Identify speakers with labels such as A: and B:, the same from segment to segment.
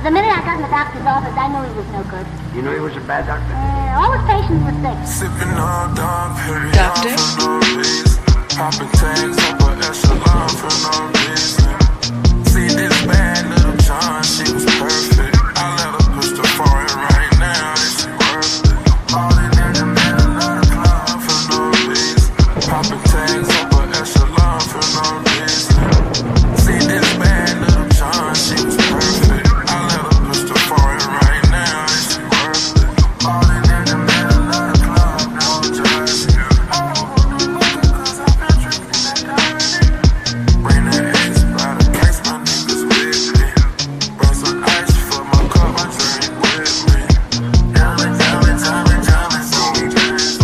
A: The minute I got in the doctor's office, I knew he was no good.
B: You knew he was a bad doctor?
A: All his patients were sick.
C: Sipping all down, period for no reason. Popping tags up an echelon for no reason. See this bad little John, she was perfect. I let her push the foreign right now, and she worth it. Falling in the middle of the club for no reason. Popping tags up an echelon for no reason. See this bad little John, she was perfect. I let her push the foreign right now, and she worth it. Falling in the middle of the club, no jersey. I don't wanna look at cause I've been drinking that dirty. Bring that ace by the case, my niggas with me. Bring some ice for my cup, my drink with me. Diamond, so we dance.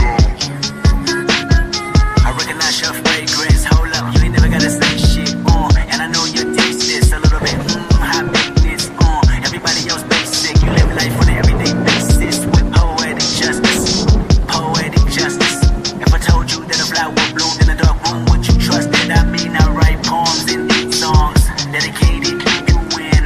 D: I recognize your fragrance. Hold up, you ain't never gotta say shit on. And I know your taste is a little bit high maintenance on. Everybody else basic, you live life on an everyday basis with poetic justice. Poetic justice. If I told you that a flower bloomed in a dark room, would you trust it? I mean, I write poems and deep songs dedicated to you win.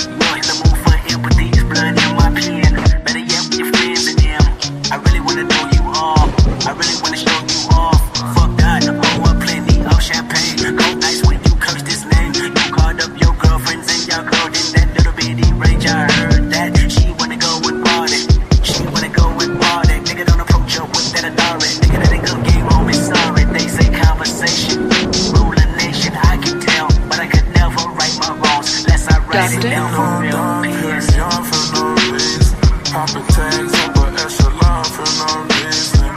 D: You're in the mood for empathy, it's blood in my pen. Better yet, with your friends and them. I really wanna know you all. I really wanna show you off. Fuck that, pour up plenty of champagne. Go nice when you curse this name. You called up your girlfriends and y'all curled in that little bitty range. I heard that she wanna go and party. She wanna go and party. Nigga, don't approach her with that authority. Nigga, that ain't good game home is sorry. They say conversation, rule a nation. I can tell, but I could never right my wrongs unless I write it down for real. Peace.
C: Young for no reason. Popping tags up an echelon for no reason.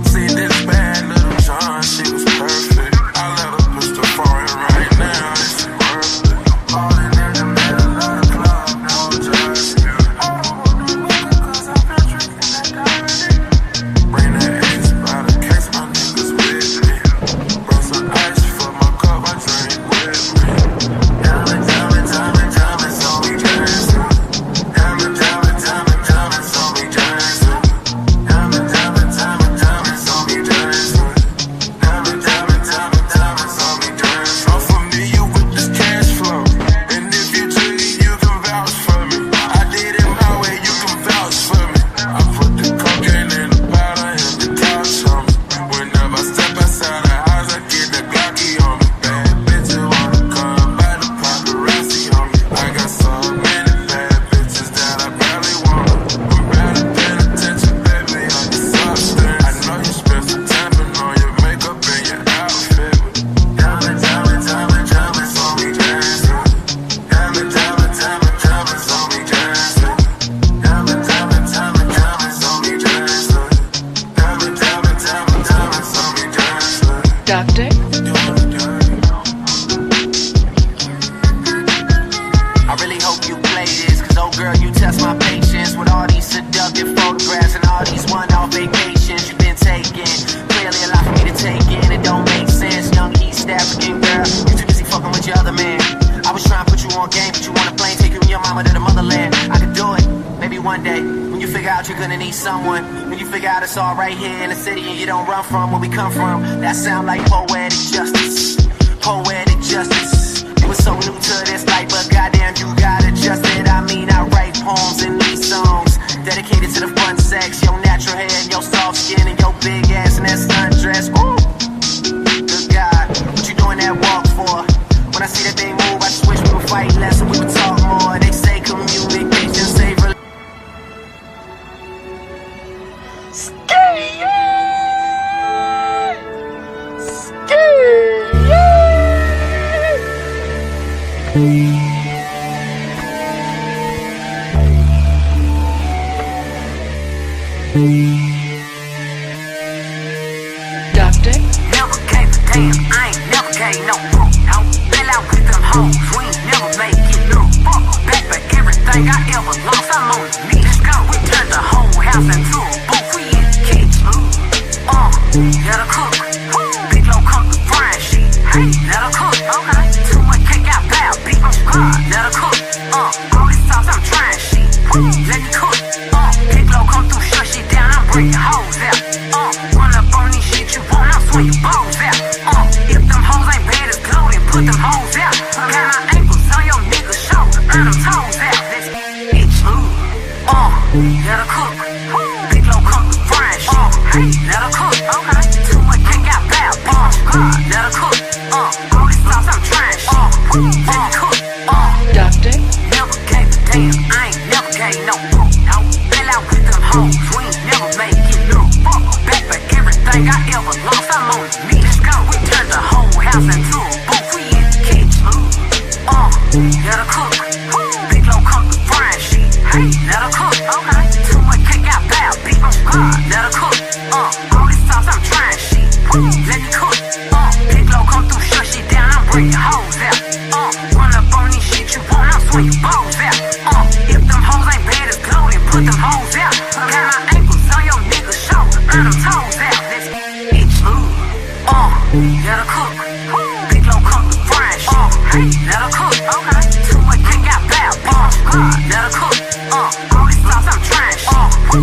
C: See this bad little John, she was perfect. I let her push the foreign right now, and she worth it. Falling in the middle of the club, no jersey. I don't wanna look at cause I've been drinking that dirty. Bring that ace by the case, my niggas with me. Bring some ice for my cup, my drink with me. Diamond, so we dancing. Diamond, so we dancing. Diamond, so we dancing. Diamond, so we dancing. I'm familiar with this cash flow, and if you jiggy, you can vouch for me. I did it my way, you can vouch for me. I put the cocaine in the powder and the couch on me. Whenever I step outside the house, I get the Glocky on me. Bad bitches wanna come by the paparazzi on me. I got so many bad bitches that I barely want 'em. I'm better paying attention, baby, on your substance. I know you spend some time on your makeup and your outfit. Diamond, so we dancing. Diamond, so we dancing. Diamond, so we dancing. Diamond, so we dancing.
E: Doctor?
D: I really hope you play this, cause oh girl, you test my patience with all these seductive photographs and all these one-off vacations you've been taking. Clearly a lot for me to take in, it don't make sense. Young East African girl, you too busy fucking with your other man. I was trying to put you on game, but you want a plane, take you and your mama to the motherland. I could do it, maybe one day, when you figure out you're gonna need someone. When you figure out it's all right here in the city and you don't run from where we come from. That sound like poetic justice. Poetic justice. It was so new to this life, but goddamn, you got adjusted. I mean, I write poems and these songs dedicated to the fun sex, your natural hair and your soft skin and your big ass and that sundress. Ooh, good God, what you doing that walk for? When I see that thing move, I just wish we would fight less and we would talk more. They say communication save a
E: Doctor?
D: Never gave a damn, I ain't never gave no fuck. No, fell out with them hoes, we ain't never make it no fuck. Back for everything I ever lost, I'm on the knee. Let's go, we turned the whole house into a booth, we in the kitchen. Let her cook, big low cook the frying shit. Hey, let her cook, okay. Too much cake out bad, beef on squad. Let her cook, all this sauce I'm trying shit. Let me cook, big low come through, shut shit down, I'm breaking hoes out. Run up on these shit you want, I'm swing your balls out. If them hoes ain't bad as glow, then put them hoes out. Got my ankles on your nigga's shoulder, earn them toes out.
B: Yo,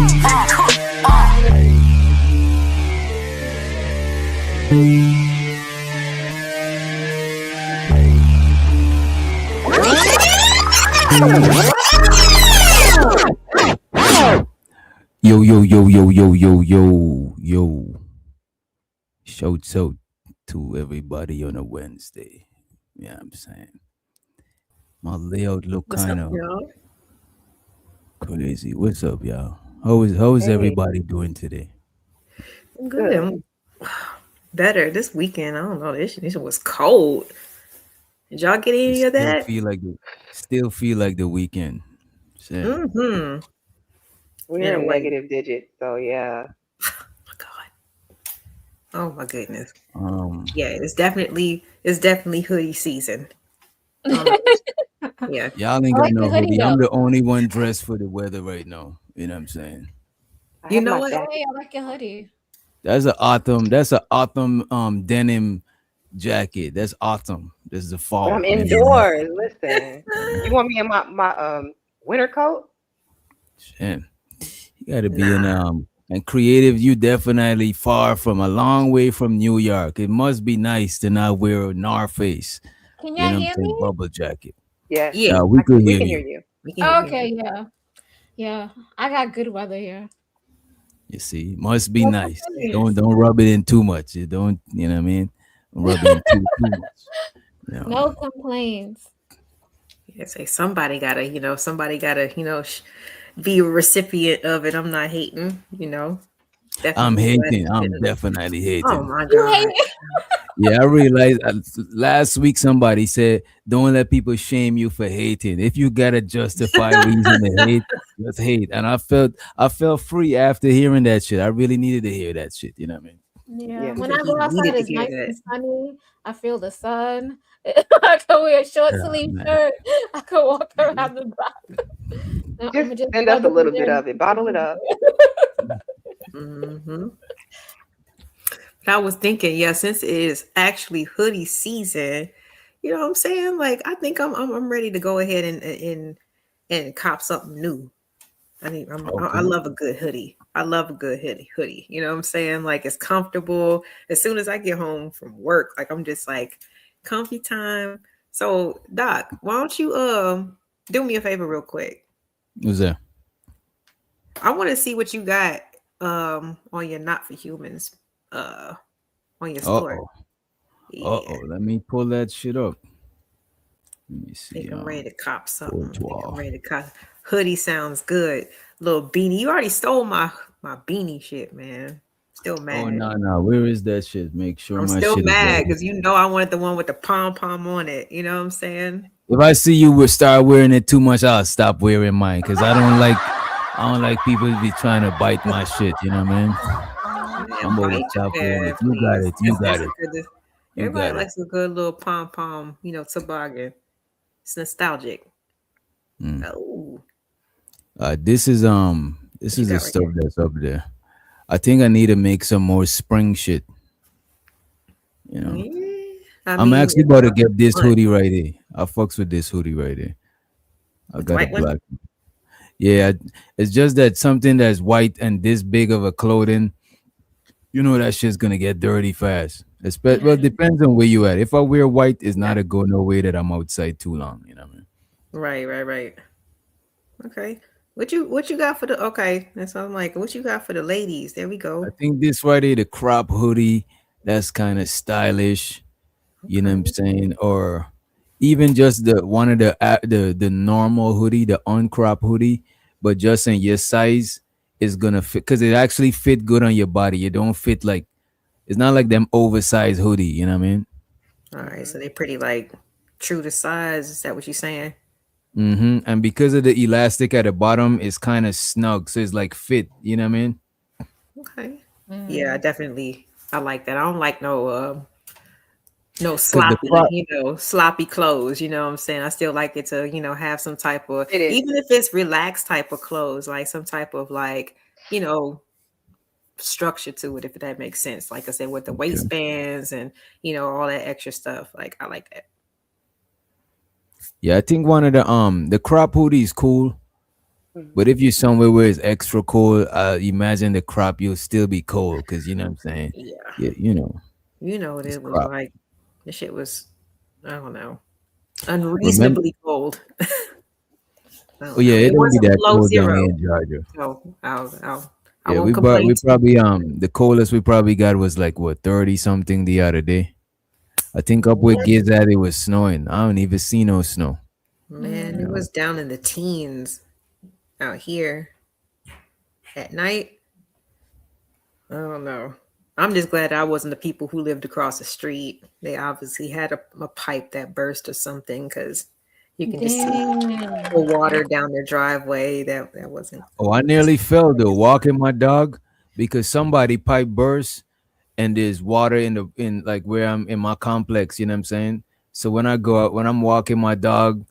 B: yo, yo, yo, yo, yo, yo, yo. Shouts out to everybody on a Wednesday. Yeah, I'm saying. My layout look
E: What's up,
B: kind of
E: y'all?
B: crazy. What's up, y'all? How is
F: Hey,
B: everybody doing today?
E: I'm good.
F: good.
E: I'm better this weekend. I don't know. This was cold. Did y'all get
B: It
E: any of that?
B: still feel like the weekend. Shit.
E: Mm-hmm. In
F: We're
E: a
F: in
E: way.
F: negative digits, so yeah.
E: Oh my God. Oh my goodness.
B: Um,
E: Yeah, it's definitely hoodie season. I don't know. Yeah.
B: y'all ain't
G: I
B: got
G: like the
B: no
G: hoodie
B: hoodie. I'm
G: though.
B: the only one dressed for the weather right now. You know what I'm saying?
F: I
E: You
F: have
E: know
F: my
E: what?
F: jacket.
G: Hey, I like your hoodie.
B: That's a autumn denim jacket. That's autumn. This is the
F: But
B: fall.
F: I'm
B: You know what I mean?
F: indoors. Listen. You want me in my winter coat?
B: Shit. You gotta be in
E: Nah.
B: and creative. You definitely far from a long way from New York. It must be nice to not wear a North Face.
G: Can
B: You
G: y'all
B: know what I'm
G: hear
B: saying?
G: me?
B: Bubble jacket.
F: Yes.
E: Yeah,
B: We could
F: We
B: hear
F: can hear
B: you.
F: you.
E: we can hear
G: Okay,
E: you.
G: yeah. Yeah. I got good weather here.
B: You see, must be
G: No
B: nice. Don't
G: complaints.
B: don't rub it in too much. You don't. You know what I mean? Don't rub it in too much. You know.
G: No complaints.
E: Yeah, say somebody gotta be a recipient of it. I'm not hating.
B: I'm
E: Definitely glad
B: hating.
E: it's
B: I'm
E: been.
B: definitely
E: Oh
B: hating.
E: my
G: You
E: God.
G: hate it?
B: Yeah, I realized last week somebody said, "Don't let people shame you for hating. If you got a justified reason to hate, just hate." And I felt free after hearing that shit. I really needed to hear that shit. You know what I mean?
G: Yeah.
F: Yeah.
E: He
G: When
E: said
G: I
E: he
G: go outside,
E: needed to
G: it's
E: hear
G: nice
E: that.
G: and sunny. I feel the sun. I can wear a short
B: Yeah,
G: sleeve
B: man.
G: shirt. I can walk
E: Mhm.
G: around the block. I'm
F: Just
G: gonna just
F: send
G: go
F: us a
G: to the
F: little bit
G: gym.
F: of it. Bottle it up.
E: Mhm. I was thinking, yeah, since it is actually hoodie season, you know what I'm saying? Like, I think I'm ready to go ahead and cop something new. I
B: Okay.
E: love a good hoodie. I love a good hoodie. You know what I'm saying? Like, it's comfortable. As soon as I get home from work, like I'm just like comfy time. So, Doc, why don't you do me a favor real quick?
B: Who's there?
E: I want to see what you got on your Not for Humans uh on your
B: Uh
E: store.
B: oh.
E: Yeah.
B: Let me pull that shit up. Let me see.
E: Think I'm ready to cop something. Think I'm
B: 412.
E: ready to cop. Hoodie sounds good. Little beanie. You already stole my beanie shit, man. Still
B: Oh
E: mad.
B: no, no. Where is that shit? Make sure
E: I'm
B: my
E: still
B: shit is
E: mad
B: right
E: because
B: here.
E: you know I wanted the one with the pom pom on it. You know what I'm saying?
B: If I see you will start wearing it too much, I'll stop wearing mine because I don't like people to be trying to bite my shit. You know what I mean? I'm
E: Man,
B: about to
E: bite
B: stop
E: your
B: wearing
E: man,
B: it. You got
E: please.
B: it. You got
E: It's a
B: it.
E: good.
B: You
E: Everybody
B: got it.
E: likes a good little pom pom, toboggan. It's nostalgic.
B: Mm.
E: Oh,
B: This is this
E: what you
B: is the
E: got right
B: stuff that's up there. I think I need to make some more spring shit. You
E: there?
B: know,
E: Yeah. I
B: I'm
E: mean,
B: actually
E: it's
B: about to
E: about
B: get this
E: fun
B: hoodie right here. I fucks with this hoodie right here. I
E: with the
B: got a
E: white one.
B: black. Yeah, it's just that something that's white and this big of a clothing, that shit's gonna get dirty fast. Well, it depends on where you at. If I wear white, it's not a go no way that I'm outside too long. You know what I mean?
E: Right, right, right. Okay. What you got for the okay? That's what I'm like. What you got for the ladies? There we
B: I
E: go.
B: think this right here, the crop hoodie, that's kind of stylish. You know what I'm
E: Okay.
B: saying? Or even just the one of the normal hoodie, the uncrop hoodie, but just in your size is gonna fit because it actually fit good on your body. It don't fit like it's not like them oversized hoodie. You know what I mean?
E: All right.
F: Hmm.
E: So they pretty like true to size. Is that what you're saying?
B: And because of the elastic at the bottom, it's kind of snug, so it's like fit. You know what I mean?
E: Okay. Yeah, I
G: Mm.
E: definitely I like that. I don't like no
B: Because the
E: sloppy,
B: crop,
E: sloppy clothes. You know what I'm saying? I still like it to, have some type of
F: It is.
E: even if it's relaxed type of clothes, like some type of like, you know, structure to it, if that makes sense. Like I said, with the
B: okay.
E: waistbands and all that extra stuff. Like I like that.
B: Yeah, I think one of the crop hoodie is cool. But if you're somewhere where it's extra cold, imagine the crop, you'll still be cold because you know what I'm saying.
E: Yeah.
B: Yeah, you know,
E: You know what
B: it's
E: it was
B: crop.
E: like. The shit was, I don't know,
B: Remember?
E: unreasonably cold. I
B: Oh
E: don't
B: yeah,
E: know.
B: it
E: It
B: don't be
E: wasn't
B: that
E: below
B: cold down here
E: zero.
B: in Georgia.
E: So I
B: Yeah,
E: won't
B: we
E: complain too
B: probably the coldest we probably got was like what 30 something the other day. I think up with
E: much.
B: Gizad it was snowing. I don't even see no snow.
E: Man,
B: You
E: it
B: know.
E: was down in the teens out here at night. I don't know. I'm just glad I wasn't the people who lived across the street. They obviously had a pipe that burst or something because you can just see the
G: Dang.
E: water down their driveway. That wasn't.
B: Oh, I nearly fell though walking my dog because somebody pipe burst and there's water in like where I'm in my complex, you know what I'm saying? So when I go out, when I'm walking my dog,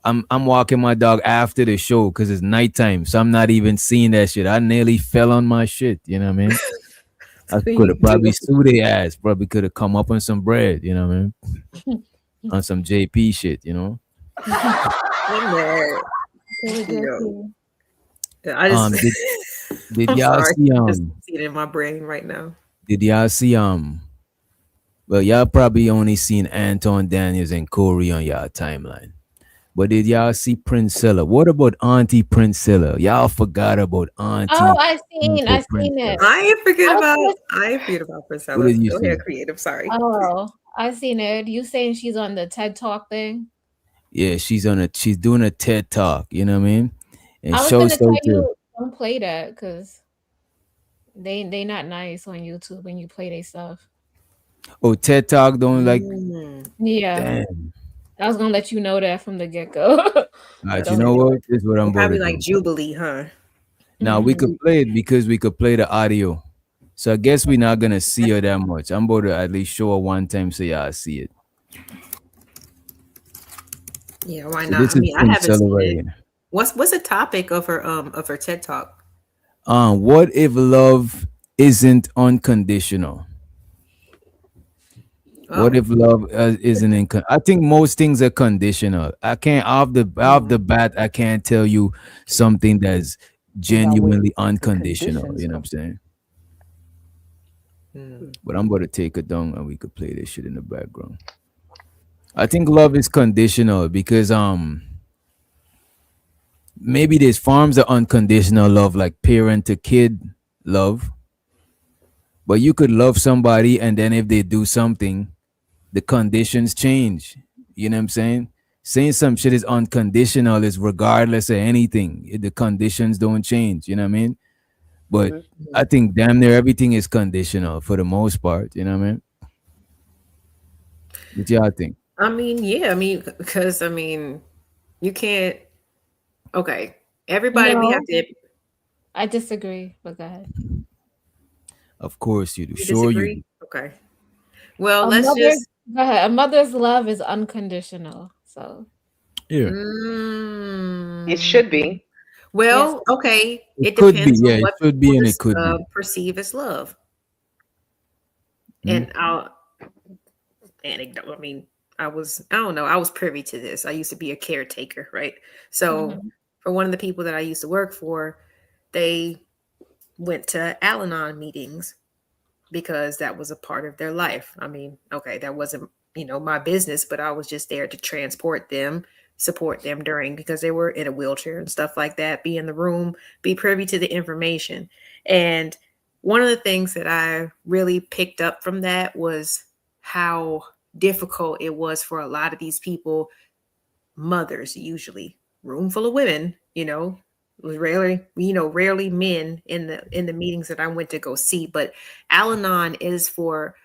B: I'm walking my dog after the show because it's nighttime. So I'm not even seeing that shit. I nearly fell on my shit, you know what I mean? I
E: What
B: could
E: you
B: have probably
E: do?
B: sued their ass, probably could have come up on some bread, you know what I mean? On some JP shit, you know.
E: I'm mad.
G: Really
E: You
G: good
E: know,
G: too.
E: I just.
B: Did
E: I'm
B: y'all
E: sorry.
B: see
E: Just see it in my brain right now.
B: did y'all see well y'all probably only seen Anton Daniels and Corey on y'all timeline. But did y'all see Princella? What about Auntie Princella? Y'all forgot about
G: Oh,
B: Auntie
G: I
B: Uncle
G: seen it.
B: Princella.
E: I ain't forget
G: I was
E: about.
G: gonna,
E: I ain't forget about
B: What
E: Priscilla.
B: did you
E: Go ahead,
B: see?
E: creative. Sorry.
G: oh, I seen it. You saying she's on the TED Talk thing?
B: Yeah, she's doing a TED talk, you know what I mean? And
G: I was
B: show
G: gonna tell
B: so too.
G: you don't play that because they not nice on YouTube when you play their stuff.
B: Oh, TED talk don't like
E: Mm.
G: Yeah,
B: damn.
G: I was gonna let you know that from the get go.
B: Alright, you
E: So
B: know
G: Don't.
B: what? This is what I'm
E: they
B: about to
E: probably like
B: do.
E: Jubilee, huh?
B: Now we could
G: Mhm.
B: play it because we could play the audio. So I guess we're not gonna see her that much. I'm about to at least show her one time so y'all see it.
E: Yeah, why
B: So
E: not?
B: this
E: I
B: is
E: mean, I haven't
B: Princella
E: seen
B: right
E: it.
B: here.
E: What's the topic of her TED talk?
B: What if love isn't unconditional? What
E: Oh,
B: if love isn't I think most things are conditional. I can't off the bat. I can't tell you something that's
H: Now, with
B: genuinely
H: the
B: unconditional.
H: conditions,
B: You know what I'm saying?
E: mm.
B: But I'm about to take it down and we could play this shit in the background. I think love is conditional because maybe there's forms of unconditional love like parent to kid love, but you could love somebody and then if they do something the conditions change. You know what I'm saying? Saying some shit is unconditional is regardless of anything. The conditions don't change. You know what I mean? But I think damn near everything is conditional for the most part. You know what I mean? What y'all think?
E: I mean, yeah, I mean, because I mean, you can't. Okay, everybody, we have
G: No,
E: to.
G: I disagree. But go ahead.
B: Of course you do.
E: You
B: Sure you
E: disagree?
B: do.
E: Okay. Well,
G: A
E: let's
G: mother,
E: just.
G: go ahead. A mother's love is unconditional. So
B: Yeah.
F: It
E: Mm,
F: should be.
G: yes.
E: well, okay.
B: It
E: It
B: could be.
E: depends
B: Yeah,
E: on
B: it
E: what
B: should
E: people
B: be and it could be.
E: perceive as love.
B: Hmm?
E: And I'll anecdote. I mean, I don't know. I was privy to this. I used to be a caretaker, right? So
G: Mhm.
E: for one of the people that I used to work for, they went to Al-Anon meetings because that was a part of their life. I mean, okay, that wasn't, my business, but I was just there to transport them, support them during because they were in a wheelchair and stuff like that, be in the room, be privy to the information. And one of the things that I really picked up from that was how difficult it was for a lot of these people, mothers usually, room full of women, it was rarely men in the meetings that I went to go see. But Al-Anon is for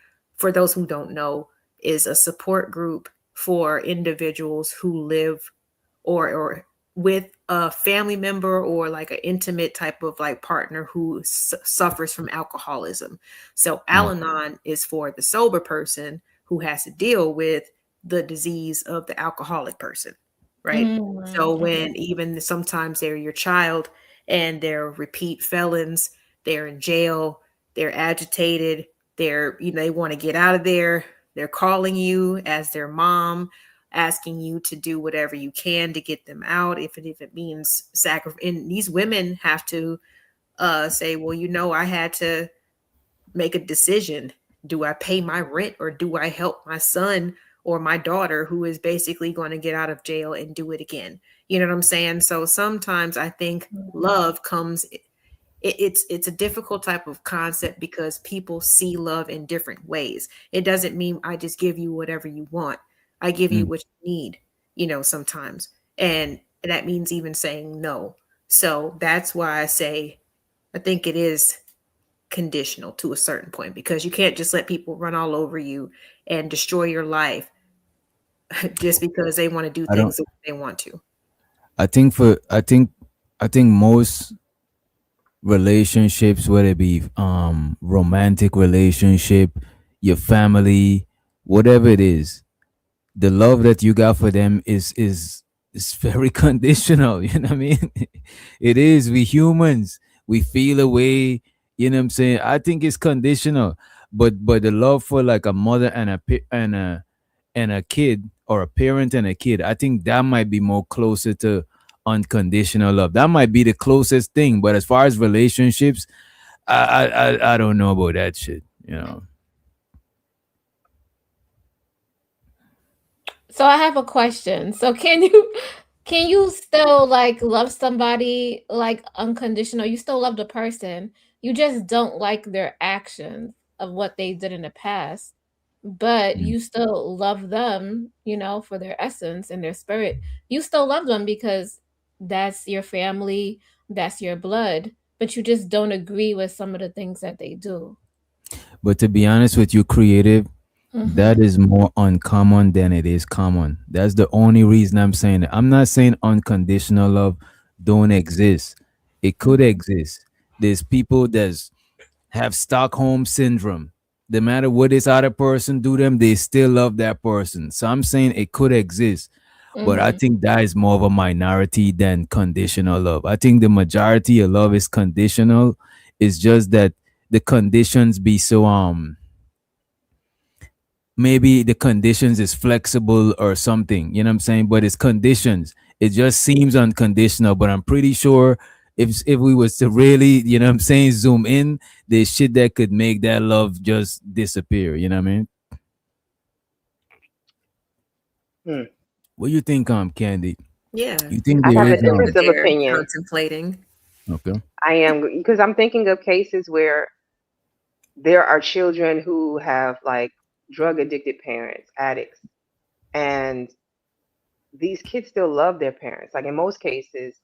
E: those who don't know, is a support group for individuals who live or with a family member or like an intimate type of like partner who suffers from alcoholism. So Al-Anon is for the sober person who has to deal with the disease of the alcoholic person, right? So
G: Okay.
E: when even sometimes they're your child and they're repeat felons, they're in jail, they're agitated, they want to get out of there, they're calling you as their mom, asking you to do whatever you can to get them out, if it means sacrifice. And these women have to say, well, I had to make a decision. Do I pay my rent, or do I help my son or my daughter who is basically going to get out of jail and do it again? You know what I'm saying? So sometimes I think love comes, it's a difficult type of concept because people see love in different ways. It doesn't mean I just give you whatever you want. I give you
B: Mm.
E: what you need, sometimes. And that means even saying no. So that's why I say I think it is conditional to a certain point, because you can't just let people run all over you and destroy your life just because they want to do
B: I don't.
E: things the way they want to.
B: I think for. I think most relationships, whether it be romantic relationship, your family, whatever it is, the love that you got for them is very conditional. You know what I mean? It is. We humans, we feel a way. You know what I'm saying? I think it's conditional, but the love for like a mother and a kid, or a parent and a kid, I think that might be more closer to unconditional love. That might be the closest thing. But as far as relationships, I don't know about that shit. You know.
G: So I have a question. So can you still like love somebody like unconditional? You still love the person. You just don't like their actions of what they did in the past, but
B: Mm.
G: you still love them, for their essence and their spirit. You still love them because that's your family, that's your blood, but you just don't agree with some of the things that they do.
B: But to be honest with you, creative, that
G: Mhm.
B: is more uncommon than it is common. That's the only reason I'm saying it. I'm not saying unconditional love don't exist. It could
G: Mhm.
B: exist. There's people that have Stockholm syndrome. No matter what this other person do them, they still love that person. So I'm saying it could exist, but I
G: Mhm.
B: think that is more of a minority than conditional love. I think the majority of love is conditional. It's just that the conditions be so maybe the conditions is flexible or something, you know what I'm saying? But it's conditions. It just seems unconditional, but I'm pretty sure if we was to really, you know what I'm saying, zoom in, there's shit that could make that love just disappear, you know what I mean?
F: Hmm.
B: What you think, Candy?
E: Yeah.
B: You think
F: I
B: there
F: have
E: I
F: a
B: is
E: think
F: difference
E: that
F: of
E: they're
F: opinion.
E: contemplating.
B: okay.
F: I am, because I'm thinking of cases where there are children who have like drug addicted parents, addicts, and these kids still love their parents. Like in most cases,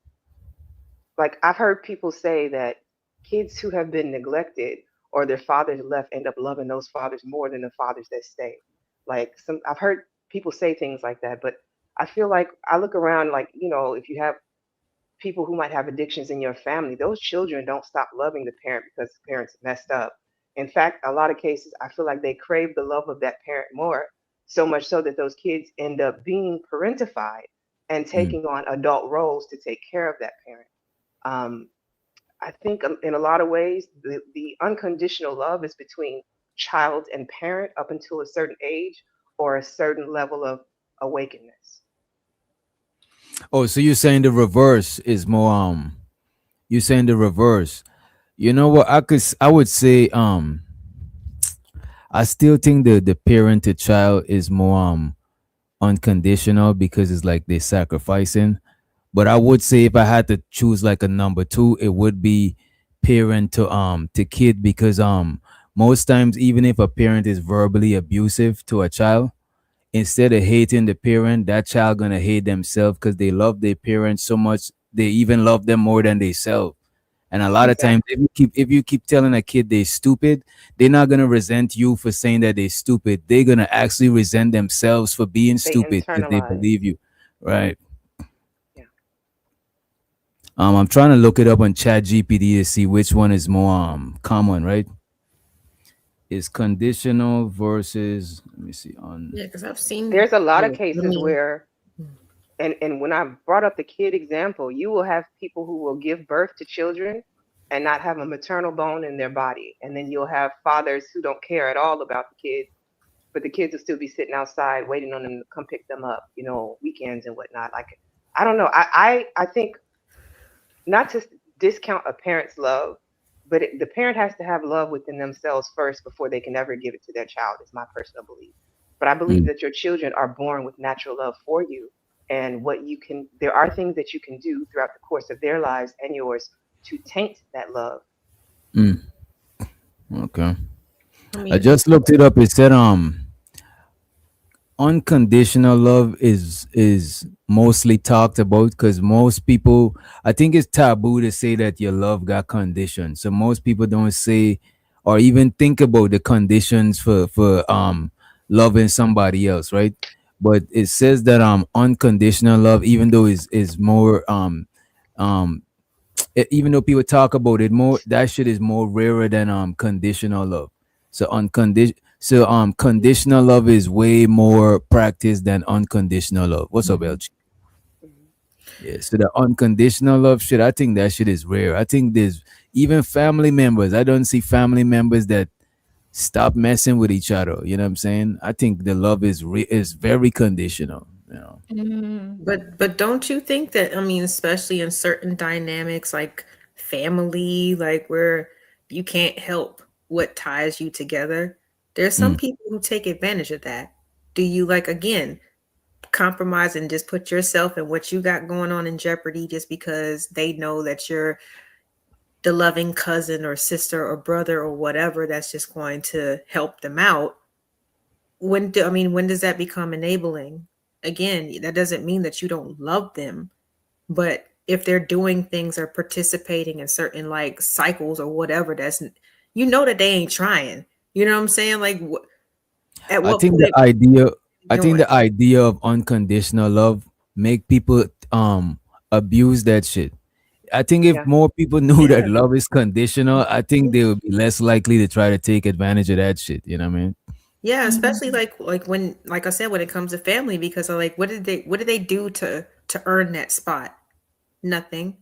F: like I've heard people say that kids who have been neglected or their fathers left end up loving those fathers more than the fathers that stay. Like I've heard people say things like that, but I feel like I look around, like, if you have people who might have addictions in your family, those children don't stop loving the parent because the parents messed up. In fact, a lot of cases, I feel like they crave the love of that parent more, so much so that those kids end up being parentified and
B: Mm.
F: taking on adult roles to take care of that parent. Um, I think in a lot of ways, the unconditional love is between child and parent up until a certain age or a certain level of awakeness.
B: Oh, so you're saying the reverse is more you're saying the reverse. You know what? I would say I still think the parent to child is more unconditional because it's like they're sacrificing. But I would say if I had to choose like a number two, it would be parent to kid, because most times, even if a parent is verbally abusive to a child, instead of hating the parent, that child gonna hate themselves because they love their parents so much they even love them more than they self. And a lot of times,
F: Exactly.
B: if you keep telling a kid they're stupid, they're not gonna resent you for saying that they're stupid. They're gonna actually resent themselves for being
F: They
B: stupid because they
F: internalize.
B: believe you, right?
F: Yeah.
B: I'm trying to look it up on Chat GPT to see which one is more common, right? Is conditional versus, let me see on.
E: Yeah, because I've seen.
F: There's a lot of
E: Oh, I
F: cases
E: mean,
F: where, and when I brought up the kid example, you will have people who will give birth to children and not have a maternal bone in their body. And then you'll have fathers who don't care at all about the kids but the kids will still be sitting outside waiting on them to come pick them up, weekends and whatnot. Like, I don't know. I think not to discount a parent's love, but the parent has to have love within themselves first before they can ever give it to their child, is my personal belief. But I believe
B: Mm.
F: that your children are born with natural love for you. And there are things that you can do throughout the course of their lives and yours to taint that love.
B: Mm. Okay.
E: I
B: I
E: mean,
B: just looked it up. It said unconditional love is mostly talked about because most people, I think it's taboo to say that your love got conditions, so most people don't say or even think about the conditions for loving somebody else, right? But it says that unconditional love, even though is more um even though people talk about it more, that shit is more rarer than conditional love. So conditional love is way more practiced than unconditional love. What's up, LG?
F: Mhm.
B: Yeah, so the unconditional love shit, I think that shit is rare. I think there's even family members. I don't see family members that stop messing with each other. You know what I'm saying? I think the love is very conditional. You know.
G: Mm.
E: but don't you think that, I mean, especially in certain dynamics like family, like where you can't help what ties you together, there's some
B: Mm.
E: people who take advantage of that. Do you, like, again, compromise and just put yourself and what you got going on in jeopardy just because they know that you're the loving cousin or sister or brother or whatever that's just going to help them out? When does that become enabling? Again, that doesn't mean that you don't love them, but if they're doing things or participating in certain like cycles or whatever, that's, that they ain't trying. You know what I'm saying? Like, at
B: I
E: what
B: think the
E: point
B: idea I think
E: doing?
B: the idea of unconditional love make people abuse that shit. I think if
F: Yeah.
B: more people knew that
E: Yeah.
B: love is conditional, I think they would be less likely to try to take advantage of that shit. You know what I mean?
E: Yeah,
G: Mhm.
E: especially like when, like I said, when it comes to family, because of like what did they do to earn that spot? Nothing.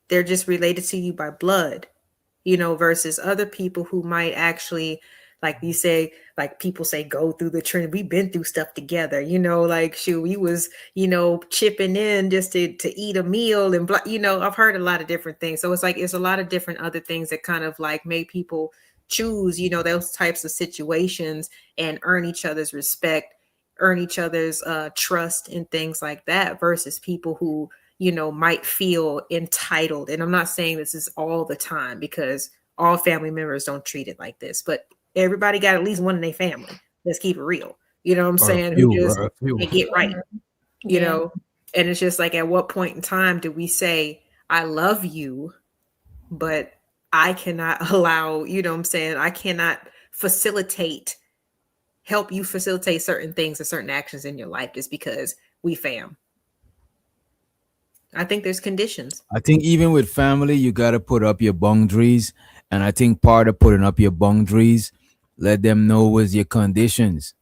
E: They're just related to you by blood, versus other people who might actually, like you say, like people say, go through the trend. We've been through stuff together, like shoot, we was, chipping in just to eat a meal and blah, I've heard a lot of different things. So it's a lot of different other things that kind of like made people choose, those types of situations and earn each other's respect, earn each other's trust and things like that, versus people who might feel entitled. And I'm not saying this is all the time because all family members don't treat it like this, but everybody got at least one in their family. Let's keep it real. You know what I'm
B: Or a
E: saying? Who
B: few,
E: just
B: or a few.
E: can't get right, you
G: Yeah.
E: know? And it's just like, at what point in time do we say, I love you, but I cannot allow, you know what I'm saying? I cannot help you facilitate certain things or certain actions in your life just because we fam. I think there's conditions.
B: I think even with family, you gotta put up your boundaries, and I think part of putting up your boundaries, let them know was your conditions.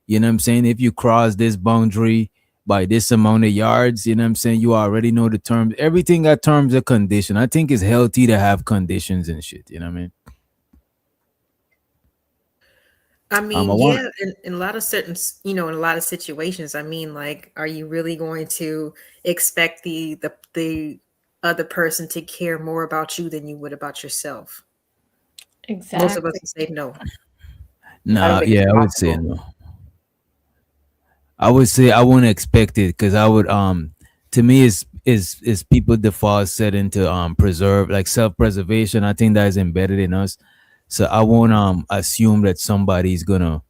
B: You know what I'm saying? If you cross this boundary by this amount of yards, you know what I'm saying? You already know the terms. Everything got terms of condition. I think it's healthy to have conditions and shit. You know what I mean?
E: I
B: I
E: mean,
B: want.
E: yeah, in a lot of in a lot of situations, I mean, like, are you really going to expect the other person to care more about you than you would about yourself? Most of us
G: Exactly.
E: would say no.
F: I don't
B: Nah,
F: think it's
B: yeah, I would say
F: possible.
B: no. I would say I wouldn't expect it because I would to me is people default set into preserve like self preservation. I think that is embedded in us. So I won't assume that somebody's gonna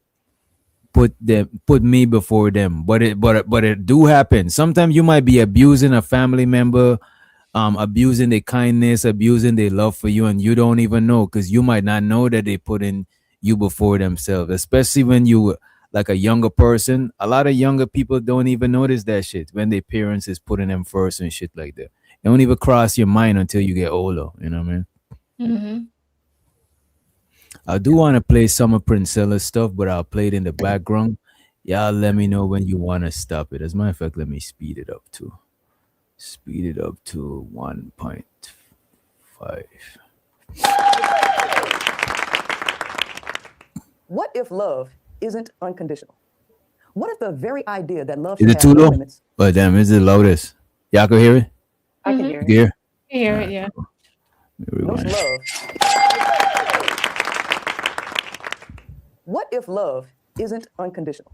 B: put me before them. But it do happen. Sometimes you might be abusing a family member, abusing their kindness, abusing their love for you, and you don't even know because you might not know that they put in you before themselves. Especially when you like a younger person. A lot of younger people don't even notice that shit when their parents is putting them first and shit like that. It don't even cross your mind until you get older. You know what I mean?
G: Hmm.
B: I do want to play some of Princella's stuff, but I'll play it in the background. Y'all let me know when you want to stop it. As a matter of fact, let me speed it up to 1.5.
H: What if love isn't unconditional? What if the very idea that love
B: Is
H: should
B: it
H: have
B: too
H: no
B: low?
H: limits?
B: But damn, is it loudest? Y'all can hear it?
F: I can
G: Mhm.
F: hear
B: You
F: it.
B: can hear?
G: I hear it,
B: Alright.
G: yeah.
H: No
B: Rewind.
H: love. What if love isn't unconditional?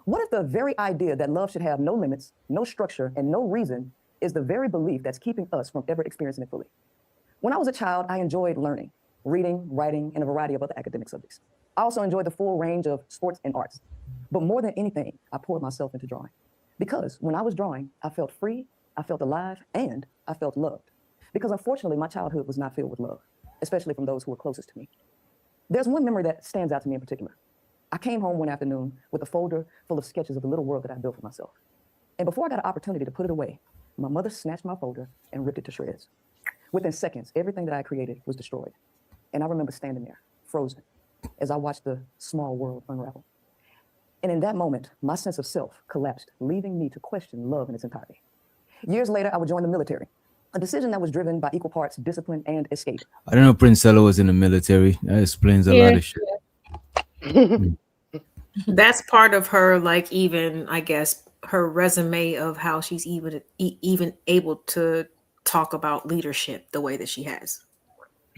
H: What if the very idea that love should have no limits, no structure, and no reason is the very belief that's keeping us from ever experiencing it fully? When I was a child, I enjoyed learning, reading, writing, and a variety of other academic subjects. I also enjoyed the full range of sports and arts. But more than anything, I poured myself into drawing. Because when I was drawing, I felt free, I felt alive, and I felt loved. Because unfortunately, my childhood was not filled with love, especially from those who were closest to me. There's one memory that stands out to me in particular. I came home one afternoon with a folder full of sketches of the little world that I built for myself. And before I got an opportunity to put it away, my mother snatched my folder and ripped it to shreds. Within seconds, everything that I created was destroyed. And I remember standing there, frozen, as I watched the small world unravel. And in that moment, my sense of self collapsed, leaving me to question love in its entirety. Years later, I would join the military, a decision that was driven by equal parts discipline and escape.
B: I don't know Princella was in the military. That explains a lot
G: Yeah.
B: of shit.
E: That's part of her, like, even I guess her resume of how she's even able to talk about leadership the way that she has.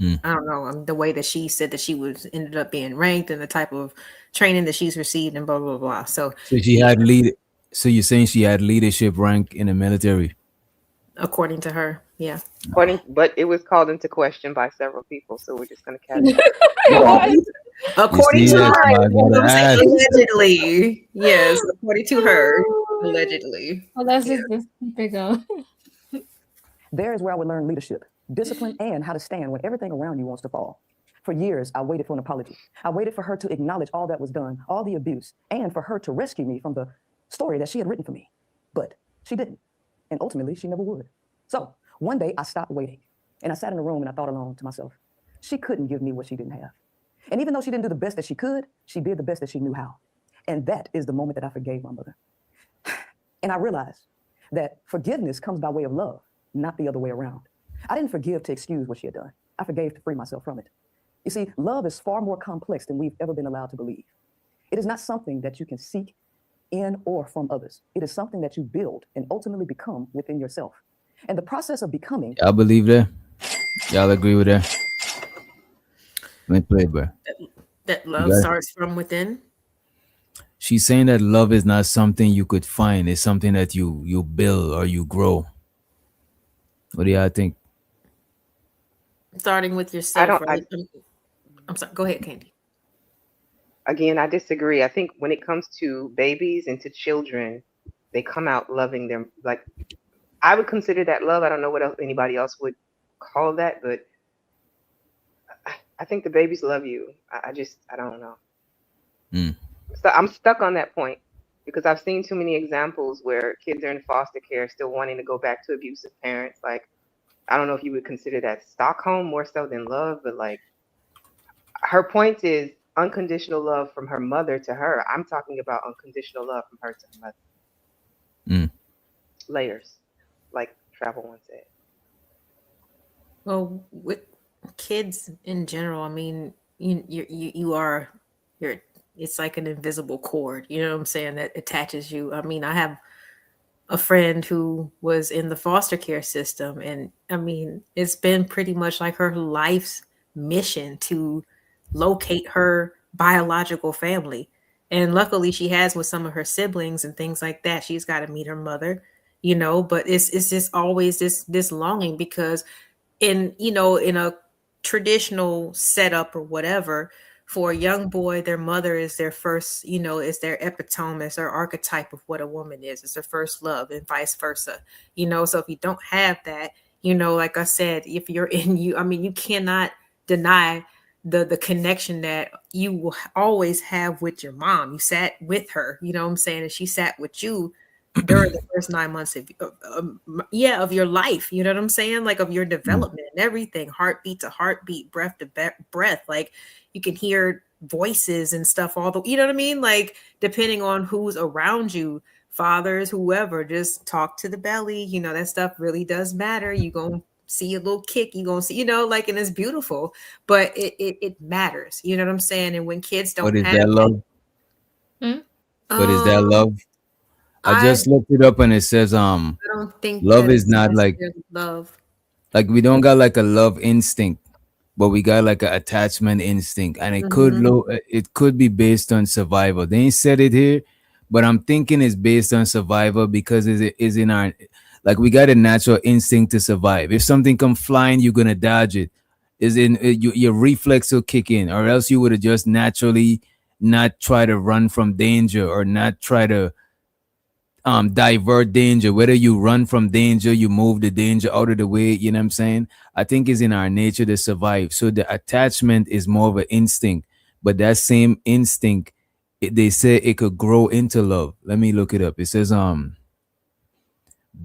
B: Mm.
E: I don't know, the way that she said that she was ended up being ranked and the type of training that she's received and blah blah blah. So
B: So she had lead. So you're saying she had leadership rank in the military?
E: according to her, yeah.
F: But it was called into question by several people, so we're just gonna catch it.
E: According
B: see
E: to
B: this?
E: her,
B: I gotta ask.
E: allegedly, yes, according to her, allegedly.
G: Well, let's just keep it going.
H: There is where I would learn leadership, discipline, and how to stand when everything around you wants to fall. For years, I waited for an apology. I waited for her to acknowledge all that was done, all the abuse, and for her to rescue me from the story that she had written for me. But she didn't. And ultimately, she never would. So one day, I stopped waiting. And I sat in a room and I thought alone to myself, she couldn't give me what she didn't have. And even though she didn't do the best that she could, she did the best that she knew how. And that is the moment that I forgave my mother. And I realized that forgiveness comes by way of love, not the other way around. I didn't forgive to excuse what she had done. I forgave to free myself from it. You see, love is far more complex than we've ever been allowed to believe. It is not something that you can seek in or from others. It is something that you build and ultimately become within yourself. And the process of becoming.
B: Y'all believe that? Y'all agree with that? Let me play, bro.
E: That love
B: got it.
E: starts from within.
B: She's saying that love is not something you could find. It's something that you build or you grow. What do y'all think?
E: Starting with yourself,
F: don't-
E: right? I'm sorry. Go ahead, Candy.
F: Again, I disagree. I think when it comes to babies and to children, they come out loving them. Like, I would consider that love. I don't know what else anybody else would call that, but I think the babies love you. I don't know.
B: Mm.
F: So I'm stuck on that point because I've seen too many examples where kids are in foster care still wanting to go back to abusive parents. Like, I don't know if you would consider that Stockholm more so than love, but like, her point is unconditional love from her mother to her. I'm talking about unconditional love from her to her mother.
B: Mm.
F: Layers, like Travel once said.
E: Well, with kids in general, I mean, you're it's like an invisible cord, you know what I'm saying, that attaches you. I mean, I have a friend who was in the foster care system, and I mean, it's been pretty much like her life's mission to locate her biological family. And luckily she has with some of her siblings and things like that. She's got to meet her mother, you know, but it's just always this longing because in a traditional setup or whatever, for a young boy, their mother is their first, is their epitome, is their archetype of what a woman is. It's their first love and vice versa, so if you don't have that, like I said, if you're you cannot deny the connection that you will always have with your mom. You sat with her, you know what I'm saying? And she sat with you during the first 9 months of your life, you know what I'm saying? Like of your development and everything, heartbeat to heartbeat, breath to breath. Like you can hear voices and stuff, you know what I mean? Like depending on who's around you, fathers, whoever, just talk to the belly, that stuff really does matter. You gonna see a little kick, you gonna see, and it's beautiful, but it matters, you know what I'm saying? And when kids don't
B: What is
E: have
B: that love?
G: Hmm?
B: But is that
E: Um,
B: love? I
E: I
B: just looked it up and it says
E: don't think
B: love
E: that
B: is
E: is
B: not
E: necessarily love.
B: like we don't got like a love instinct, but we got like an attachment instinct, and
E: Hmm.
B: it could be based on survival. They ain't said it here, but I'm thinking it's based on survival because is in our, like, we got a natural instinct to survive. If something come flying, you're gonna dodge it. Is in your reflex will kick in, or else you would have just naturally not try to run from danger or not try to divert danger. Whether you run from danger, you move the danger out of the way, you know what I'm saying? I think it's in our nature to survive. So the attachment is more of an instinct, but that same instinct, they say it could grow into love. Let me look it up. It says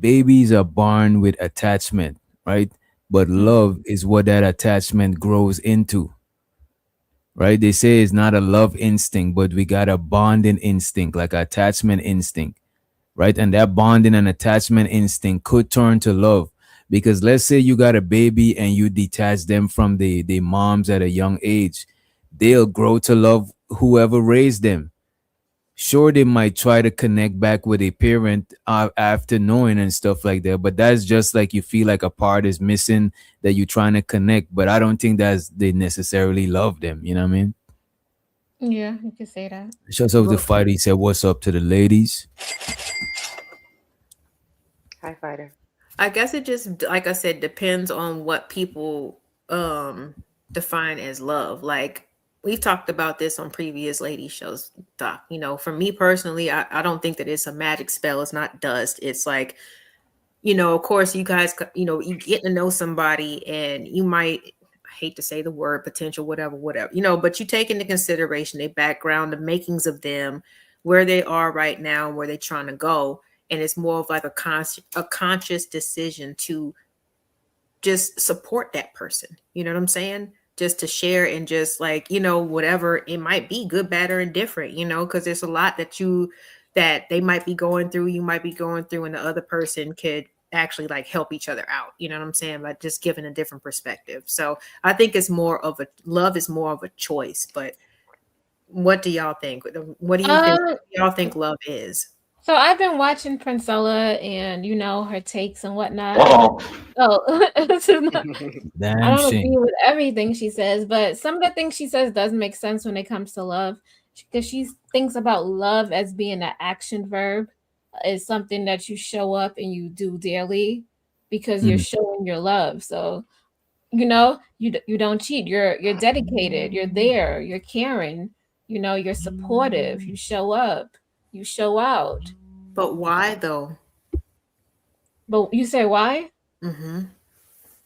B: babies are born with attachment, right? But love is what that attachment grows into, right? They say it's not a love instinct, but we got a bonding instinct, like attachment instinct, right? And that bonding and attachment instinct could turn to love. Because let's say you got a baby and you detach them from the moms at a young age, they'll grow to love whoever raised them. Sure, they might try to connect back with a parent after knowing and stuff like that, but that's just like you feel like a part is missing that you're trying to connect. But I don't think that's they necessarily love them. You know what I mean?
G: Yeah, you can say that.
B: Shouts out to Fighter. He said, "What's up to the ladies?"
F: Hi, fighter.
E: I guess it just, like I said, depends on what people define as love. Like we've talked about this on previous lady shows, Doc. You know, for me personally, I don't think that it's a magic spell. It's not dust. It's like, you know, of course, you guys, you know, you get to know somebody and you might, I hate to say the word potential, whatever, you know, but you take into consideration their background, the makings of them, where they are right now, where they're trying to go. And it's more of like a conscious decision to just support that person. You know what I'm saying? Just to share and just like, you know, whatever it might be, good, bad, or indifferent, you know, because there's a lot that they might be going through, you might be going through, and the other person could actually like help each other out. You know what I'm saying? Like just giving a different perspective. So I think it's more of a love is more of a choice. But what do y'all think? What do you think?
G: Um,
E: What do y'all think love is?
G: so I've been watching Princella and you know her takes and whatnot.
I: Uh-oh.
G: Oh, this is not- I
B: Damn
G: don't
B: shame.
G: agree with everything she says, but some of the things she says does make sense when it comes to love because she thinks about love as being an action verb. It's something that you show up and you do daily because you're
B: Mm.
G: showing your love. So you know you don't cheat. You're dedicated. You're there. You're caring. You know you're supportive. You show up. You show out.
E: But why though?
G: But you say why?
E: Mm-hmm.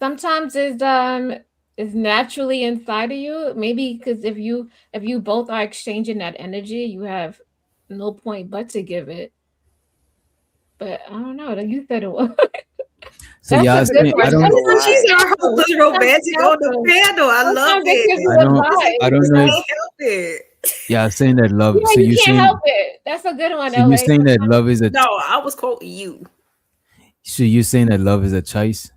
G: Sometimes it's naturally inside of you. Maybe because if you both are exchanging that energy, you have no point but to give it. But I don't know. You said it was.
B: So
G: That's
B: y'all
G: a good
B: saying I
G: question.
B: don't know.
E: She said her husband was romantic on the
G: Sometimes
E: panel. I love
G: it gives
E: it.
G: you
B: I
G: a
B: don't
G: vibe.
B: I don't know if
E: Can't help it.
B: y'all saying that love.
G: Yeah,
B: So
G: you
B: you
G: can't
B: saying
G: help it. That's a good one,
B: so you
G: LA.
B: saying that love is a
E: No, I was quoting you.
B: so you saying that love is a choice?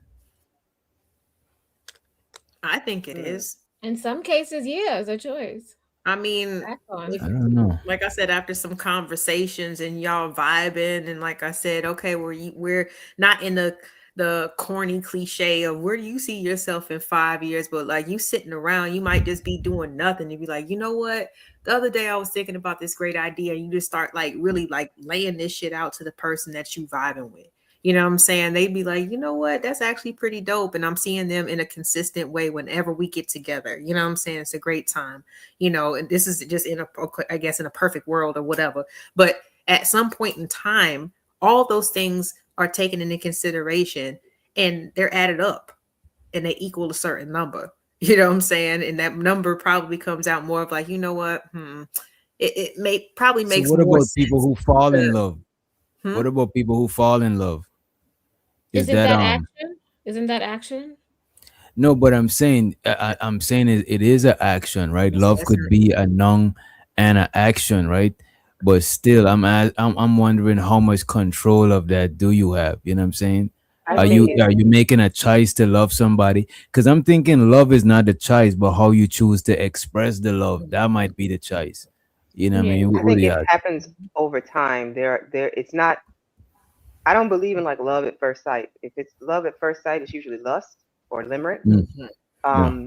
E: I think it is.
G: In some cases, yeah, it's a choice.
E: I mean,
G: Act on.
E: if,
B: I don't know.
E: like I said, after some conversations and y'all vibing, and like I said, okay, we're not in the corny cliche of where do you see yourself in 5 years, but like you sitting around, you might just be doing nothing and be like, you know what? The other day I was thinking about this great idea, and you just start like really like laying this shit out to the person that you vibing with. You know what I'm saying? They'd be like, you know what? That's actually pretty dope. And I'm seeing them in a consistent way whenever we get together. You know what I'm saying? It's a great time, you know, and this is just I guess in a perfect world or whatever. But at some point in time, all those things are taken into consideration and they're added up and they equal a certain number. You know what I'm saying? And that number probably comes out more of like, you know what? It may probably
B: So
E: makes
B: what
E: more
B: about
E: sense.
B: people who fall in love?
E: Hmm?
B: What about people who fall in love? Is
G: Isn't
B: that
G: that action? Isn't that action?
B: no? But I'm saying I'm saying it is an action, right?
E: Yes,
B: Love
E: yes,
B: could
E: sir.
B: be a noun and an action, right? But still, I'm wondering how much control of that do you have? You know what I'm saying?
F: I
B: Are
F: think
B: you making a choice to love somebody? Because I'm thinking love is not the choice, but how you choose to express the love. That might be the choice. You know what I
G: Yeah.
B: mean?
F: I
B: What do
F: think it
B: y'all?
F: happens over time. It's not. I don't believe in like love at first sight. If it's love at first sight, it's usually lust or limerence.
B: Mm, yeah.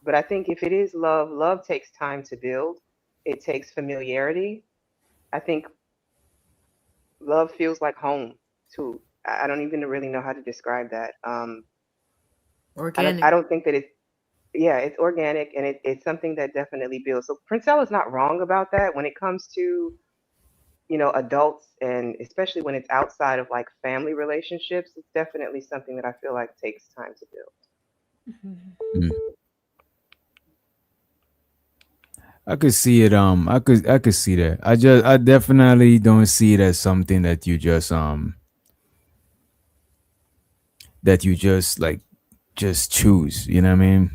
F: But I think if it is love, love takes time to build. It takes familiarity. I think love feels like home too. I don't even really know how to describe that.
E: Organic.
F: I don't think that it's organic and it's something that definitely builds. So Princella's not wrong about that when it comes to, adults, and especially when it's outside of like family relationships. It's definitely something that I feel like takes time to build.
B: Mm. I could see it. I could see that. I definitely don't see it as something that you just like just choose. You know what I mean?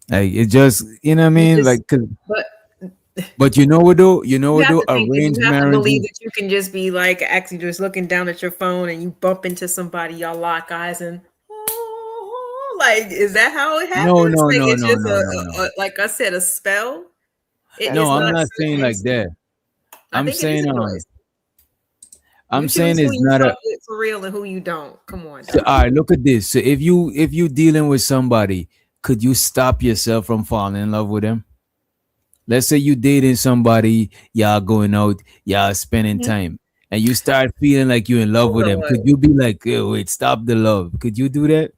B: Like it just, you know what I
E: You
B: mean?
E: just,
B: Like, 'cause-
E: but
B: but you know what though? You know
E: you
B: what
E: have
B: though?
E: to think that
B: Arranged
E: you have to believe
B: marriages.
E: that you can just be like actually just looking down at your phone and you bump into somebody, y'all lock eyes and like, is that how it
B: No,
E: happens?
B: no,
E: Like
B: no,
E: it's
B: no,
E: just
B: no, no, no.
E: like I said, a spell.
B: No,
E: It's
B: I'm
E: not
B: not saying
E: certain.
B: like that.
E: I
B: I'm
E: think it is
B: saying
E: a choice.
B: I'm
E: You
B: saying
E: choose who
B: it's
E: you
B: not a.
E: fuck with for real and who you don't. Come on,
B: So,
E: dog.
B: all right, look at this. So if you dealing with somebody, could you stop yourself from falling in love with them? Let's say you dating somebody, y'all going out, y'all spending
E: Mhm.
B: time, and you start feeling like you're in love
E: Hold
B: with them. Could you be like, "Oh, wait, stop the love"? Could you do that?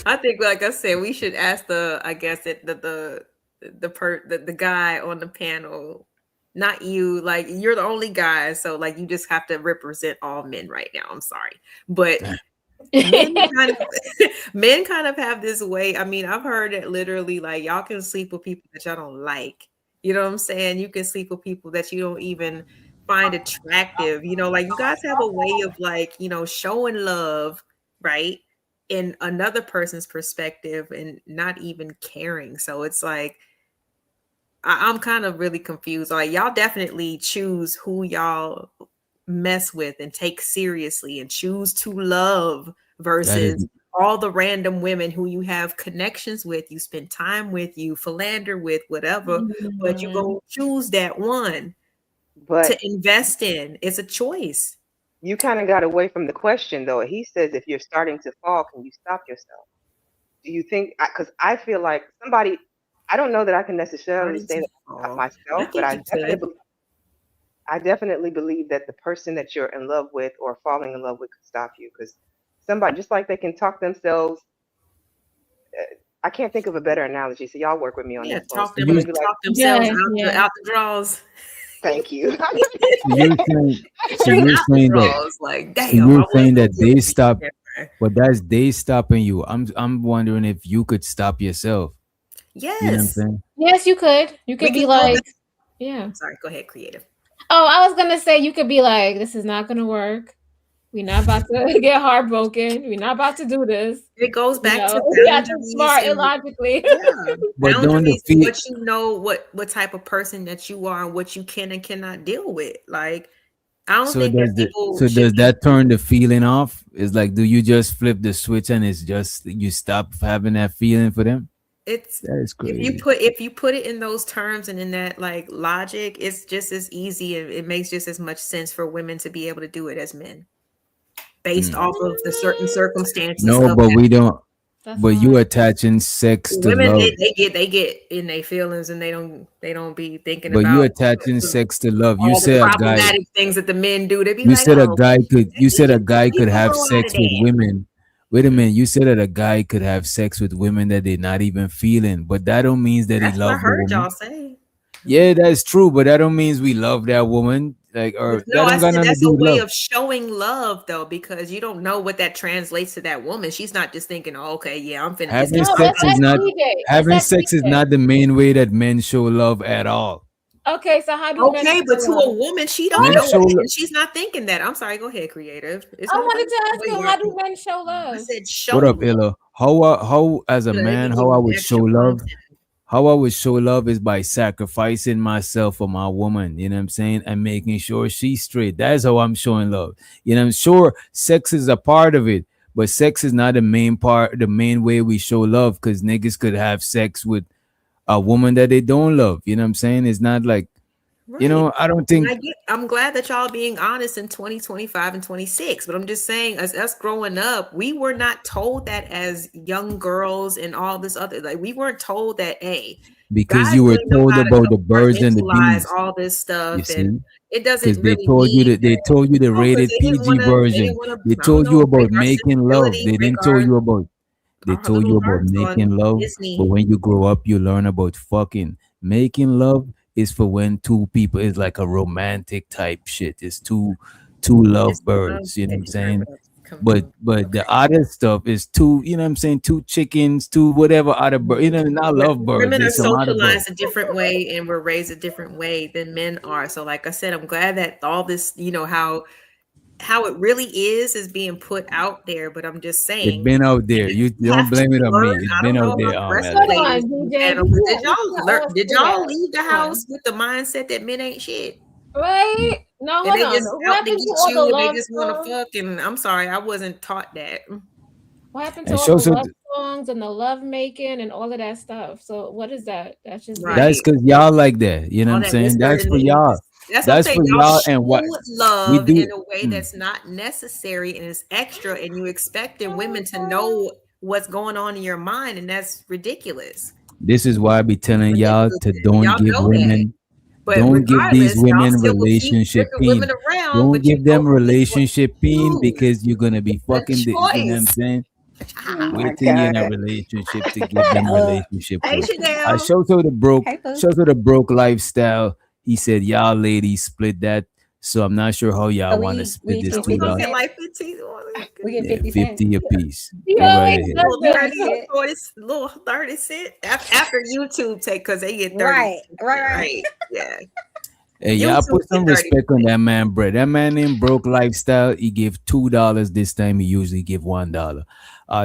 E: I think, like I said, we should ask I guess the guy on the panel, not you. Like you're the only guy, so like you just have to represent all men right now. I'm sorry, but men kind of men kind of have this way. I mean, I've heard it literally like y'all can sleep with people that y'all don't like. You know what I'm saying? You can sleep with people that you don't even find attractive. Like you guys have a way of like, showing love, right? In another person's perspective and not even caring. So it's like I'm kind of really confused. Like y'all definitely choose who y'all mess with and take seriously and choose to love
B: That is
E: versus all the random women who you have connections with, you spend time with, you philander with, whatever, but you
G: Mhm.
E: go choose that one
F: But
E: to invest in. It's a choice.
F: you kind of got away from the question though. He says if you're starting to fall, can you stop yourself? Do you think? Because I feel like somebody. I don't know that I can necessarily
E: Starting
F: say
E: to
F: that about
E: fall. I
F: myself, but
E: think you could.
F: I definitely believe that the person that you're in love with or falling in love with could stop you. Because somebody, just like they can talk themselves. I can't think of a better analogy, so y'all work with me on
E: Yeah,
F: this one.
E: talk
F: Somebody be like,
E: themselves
G: Yeah, yeah.
E: out the draws.
F: "Thank you."
B: so you're saying so
E: Straight
B: you're
E: out the
B: saying that
E: draws. Like,
B: so
E: damn,
B: you're
E: I was
B: saying
E: gonna
B: that
E: get
B: they
E: with
B: stop,
E: you.
B: but that's they stopping you. I'm wondering if you could stop yourself. You know what I'm
E: Yes.
B: saying?
G: Yes, you could. You
E: We
G: could be
E: can go back.
G: like, yeah.
E: I'm sorry, go ahead, creative.
G: Oh, I was gonna say you could be like, this is not gonna work. We're not about to get heartbroken. We're not about to do this.
E: It goes
G: You
E: back to
G: know, we have to
E: boundaries
G: smart and
E: and
G: logically.
E: yeah,
B: But don't the
E: boundaries and
B: feel
E: what you know, what type of person that you are and what you can and cannot deal with. Like, I don't think that people should
B: does
E: be
B: that turn the feeling off? It's like, do you just flip the switch and it's just you stop having that feeling for them?
E: it's
B: That is crazy.
E: if you put it in those terms and in that like logic, it's just as easy and it makes just as much sense for women to be able to do it as men based
B: Mm.
E: off of the certain circumstances
B: No,
E: of
B: but
E: that.
B: we don't.
G: That's
B: But you
G: hard.
B: attaching sex to
E: Women
B: love.
E: they get in their feelings and they don't be thinking
B: But you
E: about
B: attaching sex to love. You
E: all the
B: say a guy.
E: problematic things that the men do. They be
B: You
E: like,
B: said a
E: oh,
B: guy could. You
E: he
B: said a
E: can
B: guy
E: he
B: could
E: can
B: have
E: grow out of
B: sex with
E: that.
B: women. Wait a minute. You said that a guy could have sex with women that they're not even feeling. But that don't means that he
E: That's what I
B: loved the
E: heard
B: woman.
E: y'all say.
B: Yeah, that's true. But that don't means we love that woman. Like, or
E: No,
B: that
E: I
B: don't got
E: said
B: nothing to
E: that's
B: do
E: a
B: with
E: way
B: love.
E: of showing love though, because you don't know what that translates to that woman. She's not just thinking, oh, okay, yeah, I'm finna just
B: Having
E: get
G: No,
B: sex
G: that's
B: is
E: somebody.
B: not
G: DJ. That's
B: having sex is
G: DJ.
B: not the main way that men show love at all.
G: Okay, so how do men
E: Okay, but
G: show
E: to a
G: love?
E: woman, she don't
B: Men
E: know
B: show
E: it,
B: lo-
E: and she's not thinking that. I'm sorry, go ahead, creative. It's
G: I
E: not about
G: wanted to
E: the
G: ask
E: way
G: you,
E: you
G: how
E: are.
G: do men show
E: I
G: love?
E: said
B: What up,
E: show.
B: Illa? How as a
E: So they
B: man,
E: be
B: how I
E: giving
B: would
E: you
B: show
E: extra
B: love?
E: content.
B: How I would show love is by sacrificing myself for my woman, you know what I'm saying? And making sure she's straight. That's how I'm showing love. You know, I'm sure sex is a part of it, but sex is not the main part, the main way we show love, because niggas could have sex with a woman that they don't love. You know what I'm saying? It's not like, you know, I don't think
E: I'm glad that y'all being honest in 2025 and 26, but I'm just saying, as us growing up, we were not told that as young girls and all this other, like we weren't told that, hey,
B: because
E: guys
B: you were
E: really know
B: told
E: how to
B: about the birds and the
E: compartmentalize
B: bees.
E: all this stuff,
B: You see?
E: and it
B: Because
E: doesn't
B: they
E: really
B: told you
E: mean
B: that they told you the
E: no, 'cause
B: rated
E: they didn't
B: PG
E: wanna, they
B: version.
E: didn't wanna,
B: They
E: I don't
B: told you
E: know,
B: about
E: break our
B: making love.
E: sensibility,
B: They
E: break
B: didn't tell you about. They
E: our
B: told you
E: little
B: about
E: hearts
B: making
E: on
B: love,
E: Disney.
B: but when you grow up, you learn about fucking. Making love is for when two people is like a romantic type shit. It's two lovebirds. You know what I'm saying? But the other stuff is two. You know what I'm saying? Two chickens, two whatever other bird. You know, not lovebirds.
E: Women are
B: There's some other birds.
E: socialized a different way and we're raised a different way than men are. So, like I said, I'm glad that all this, you know, how it really is being put out there. But I'm just
B: It's
E: saying,
B: been out there. You don't
E: have
B: blame
E: to
B: it on me.
E: learn.
B: It's
E: I
B: been
E: don't
B: out
E: know
B: there.
E: about the rest of
G: Hold
E: the
G: on,
E: ladies who
G: DJ.
E: had them, but did y'all leave the
G: Hold on.
E: house with the mindset that men ain't shit?
G: Right? No,
E: And
G: hold
E: they
G: on.
E: just
G: What
E: out to
G: happened
E: get
G: to all
E: you
G: the
E: and they
G: love
E: just want to
G: songs?
E: fuck. And I'm sorry, I wasn't taught that.
G: What happened to
B: And
G: all
B: shows
G: the
B: us
G: love songs and the love making and all of that stuff? So what is that? That's just
E: Right.
B: that's because y'all like that. You know
E: All
B: what I'm
E: that
B: saying?
E: whisper
B: That's
E: in
B: for
E: the
B: y'all.
E: That's what I'm
B: That's
E: saying.
B: for
E: Y'all
B: y'all.
E: show
B: And what we
E: love
B: do.
E: in a way that's not necessary and is extra, and you expecting women to know what's going on in your mind, and that's ridiculous.
B: This is why I be telling y'all to don't
E: Y'all
B: give
E: know that.
B: women.
E: But
B: Don't give these
E: regardless, y'all
B: women
E: still will keep
B: relationship
E: bringing women
B: pain.
E: around.
B: Don't
E: But you
B: give them
E: know
B: relationship pain
E: choose
B: because you're gonna be
E: the
B: fucking. You know what I'm
E: choice.
B: saying?
F: Oh my
B: Wait till you're in a
F: God.
B: relationship to give them relationship
E: Hey,
B: code.
E: Chanel.
B: Shows her the broke.
F: Hey, Pooh.
B: Shows her the broke lifestyle. He said, "Y'all ladies split that." So I'm not sure how y'all
I: So
B: want to
I: we
B: split this
I: get
E: We
B: $2.
E: gonna
I: 50
E: get
I: cents.
E: like 15.
I: We get
B: Yeah,
I: 50 cents.
B: 50 a piece.
G: He
B: Go right
G: always
B: ahead.
G: does
E: Little
G: that.
E: 30, 40, little 30 cent after YouTube take because they get 30.
I: Right.
E: Yeah.
B: Hey, y'all
E: YouTube
B: put some
E: get 30.
B: respect on that man, Brett. That man named Broke Lifestyle. He gave $2 this time. He usually give $1.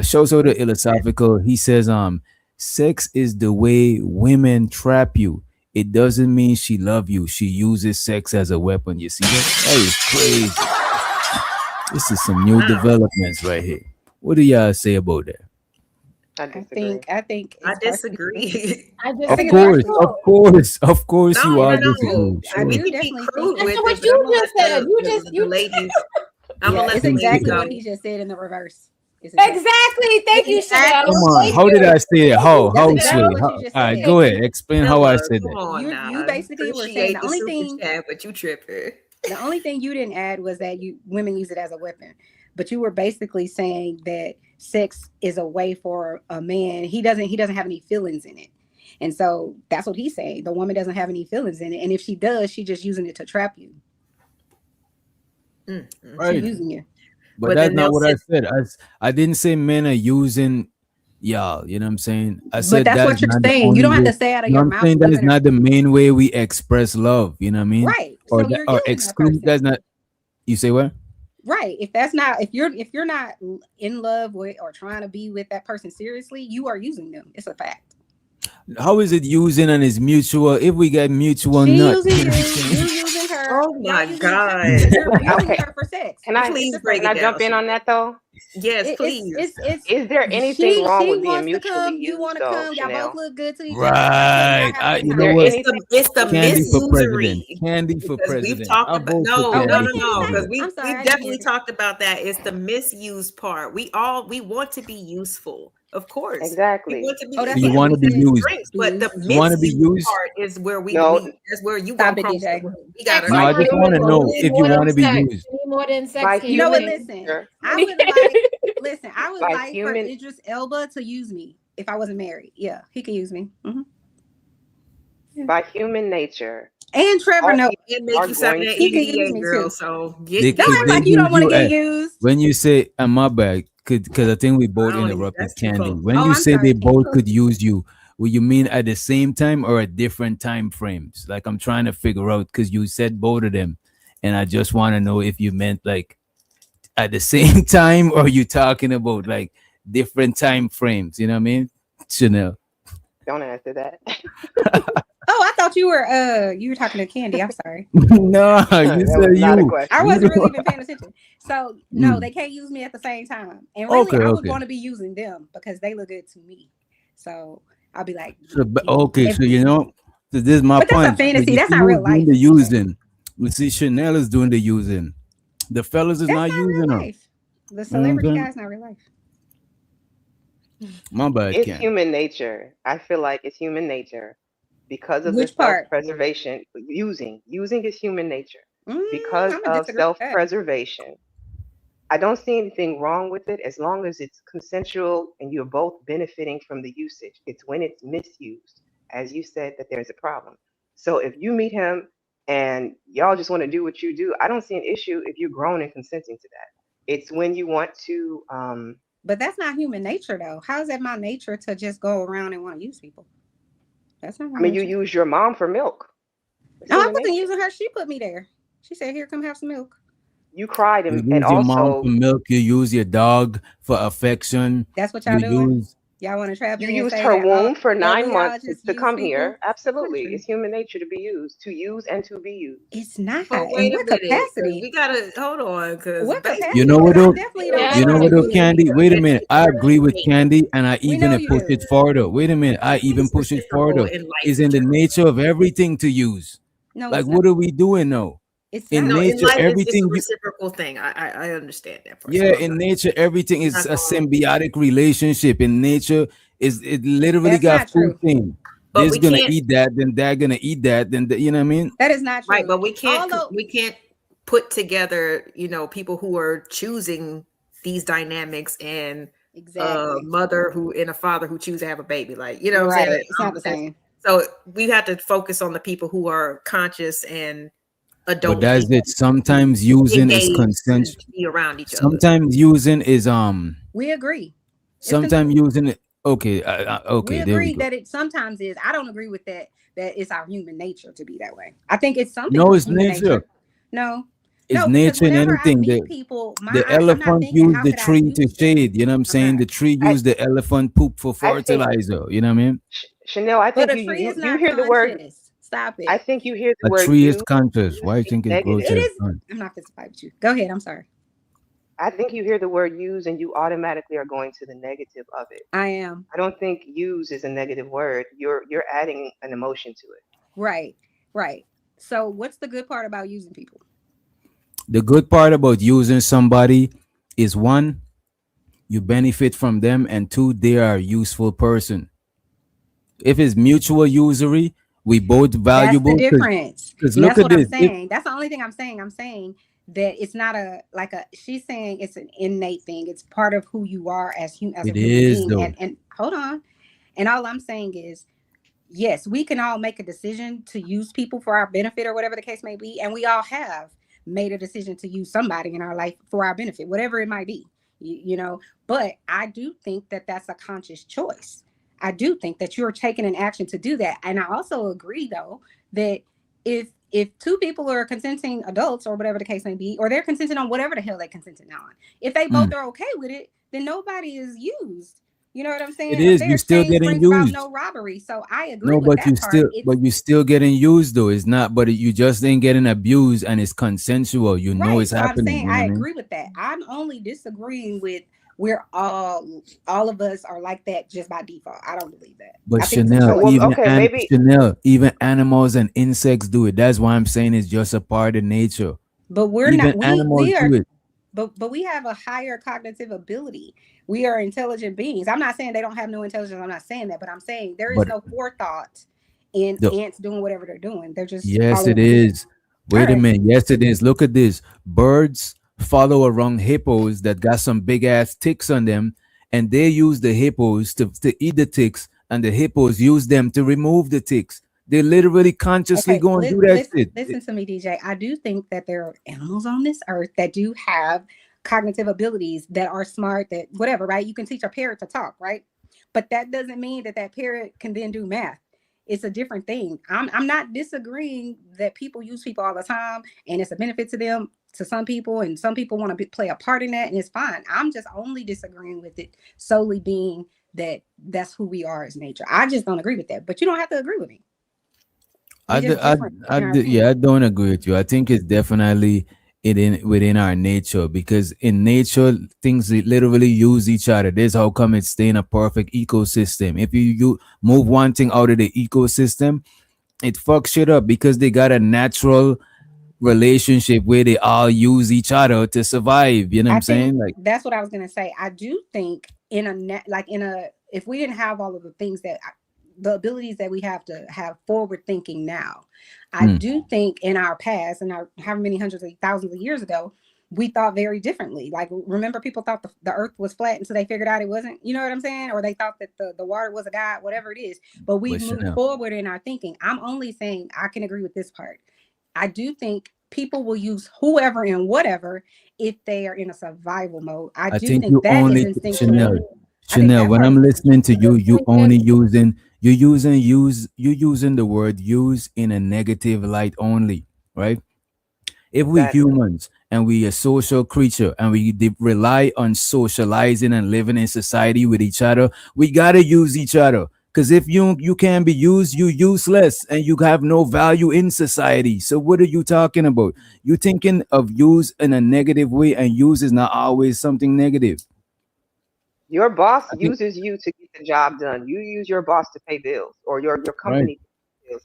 B: Shows her the philosophical. He says, sex is the way women trap you. It doesn't mean she love you. She uses sex as a weapon. You see that? That is crazy. This is some new developments right here. What do y'all say about that?
F: I
I: I
F: disagree.
I: think
E: I
I: it's partially
E: disagree.
G: I just
B: Of
I: think it's
B: course,
I: partially
B: of course, you
E: No,
B: are
E: no.
B: disagreeing.
I: I
E: We
I: do
B: Sure.
E: can be
I: definitely
E: crude
I: think
E: with
G: That's
E: it,
G: what
E: but I'm
G: you
E: gonna
G: just
E: let
G: said.
E: the ladies. I'm gonna
I: yeah,
E: let
I: it's
E: the ladies
I: exactly
E: go.
I: what he just said in the reverse. It's exactly
G: Exactly. Thank you, Chanel.
E: Exactly.
B: Come on,
G: Thank
B: how did
G: you.
B: I say it? How
I: that's
B: Sway?
I: exactly what you
B: All
I: just
B: right,
I: said.
B: go ahead. Explain how I said
E: Come
B: that.
E: on
I: You
E: now.
I: basically were saying
E: Appreciate the super chat, but you tripping.
I: the only thing you didn't add was that women use it as a weapon. But you were basically saying that sex is a way for a man. He doesn't have any feelings in it. And so that's what he's saying. The woman doesn't have any feelings in it. And if she does, she's just using it to trap you.
B: Right.
I: She's using you.
B: But
E: But
B: that's
E: then
B: not
E: they'll
B: what I
E: sit.
B: said. I didn't say men are using y'all. You know what I'm saying? I
I: But
B: said
I: that's what you're
B: not the
I: saying.
B: only
I: You don't have
B: way.
I: to say out of
B: No,
I: your
B: I'm
I: mouth.
B: saying that is
I: women are-
B: not the main way we express love. You know what I mean?
I: Right.
B: Or
I: So you're
B: or
I: using that
B: exclude.
I: person.
B: That's not. You say what?
I: Right. If you're not in love with or trying to be with that person seriously, you are using them. It's a fact.
B: How is it using and is mutual? If we get mutual,
I: She
B: nut.
I: using you using her.
E: Oh my
I: Y'all using
E: God.
I: each other. You're using
F: Okay.
I: her for sex.
F: Can I
E: Please
I: It's
E: break
F: can
E: it
F: I jump
E: down.
F: in on that though?
E: Yes, please.
I: it's
F: Is there anything wrong with being
I: wants to
F: mutually
I: come. You
F: used
I: want to
F: though,
I: come. Y'all both
F: Chanel?
I: look good to each other. Y'all
B: Right.
I: have a good
B: You
F: Is
B: know
F: there
B: what?
F: anything
E: It's the
B: Candy for
E: misusery.
B: president. Candy for
E: Because we've
B: president.
E: talked
B: I
E: about
B: vote for
I: Oh,
B: Candy
I: what did
B: for
I: Candy say?
B: president.
E: because
I: I'm sorry, I
E: we've
I: didn't
E: definitely
I: hear.
E: talked about that. It's the misuse part. We want to be useful, of course. We
F: Exactly.
E: want to be.
I: Oh, that's
B: You
I: what
B: want to
I: he
B: be
I: said.
B: used.
E: Drinks, but the
I: Use.
B: You want to be
E: misuse
B: used.
E: part is where
F: No,
E: that's where you
I: Stop
E: gonna
I: it,
E: crumble.
I: DJ.
E: We gotta.
B: No, I just want to know if you want to be
G: sex.
B: used.
G: Need more than sex.
F: by
G: Can
I: You know what?
F: human
I: Listen,
F: nature,
I: I would like. Listen, I would
F: by
I: like for
F: human
I: Idris Elba to use me if I wasn't married. Yeah, he can use me.
F: by human nature,
I: And Trevor
F: all
I: Noah.
F: people
E: And make
F: are
E: you sign
F: going
E: that
I: He can
F: to
I: use
E: NDA,
I: me
E: girl.
I: too.
E: So
B: They
E: get
I: Don't
B: could
I: act
B: they
I: like you don't
B: use
I: want to
B: you
I: get
B: at
I: used.
B: when you say my bad because I think we both
E: don't-
B: interrupted
E: that's too
B: Candy.
E: close.
B: When
I: Oh,
B: you
I: I'm
B: say
I: sorry,
B: they both
I: Candy.
B: could use you, will you mean at the same time or at different time frames? Like I'm trying to figure out because you said both of them, and I just want to know if you meant like at the same time or you talking about like different time frames. You know what I mean, Chanel?
F: don't answer that.
I: Oh, I thought you were talking to Candy. I'm sorry.
B: No, you
F: That
B: said
F: was not a
B: you.
F: question.
I: I wasn't really even paying attention. So no,
B: Mm.
I: they can't use me at the same time. And really,
B: Okay,
I: I would
B: okay.
I: want to be using them because they look good to me. So I'll be like,
B: So,
I: you know,
B: okay,
I: if,
B: so so this is my
I: but that's a
B: point. So
I: fantasy.
B: you
I: That's
B: see
I: not real
B: who's doing
I: life.
B: the using. We see Chanel is doing the using. The fellas is
I: That's
B: not
I: not real
B: using her.
I: life. The
B: You know what I'm
I: celebrity
B: saying?
I: guy's not real life.
B: My bad,
F: It's
B: Ken.
F: human nature. I feel like it's human nature because of the
I: Which part?
F: self-preservation. Using is human nature because
I: I'm gonna
F: of
I: disagree with that.
F: self-preservation. I don't see anything wrong with it as long as it's consensual and you're both benefiting from the usage. It's when it's misused, as you said, that there's a problem. So if you meet him and y'all just want to do what you do, I don't see an issue if you're grown and consenting to that. It's when you want to
I: But that's not human nature, though. How is that my nature to just go around and want to use people? That's not my
F: I mean, you
I: nature.
F: use your mom for milk. It's
I: No, I
F: human
I: wasn't
F: nature.
I: using her. She put me there. She said, "Here, come have some milk."
F: You cried
B: You
F: and
B: use your mom for
F: also
B: milk. You use your dog for affection.
I: That's what
B: You
I: y'all doing.
B: use
I: Y'all want to trap
F: you
I: me and
F: used
I: say
F: her
I: that
F: womb for
I: that
F: 9
I: we all
F: months
I: just
F: to
I: use
F: come
I: people?
F: here.
I: Not
F: Absolutely.
I: true.
F: It's human nature to be used, to use and to be used.
I: It's not.
E: But
I: In
E: wait a
I: what
E: minute, 'cause
I: capacity?
E: we gotta hold on, because
I: What
B: You
I: capacity?
B: know what
I: Because I
B: though?
I: definitely
G: Yeah,
I: don't
G: I
B: You
I: go
B: know
G: don't
B: what
I: around
B: though,
G: agree with
I: using
B: Candy?
I: people.
B: Wait a minute. I agree with Candy, and I
I: We
B: even
I: know you
B: push
I: do.
B: it further. Wait a minute. I even
E: it's
B: push it
E: reciprocal
B: further.
E: in life
B: It's
E: in
B: in the
E: general.
B: nature of everything to use.
I: No,
B: Like,
I: it's
B: what
I: not.
B: are we doing now?
I: It's
B: In
I: not.
E: No, in
B: nature,
E: life it's a
B: everything you
E: reciprocal thing. I understand that part. So
B: yeah,
E: I'm
B: in nature, everything is
E: not
B: a
E: going,
B: symbiotic relationship. In nature, is it literally
I: That's
B: got
I: not
B: food
I: true.
B: chain.
E: but
B: This
E: we
B: gonna
E: can't,
B: eat that, then that gonna eat that, then you know what I mean?
I: That is not
E: right,
I: true.
E: but
I: Although
E: we can't put together, people who are choosing these dynamics and a
I: exactly,
E: mother who and a father who choose to have a baby. Like, you know
I: you're
E: what I'm saying?
I: right. It's not the same.
E: So we have to focus on the people who are conscious and
B: But
E: adult
B: that's
E: people
B: it. Sometimes using is
E: engaged
B: consent.
E: to be around each other.
B: Sometimes using is
I: We agree. It's
B: Sometimes
I: consent.
B: using it. Okay,
I: We
B: okay. There we
I: agree
B: go.
I: that it sometimes is. I don't agree with that. That it's our human nature to be that way. I think it's some
B: No,
I: people's
B: it's
I: human
B: nature.
I: nature. No,
B: It's
I: no, because
B: nature and
I: whenever I
B: anything.
I: meet people,
B: The
I: I'm not
B: elephant
I: thinking
B: used
I: how
B: the
I: could I
B: tree to
I: use them.
B: shade. You know what I'm
I: I'm
B: saying?
I: not.
B: The tree
F: I
B: used the elephant poop for
F: I think
B: fertilizer. You know what I mean?
F: Chanel, I
I: But
F: think
I: a tree is
F: you
I: not
F: hear the word.
I: conscious. Stop
F: I
I: it.
F: think you hear the
B: A
F: word
B: tree is
F: use
B: conscious. Why you
F: as
B: think it grows
I: It
B: to
F: negative.
B: the
I: is.
B: sun?
I: I'm not going to fight with you. Go ahead. I'm sorry.
F: I think you hear the word use and you automatically are going to the negative of it.
I: I am.
F: I don't think use is a negative word. You're adding an emotion to it.
I: Right. Right. So what's the good part about using people?
B: The good part about using somebody is one, you benefit from them, and two, they are a useful person. If it's mutual usury, we both
I: That's the
B: valuable.
I: difference.
B: Because
I: And
B: look
I: that's
B: at
I: what I'm
B: this. If
I: saying. That's the only thing I'm saying. I'm saying that it's not she's saying it's an innate thing. It's part of who you are as a
B: it
I: human
B: is
I: being.
B: though,
I: And hold on. And all I'm saying is, yes, we can all make a decision to use people for our benefit or whatever the case may be. And we all have made a decision to use somebody in our life for our benefit, whatever it might be, you know. But I do think that that's a conscious choice. I do think that you're taking an action to do that. And I also agree, though, that if two people are consenting adults or whatever the case may be, or they're consenting on whatever the hell they're consenting on, if they both are okay with it, then nobody is used. You know what I'm
B: it
I: saying? A
B: is.
I: fair
B: You still
I: exchange
B: getting
I: brings about
B: used.
I: no robbery. So I agree
B: No,
I: with
B: but
I: that part.
B: you still getting used though. It's not, but you just ain't getting abused, and it's consensual. You know
I: Right.
B: it's
I: So I'm
B: happening.
I: saying
B: You know
I: I
B: what I mean?
I: agree with that. I'm only disagreeing with where all of us are like that just by default. I don't believe that.
B: But
I: I think it's a
B: Chanel,
I: choice.
F: Well, okay, maybe
B: Even animals and insects do it. That's why I'm saying it's just a part of nature.
I: But we're
B: Even
I: not
B: animals
I: we are
B: do it.
I: but we have a higher cognitive ability. We are intelligent beings. I'm not saying they don't have no intelligence. I'm not saying that, but I'm saying there is
B: But
I: no forethought in
B: the
I: ants doing whatever they're doing. They're just
B: yes, it
I: following.
B: is.
I: All
B: Wait a
I: right.
B: minute. Yes, it is. Look at this. Birds follow around hippos that got some big ass ticks on them, and they use the hippos to eat the ticks, and the hippos use them to remove the ticks. They literally consciously
I: Okay,
B: go and do that shit.
I: listen to me, DJ. I do think that there are animals on this earth that do have cognitive abilities that are smart, that whatever, right? You can teach a parrot to talk, right? But that doesn't mean that that parrot can then do math. It's a different thing. I'm not disagreeing that people use people all the time and it's a benefit to them, to some people, and some people want to play a part in that, and it's fine. I'm just only disagreeing with it solely being that that's who we are as nature. I just don't agree with that, but you don't have to agree with me.
B: I,
I: We
B: d-
I: just different in our
B: yeah, I
I: opinion.
B: don't agree with you. I think it's definitely within our nature, because in nature things literally use each other. This how come it's stay in a perfect ecosystem. If you move one thing out of the ecosystem, it fucks shit up, because they got a natural relationship where they all use each other to survive. You know what
I: I
B: I'm
I: think
B: saying? Like,
I: that's what I was gonna say. I do think in a net, like in a, if we didn't have all of the things that the abilities that we have to have forward thinking now, I do think in our past and our how many hundreds of thousands of years ago, we thought very differently. Like, remember, people thought the earth was flat until they figured out it wasn't. You know what I'm saying? Or they thought that the water was a god, whatever it is. But we've moved
B: Chanel,
I: forward in our thinking. I'm only saying I can agree with this part. I do think people will use whoever and whatever if they are in a survival mode. I
B: I
I: do
B: think
I: think
B: you
I: that is
B: only
I: instinctual. I think
B: Chanel,
I: that
B: when
I: part
B: I'm
I: is
B: listening to you, you
G: Thank
B: only
G: you.
B: using the word use in a negative light only, right? If we
F: Exactly.
B: humans and we a social creature and we rely on socializing and living in society with each other, we gotta use each other. Because if you can't be used, you useless and you have no value in society. So what are you talking about? You thinking of use in a negative way, and use is not always something negative.
F: Your boss
B: I think
F: uses you to get the job done. You use your boss to pay bills, or your
B: right.
F: company to pay bills.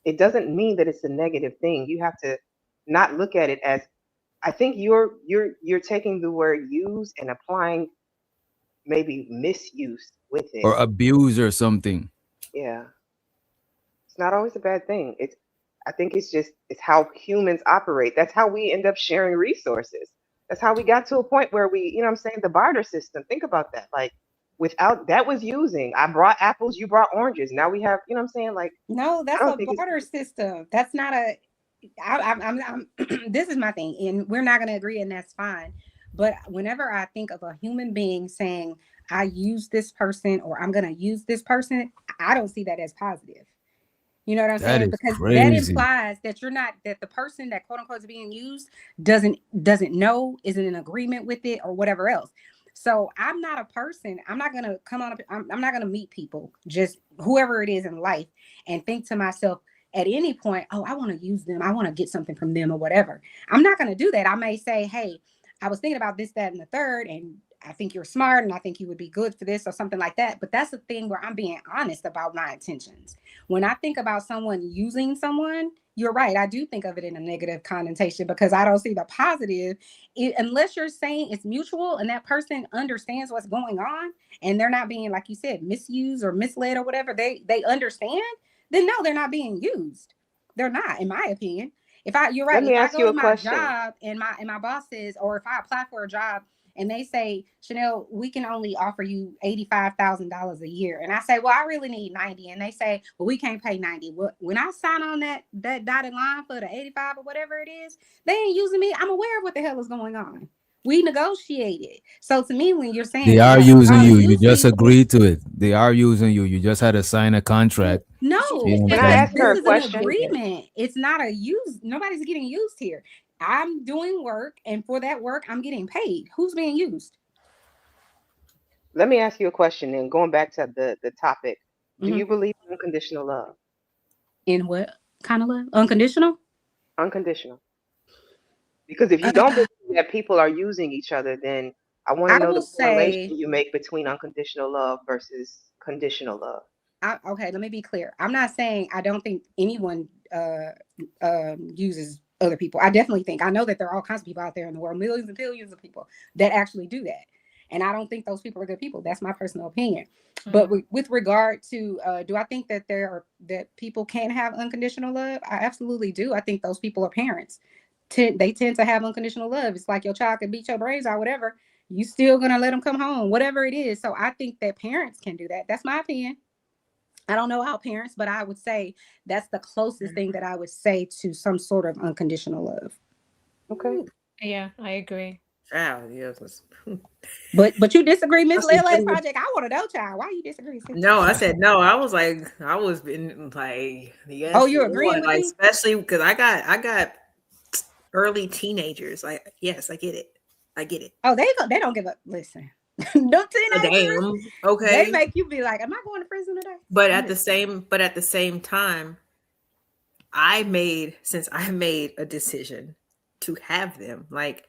F: It doesn't mean that it's a negative thing. You have to not look at it as, I think you're taking the word use and applying maybe misuse with it.
B: Or abuse or something.
F: Yeah. It's not always a bad thing. I think it's how humans operate. That's how we end up sharing resources. That's how we got to a point where we, you know what I'm saying, the barter system. Think about that. Like, without that was using, I brought apples, you brought oranges. Now we have, you know what I'm saying? Like,
I: no,
F: I
I: that's
F: don't
I: a
F: think it's
I: barter system. That's not a. I'm this is my thing, and we're not going to agree, and that's fine. But whenever I think of a human being saying, I use this person or I'm going to use this person, I don't see that as positive. You know what I'm
B: That
I: saying?
B: is
I: Because that
B: crazy.
I: implies that you're not, that the person that quote unquote is being used doesn't know, isn't in agreement with it, or whatever else. So I'm not a person. I'm not gonna come on. I'm not gonna meet people, just whoever it is in life, and think to myself at any point, oh, I want to use them. I want to get something from them or whatever. I'm not gonna do that. I may say, hey, I was thinking about this, that, and the third, and I think you're smart, and I think you would be good for this or something like that. But that's the thing where I'm being honest about my intentions. When I think about someone using someone, you're right. I do think of it in a negative connotation because I don't see the positive. Unless you're saying it's mutual and that person understands what's going on and they're not being, like you said, misused or misled or whatever, they understand, then no, they're not being used. They're not, in my opinion. You're
F: Let
I: right.
F: me
I: If I
F: ask
I: go
F: you
I: to
F: a
I: my
F: question.
I: job and my boss says, or if I apply for a job and they say, Chanel, we can only offer you $85,000 a year. And I say, well, I really need 90. And they say, well, we can't pay 90. Well, when I sign on that dotted line for the 85 or whatever it is, they ain't using me. I'm aware of what the hell is going on. We negotiated. So to me, when you're
B: They
I: saying,
B: are
I: oh,
B: using
I: I'll
B: you. You
I: use
B: just
I: people,
B: agreed to it. They are using you. You just had to sign a contract.
I: no,
B: You know what
F: Can
B: I'm
F: I
I: because
B: saying?
F: ask
I: this
F: her a
I: is an
F: question?
I: agreement. It's not a use. Nobody's getting used here. I'm doing work, and for that work, I'm getting paid. Who's being used?
F: Let me ask you a question. And going back to the topic, do
I: Mhm.
F: you believe in unconditional love?
I: In what kind of love? Unconditional?
F: Unconditional. Because if you
I: Uh,
F: don't believe that people are using each other, then I want to
I: I
F: know
I: will
F: the correlation
I: say,
F: you make between unconditional love versus conditional love.
I: okay, let me be clear. I'm not saying I don't think anyone uses other people. I definitely think, I know that there are all kinds of people out there in the world, millions and billions of people that actually do that. And I don't think those people are good people. That's my personal opinion. But with regard to, do I think that that people can have unconditional love? I absolutely do. I think those people are parents. They tend to have unconditional love. It's like your child can beat your brains out, whatever. You still gonna let them come home, whatever it is. So I think that parents can do that. That's my opinion. I don't know how parents, but I would say that's the closest thing that I would say to some sort of unconditional love.
F: Okay.
G: Yeah, I agree.
E: Child, yes.
I: But you disagree, Miss
E: Especially
I: Lele
E: dealing with-
I: Project. I want to know, child. Why you disagree, sis?
E: No, I said no. I was like, I was been like, yes,
I: Oh, you're agreeing
E: Lord.
I: with
E: Like,
I: me?
E: especially because I got early teenagers. Like, yes, I get it. I get it.
I: Oh, they don't give up. Listen, no teenagers.
E: Damn.
I: They
E: Okay.
I: make you be like, am I going to prison today?
E: But at the same time, since I made a decision to have them. Like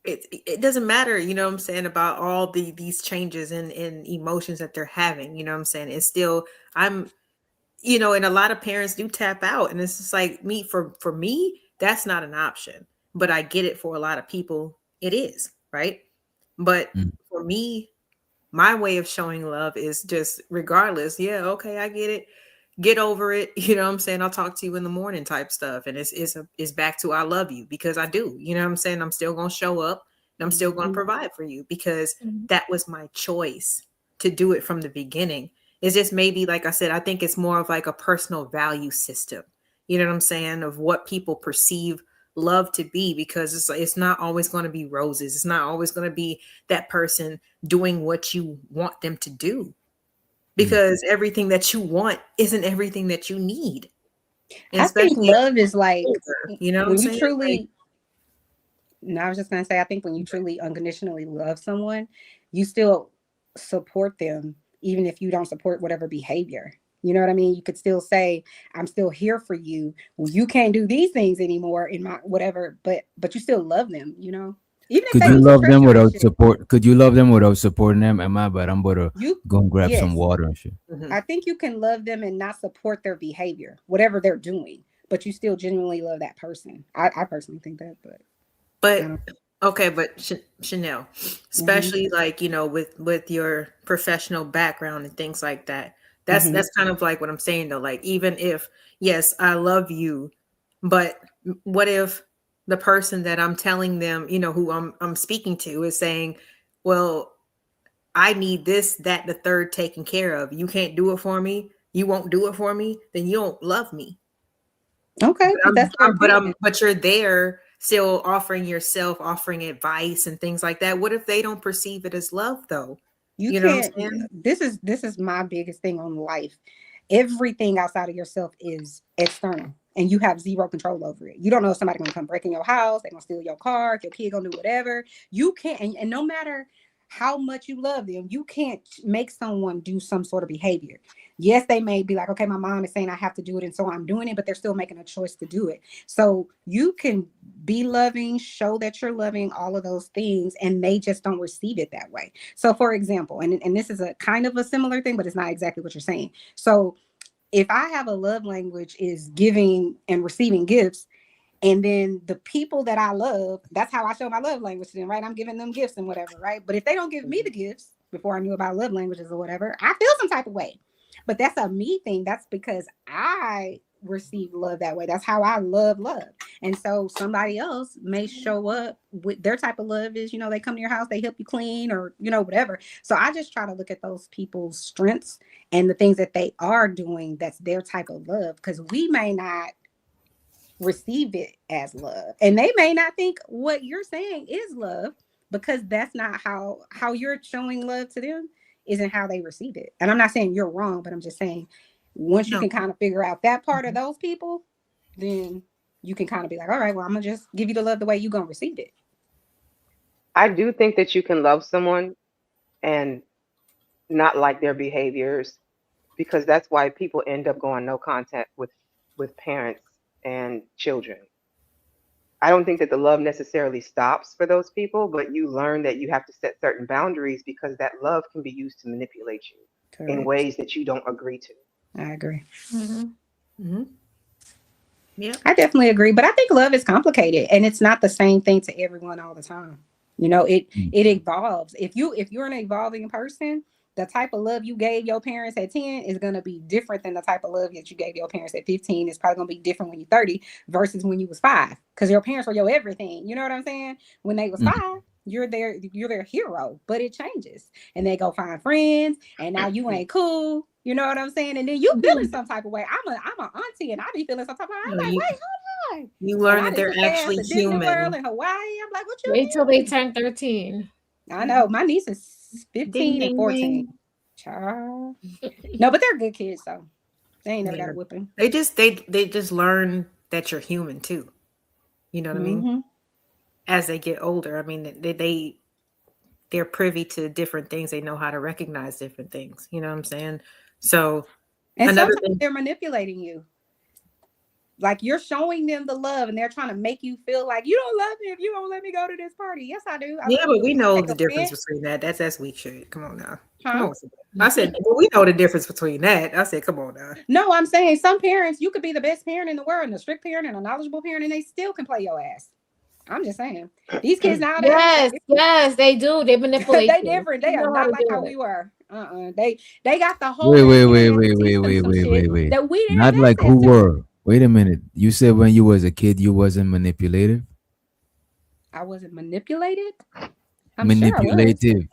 E: it doesn't matter, you know what I'm saying, about all these changes and emotions that they're having, you know what I'm saying? It's still, I'm, you know, and a lot of parents do tap out, and it's just like for me, that's not an option. But I get it, for a lot of people, it is, right? But
B: Mm.
E: for me, my way of showing love is just regardless. Yeah, okay, I get it. Get over it. You know what I'm saying? I'll talk to you in the morning type stuff. And it's back to I love you, because I do. You know what I'm saying? I'm still gonna show up and I'm still gonna
G: Mhm.
E: provide for you, because
G: Mhm.
E: that was my choice to do it from the beginning. It's just maybe, like I said, I think it's more of like a personal value system. You know what I'm saying? Of what people perceive love to be, because it's not always going to be roses. It's not always going to be that person doing what you want them to do, because everything that you want isn't everything that you need. And
I: I think
E: especially
I: love is like
E: older, you know what I'm
I: when you
E: saying?
I: truly, no, I was just gonna say, I think when you truly unconditionally love someone, you still support them, even if you don't support whatever behavior. You know what I mean? You could still say, I'm still here for you. Well, you can't do these things anymore in my whatever, but you still love them, you know? Even if
B: Could
I: they
B: you
I: do some
B: love them
I: treacherous
B: without
I: shit.
B: support? Could you love them without supporting them? Am I bad? I'm about to
I: You
B: go and grab some
I: yes.
B: water and shit.
E: Mhm.
I: I think you can love them and not support their behavior, whatever they're doing, but you still genuinely love that person. I personally think that, but I
E: But
I: don't.
E: okay, but Chanel, especially like, you know, with your professional background and things like that. That's kind of like what I'm saying though. Like, even if, yes, I love you, but what if the person that I'm telling them, you know, who I'm speaking to, is saying, well, I need this, that, the third taken care of. You can't do it for me. You won't do it for me. Then you don't love me.
I: Okay, but that's their opinion.
E: But you're there still offering yourself, offering advice and things like that. What if they don't perceive it as love though?
I: You
E: You know what
I: can't.
E: I'm saying?
I: This is my biggest thing on life. Everything outside of yourself is external, and you have zero control over it. You don't know if somebody's gonna come break in your house, they're gonna steal your car, if your kid gonna do whatever. You can't, and no matter how much you love them, you can't make someone do some sort of behavior. Yes, they may be like, okay, my mom is saying I have to do it, and so I'm doing it, but they're still making a choice to do it. So you can be loving, show that you're loving, all of those things, and they just don't receive it that way. So, for example, and this is a kind of a similar thing, but it's not exactly what you're saying. So, if I have a love language is giving and receiving gifts, and then the people that I love, that's how I show my love language to them, right? I'm giving them gifts and whatever, right? But if they don't give me the gifts before I knew about love languages or whatever, I feel some type of way. But that's a me thing. That's because I receive love that way. That's how I love. And so somebody else may show up with their type of love is, you know, they come to your house, they help you clean or, you know, whatever. So I just try to look at those people's strengths and the things that they are doing that's their type of love, because we may not receive it as love, and they may not think what you're saying is love, because that's not how you're showing love to them isn't how they receive it. And I'm not saying you're wrong, but I'm just saying once you
E: No.
I: can kind of figure out that part of those people, then you can kind of be like, all right, well, I'm gonna just give you the love the way you're gonna receive it.
F: I do think that you can love someone and not like their behaviors, because that's why people end up going no contact with parents and children. I don't think that the love necessarily stops for those people, but you learn that you have to set certain boundaries, because that love can be used to manipulate you in
I: Correct.
F: ways that you don't agree to.
I: I agree.
E: Mm-hmm. Yeah.
I: I definitely agree, but I think love is complicated, and it's not the same thing to everyone all the time. You know, it evolves. If you're an evolving person, the type of love you gave your parents at 10 is going to be different than the type of love that you gave your parents at 15. It's probably going to be different when you're 30 versus when you was 5, because your parents were your everything. You know what I'm saying? When they was 5, you're their hero, but it changes, and they go find friends, and now you ain't cool. You know what I'm saying? And then you feeling some type of way. I'm an auntie, and I be feeling some type of way. I'm like, wait, hold on.
E: You
I: And
E: learn
I: I
E: that
I: done
E: they're
I: took their ass
E: actually
I: to Disney World
E: human.
I: in Hawaii. I'm like, what you
G: Wait till they
I: mean?
G: turn 13.
I: I know my niece is 15
E: Ding,
I: and
E: ding,
I: 14.
E: ding.
I: Child. No, but they're good kids, so they ain't never got
E: Yeah.
I: a whipping.
E: They just learn that you're human too. You know what I mean? As they get older, I mean, they're privy to different things. They know how to recognize different things. You know what I'm saying? So
I: And
E: another
I: sometimes
E: thing,
I: they're manipulating you. Like you're showing them the love, and they're trying to make you feel like you don't love me if you don't let me go to this party. Yes, I do. I
E: Yeah,
I: love
E: but
I: you.
E: we know
I: Take
E: the
I: a
E: difference
I: friend.
E: between that. That's weak shit. Come on now.
I: Huh?
E: Come on. I said, well, we know the difference between that. I said, come on now.
I: No, I'm saying some parents, you could be the best parent in the world and a strict parent and a knowledgeable parent, and they still can play your ass. I'm just saying. These kids nowadays,
G: Yes, they do. They manipulate.
I: they
G: you.
I: different. They
G: You
I: are
G: know how
I: not
G: to
I: like
G: do
I: how
G: it.
I: we were. They got the whole
B: Wait,
I: ass
B: wait,
I: internet
B: wait,
I: to teach
B: wait,
I: them
B: wait,
I: some
B: wait,
I: shit
B: wait.
I: that we didn't
B: Not
I: have
B: like
I: access
B: who
I: to.
B: were. Wait a minute. You said when you was a kid, you wasn't manipulative.
I: I wasn't manipulated. I'm sure I was.
B: Manipulative.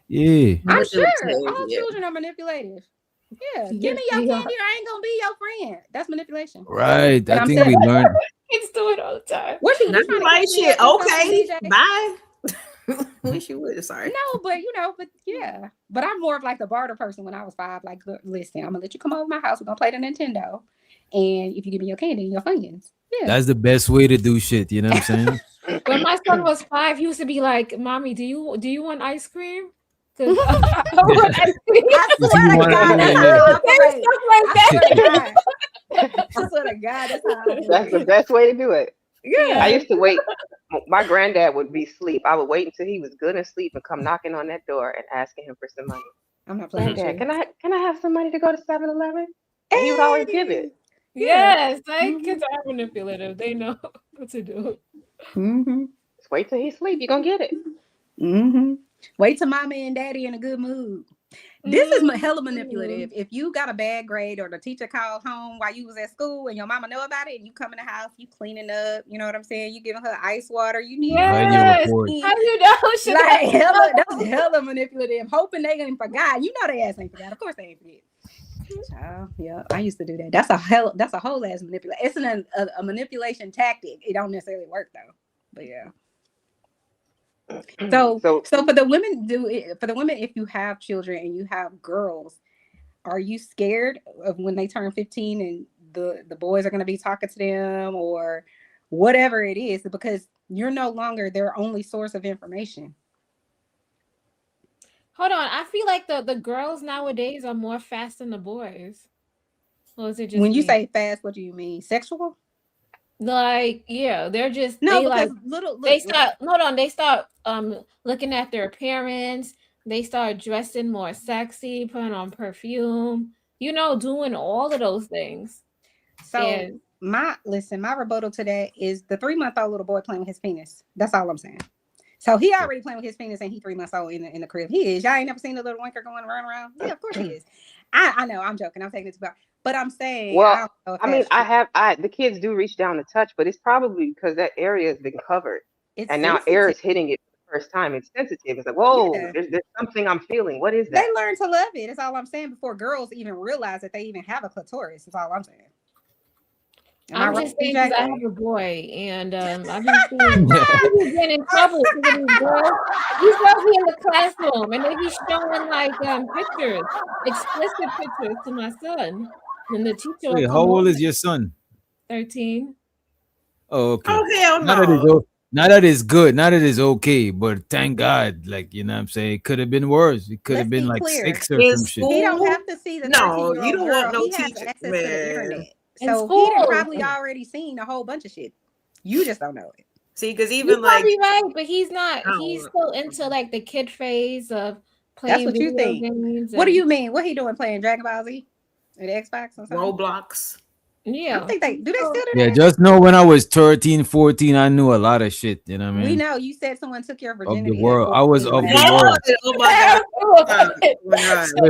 B: Yeah.
I: I'm sure
E: Manipulative,
I: all
E: yeah.
I: children are manipulative. Yeah, give
G: Yes,
I: me your
G: we
I: candy
G: are.
I: or I ain't gonna be your friend. That's manipulation.
B: Right.
I: But
B: I
I: I'm
B: think
I: saying,
B: we learned.
G: Kids do it all the time.
I: what you
E: Not
I: trying to
E: like
I: catch me
E: shit.
I: up in something,
E: Okay,
I: DJ?
E: bye. Wish you would. Sorry.
I: No, but yeah. But I'm more of like the barter person when I was 5. Like, look, listen, I'm gonna let you come over to my house. We're gonna play the Nintendo, and if you give me your candy and your Funyuns, yeah.
B: That's the best way to do shit. You know what I'm saying?
G: When my son was 5, he used to be like, "Mommy, do you want ice cream?" Because I want ice cream.
I: I
B: If
I: swear
B: you
I: to
B: wanna-
I: God, that's
B: yeah,
I: how I
G: Stuff
I: operate.
G: like
I: I
G: that.
I: swear to God. I swear to God, that's how I
F: That's the
I: operate.
F: best way to do it.
I: Yeah.
F: I used to wait. My granddad would be asleep. I would wait until he was good and asleep and come knocking on that door and asking him for some money.
I: I'm not playing with
F: Granddad,
I: you.
F: can I have some money to go to 7-Eleven? And he would always give it.
G: Yes, like kids are manipulative. They know what to do.
I: Mm-hmm.
F: Just wait till he's asleep. You're gonna get it.
I: Mm-hmm. Wait till mommy and daddy in a good mood. This is hella manipulative. If you got a bad grade or the teacher called home while you was at school and your mama know about it and you come in the house, you cleaning up, you know what I'm saying? You giving her ice water. You need
B: Writing your
G: Yes.
B: report.
G: How you know? Should
I: like that's hella manipulative. Hoping they ain't forgot. You know they ass ain't forgot. Of course they ain't forget. Oh, yeah, I used to do that. That's a whole ass manipulation. It's a manipulation tactic. It don't necessarily work though. But yeah. So for the women, if you have children and you have girls, are you scared of when they turn 15 and the boys are going to be talking to them or whatever it is, because you're no longer their only source of information?
G: Hold on. I feel like the girls nowadays are more fast than the boys. Or is it just
I: When you
G: me?
I: say fast, what do you mean? Sexual?
G: Like, yeah, they're just
I: No,
G: they
I: because
G: like they start hold on, they start looking at their appearance, they start dressing more sexy, putting on perfume, doing all of those things.
I: So
G: And
I: my rebuttal to that is the 3-month-old little boy playing with his penis. That's all I'm saying. So he already playing with his penis and he 3 months old in the crib. He is. Y'all ain't never seen the little wanker going around? Yeah, of course he is. I know, I'm joking. I'm taking it too far. But I'm saying,
F: Well,
I: I
F: the kids do reach down to touch, but it's probably because that area has been covered.
I: it's
F: And now air is
I: sensitive.
F: hitting it for the first time. It's sensitive. It's like, whoa,
I: Yeah.
F: there's something I'm feeling. What is
I: They
F: that?
I: learn to love it. That's all I'm saying. Before girls even realize that they even have a clitoris. That's all I'm saying. Am I
G: I'm
I: right,
G: just saying
I: DJ?
G: because I have a boy and I've been seeing he getting in trouble because of these girls. These girls be in the classroom and they be showing like pictures, explicit pictures to my son. And the teacher will
B: Wait,
G: come
B: how old
G: over,
B: is your son?
G: 13.
B: Oh, okay.
E: Oh, hell
B: Not that it's
E: no.
B: not that it's good, not that it's okay, but thank God, like you know what I'm saying, it could have been worse. It could
I: Let's
B: have been
I: be
B: like
I: clear.
B: 6 or
E: In
B: some shit.
I: He don't
E: school?
I: have to see the
E: No,
I: 13-year-old
E: you don't
I: girl.
E: want no
I: He has
E: teacher,
I: access to the
E: man.
I: internet.
G: In
I: So he done
G: school.
I: probably already seen a whole bunch of shit. You just don't know it.
E: See, because
G: You're
E: even like,
G: probably right, but he's not.
E: I don't
G: He's
E: want-
G: still into like the kid phase of
I: That's
G: playing
I: what you
G: video
I: think.
G: games.
I: What do
G: and-
I: you mean? What he doing playing Dragon Ball Z? Or the Xbox or something?
E: Roblox.
I: I
G: Yeah.
I: don't think they still do
B: Yeah,
I: that?
B: just know when I was 13, 14, I knew a lot of shit, you know what I
I: We
B: mean?
I: know you said someone took your
B: Of
I: virginity.
B: the
I: at
B: world. I was
I: 14.
B: of the world.
E: Oh my God. Oh my God.
B: Wait,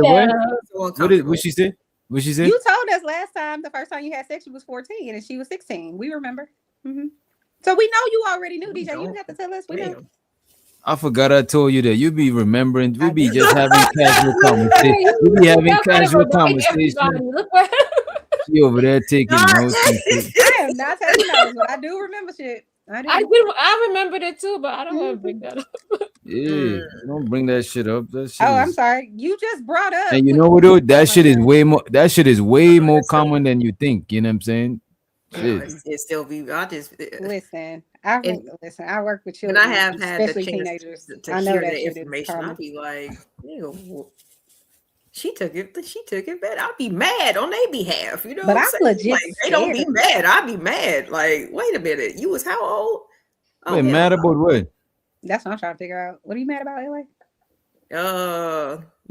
B: what?
E: So uncomfortable.
B: What she say? What she say?
I: You told us last time, the first time you had sex, you was 14 and she was 16. We remember. Mm-hmm. So we know you already knew, DJ. You didn't have to tell us. We know.
E: Damn.
B: I forgot I told you that. You be remembering. We
I: I
B: be
I: do.
B: just having casual conversation. We be having
G: Y'all gotta
B: casual
G: remind
B: conversation.
G: everybody. Look what
B: She over there taking notes and shit.
I: I am not taking notes, but I do remember shit.
G: I remembered it too, but I don't want to bring that up.
B: Yeah, don't bring that shit up. That shit
I: Oh, I'm
B: is-
I: sorry. You just brought up.
B: And you
I: what-
B: know what, dude? That
I: Oh,
B: shit is
I: my
B: way more. That shit is way more
E: Listen.
B: common than you think. You know what I'm saying? Shit.
E: It still be. I just.
I: Listen,
E: And-
I: I work with
E: When
I: children,
E: I have had the
I: especially
E: chance
I: teenagers.
E: to
I: I know
E: hear
I: that
E: that
I: shit is
E: information, I'll
I: common.
E: be like, ew. She took it bad. I'd be mad on their behalf. You know
I: But
E: what I'm
I: I'm
E: saying?
I: legit
E: Like, they don't be
I: scared.
E: mad. I'd be mad. Like, wait a minute. You was how old? Oh,
B: Wait,
E: hell
B: mad
E: no.
B: about what?
I: That's what I'm trying to figure out. What are you mad about, LA?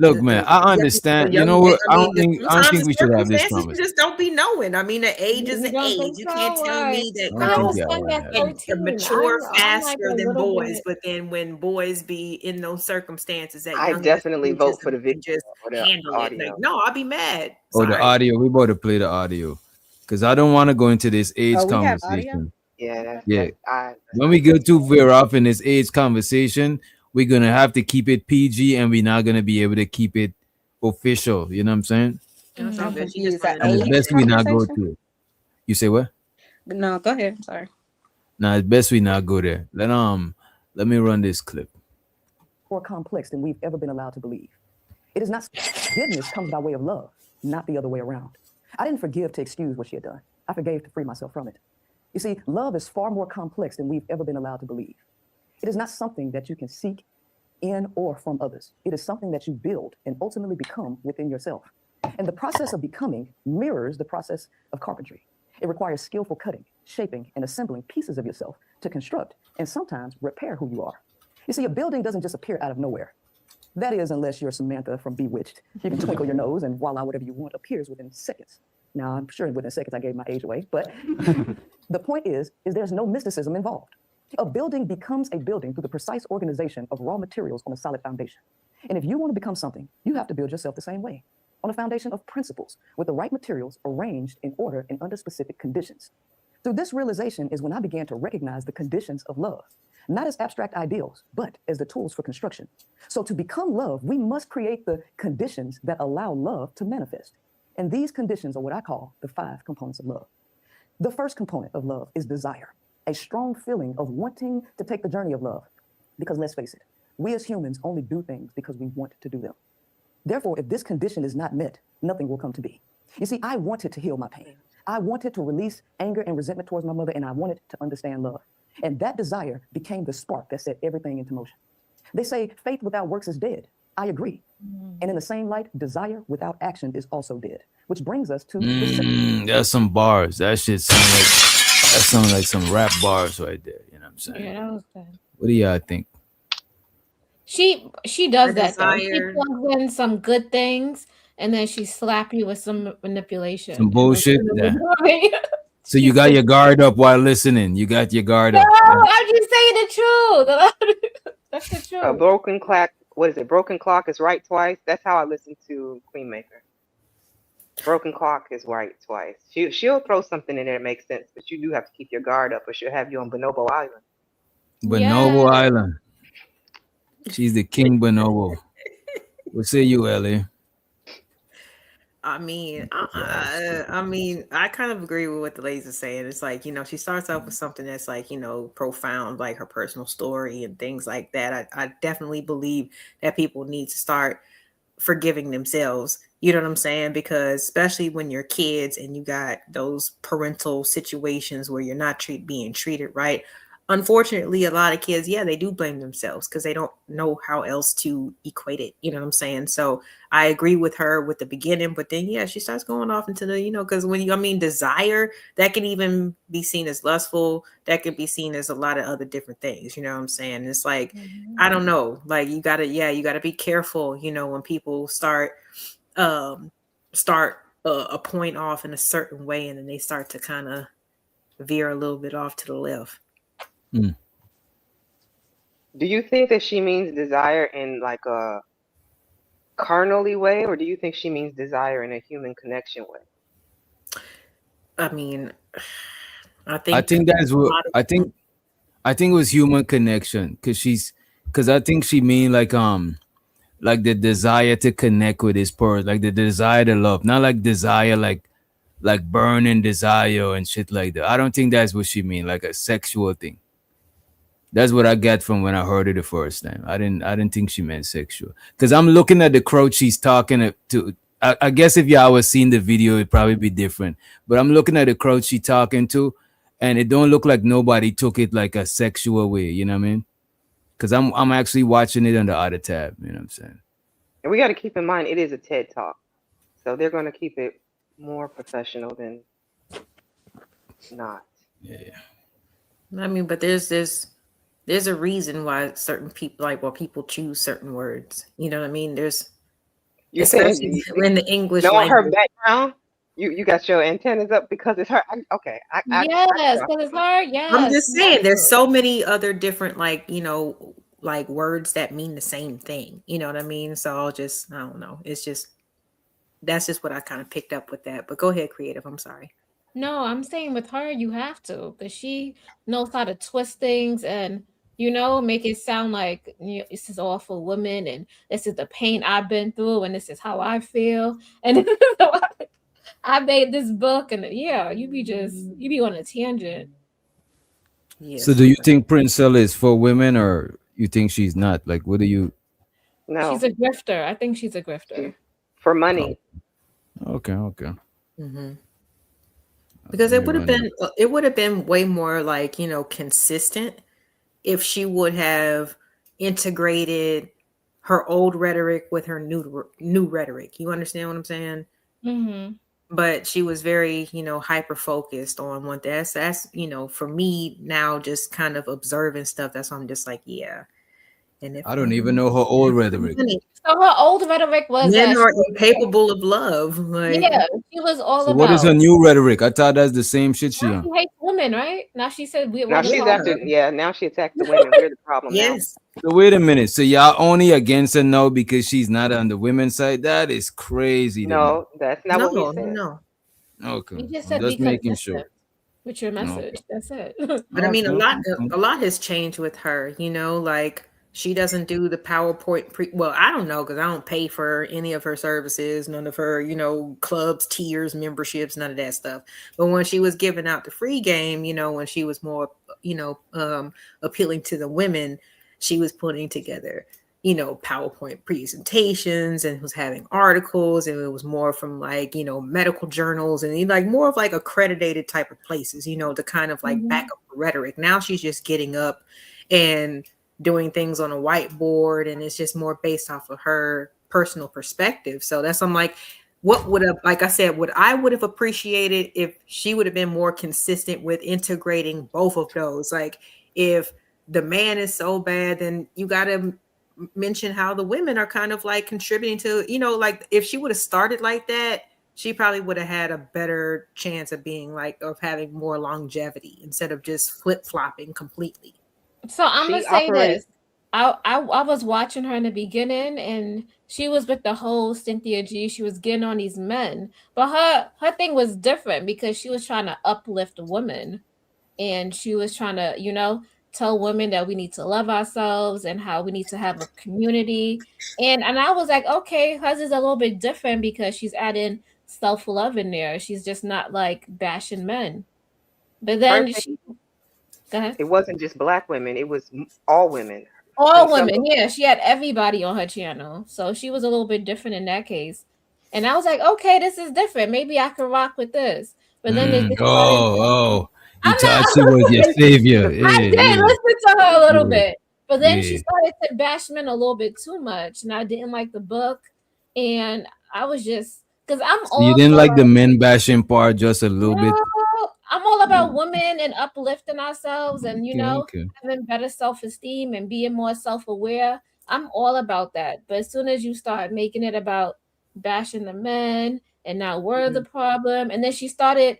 B: Look, man, I understand. You know what? I don't think
E: sometimes
B: we
E: the
B: should have this
E: circumstances you
B: conversation.
E: just don't be knowing. I mean, the age is
G: You
E: an
G: don't
E: age.
G: think
E: You can't
G: so?
E: tell me
B: I
E: that
B: don't
G: I
B: think
G: was
B: y'all
G: son
B: would
G: at
B: have.
E: can
G: 13.
E: mature
G: I'm like
E: faster
G: a
E: than
G: little
E: boys,
G: bit.
E: but then when boys be in those circumstances at
F: I
E: young
F: definitely
E: ages
F: vote for the
E: and
F: video
E: just
F: or the
E: handle it.
F: audio.
E: Like, no, I'll be mad.
B: Oh, the
E: Sorry.
B: audio. We about to play the audio because I don't want to go into this age
I: Oh, we have audio?
B: conversation.
F: Yeah,
B: Yeah.
F: that's
B: When we get too veer off in this age conversation, we're gonna have to keep it PG, and we're not gonna be able to keep it official. You know what I'm saying?
E: That's all
I: I'm
E: good. She just
I: confused. That
E: wanted
B: And
E: to
B: it's
I: age
B: best we not go
I: conversation?
B: to it. You say what?
I: No, go ahead. Sorry.
B: Nah, it's best we not go there. Let me run this clip.
H: More complex than we've ever been allowed to believe. It is not forgiveness comes by way of love, not the other way around. I didn't forgive to excuse what she had done. I forgave to free myself from it. You see, love is far more complex than we've ever been allowed to believe. It is not something that you can seek in or from others. It is something that you build and ultimately become within yourself. And the process of becoming mirrors the process of carpentry. It requires skillful cutting, shaping, and assembling pieces of yourself to construct and sometimes repair who you are. You see, a building doesn't just appear out of nowhere. That is, unless you're Samantha from Bewitched. You can twinkle your nose and voila, whatever you want appears within seconds. Now, I'm sure within seconds I gave my age away, but the point is there's no mysticism involved. A building becomes a building through the precise organization of raw materials on a solid foundation. And if you want to become something, you have to build yourself the same way, on a foundation of principles, with the right materials arranged in order and under specific conditions. Through this realization is when I began to recognize the conditions of love, not as abstract ideals, but as the tools for construction. So to become love, we must create the conditions that allow love to manifest. And these conditions are what I call the 5 components of love. The first component of love is desire, a strong feeling of wanting to take the journey of love. Because let's face it, we as humans only do things because we want to do them. Therefore, if this condition is not met, nothing will come to be. You see, I wanted to heal my pain. I wanted to release anger and resentment towards my mother, and I wanted to understand love. And that desire became the spark that set everything into motion. They say faith without works is dead. I agree. And in the same light, desire without action is also dead, which brings us to the second.
B: That's some bars. That sounds like some rap bars right there. You know what I'm saying?
G: Yeah, that was good.
B: What do y'all think?
G: She does
E: The
G: that though. She
E: desire.
G: plugs in some good things and then she slap you with some manipulation.
B: Some
G: And
B: bullshit?
G: that's what we're doing.
B: So you got your guard up while listening. You got your guard
G: No,
B: up.
G: I'm just saying the truth. That's the
F: a
G: truth.
F: broken clock. What is it? Broken clock is right twice. That's how I listen to Queen Maker. Broken clock is right twice. She'll throw something in there that makes sense, but you do have to keep your guard up, or she'll have you on Bonobo Island.
B: Bonobo
G: Yeah.
B: Island. She's the king Bonobo. What say you, Ellie?
E: I mean, I kind of agree with what the ladies are saying. It's like, she starts off with something that's like, profound, like her personal story and things like that. I definitely believe that people need to start forgiving themselves. You know what I'm saying? Because especially when you're kids and you got those parental situations where you're not being treated right. Unfortunately, a lot of kids, they do blame themselves because they don't know how else to equate it. You know what I'm saying? So I agree with her with the beginning, but then, she starts going off into the, because desire, that can even be seen as lustful. That could be seen as a lot of other different things. You know what I'm saying? It's like, I don't know, like you gotta be careful, when people start a point off in a certain way and then they start to kind of veer a little bit off to the left.
B: Mm.
F: Do you think that she means desire in like a carnally way, or do you think she means desire in a human connection way?
E: I mean,
B: I think that's what I think it was human connection because I think she mean like the desire to connect with this person, like the desire to love, not like desire like burning desire and shit like that. I don't think that's what she mean, like a sexual thing. That's what I get from when I heard it the first time. I didn't think she meant sexual. Because I'm looking at the crowd she's talking to. I guess if y'all was seeing the video, it'd probably be different. But I'm looking at the crowd she talking to, and it don't look like nobody took it like a sexual way. You know what I mean? Because I'm actually watching it on the other tab. You know what I'm saying?
F: And we got to keep in mind it is a TED Talk, so they're going to keep it more professional than not.
B: Yeah.
E: I mean, but there's a reason why certain people people choose certain words. You know what I mean? There's
F: You're
E: especially
F: saying
E: in the English
F: knowing her
E: language.
F: background, you got your antennas up because it's her. Okay, I
G: Yes,
F: trust
G: because it's
F: you.
G: her.
E: I'm
G: Yes,
E: just
G: yes.
E: saying there's so many other different like words that mean the same thing. You know what I mean? So I don't know. It's just that's just what I kind of picked up with that. But go ahead, creative. I'm sorry.
G: No, I'm saying with her, you have to, because she knows how to twist things and, make it sound like, this is all for women and this is the pain I've been through and this is how I feel. And I made this book and yeah, you be on a tangent.
E: Yeah.
B: So do you think Princella is for women or you think she's not? Like, what do you?
F: No,
G: She's a grifter. I think she's a grifter.
F: for
B: Oh,
F: money.
B: okay.
E: Mm-hmm. Because
B: Let me run it.
E: it would have been way more consistent if she would have integrated her old rhetoric with her new rhetoric. You understand what I'm saying?
G: Mm-hmm.
E: But she was very hyper focused on one. That's for me now, just kind of observing stuff. That's why I'm just like, yeah. And if
B: I don't even know her old rhetoric.
G: So her old rhetoric was
E: men
G: that
E: are incapable of love, like
G: yeah, she was all
B: So what is her
G: about
B: new rhetoric? I thought that's the same shit she
G: now
B: on.
G: she hates women, right? Now she said we're
F: Now
G: the
F: she's
G: problem.
F: after. Yeah, now she attacks the women. We're the problem now.
E: yes,
B: So wait a minute. So y'all only against her now because she's not on the women's side? That is crazy to me.
F: No, that's not what we
E: no,
F: said.
E: no.
B: Okay.
G: You just
B: I'm
G: said be
B: just making sure.
G: consistent with your
B: Okay.
G: message. That's it.
E: But I mean,
B: Okay.
E: a lot has changed with her. Like she doesn't do the PowerPoint well, I don't know because I don't pay for any of her services, none of her, clubs, tiers, memberships, none of that stuff. But when she was giving out the free game, when she was more, appealing to the women, she was putting together, PowerPoint presentations and was having articles, and it was more from medical journals and like more of like accredited type of places, to kind of like back up the rhetoric. Now she's just getting up and doing things on a whiteboard, and it's just more based off of her personal perspective. So that's I'm like, what would have, like I said, what I would have appreciated if she would have been more consistent with integrating both of those. Like if the man is so bad, then you got to mention how the women are kind of like contributing to, like if she would have started like that, she probably would have had a better chance of of having more longevity instead of just flip-flopping completely.
G: So I'm
F: She
G: gonna say
F: operates.
G: this. I was watching her in the beginning, and she was with the whole Cynthia G. She was getting on these men, but her thing was different because she was trying to uplift women, and she was trying to tell women that we need to love ourselves and how we need to have a community. And I was like, okay, hers is a little bit different because she's adding self-love in there. She's just not like bashing men. But then
F: Her
G: she go ahead.
F: It wasn't just black women; it was all women.
G: All
F: Princella,
G: women, yeah. She had everybody on her channel. So she was a little bit different in that case. And I was like, okay, this is different. Maybe I can rock with this. But then they just started.
B: Oh. You
G: I'm
B: thought
G: not
B: she was your savior.
G: I
B: Yeah,
G: did
B: yeah,
G: listen to her a little
B: yeah,
G: bit. But then she
B: yeah.
G: started to bash men a little bit too much. And I didn't like the book. And I was just because I'm
B: So you
G: all
B: didn't
G: for
B: like the men bashing part just a little bit?
G: no, I'm all about women and uplifting ourselves and
B: Okay.
G: having better self-esteem and being more self-aware. I'm all about that. But as soon as you start making it about bashing the men and now we're the problem, and then she started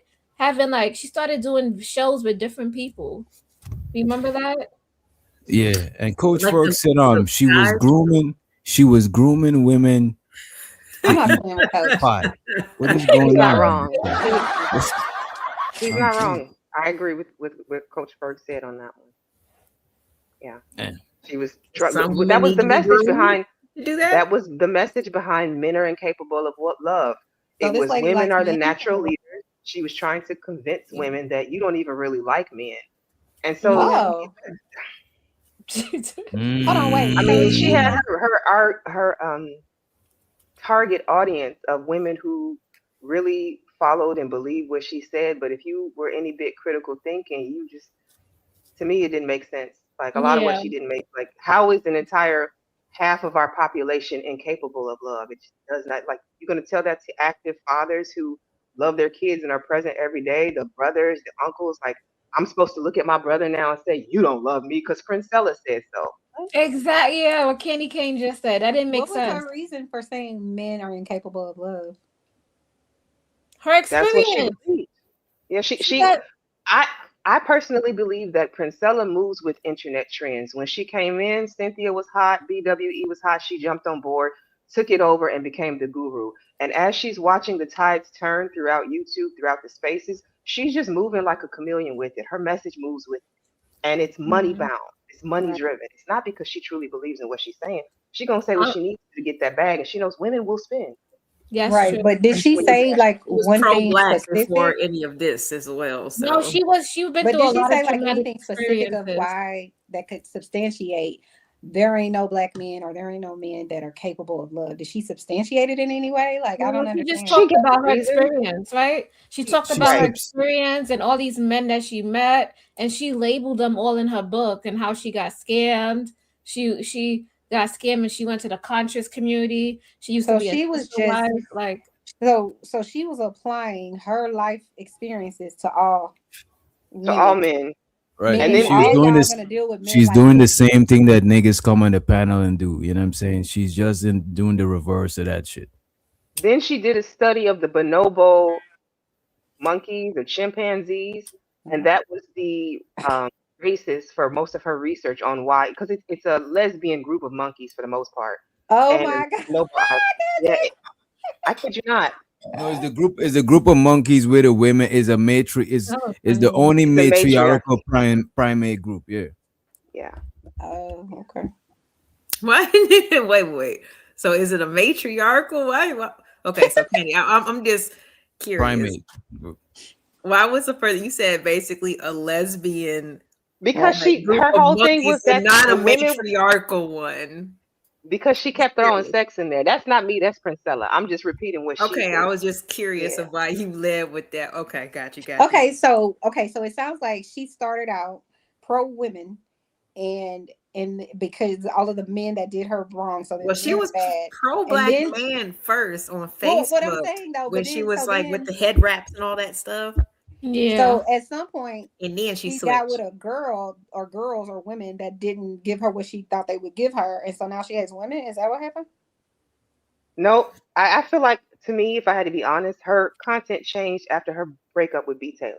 G: doing shows with different people. Remember that?
B: Yeah. And Coach
E: Like
B: Ferg said
E: the
B: she was grooming women
I: I'm
B: to
I: not
B: eat
I: playing with Coach.
B: pie. What is
F: he's
B: going
F: not
B: on?
F: wrong.
B: This-
F: He's
B: I'm
F: not
B: telling
F: wrong. I agree with what Coach Berg said on that one. Yeah,
B: Yeah.
F: she was.
E: some
F: That
E: women
F: was
E: need
F: the
E: to be
F: message
E: groomed
F: behind.
E: to do that.
F: That was the message behind men are incapable of what love.
I: So
F: It
I: this
F: was
I: lady
F: women
I: likes
F: are the
I: men.
F: natural leaders. She was trying to convince women that you don't even really like men, and
G: Mm-hmm.
F: so
I: Oh, hold on, wait.
F: I
I: So
F: mean,
I: is
F: she
I: she?
F: had her target audience of women who really followed and believed what she said. But if you were any bit critical thinking, you just, to me, it didn't make sense. Like a lot of what
G: Yeah.
F: she didn't make. Like, how is an entire half of our population incapable of love. It just does not, like, you're going to tell that to active fathers who love their kids and are present every day, the brothers, the uncles, like, I'm supposed to look at my brother now and say, you don't love me because Princella said so.
G: Exactly. Yeah, what Candy Cane just said. That didn't make
I: What was
G: sense.
I: her reason for saying men are incapable of love?
G: Her
F: That's what she
G: experience.
F: believes. Yeah, she
G: That-
F: I personally believe that Princella moves with internet trends. When she came in, Cynthia was hot, BWE was hot, she jumped on board, took it over, and became the guru. And as she's watching the tides turn throughout YouTube, throughout the spaces, she's just moving like a chameleon with it. Her message moves with it. And it's money
G: Mhm.
F: bound. It's money
I: Right.
F: driven. It's not because she truly believes in what she's saying. She's gonna say what
G: Uh,
F: she needs to get that bag, and she knows women will spend.
G: Yes,
I: Right.
G: true.
I: But did she
F: When
I: say like
E: She was
I: one thing
E: pro-black before
I: specific?
E: any of this as well. So
G: No, she's been
I: But
G: through a
I: did she
G: lot
I: say
G: of
I: like
G: traumatic
I: anything specific of
G: experiences.
I: why that could substantiate there ain't no black men or there ain't no men that are capable of love? Did she substantiate it in any way? Like I don't
G: She just
I: understand.
F: She
G: talked
F: gave
G: about her
F: reasons.
G: experience, right? She talked
B: She
G: about her
F: Right.
G: experience and all these men that she met, and she labeled them all in her book and how she got scammed. She got scammed and she went to the conscious community. She used to
I: So
G: be a
I: she was
G: sister
I: just
G: wife, like
I: so she was applying her life experiences to all
F: To all
I: women.
F: men.
B: Right.
F: And
I: Meaning
F: then
B: She was
I: all
B: doing
I: y'all
B: this.
I: gonna deal with men
B: She's
I: like
B: doing the
I: this.
B: same thing that niggas come on the panel and do. You know what I'm saying? She's just doing the reverse of that shit.
F: Then she did a study of the bonobo monkeys or chimpanzees, and that was the basis for most of her research on why, because it's a lesbian group of monkeys for the most part.
I: Oh
F: And
I: my god.
F: bonobo, yeah, I kid you not,
B: No, it's the group. It's a group of monkeys where the women is a
G: that was
B: is the
G: funny.
B: only
F: it's a matriarchy.
B: matriarchal primate group. Yeah.
F: Yeah,
I: Oh, okay.
E: why? wait. So is it a matriarchal? Why? Okay, so Penny, I'm just curious.
B: Primate.
E: Why was the first you said basically a lesbian
F: because
E: like, group
F: her
E: of
F: whole thing
E: monkeys
F: was
E: and
F: that
E: not a
F: the women,
E: matriarchal one?
F: because she kept throwing
E: Curious.
F: sex in there. That's not me. That's Princella. I'm just repeating what she
E: Okay,
F: said.
E: I was just curious
F: Yeah.
E: of why you led with that. Okay, got you.
I: Okay, so it sounds like she started out pro women and because all of the men that did her wrong, so
E: Well,
I: the
E: she
I: men
E: was
I: were bad.
E: pro
I: And
E: black
I: then
E: man first on
I: well, what I'm
E: Facebook
I: saying though,
E: when
I: but
E: she
I: then
E: was
I: so
E: like with
I: then
E: the head wraps and all that stuff,
G: Yeah.
I: so at some point
E: and then she
I: she got with
E: switched.
I: a girl or girls or women that didn't give her what she thought they would give her, and so now she has women. Is that what happened?
F: No, I feel like, to me, if I had to be honest, her content changed after her breakup with B. Taylor.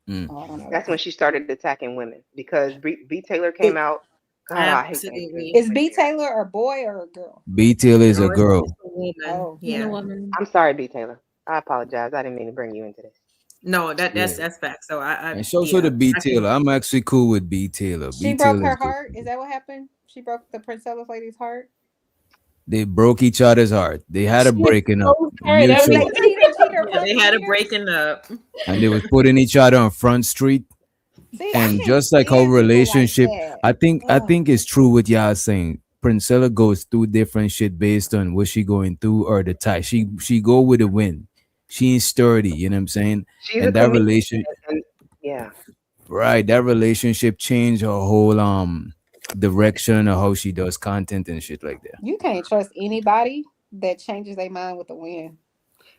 I: Oh, I don't know.
F: That's when she started attacking women because B. Taylor came out. God, I hate that
E: Absolutely.
F: name.
I: Is B Taylor a boy or a girl?
B: B Taylor is
E: No,
B: a girl.
E: it's a woman.
I: Oh.
G: Being a
E: Yeah.
G: woman.
F: I'm sorry, B. Taylor. I apologize. I didn't mean to bring you into this.
E: No, that's
B: Yeah.
E: fact. So I
B: And show to the B
E: I can-
B: Taylor. I'm actually cool with B Taylor.
I: She
B: B
I: broke
B: Taylor
I: her
B: is good.
I: heart. Is that what happened? She broke the Princella lady's heart.
B: They broke each other's heart. They had a
G: She
B: breaking up
G: exposed her and
I: When they
B: mutual,
I: cheated
E: Yeah, they had a breaking up.
B: and they was putting each other on Front Street.
I: See, I
B: And
I: can't
B: just like
I: stand
B: our
I: people like
B: relationship,
I: that.
B: I think
I: Ugh.
B: it's true what y'all saying. Princella goes through different shit based on what she going through or the type. She go with the wind. She ain't sturdy, you know what I'm saying?
F: She's a
B: And that
F: comedian.
B: relation,
F: And yeah,
B: right? That relationship changed her whole direction of how she does content and shit like that.
I: You can't trust anybody that changes their mind with the wind.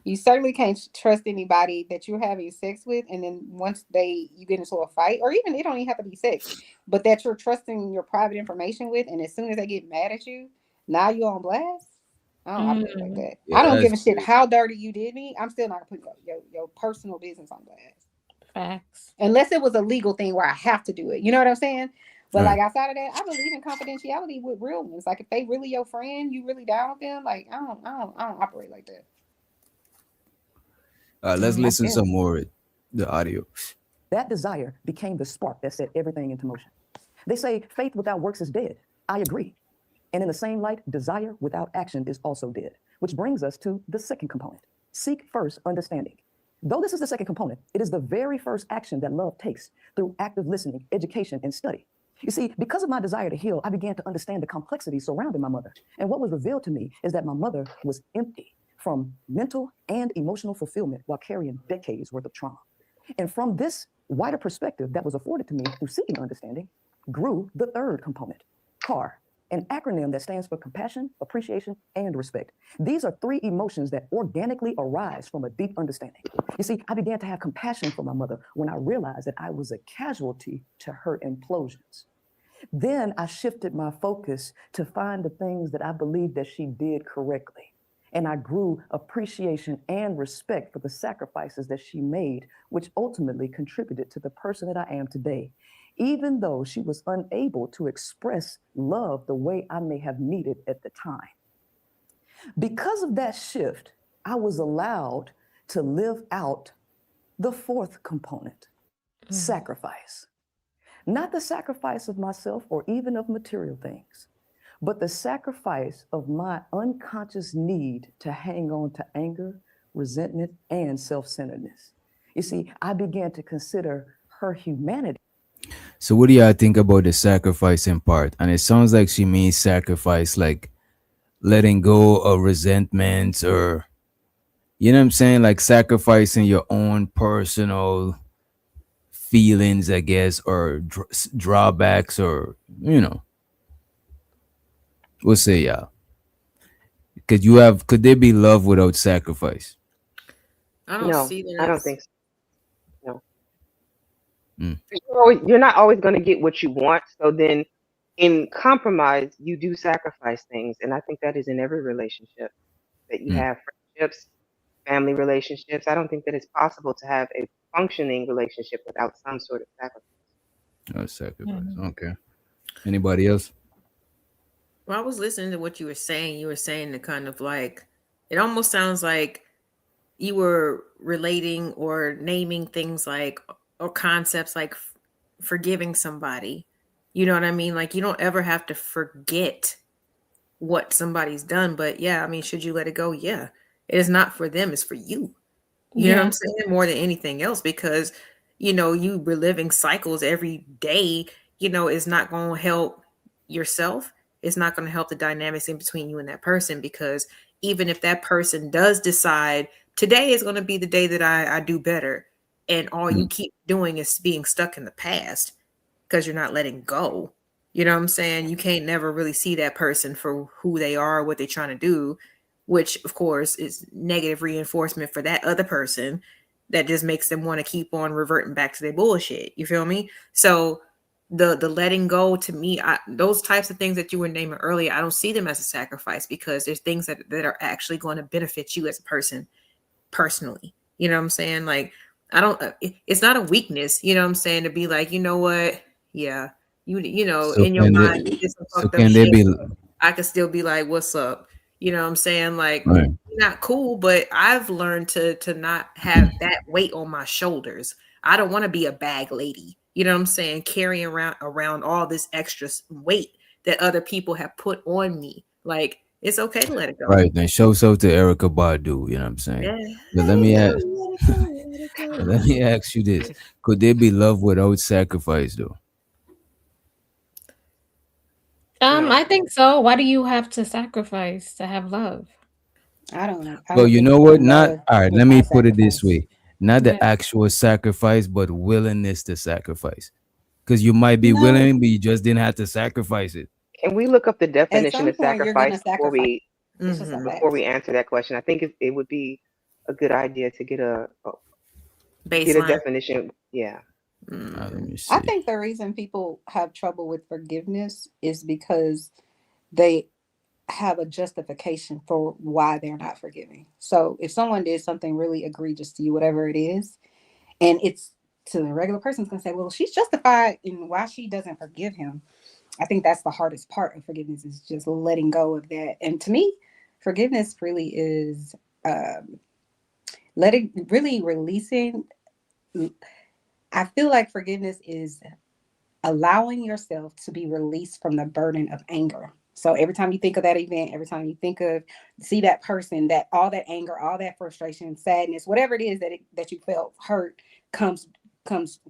I: You certainly can't trust anybody that you're having sex with, and then once you get into a fight, or even it don't even have to be sex, but that you're trusting your private information with, and as soon as they get mad at you, now you're on blast. I don't operate like that.
B: Yeah,
I: I don't give a
B: that's
I: shit
B: crazy.
I: how dirty you did me. I'm still not gonna put your personal business on blast.
G: Facts.
I: Unless it was a legal thing where I have to do it. You know what I'm saying? But
B: Right.
I: like outside of that, I believe in confidentiality with real ones. Like if they really your friend, you really down with them. Like I don't operate like that.
B: Let's listen
I: Yeah.
B: some more of the audio.
H: That desire became the spark that set everything into motion. They say faith without works is dead. I agree. And in the same light, desire without action is also dead, which brings us to the second component. Seek first understanding. Though this is the second component, it is the very first action that love takes through active listening, education, and study. You see, because of my desire to heal, I began to understand the complexity surrounding my mother. And what was revealed to me is that my mother was empty from mental and emotional fulfillment while carrying decades worth of trauma. And from this wider perspective that was afforded to me through seeking understanding, grew the third component, CAR, an acronym that stands for compassion, appreciation, and respect. These are three emotions that organically arise from a deep understanding. You see, I began to have compassion for my mother when I realized that I was a casualty to her implosions. Then I shifted my focus to find the things that I believed that she did correctly. And I grew appreciation and respect for the sacrifices that she made, which ultimately contributed to the person that I am today, even though she was unable to express love the way I may have needed at the time. Because of that shift, I was allowed to live out the fourth component, sacrifice. Not the sacrifice of myself or even of material things, but the sacrifice of my unconscious need to hang on to anger, resentment, and self-centeredness. You see, I began to consider her humanity.
B: So what do y'all think about the sacrificing part? And it sounds like she means sacrifice, like letting go of resentments, or you know what I'm saying, like sacrificing your own personal feelings, I guess, or drawbacks, or we'll say y'all. Could there be love without sacrifice?
E: I don't
F: No,
E: see
F: I
E: that.
F: don't think so. No.
B: Mm.
F: You're not always going to get what you want. So then in compromise, you do sacrifice things. And I think that is in every relationship that you
B: Mm.
F: have, friendships, family relationships. I don't think that it's possible to have a functioning relationship without some sort of sacrifice.
B: Oh, sacrifice. Okay. Anybody else?
E: Well, I was listening to what you were saying. You were saying the kind of like, it almost sounds like you were relating or naming things like, or concepts like forgiving somebody. You know what I mean? Like, you don't ever have to forget what somebody's done. But yeah, I mean, should you let it go? Yeah. It is not for them, it's for you. You know what I'm saying? More than anything else, because, you reliving cycles every day, is not going to help yourself. It's not going to help the dynamics in between you and that person, because even if that person does decide today is going to be the day that I do better, and all you keep doing is being stuck in the past because you're not letting go. You know what I'm saying? You can't never really see that person for who they are, what they're trying to do, which of course is negative reinforcement for that other person that just makes them want to keep on reverting back to their bullshit. You feel me? So the letting go, to me, those types of things that you were naming earlier, I don't see them as a sacrifice, because there's things that are actually going to benefit you as a person personally. You know what I'm saying? Like, it's not a weakness, you know what I'm saying, to be like, you know what? Yeah.
B: So
E: In your
B: can
E: mind,
B: they,
E: you did some
B: so
E: fucked up
B: can they
E: shit.
B: be
E: I could still be like, what's up? You know what I'm saying? Like,
B: right?
E: not cool, but I've learned to not have that weight on my shoulders. I don't want to be a bag lady. You know what I'm saying? Carrying around all this extra weight that other people have put on me. Like, it's okay to let it go.
B: Right. Then show so to Erica Badu, you know what I'm saying?
E: Yeah.
B: But
E: Let it go, let it go, let it go.
B: let me ask you this. Could there be love without sacrifice though?
F: No.
G: I think so. Why do you have to sacrifice to have love?
I: I don't know. I
B: Well,
I: don't
B: you
I: think
B: know
I: you
B: what?
I: can
B: Not
I: love
B: all right, let me
I: without
B: put it this
I: sacrifice.
B: way. Not the
G: Yeah.
B: actual sacrifice, but willingness to sacrifice. Because you might be
I: No,
B: willing, but you just didn't have to sacrifice it.
F: Can we look up the
I: at
F: definition
I: some
F: of
I: point you're gonna
F: sacrifice before
I: sacrifice.
F: we
I: It's just a
E: Mm-hmm.
F: before
I: fact.
F: we answer that question? I think it would be a good idea to get a
E: Baseline.
F: definition. Yeah.
B: Let me
I: I
B: see.
I: think the reason people have trouble with forgiveness is because they have a justification for why they're not forgiving. So if someone did something really egregious to you, whatever it is, and it's to the regular person's gonna say, well, she's justified in why she doesn't forgive him. I think that's the hardest part of forgiveness, is just letting go of that. And to me, forgiveness really is really releasing. I feel like forgiveness is allowing yourself to be released from the burden of anger. So every time you think of that event, every time you see that person, that all that anger, all that frustration, sadness, whatever it is that you felt hurt comes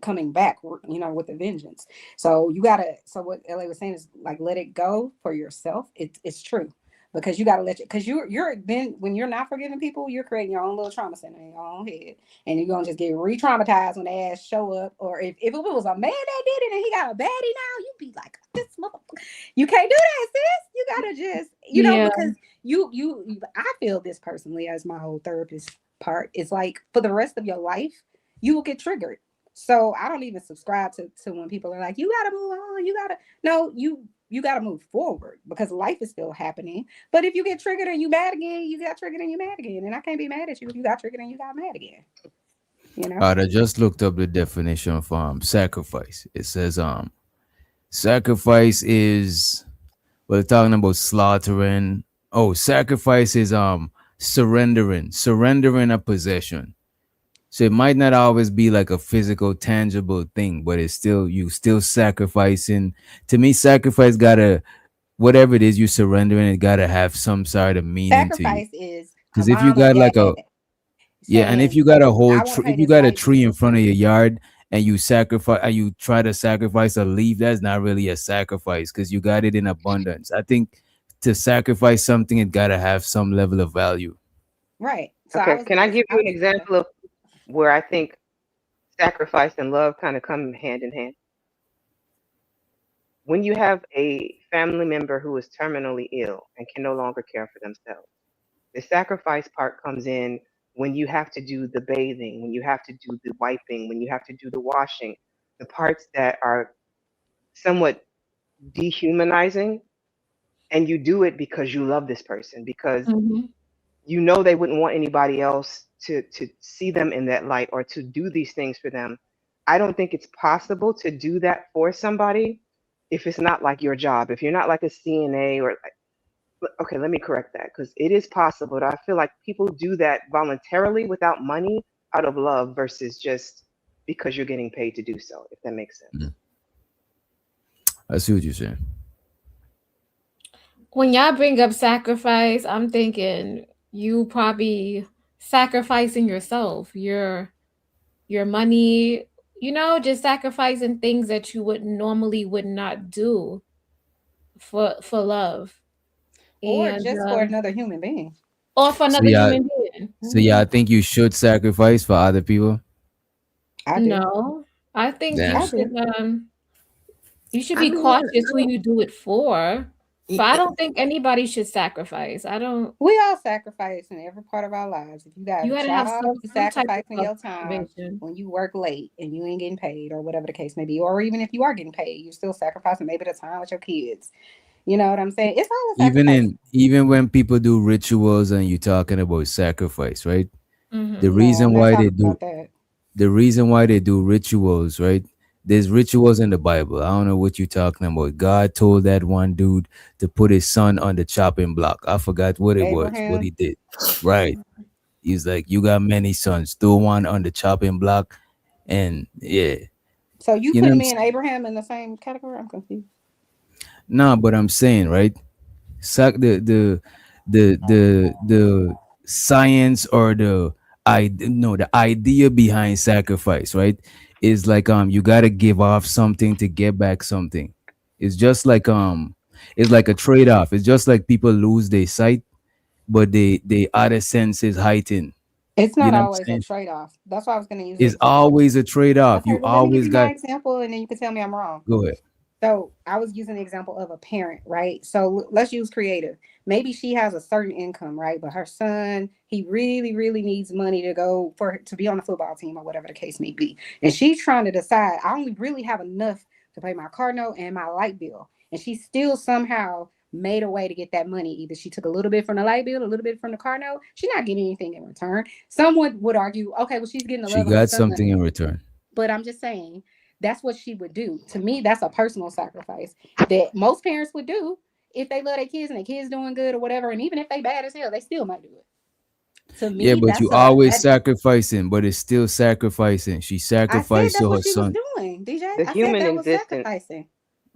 I: coming back, with a vengeance. So what LA was saying is like, let it go for yourself. It's true. because you got to let you, because you're then when you're not forgiving people, you're creating your own little trauma center in your own head, and you're gonna just get re-traumatized when they ass show up. Or if it was a man that did it and he got a baddie now, you'd be like, this motherfucker, you can't do that, sis. You gotta just, you know,
G: Yeah.
I: because you I feel this personally as my whole therapist part is like for the rest of your life, you will get triggered. So I don't even subscribe to when people are like, you gotta move on, you gotta move forward because life is still happening. But if you get triggered and you mad again, you got triggered and you mad again. And I can't be mad at you if you got triggered and you got mad again. You know?
B: I just looked up the definition of sacrifice. It says sacrifice is, we're talking about slaughtering. Oh, sacrifice is surrendering a possession. So it might not always be like a physical, tangible thing, but it's still, you still sacrificing. To me, sacrifice gotta, whatever it is you surrendering, it gotta have some sort of meaning to you.
I: Sacrifice is
B: Because
I: a
B: if you
I: mom or
B: got like a,
I: dad
B: yeah, and if
I: saying,
B: you got a whole
I: I wanna pay
B: if you
I: this
B: got a
I: light
B: tree in
I: bill.
B: front of your yard and you sacrifice and you try to sacrifice a leaf, that's not really a sacrifice because you got it in abundance. I think to sacrifice something, it gotta have some level of value.
I: Right. So
F: Okay, can I give you an example of where I think sacrifice and love kind of come hand in hand? When you have a family member who is terminally ill and can no longer care for themselves, the sacrifice part comes in when you have to do the bathing, when you have to do the wiping, when you have to do the washing, the parts that are somewhat dehumanizing, and you do it because you love this person, because
G: Mhm.
F: you know they wouldn't want anybody else to see them in that light or to do these things for them. I don't think it's possible to do that for somebody if it's not like your job, if you're not like a CNA or okay, let me correct that because it is possible. But I feel like people do that voluntarily without money out of love versus just because you're getting paid to do so, if that makes sense.
B: I see what you're saying.
G: When y'all bring up sacrifice, I'm thinking you probably sacrificing yourself, your money, you know, just sacrificing things that you would not do for love.
I: Or
G: And
I: just for another human being.
G: or for
B: So
G: another
B: yeah,
G: human being.
B: so yeah, I think you should sacrifice for other people.
I: I do.
G: No. I think
B: Damn.
G: you should
E: I
G: be
E: mean,
G: cautious who you do it for. So I don't think anybody should sacrifice. I don't.
I: We all sacrifice in every part of our lives. If you got
G: You
I: a
G: gotta have
I: job,
G: some
I: you
G: type
I: sacrificing
G: of
I: your time
G: motivation.
I: when you work late and you ain't getting paid or whatever the case may be. Or even if you are getting paid, you're still sacrificing maybe the time with your kids. You know what I'm saying? It's all a sacrifice.
B: Even when people do rituals and you're talking about sacrifice, right?
G: Mhm.
B: The
I: No,
B: reason
I: I'm not
B: why
I: talking about that.
B: the reason why they do rituals, right? There's rituals in the Bible. I don't know what you're talking about. God told that one dude to put his son on the chopping block. I forgot what it was, what he
I: Abraham.
B: did. Right. He's like, you got many sons, throw one on the chopping block. And yeah,
I: So you
B: you know what
I: putting
B: I'm
I: me and
B: saying?
I: Abraham in the same category? I'm confused.
B: No, but I'm saying, right? The science or the idea behind sacrifice, right, is like you gotta give off something to get back something. It's just like it's like a trade-off. It's just like people lose their sight, but they other senses heighten.
I: It's
B: You
I: not
B: know what I'm
I: always a
B: saying?
I: trade-off. That's why I was going to use the
B: It's
I: example.
B: always a trade-off.
I: Okay,
B: You
I: well, let me give
B: always
I: you my
B: got
I: example and then you can tell me I'm wrong.
B: go ahead.
I: So I was using the example of a parent, right? So let's use creative. Maybe she has a certain income, right? But her son, he really, really needs money to go to be on the football team or whatever the case may be. And she's trying to decide, I only really have enough to pay my car note and my light bill. And she still somehow made a way to get that money. Either she took a little bit from the light bill, a little bit from the car note. She's not getting anything in return. Someone would argue, okay, well, she's getting the
B: She
I: love of her
B: got
I: son.
B: something in return.
I: But I'm just saying, that's what she would do. To me, that's a personal sacrifice that most parents would do if they love their kids and their kids doing good or whatever. And even if they bad as hell, they still might do it. To
B: Yeah,
I: me,
B: but
I: that's
B: you always sacrificing, but it's still sacrificing. She
I: I said
B: sacrificed
I: that's
B: to her
I: what she was
B: son.
I: doing, DJ.
F: The
I: I said
F: human
I: that was
F: existence,
I: sacrificing.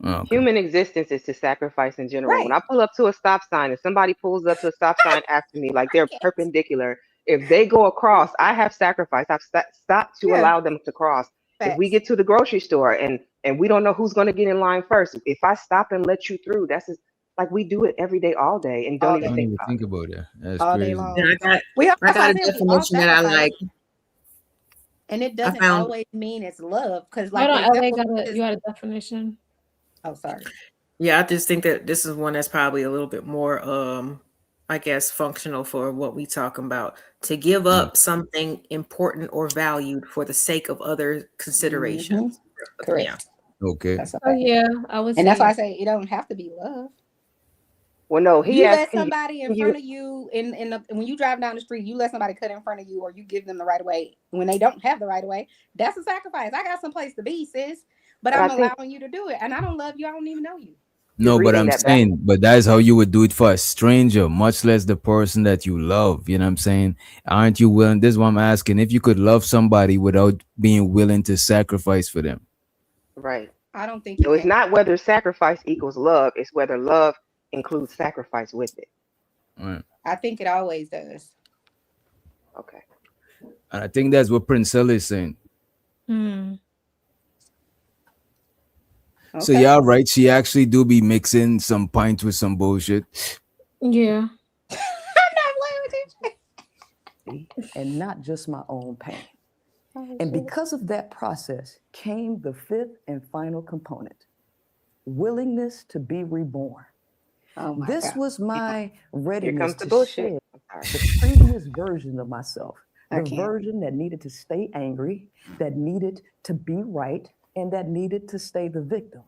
B: Oh, okay.
F: human existence is to sacrifice in general.
I: Right.
F: When I pull up to a stop sign, if somebody pulls up to a stop sign after me, like they're perpendicular, if they go across, I have sacrificed. I've stopped to
I: Yeah.
F: allow them to cross. If we
I: Facts.
F: get to the grocery store and we don't know who's going to get in line first, if I stop and let you through, like we do it every day, all day, and
I: All
F: don't
B: I
F: even
B: don't
I: day.
F: think
B: even
F: about
B: think
F: it.
B: about that. That's
I: All day
B: crazy.
I: long.
E: And
I: We all,
E: I
I: that's why
E: got
I: I
E: a
I: said we all
E: definition that I
I: sacrifice.
E: like.
I: And it
E: I
I: doesn't
E: found
I: always mean it's love. Because
G: Hold
I: like the
G: on, LA
I: example
G: got
I: is,
G: you had a definition.
I: oh sorry.
E: Yeah, I just think that this is one that's probably a little bit more I guess functional for what we talking about. To give
B: Mm.
E: up something important or valued for the sake of other considerations. Yeah.
I: Correct.
B: Okay.
I: That's a
G: Oh
I: fact.
G: yeah, I would
I: And that's why I
G: say
I: say it don't have to be love.
F: Well, no, he
I: You
F: asked,
I: let
F: can
I: somebody in
F: you?
I: front of you in the, when you drive down the street, you let somebody cut in front of you, or you give them the right of way when they don't have the right of way. That's a sacrifice. I got some place to be, sis, but
F: But
I: I'm
F: I think
I: allowing you to do it, and I don't love you. I don't even know you.
F: you're
B: No, but
F: reading
B: I'm
F: that back.
B: saying, but that's how you would do it for a stranger, much less the person that you love. You know what I'm saying? Aren't you willing? This is what I'm asking. If you could love somebody without being willing to sacrifice for them.
F: Right.
I: I don't think you
F: So it's
I: can.
F: not whether sacrifice equals love, it's whether love includes sacrifice with it.
B: Right.
I: I think it always does.
F: Okay.
B: And I think that's what Princella is saying.
G: hmm.
B: So
I: Okay.
B: yeah, right. She actually do be mixing some pints with some bullshit.
G: Yeah.
I: I'm not playing with you.
H: And not just my own pain.
I: Oh,
H: And
I: shit.
H: because of that process came the fifth and final component, willingness to be reborn.
I: Oh my
H: This
I: God.
H: was my
F: Here
H: readiness
F: comes the
H: to
F: bullshit.
H: shed
F: I'm
H: the
F: sorry.
H: previous version of myself,
I: I
H: the
I: can't.
H: version that needed to stay angry, that needed to be right, and that needed to stay the victim.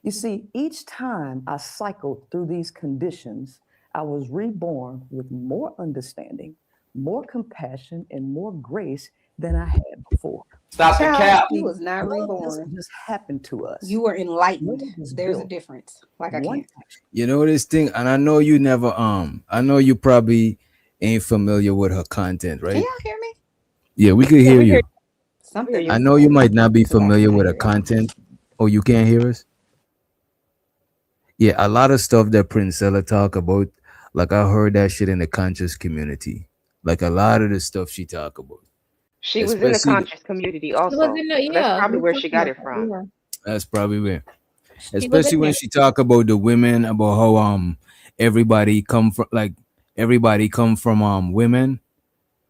H: You see, each time I cycled through these conditions, I was reborn with more understanding, more compassion, and more grace than I had before.
J: Stop the
I: Child,
J: cap.
I: you was not
H: Love
I: reborn.
H: doesn't just happen to us.
I: You were enlightened.
H: Love is
I: There's a
H: built
I: difference. Like I
H: one
I: can't.
H: action.
B: You know this thing, and I know you never I know you probably ain't familiar with her content,
I: Can
B: right?
I: y'all hear me?
B: Yeah, we could
F: Yeah,
B: hear
F: we hear
B: you.
I: Something
F: you.
B: I
I: is
B: know you might not be
I: okay.
B: familiar with her content. Oh, you can't hear us? Yeah, a lot of stuff that Princella talk about, like I heard that shit in the conscious community. Like a lot of the stuff she talk about.
F: She was in the
B: Especially
F: conscious community
G: She was
F: also.
G: in the
F: So that's
G: yeah.
F: probably
G: we
F: where
G: talked
F: she got
G: about
F: it
G: that,
F: from.
G: yeah.
B: that's probably where.
G: She was
B: Especially
G: in
B: when
G: there.
B: she talk about the women, about how everybody come from women.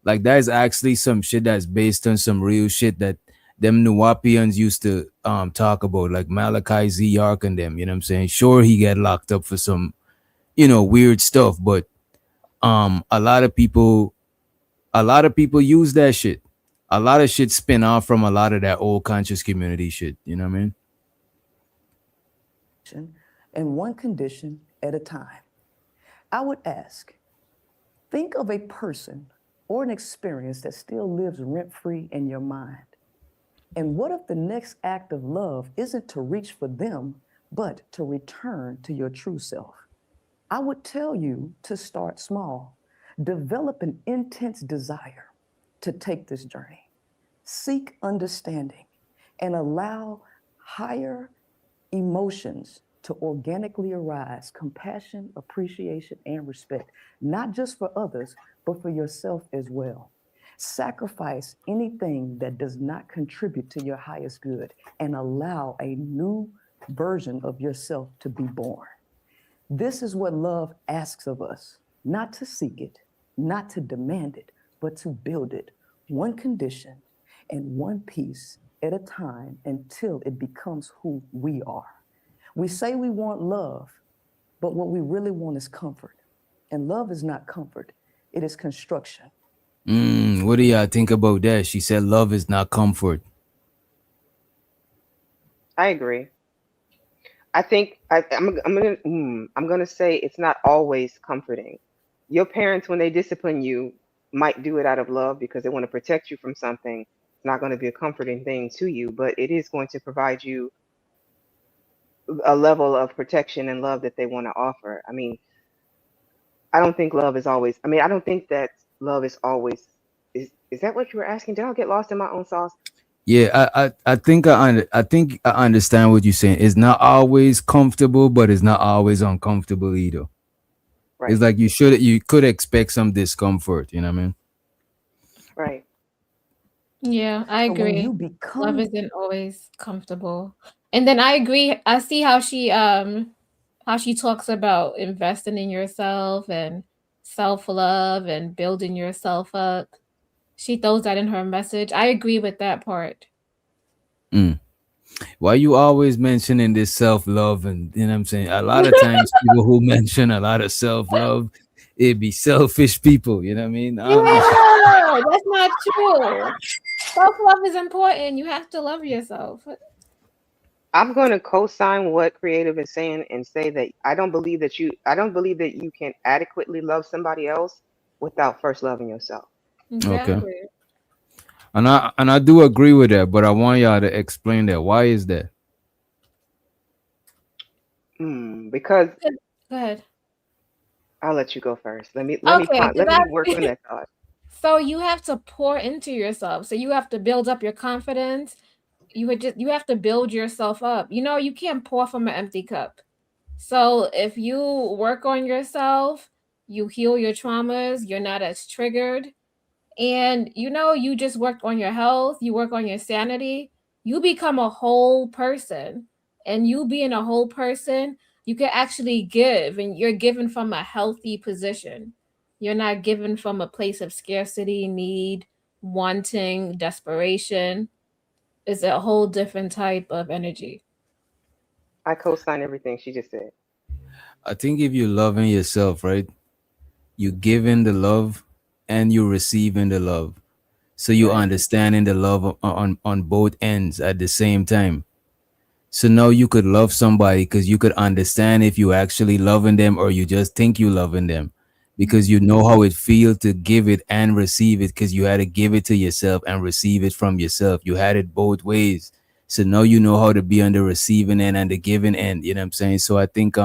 B: Like that is actually some shit that's based on some real shit that them Nuwapians used to talk about, like Malachi Z. Yark and them, you know what I'm saying? Sure, he got locked up for some, weird stuff, but a lot of people use that shit. A lot of shit spin off from a lot of that old conscious community shit, you know what I mean?
H: And one condition at a time. I would ask, think of a person or an experience that still lives rent-free in your mind. And what if the next act of love isn't to reach for them, but to return to your true self? I would tell you to start small. Develop an intense desire to take this journey. Seek understanding and allow higher emotions to organically arise: compassion, appreciation, and respect, not just for others, but for yourself as well. Sacrifice anything that does not contribute to your highest good and allow a new version of yourself to be born. This is what love asks of us: not to seek it, not to demand it, but to build it, one condition and one piece at a time until it becomes who we are. We say we want love, but what we really want is comfort. And love is not comfort, it is construction.
B: What do y'all think about that? She said love is not comfort.
F: I agree. I think I'm gonna say it's not always comforting. Your parents, when they discipline you, might do it out of love because they want to protect you from something. It's not going to be a comforting thing to you, but it is going to provide you a level of protection and love that they want to offer. I mean, I don't think love is always. I mean, I don't think that love is always. Is that what you were asking? Did I get lost in my own sauce?
B: Yeah, I think I think I understand what you're saying. It's not always comfortable, but it's not always uncomfortable either.
F: Right.
B: It's like you could expect some discomfort, you know what I mean?
F: Right.
G: Yeah, I
H: So when
G: agree.
H: you
G: Love
H: become
G: isn't always comfortable. And then I agree. I see how she how she talks about investing in yourself and self-love and building yourself up. She throws that in her message. I agree with that part.
B: Mm. Why you always mentioning this self-love? And you know what I'm saying? A lot of times people who mention a lot of self-love, it be selfish people, you know what I mean?
G: No, that's not true. Self-love is important. You have to love yourself.
F: I'm going to co-sign what Creative is saying and say that I don't believe that you can adequately love somebody else without first loving yourself.
B: Okay.
G: Exactly.
B: And I do agree with that, but I want y'all to explain that. Why is that?
F: Because
G: Go ahead.
F: I'll let you go first. Let me
G: Okay,
F: work on that thought.
G: so you have to pour into yourself. So you have to build up your confidence. You have to build yourself up. You can't pour from an empty cup. So if you work on yourself, you heal your traumas, you're not as triggered, and you just worked on your health, you work on your sanity, you become a whole person. And you being a whole person, you can actually give, and you're given from a healthy position. You're not given from a place of scarcity, need, wanting, desperation. It's a whole different type of energy.
F: I co-sign everything she just said.
B: I think if you're loving yourself, right, you giving the love and you receiving the love. So you
F: Right.
B: understanding the love on both ends at the same time. So now you could love somebody because you could understand if you actually loving them or you just think you loving them, because you know how it feels to give it and receive it, because you had to give it to yourself and receive it from yourself. You had it both ways. So now you know how to be on the receiving end and the giving end. You know what I'm saying? So I think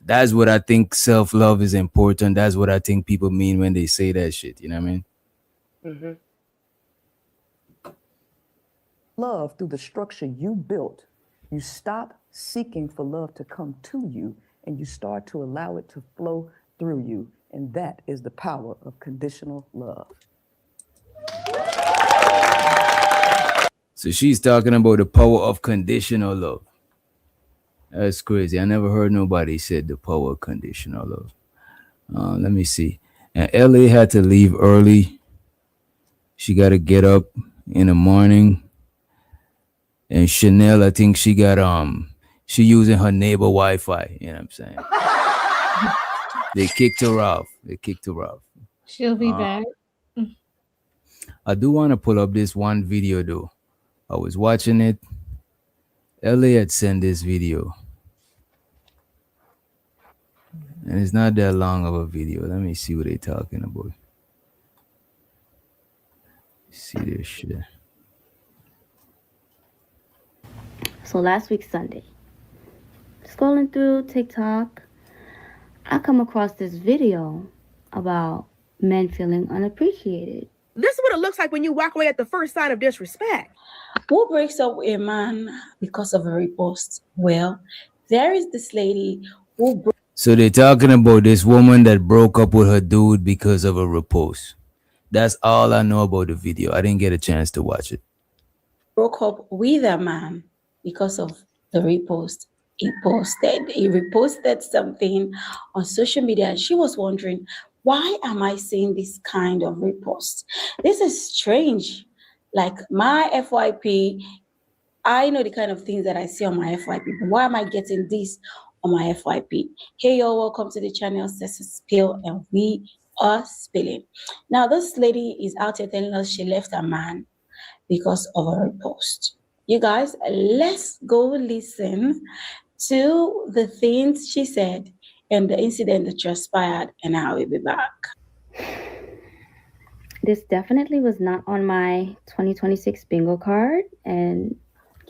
B: that's what I think self-love is important. That's what I think people mean when they say that shit. You know what I mean?
F: Mm-hmm.
H: Love through the structure you built. You stop seeking for love to come to you and you start to allow it to flow through you. And that is the power of conditional love.
B: So she's talking about the power of conditional love. That's crazy. I never heard nobody said the power of conditional love. Let me see. And Ellie had to leave early. She got to get up in the morning. And Chanel, I think she got she using her neighbor Wi-Fi. You know what I'm saying? They kicked her off.
G: She'll be back.
B: I do want to pull up this one video though. I was watching it. Ellie had sent this video. And it's not that long of a video. Let me see what they're talking about. See this shit.
J: So last week, Sunday, scrolling through TikTok, I come across this video about men feeling unappreciated.
K: This is what it looks like when you walk away at the first sign of disrespect.
L: Who breaks up with a man because of a repost? Well, there is this lady who
B: So they're talking about this woman that broke up with her dude because of a repost. That's all I know about the video. I didn't get a chance to watch it.
L: broke up with a man because of the repost. He reposted something on social media, and she was wondering, why am I seeing this kind of repost? This is strange. Like my FYP, I know the kind of things that I see on my FYP, but why am I getting this on my FYP? Hey, y'all, welcome to the channel, Sessa Spill, and we are spilling. Now, this lady is out here telling us she left a man because of a repost. You guys, let's go listen to the things she said and the incident that transpired, and I will be back.
J: This definitely was not on my 2026 bingo card, and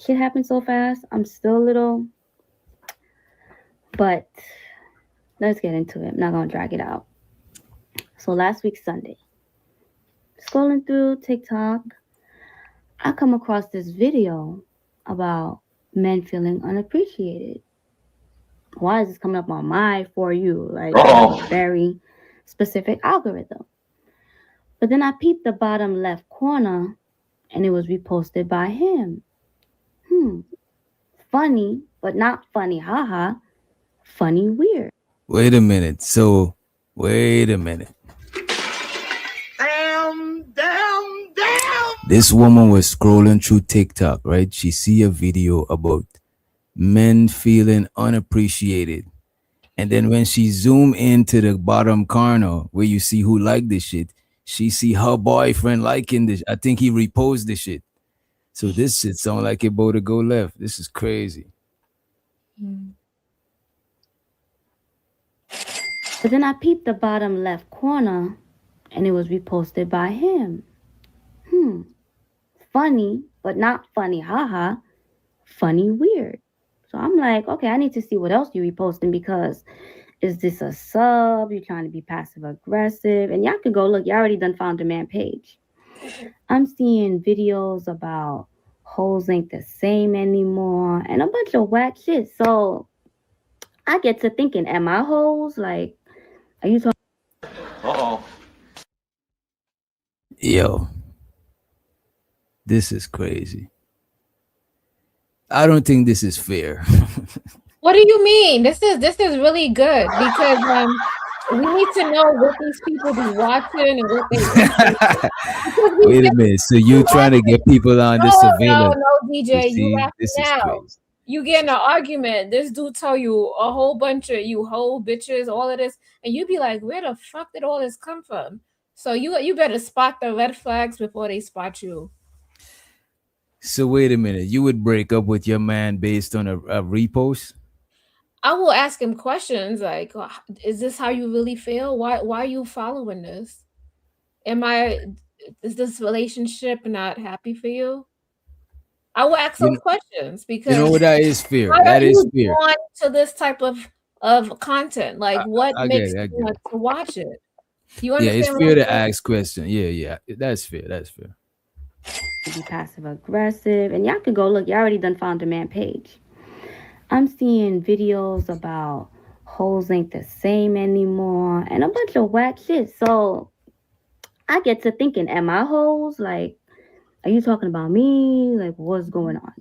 J: shit happened so fast. I'm still a little, but let's get into it. I'm not gonna drag it out. So last week, Sunday, scrolling through TikTok, I come across this video about men feeling unappreciated. Why is this coming up on my For You? Like, very specific algorithm. But then I peeped the bottom left corner and it was reposted by him. Funny, but not funny, haha. funny, weird.
B: Wait a minute. So, wait a minute. This woman was scrolling through TikTok, right? She see a video about men feeling unappreciated. And then when she zoom into the bottom corner where you see who liked this shit, she see her boyfriend liking this. I think he reposted the shit. So this shit sound like it about to go left. This is crazy.
J: But then I peeped the bottom left corner and it was reposted by him. Funny, but not funny, haha. Funny, weird. So I'm like, okay, I need to see what else you reposting, because is this a sub? You trying to be passive aggressive? And y'all can go look, you already done found the man page. I'm seeing videos about hoes ain't the same anymore and a bunch of whack shit. So I get to thinking, am I hoes? Like, are you talking?
B: Yo, this is crazy. I don't think this is fair.
G: What do you mean? This is really good, because we need to know what these people be watching and what they.
B: Wait a minute. So you trying to get people on the surveillance?
G: No, DJ,
B: see,
G: you laughing
B: this is
G: now.
B: crazy.
G: You get in an argument. This dude tell you a whole bunch of you whole bitches, all of this, and you be like, where the fuck did all this come from? So you better spot the red flags before they spot you.
B: So wait a minute. You would break up with your man based on a repost?
G: I will ask him questions like, is this how you really feel? Why are you following this? Is this relationship not happy for you? I will ask those questions, because
B: you know what, that is fair.
G: why
B: That
G: are
B: is
G: you
B: fair.
G: drawn to this type of content? Like, what
B: I
G: makes
B: get it, I
G: you
B: get
G: want to watch it? You
B: Yeah,
G: understand?
B: it's
G: what
B: fair
G: I'm
B: to
G: saying?
B: ask questions. Yeah, that's fair. That's fair.
J: Be passive aggressive, and y'all can go look, you already done found the man page. I'm seeing videos about hoes ain't the same anymore and a bunch of whack shit. So I get to thinking, am I hoes? Like, are you talking about me? Like, what's going on?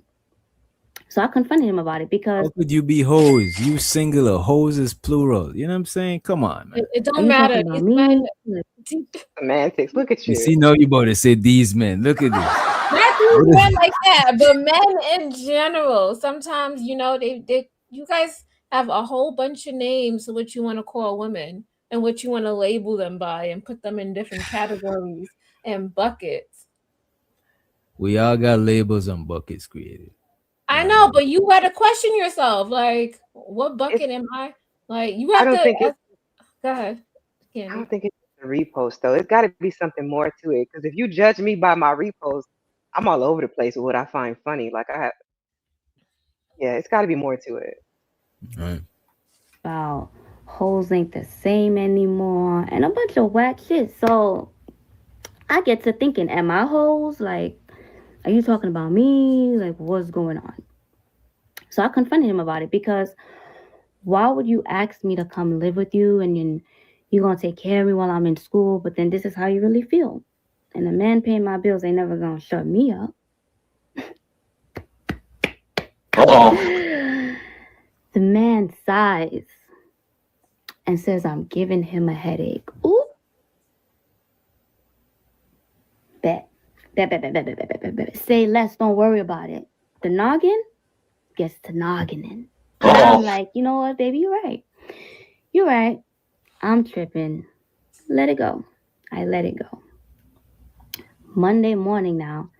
J: So I confronted him about it, because
B: How could you be hoes? You singular. Hoes is plural. You know what I'm saying? Come on, man.
G: It don't matter. These men,
F: Semantics. Look at
B: You
F: you.
B: see, now you about to say these men. Look at this.
G: not these men like that, but men in general. Sometimes, you guys have a whole bunch of names of what you want to call women and what you want to label them by and put them in different categories and buckets.
B: We all got labels and buckets created.
G: I know, but you got to question yourself. Like, what bucket am I? Like, you have to. Go ahead.
F: I don't think it's a repost though. It's got to be something more to it. Because if you judge me by my repost, I'm all over the place with what I find funny. Like it's got to be more to it.
B: Right.
J: about hoes ain't the same anymore and a bunch of whack shit. So I get to thinking, am I hoes? Like, are you talking about me? Like, what's going on? So I confronted him about it, because why would you ask me to come live with you and then you're going to take care of me while I'm in school, but then this is how you really feel? And the man paying my bills ain't never going to shut me up. The man sighs and says, I'm giving him a headache. Ooh. Bet. Say less, don't worry about it. The noggin gets to noggining. I'm like, you know what, baby, you're right. You're right. I'm tripping. Let it go. I let it go. Monday morning now,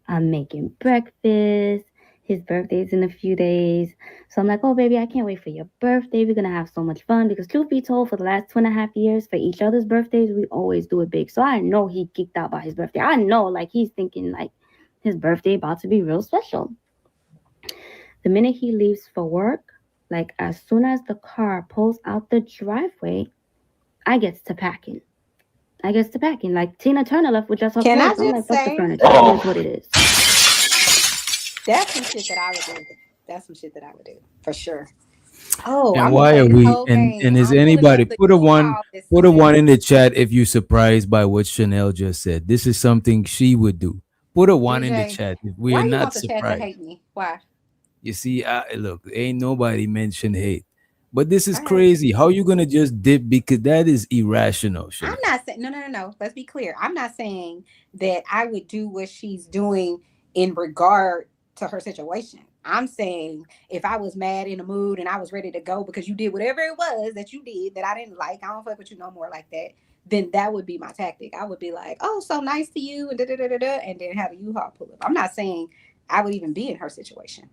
J: I'm making breakfast. His birthday's in a few days. So I'm like, oh, baby, I can't wait for your birthday. We're going to have so much fun. Because truth be told, for the last 2.5 years, for each other's birthdays, we always do it big. So I know he geeked out by his birthday. I know, like, he's thinking, like, his birthday about to be real special. The minute he leaves for work, like, as soon as the car pulls out the driveway, I gets to packing. Like, Tina Turner left with just her
I: Can I
J: clothes. I'm like,
I: just
J: fuck the
I: say-
J: furniture. It is what it is.
I: That's some shit that I would do. That's some shit that I would do for sure. Oh,
B: And
I: I'm
B: why
I: gonna
B: are
I: play
B: we?
I: this whole
B: And
I: game.
B: is
I: I'm pulling
B: anybody
I: up the
B: put a one?
I: email this
B: Put a
I: morning.
B: one in the chat if you're surprised by what Chanel just said. This is something she would do. Put a one in the
I: DJ,
B: chat if we
I: Why
B: are
I: you
B: not
I: want the chat to
B: surprised.
I: hate me? Why?
B: You see, look, ain't nobody mentioned hate. But this is
I: All right.
B: crazy. How you gonna just dip? Because that is irrational shit.
I: I'm not saying no. Let's be clear. I'm not saying that I would do what she's doing in regard to her situation. I'm saying if I was mad in the mood and I was ready to go because you did whatever it was that you did that I didn't like, I don't fuck with you no more like that. Then that would be my tactic. I would be like, "Oh, so nice to you," and da da da da da, and then have a U-Haul pull up. I'm not saying I would even be in her situation.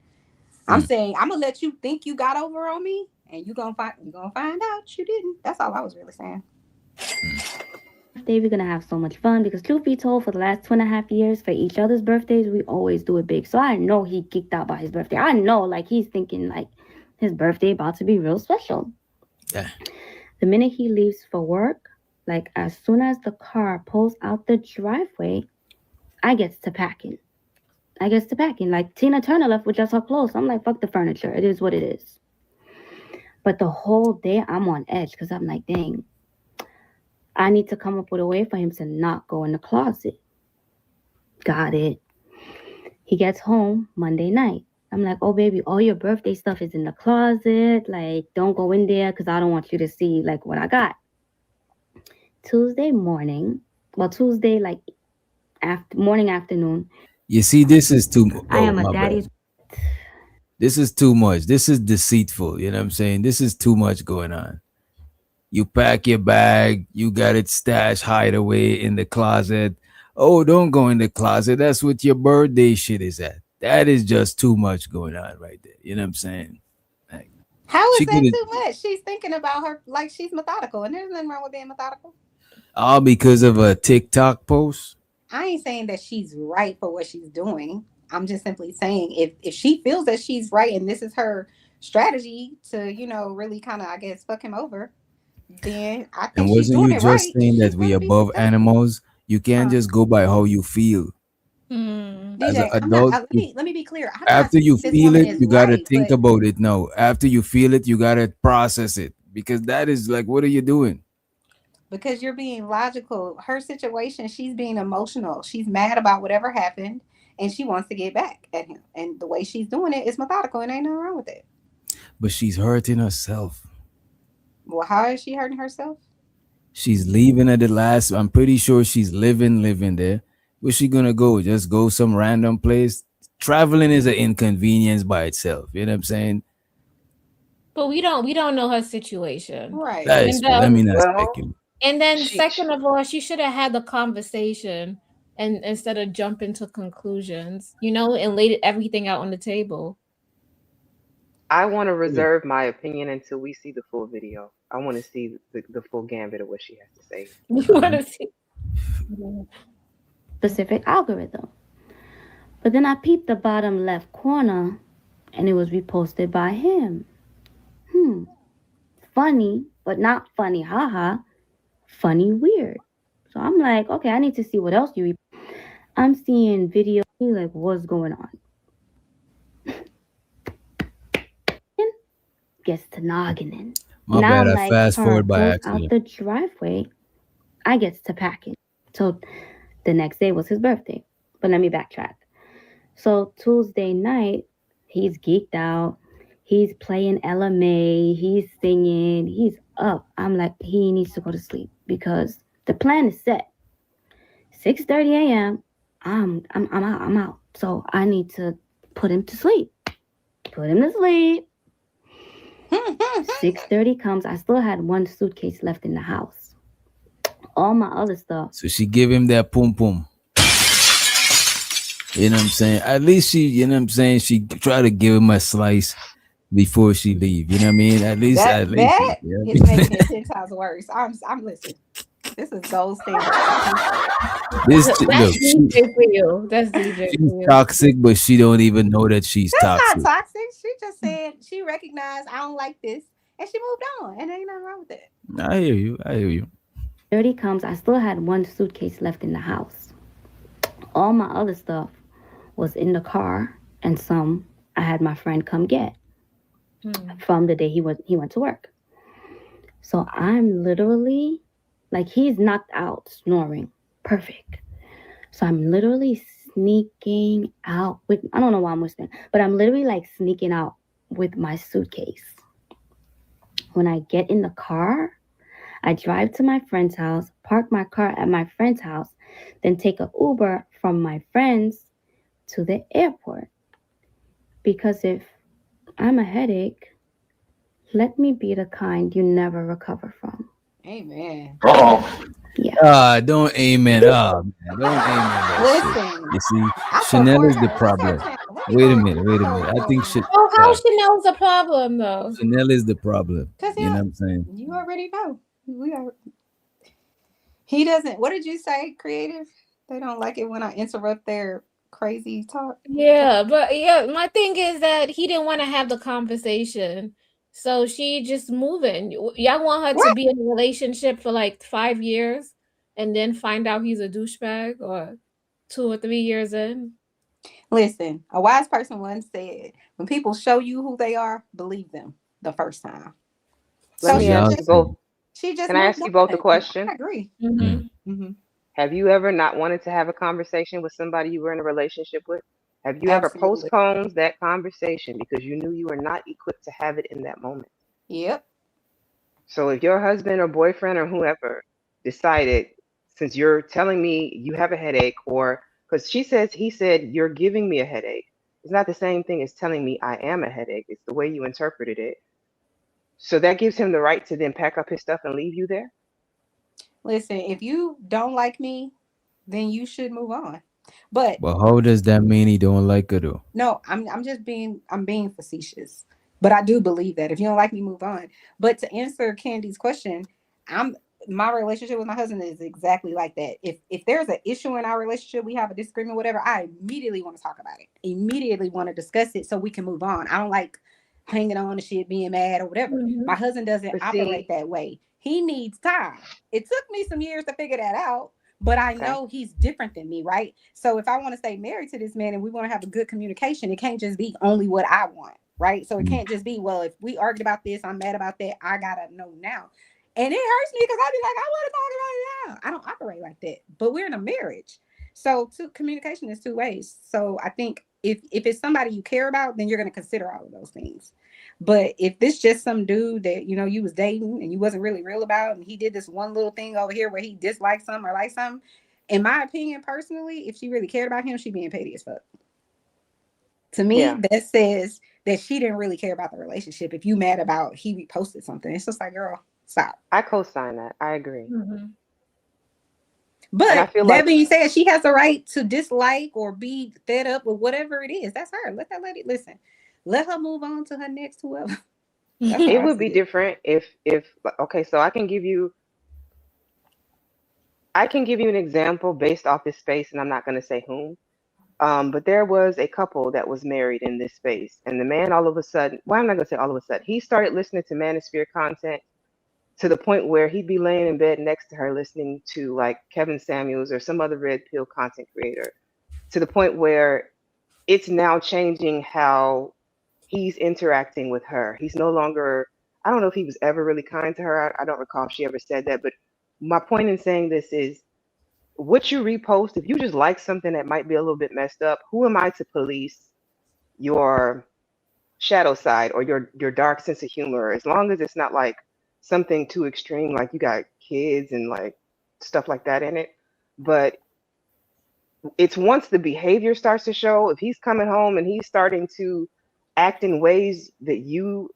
I: I'm saying I'm gonna let you think you got over on me, and you're gonna find out you didn't. That's all I was really saying.
J: Birthday, we're gonna have so much fun because truth be told, for the last 2.5 years, for each other's birthdays, we always do it big. So I know he geeked out by his birthday. I know, like, he's thinking like his birthday about to be real special.
B: Yeah.
J: The minute he leaves for work, like as soon as the car pulls out the driveway, I gets to packing. Like Tina Turner left with just her clothes. I'm like, fuck the furniture. It is what it is. But the whole day I'm on edge because I'm like, dang, I need to come up with a way for him to not go in the closet. Got it. He gets home Monday night. I'm like, oh, baby, all your birthday stuff is in the closet. Like, don't go in there because I don't want you to see, like, what I got. Tuesday, like, morning, afternoon.
B: You see, this is too.
J: I am
B: my
J: a daddy's.
B: bad. This is too much. This is deceitful. You know what I'm saying? This is too much going on. You pack your bag, you got it stashed, hide away in the closet. Oh, don't go in the closet. That's what your birthday shit is at. That is just too much going on right there. You know what I'm saying? Like,
I: How is
B: she
I: that
B: coulda-
I: too much? She's thinking about her like she's methodical, and there's nothing wrong with being methodical.
B: all because of a TikTok post.
I: I ain't saying that she's right for what she's doing. I'm just simply saying if she feels that she's right and this is her strategy to, really kind of, I guess, fuck him over, then I
B: And
I: think she's
B: wasn't
I: doing
B: you
I: it
B: just
I: right.
B: saying that
I: She's
B: we
I: gonna be
B: above
I: methodical.
B: animals? You can't just go by how you feel. As an
I: DJ, I'm not.
B: adult,
I: Let me be clear. I'm not
B: after you
I: saying this
B: feel
I: woman
B: it,
I: is
B: you gotta
I: right,
B: think
I: but
B: about it. No, after you feel it, you gotta process it because that is like, what are you doing?
I: because you're being logical, her situation, she's being emotional. She's mad about whatever happened, and she wants to get back at him. And the way she's doing it is methodical, and ain't nothing wrong with it.
B: But she's hurting herself.
I: Well, how is she hurting herself?
B: She's leaving at the last. I'm pretty sure she's living there. Where's she gonna go? Just go some random place? Traveling is an inconvenience by itself. You know what I'm saying?
G: But we don't know her situation.
I: Right.
B: That is, let me not speculate.
G: And then second of all, she should have had the conversation and instead of jumping to conclusions, and laid everything out on the table.
F: I want to reserve my opinion until we see the full video. I want to see the full gambit of what she has to say.
G: You want to see
J: specific algorithm. But then I peeped the bottom left corner and it was reposted by him. Funny, but not funny, haha. Funny, weird. So I'm like, okay, I need to see what else you. I'm seeing video like, what's going on? Gets to noggining.
B: My
J: now
B: bad,
J: I'm
B: I
J: like,
B: fast
J: her
B: forward by
J: pulls
B: accident.
J: out the driveway. I gets to packing. So the next day was his birthday. But let me backtrack. So Tuesday night, he's geeked out. He's playing LMA. He's singing. He's up. I'm like, he needs to go to sleep because the plan is set. 6:30 a.m. I'm out. So I need to put him to sleep. 6:30 comes. I still had one suitcase left in the house. All my other stuff.
B: So she give him that pum pum. You know what I'm saying? At least she try to give him a slice before she leave. You know what I mean? At least.
I: That
B: Yeah.
I: is making it 10 times worse. I'm listening. This is gold standard.
G: That's DJ for you. That's DJ
B: She's
G: for you.
B: toxic, but she don't even know that she's
I: That's
B: toxic.
I: not toxic. She just said she recognized I don't like this, and she moved on, and ain't nothing wrong with it.
B: I hear you.
J: 30 comes. I still had one suitcase left in the house. All my other stuff was in the car, and some I had my friend come get from the day he went to work. So I'm literally like, he's knocked out, snoring, perfect. So I'm literally sneaking out with, I don't know why I'm whispering, but I'm literally like sneaking out with my suitcase. When I get in the car, I drive to my friend's house, park my car at my friend's house, then take an Uber from my friends to the airport. Because if I'm a headache, let me be the kind you never recover from.
I: Amen.
J: Yeah.
B: Don't amen. Man. Don't amen that shit.
I: Listen,
B: You see,
I: I
B: Chanel
I: support
B: is the
I: her. What's her
B: problem.
I: channel? Let me
B: Wait a
I: go.
B: minute. I think
G: Oh, how Chanel's a problem though?
B: Chanel is the problem.
I: Because
B: You know what I'm saying?
I: you already know. He doesn't. What did you say, creative? They don't like it when I interrupt their crazy talk.
G: Yeah, but yeah, my thing is that he didn't want to have the conversation. So she just moving. Y'all want her to be in a relationship for like 5 years and then find out he's a douchebag or 2 or 3 years in?
I: Listen, a wise person once said, when people show you who they are, believe them the first time.
F: Let me ask you both.
I: She just
F: Can I ask you both a question?
I: I agree.
F: Have you ever not wanted to have a conversation with somebody you were in a relationship with? Have you ever
I: Absolutely.
F: postponed that conversation because you knew you were not equipped to have it in that moment?
I: Yep.
F: So if your husband or boyfriend or whoever decided, since you're telling me you have a headache, or because he said, you're giving me a headache, it's not the same thing as telling me I am a headache. It's the way you interpreted it. So that gives him the right to then pack up his stuff and leave you there?
I: Listen, if you don't like me, then you should move on. But
B: how does that mean he don't like her though?
I: no, I'm just being facetious. But I do believe that if you don't like me, move on. But to answer Candy's question, my relationship with my husband is exactly like that. If there's an issue in our relationship, we have a disagreement, whatever, I immediately want to talk about it. Immediately want to discuss it so we can move on. I don't like hanging on to shit, being mad or whatever. My husband doesn't operate that way. He needs time. It took me some years to figure that out, but I know he's different than me, right? So if I want to stay married to this man and we want to have a good communication, it can't just be only what I want, right? So it can't just be, well, if we argued about this, I'm mad about that, I gotta know now. And it hurts me because I'd be like, I want to talk about it now. I don't operate like that, but we're in a marriage. So communication is 2 ways. So I think if it's somebody you care about, then you're going to consider all of those things. But if this just some dude that, you was dating and you wasn't really real about, and he did this one little thing over here where he disliked something or liked something, in my opinion, personally, if she really cared about him, she'd be petty as fuck. To me, that says that she didn't really care about the relationship. If you mad about he reposted something, it's just like, girl, stop.
F: I co-sign that. I agree.
I: But I feel that being said, she has the right to dislike or be fed up with whatever it is. That's her. Let that lady listen. Let her move on to her next whoever.
F: It would be different if okay, so I can give you an example based off this space, and I'm not going to say whom. But there was a couple that was married in this space, and the man all of a sudden, well, I'm not going to say all of a sudden, he started listening to Manosphere content to the point where he'd be laying in bed next to her listening to like Kevin Samuels or some other red pill content creator, to the point where it's now changing how he's interacting with her. He's no longer, I don't know if he was ever really kind to her. I don't recall if she ever said that, but my point in saying this is, what you repost, if you just like something that might be a little bit messed up, who am I to police your shadow side or your dark sense of humor, as long as it's not like something too extreme, like you got kids and like stuff like that in it. But it's once the behavior starts to show, if he's coming home and he's starting to act in ways that you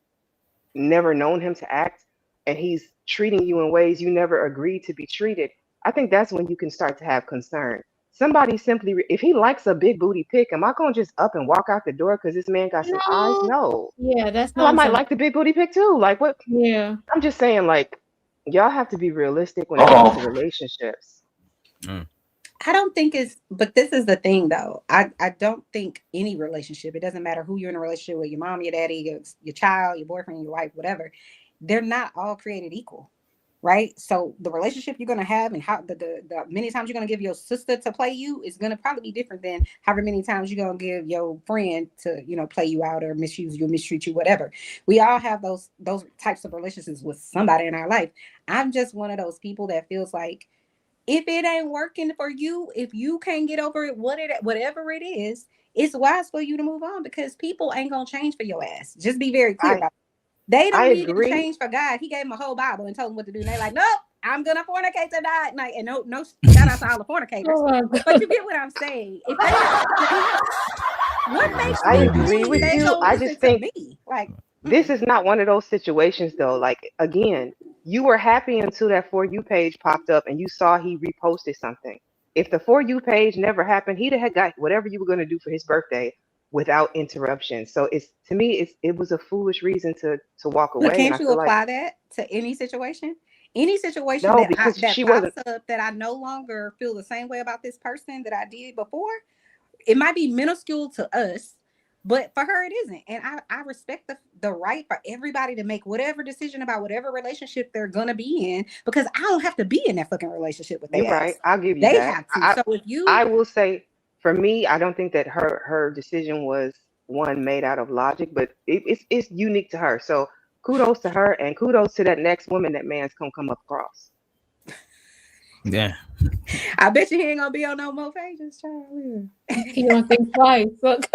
F: never known him to act, and he's treating you in ways you never agreed to be treated, I think that's when you can start to have concern. Somebody simply, if he likes a big booty pic, am I going to just up and walk out the door because this man got some eyes? No.
G: Yeah, that's
F: not. I might like the big booty pic too. Like what?
G: Yeah.
F: I'm just saying, like, y'all have to be realistic when it comes to relationships.
I: I don't think but this is the thing though. I don't think any relationship, it doesn't matter who you're in a relationship with, your mom, your daddy, your child, your boyfriend, your wife, whatever, they're not all created equal. Right? So the relationship you're going to have and how the many times you're going to give your sister to play you is going to probably be different than however many times you're going to give your friend to, play you out or misuse you, mistreat you, whatever. We all have those types of relationships with somebody in our life. I'm just one of those people that feels like if it ain't working for you, if you can't get over it, whatever it is, it's wise for you to move on because people ain't going to change for your ass. Just be very clear about it. They don't
F: I
I: need to
F: agree.
I: change for God. He gave them a whole Bible and told them what to do. And they like, nope, I'm gonna fornicate tonight. Like, and no shout out to all the fornicators.
G: Oh my God.
I: But you get what I'm saying. If they, what makes
F: I
I: you
F: agree
I: think
F: with
I: they
F: you.
I: gonna
F: I
I: listen
F: just
I: to
F: think
I: me? Like,
F: this is not one of those situations though. Like again, you were happy until that For You page popped up and you saw he reposted something. If the For You page never happened, he'd have got whatever you were going to do for his birthday without interruption. So it's, to me, it was a foolish reason to walk
I: but
F: away. And I
I: can't you
F: feel like
I: apply that to any situation? Any situation
F: no,
I: that
F: because
I: that
F: she
I: pops
F: wasn't.
I: up that I no longer feel the same way about this person that I did before, it might be minuscule to us, but for her it isn't. And I respect the right for everybody to make whatever decision about whatever relationship they're gonna be in, because I don't have to be in that fucking relationship with
F: You're
I: their
F: right.
I: ass.
F: I'll give you
I: They
F: that.
I: have to. So if you
F: I will say, for me, I don't think that her decision was one made out of logic, but it's unique to her. So kudos to her, and kudos to that next woman that man's gonna come across.
B: Yeah.
I: I bet you he ain't gonna be on no more pages, Charlie.
G: He don't think twice. Look.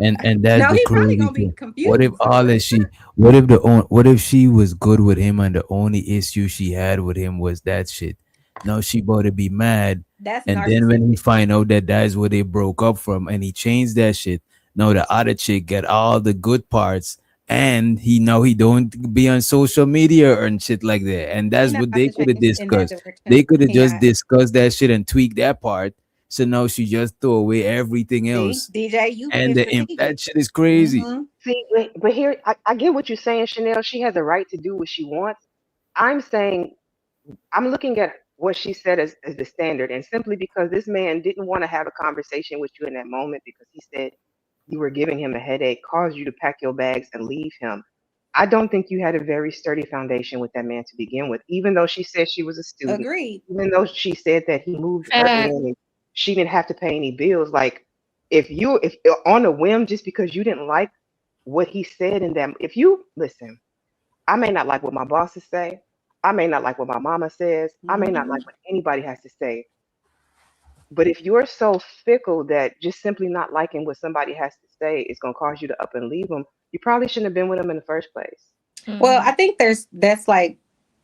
B: And that's
I: No,
B: the
I: he probably
B: crazy
I: gonna be
B: thing. What if
I: confused.
B: all that she what if she was good with him and the only issue she had with him was that shit? Now she about to be mad.
I: That's
B: And then when he
I: narcissistic.
B: find out that that's where they broke up from and he changed that shit, now the other chick get all the good parts and he don't be on social media and shit like that. And
I: He
B: that's
I: not
B: what
I: about
B: they
I: to
B: could have
I: change in that
B: discussed. They
I: direction.
B: could have
I: He
B: just
I: not.
B: discussed that shit and tweak that part. So now she just throw away everything
I: See,
B: else.
I: DJ, you
B: And
I: being
B: that
I: strategic.
B: shit is crazy.
I: Mhm.
F: See, but here I get what you're saying, Chanel. She has a right to do what she wants. I'm saying I'm looking at what she said as the standard, and simply because this man didn't want to have a conversation with you in that moment because he said you were giving him a headache, caused you to pack your bags and leave him. I don't think you had a very sturdy foundation with that man to begin with, even though she said she was a student,
I: Agreed.
F: even though she said that he moved her in and she didn't have to pay any bills. Like if on a whim, just because you didn't like what he said in that, if you listen, I may not like what my bosses say. I may not like what my mama says. I may not
I: Mhm.
F: like what anybody has to say. But if you're so fickle that just simply not liking what somebody has to say is going to cause you to up and leave them, you probably shouldn't have been with them in the first place.
I: Well, I think that's like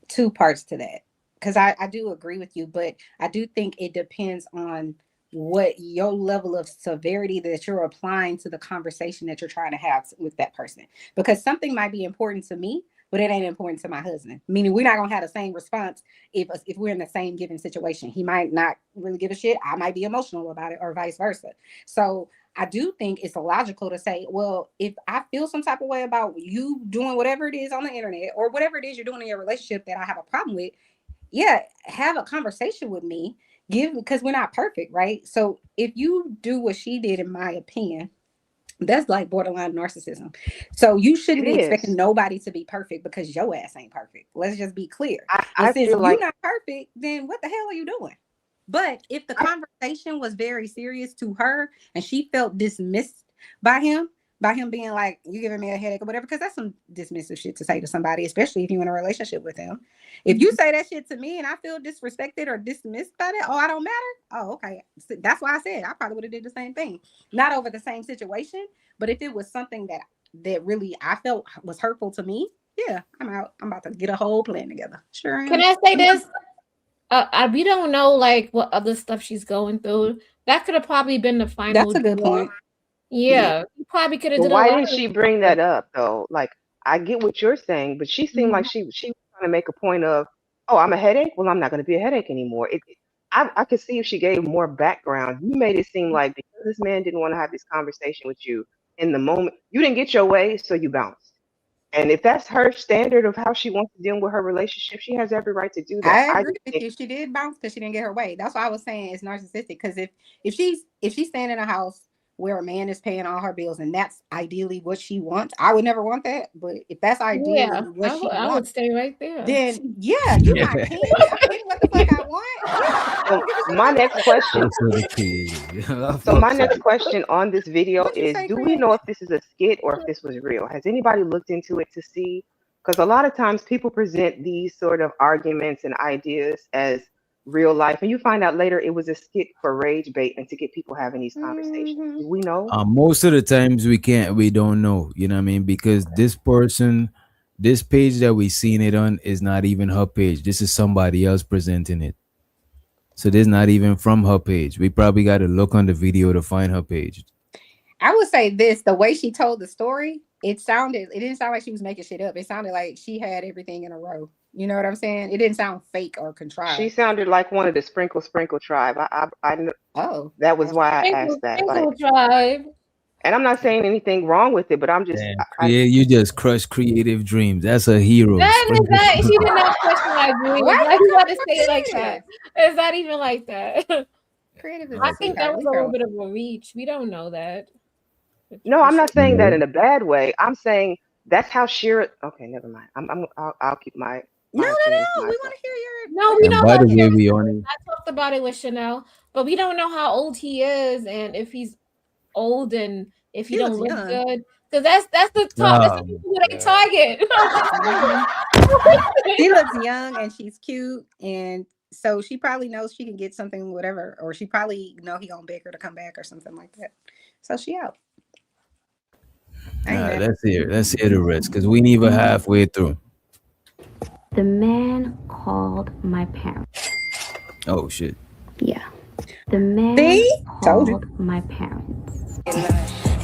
I: two parts to that, because I do agree with you, but I do think it depends on what your level of severity that you're applying to the conversation that you're trying to have with that person. Because something might be important to me, but it ain't important to my husband. Meaning we're not gonna have the same response if we're in the same given situation. He might not really give a shit. I might be emotional about it, or vice versa. So I do think it's illogical to say, well, if I feel some type of way about you doing whatever it is on the internet or whatever it is you're doing in your relationship that I have a problem with, yeah, have a conversation with me. Because we're not perfect, right? So if you do what she did, in my opinion, that's like borderline narcissism. So you shouldn't
F: It
I: be
F: is.
I: expecting nobody to be perfect because your ass ain't perfect. Let's just be clear.
F: I
I: And since
F: feel
I: you're
F: like
I: not perfect, then what the hell are you doing? But if the conversation was very serious to her and she felt dismissed by him being like, you giving me a headache or whatever, because that's some dismissive shit to say to somebody, especially if you're in a relationship with them. If you say that shit to me and I feel disrespected or dismissed by that, oh, I don't matter. Oh, okay. So that's why I said I probably would have did the same thing. Not over the same situation, but if it was something that really I felt was hurtful to me, yeah, I'm out. I'm about to get a whole plan together. Sure.
G: Can I say this? We don't know like what other stuff she's going through. That could have probably been the final.
I: That's a good
G: draw.
I: point.
G: Yeah, you probably could have
F: But
G: did a
F: why
G: lot
F: didn't
G: of
F: she bring that up though? Like I get what you're saying, but she seemed like she was trying to make a point of, oh, I'm a headache. Well, I'm not going to be a headache anymore. I could see if she gave more background. You made it seem like because this man didn't want to have this conversation with you in the moment, you didn't get your way, so you bounced. And if that's her standard of how she wants to deal with her relationship, she has every right to do that.
I: I
F: I
I: agree
F: just
I: with
F: think
I: you. She did bounce because she didn't get her way. That's why I was saying it's narcissistic. Because if she's staying in a house where a man is paying all her bills and that's ideally what she wants, I would never want that. But if that's ideally what she
G: I would
I: wants,
G: stay right there.
I: then yeah, you're my king. I'm getting what the fuck I want. Yeah, I
F: so
I: don't give a shit
F: my
I: about
F: next question. So my next
B: question.
F: question on this video
I: What'd you
F: is,
I: say,
F: do we
I: Craig?
F: know if this is a skit or if this was real? Has anybody looked into it to see? Because a lot of times people present these sort of arguments and ideas as real life, and you find out later it was a skit for rage bait and to get people having these conversations. Do we know?
B: Most of the times we don't know, you know what I mean? Because this person This page that we seen it on is not even her page. This is somebody else presenting it. So this not even from her page. We probably got to look on the video to find her page.
I: I would say this: the way she told the story, it didn't sound like she was making shit up. It sounded like she had everything in a row. You know what I'm saying? It didn't sound fake or contrived.
F: She sounded like one of the Sprinkle tribe.
I: Oh,
F: that was why I asked that.
G: Sprinkle tribe.
F: And I'm not saying anything wrong with it, but I'm just
B: You just crushed creative dreams. That's a hero.
G: That she did not question my dreams. Why do you want to say it like that? It's not even like that.
I: Creative.
G: I think that was a little bit of a reach. We don't know that.
F: No, I'm not saying that in a bad way. I'm saying that's how Shira. Okay, never mind. I'll keep my.
I: No. We want to hear your.
G: No, we don't.
B: By the way, we only.
G: I talked about it with Chanel, but we don't know how old he is and if he's old and if he don't look
I: young.
G: good. Because that's the top. That's the people who they target.
I: She looks young and she's cute, and so she probably knows she can get something, whatever, or she probably know he gonna beg her to come back or something like that. So she out.
B: Let's hear the rest because we ain't even halfway through.
J: The man called my parents.
B: Oh shit.
J: Yeah. The man called my parents.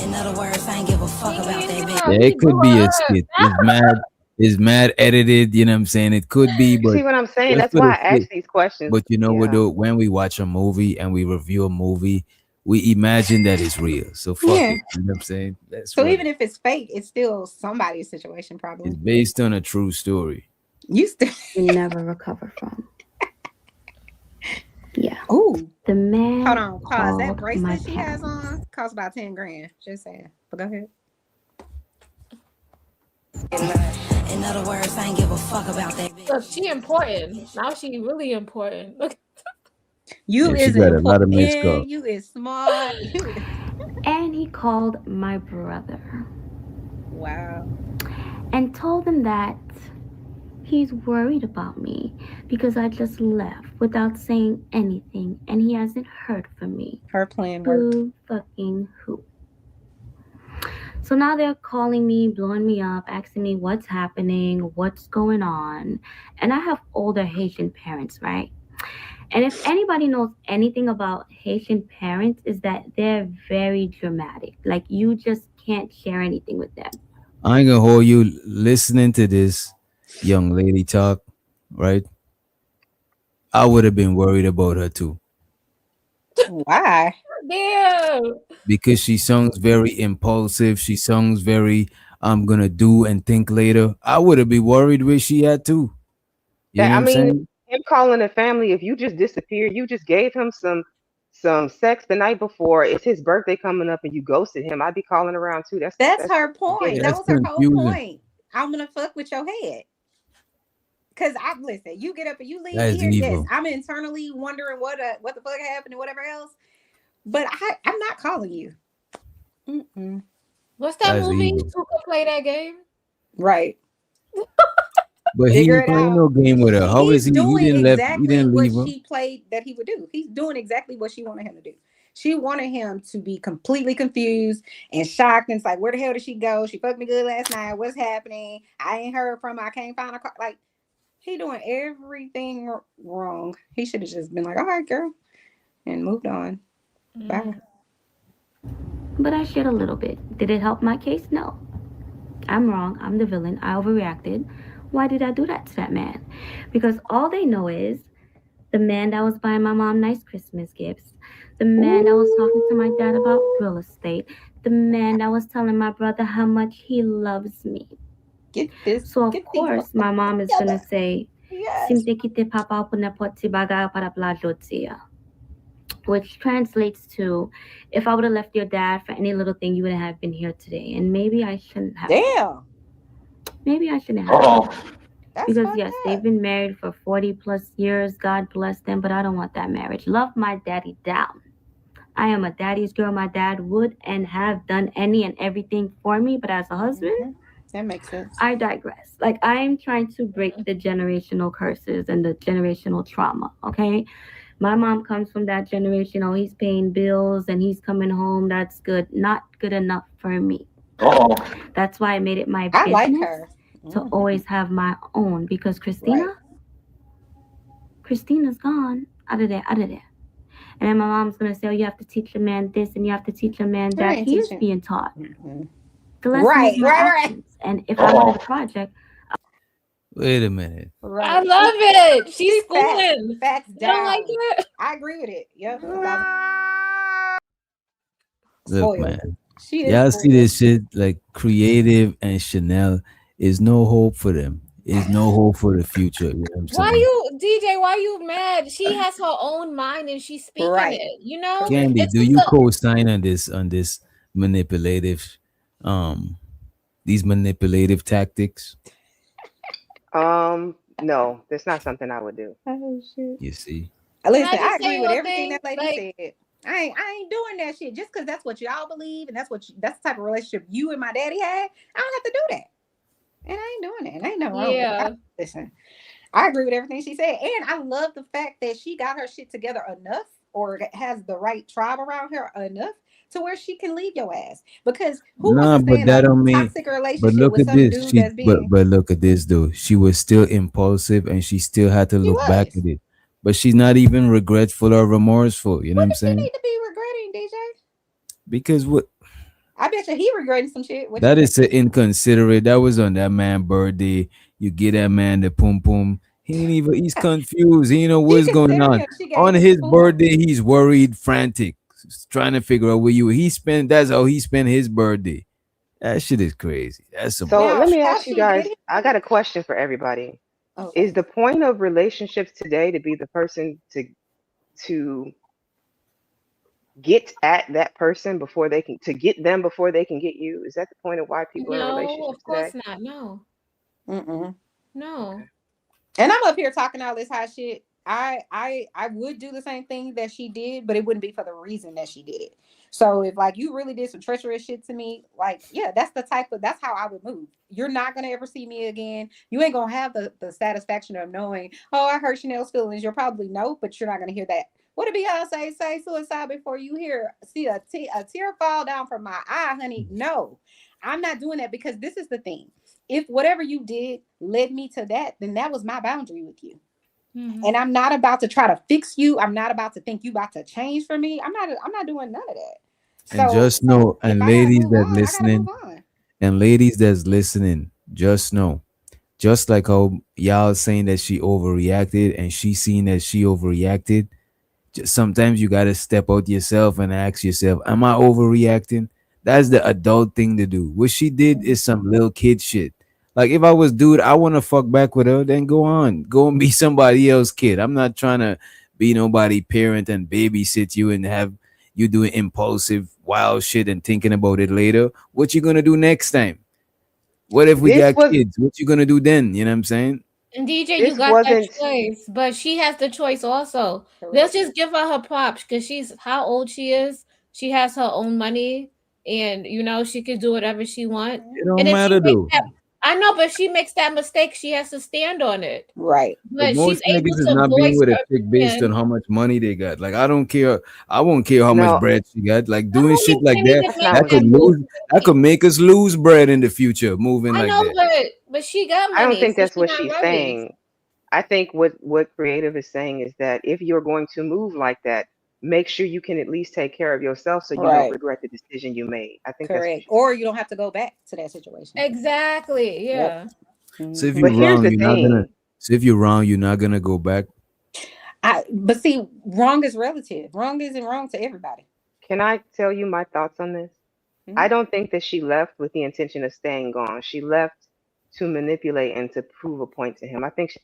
M: In other words, I ain't give a fuck about that bitch.
B: Yeah, it could be a skit. It's mad edited, you know what I'm saying? It could be, but
F: see what I'm saying? That's why I ask these questions.
B: But you know what though, when we watch a movie and we review a movie, we imagine that it's real. So fuck it. You know what I'm saying? That's
I: so
B: right.
I: even if it's fake, it's still somebody's situation probably.
B: It's based on a true story.
I: You still
J: never recover from. Yeah.
I: Ooh.
J: The man.
I: Hold on. Pause. That
J: called my
I: bracelet she
J: parents.
I: has on costs about 10 grand. Just saying. But go ahead.
M: In other words, I ain't give a fuck about that bitch.
G: Look, she important. Now she really important. Look.
I: You
B: Yeah, she
I: is
B: got a lot of mixed
I: important.
B: up.
I: You is smart.
J: And he called my brother
I: Wow.
J: and told him that he's worried about me because I just left without saying anything and he hasn't heard from me.
I: Her plan worked.
J: Who fucking who? So now they're calling me, blowing me up, asking me what's happening, what's going on. And I have older Haitian parents, right? And if anybody knows anything about Haitian parents, is that they're very dramatic. Like you just can't share anything with them.
B: I ain't gonna hold you listening to this young lady talk, right? I would have been worried about her too.
I: Why?
G: Damn.
B: Because she sounds very impulsive. She sounds very I'm gonna do and think later. I would have been worried where she at too. You know what I'm saying?
F: Him calling the family, if you just disappeared, you just gave him some sex the night before, it's his birthday coming up and you ghosted him, I'd be calling around too. That's
I: her point. That was her whole point. I'm gonna fuck with your head. Cause listen, you get up and you leave
B: That's
I: here.
B: evil.
I: Yes, I'm internally wondering what the fuck happened and whatever else. But I'm not calling you. Mm-mm.
G: What's that
B: That's
G: movie?
B: evil.
G: Who could play that game?
I: Right.
B: But he
I: Figure
B: ain't
I: it
B: playing
I: out.
B: no game with her. How is he? He
I: doing
B: didn't leave
I: what
B: her.
I: she played that he would do. He's doing exactly what she wanted him to do. She wanted him to be completely confused and shocked and it's like, where the hell did she go? She fucked me good last night. What's happening? I ain't heard from her. I can't find her car. Like, he doing everything wrong. He should have just been like, all right, girl, and moved on. Bye.
J: But I shared a little bit. Did it help my case? No. I'm wrong. I'm the villain. I overreacted. Why did I do that to that man? Because all they know is the man that was buying my mom nice Christmas gifts, the man that was talking to my dad about real estate, the man that was telling my brother how much he loves me. So of course, my mom is gonna say, "Simte kite papa pou n'importe ti bagay para pla jotia," which translates to, if I would have left your dad for any little thing, you wouldn't have been here today. And maybe I shouldn't have.
I: Damn.
J: Maybe I shouldn't have. Because yes, they've been married for 40 plus years. God bless them, but I don't want that marriage. Love my daddy down. I am a daddy's girl. My dad would and have done any and everything for me, but as a husband,
I: that makes sense.
J: I digress. Like, I am trying to break the generational curses and the generational trauma, okay? My mom comes from that generation. Oh, he's paying bills and he's coming home. That's good. Not good enough for me. That's why I made it my business
I: I like her.
J: to always have my own because Christina's gone out of there. And then my mom's gonna say, oh, you have to teach a man this and you have to teach a man that. He is being taught. The lesson is my actions. And if I wanted a project,
B: Wait a minute.
G: I love it. She's schooling.
I: Facts
G: You don't like
I: down.
G: it?
I: I agree with it. Yep.
B: Look,
I: Spoiled.
B: man.
I: She is
B: Y'all see
I: spoiled.
B: this shit like Creative and Chanel is no hope for them. Is no hope for the future. You know what I'm saying?
G: Why you, DJ? Why you mad? She has her own mind and she's speaking it. You know,
B: Candy,
G: It's
B: do
G: just
B: you
G: a-
B: co-sign on this manipulative these manipulative tactics?
F: No, that's not something I would do.
I: Oh shit.
B: You see?
I: Listen,
G: Can I
I: I
G: just say
I: agree with
G: one
I: everything
G: thing?
I: that lady
G: Like-
I: said. I ain't doing that shit just because that's what y'all believe and that's the type of relationship you and my daddy had. I don't have to do that. And I ain't doing that. And ain't nothing wrong with
G: Yeah.
I: that. Listen, I agree with everything she said. And I love the fact that she got her shit together enough or has the right tribe around her enough to where she can leave your ass. Because who
B: Nah,
I: wants to
B: but
I: stay in
B: that
I: a
B: don't mean.
I: toxic
B: But
I: relationship
B: look
I: with
B: at
I: some
B: this.
I: dude
B: She
I: that's being
B: but look at this though. She was still impulsive and she still had to look back at it. But she's not even regretful or remorseful. You know what I'm saying?
I: need to be regretting, DJ?
B: Because what
I: I bet you he regretting some shit. What
B: that
I: you
B: is inconsiderate. That was on that man's birthday. You get that man the pum pum. He ain't even. He's confused. He ain't know what's going on.
I: She gave
B: On
I: him
B: his
I: the pum.
B: birthday, he's worried, frantic, trying to figure out where you. He spent. That's how he spent his birthday. That shit is crazy. That's some.
F: So
I: Now,
F: let me
I: how
F: ask you
I: she
F: guys.
I: did it-
F: I got a question for everybody.
I: Okay.
F: Is the point of relationships today to be the person to get at that person before they can get them before they can get you? Is that the point of why people are in
G: No,
F: relationships
G: of course
F: today?
G: not. No,
I: Mm-mm.
G: no.
I: And I'm up here talking all this hot shit. I would do the same thing that she did, but it wouldn't be for the reason that she did it. So if like you really did some treacherous shit to me, like yeah, that's how I would move. You're not gonna ever see me again. You ain't gonna have the satisfaction of knowing, oh, I hurt Chanel's feelings. You'll probably know, but you're not gonna hear that. What did Beyonce say? Suicide before you see a tear fall down from my eye, honey. No, I'm not doing that because this is the thing. If whatever you did led me to that, then that was my boundary with you. And I'm not about to try to fix you. I'm not about to think you about to change for me. I'm not doing none of that.
B: And just know, and ladies that listening, and ladies that's listening, just know, just like how y'all saying that she overreacted and she seen that she overreacted, just sometimes you gotta step out yourself and ask yourself, am I overreacting? That's the adult thing to do. What she did is some little kid shit. Like if I was dude, I want to fuck back with her, then go and be somebody else's kid. I'm not trying to be nobody parent and babysit you and have you doing impulsive wild shit and thinking about it later. What you gonna do next time? What if we got kids? What you gonna do then? You know what I'm saying?
G: And DJ,
F: This
G: you got
F: wasn't-
G: that choice, but she has the choice also. Let's just give her her props because she's how old she is. She has her own money, and you know she can do whatever she wants.
B: It don't
G: And if she
B: matter
G: makes
B: though.
G: I know, but if she makes that mistake, she has to stand on it.
I: Right.
G: But she's
B: most
G: able
B: niggas is
G: to
B: not
G: voice
B: being with a
G: her
B: chick based on
G: opinion.
B: how much money they got. Like I don't care. I won't care how
F: No.
B: much bread she got. Like doing shit like
G: can't
B: that,
G: even
B: that
G: make
B: could
G: that move.
B: that could make us lose bread in the future. Moving
G: I
B: like
G: know,
B: that.
G: but she got money.
F: I don't think
G: so
F: that's
G: she
F: what
G: not
F: she's
G: worried.
F: saying. I think what Creative is saying is that if you're going to move like that, make sure you can at least take care of yourself so you don't
I: Right.
F: regret the decision you made. I think
I: Correct. Or you don't have to go back to that situation.
G: Exactly. Yeah.
B: So if
F: But
B: you're
F: here's
B: wrong,
F: the
B: you're not gonna.
F: thing.
B: So if you're wrong, you're not gonna go back.
I: But see, wrong is relative. Wrong isn't wrong to everybody.
F: Can I tell you my thoughts on this? I don't think that she left with the intention of staying gone. She left to manipulate and to prove a point to him. I think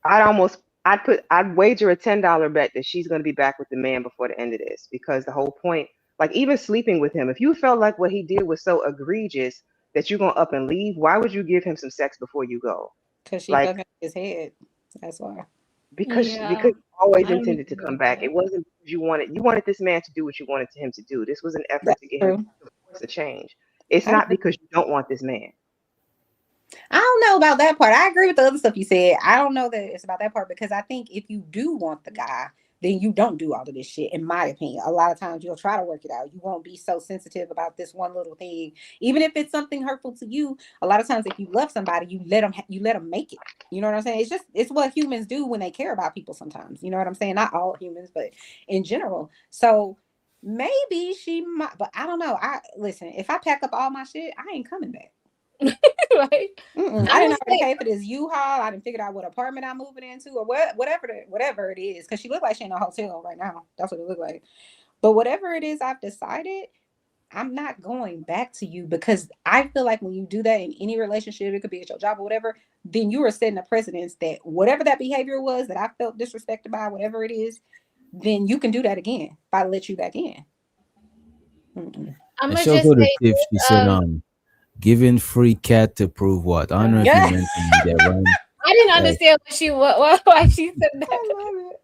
F: I'd wager a $10 bet that she's going to be back with the man before the end of this, because the whole point, like even sleeping with him, if you felt like what he did was so egregious that you're going to up and leave, why would you give him some sex before you go?
I: Because she
F: Like-
I: fucking his head. That's why.
F: Because
G: Yeah.
F: you always
G: I don't
F: intended to
G: agree
F: come
G: with
F: back.
G: that.
F: It wasn't because you wanted this man to do what you wanted him to do. This was an effort to get him to force a change. It's
I: I
F: not
I: agree.
F: because you don't want this man.
I: I don't know about that part. I agree with the other stuff you said. I don't know that it's about that part because I think if you do want the guy, then you don't do all of this shit, in my opinion. A lot of times you'll try to work it out. You won't be so sensitive about this one little thing, even if it's something hurtful to you. A lot of times, if you love somebody, you let them make it. You know what I'm saying? It's what humans do when they care about people sometimes. You know what I'm saying? Not all humans, but in general. So maybe she might, but I don't know. Listen, if I pack up all my shit, I ain't coming back.
G: Right?
I: I didn't already pay for this U-Haul. I didn't figure out what apartment I'm moving into or whatever it is. Because she looked like she in a hotel right now. That's what it looked like. But whatever it is I've decided, I'm not going back to you, because I feel like when you do that in any relationship, it could be at your job or whatever, then you are setting a precedence that whatever that behavior was that I felt disrespected by, whatever it is, then you can do that again if I let you back in.
G: I'm
B: And
G: gonna
B: she also
G: just
B: the
G: say
B: tip. She
G: this,
B: said, giving free cat to prove what? I don't know if you
I: Yes.
B: mentioned that, right?
G: I didn't
B: Like,
G: understand why she said that.
I: I love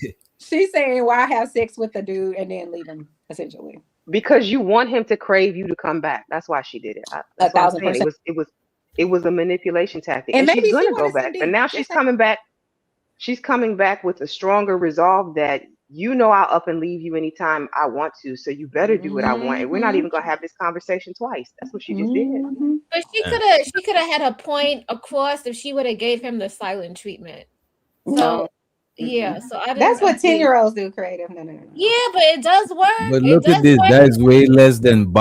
I: it. She's saying, why have sex with a dude and then leave him, essentially.
F: Because you want him to crave you to come back. That's why she did it. That's what I'm saying.
I: 1,000%.
F: It was a manipulation tactic,
I: And
F: and she's
I: maybe she
F: gonna go
I: wanted some
F: back. But
I: dick.
F: now she's coming back. She's coming back with a stronger resolve that I'll up and leave you anytime I want to. So you better do what I want, and we're not even gonna have this conversation twice. That's what she just did.
G: But she could have had a point across if she would have gave him the silent treatment. So
I: No.
G: yeah, so I didn't
I: That's what
G: agree.
I: 10-year-olds do, creative. No.
G: Yeah, but it does work.
B: but
G: It
B: look
G: does
B: at this.
G: work.
B: That's way less than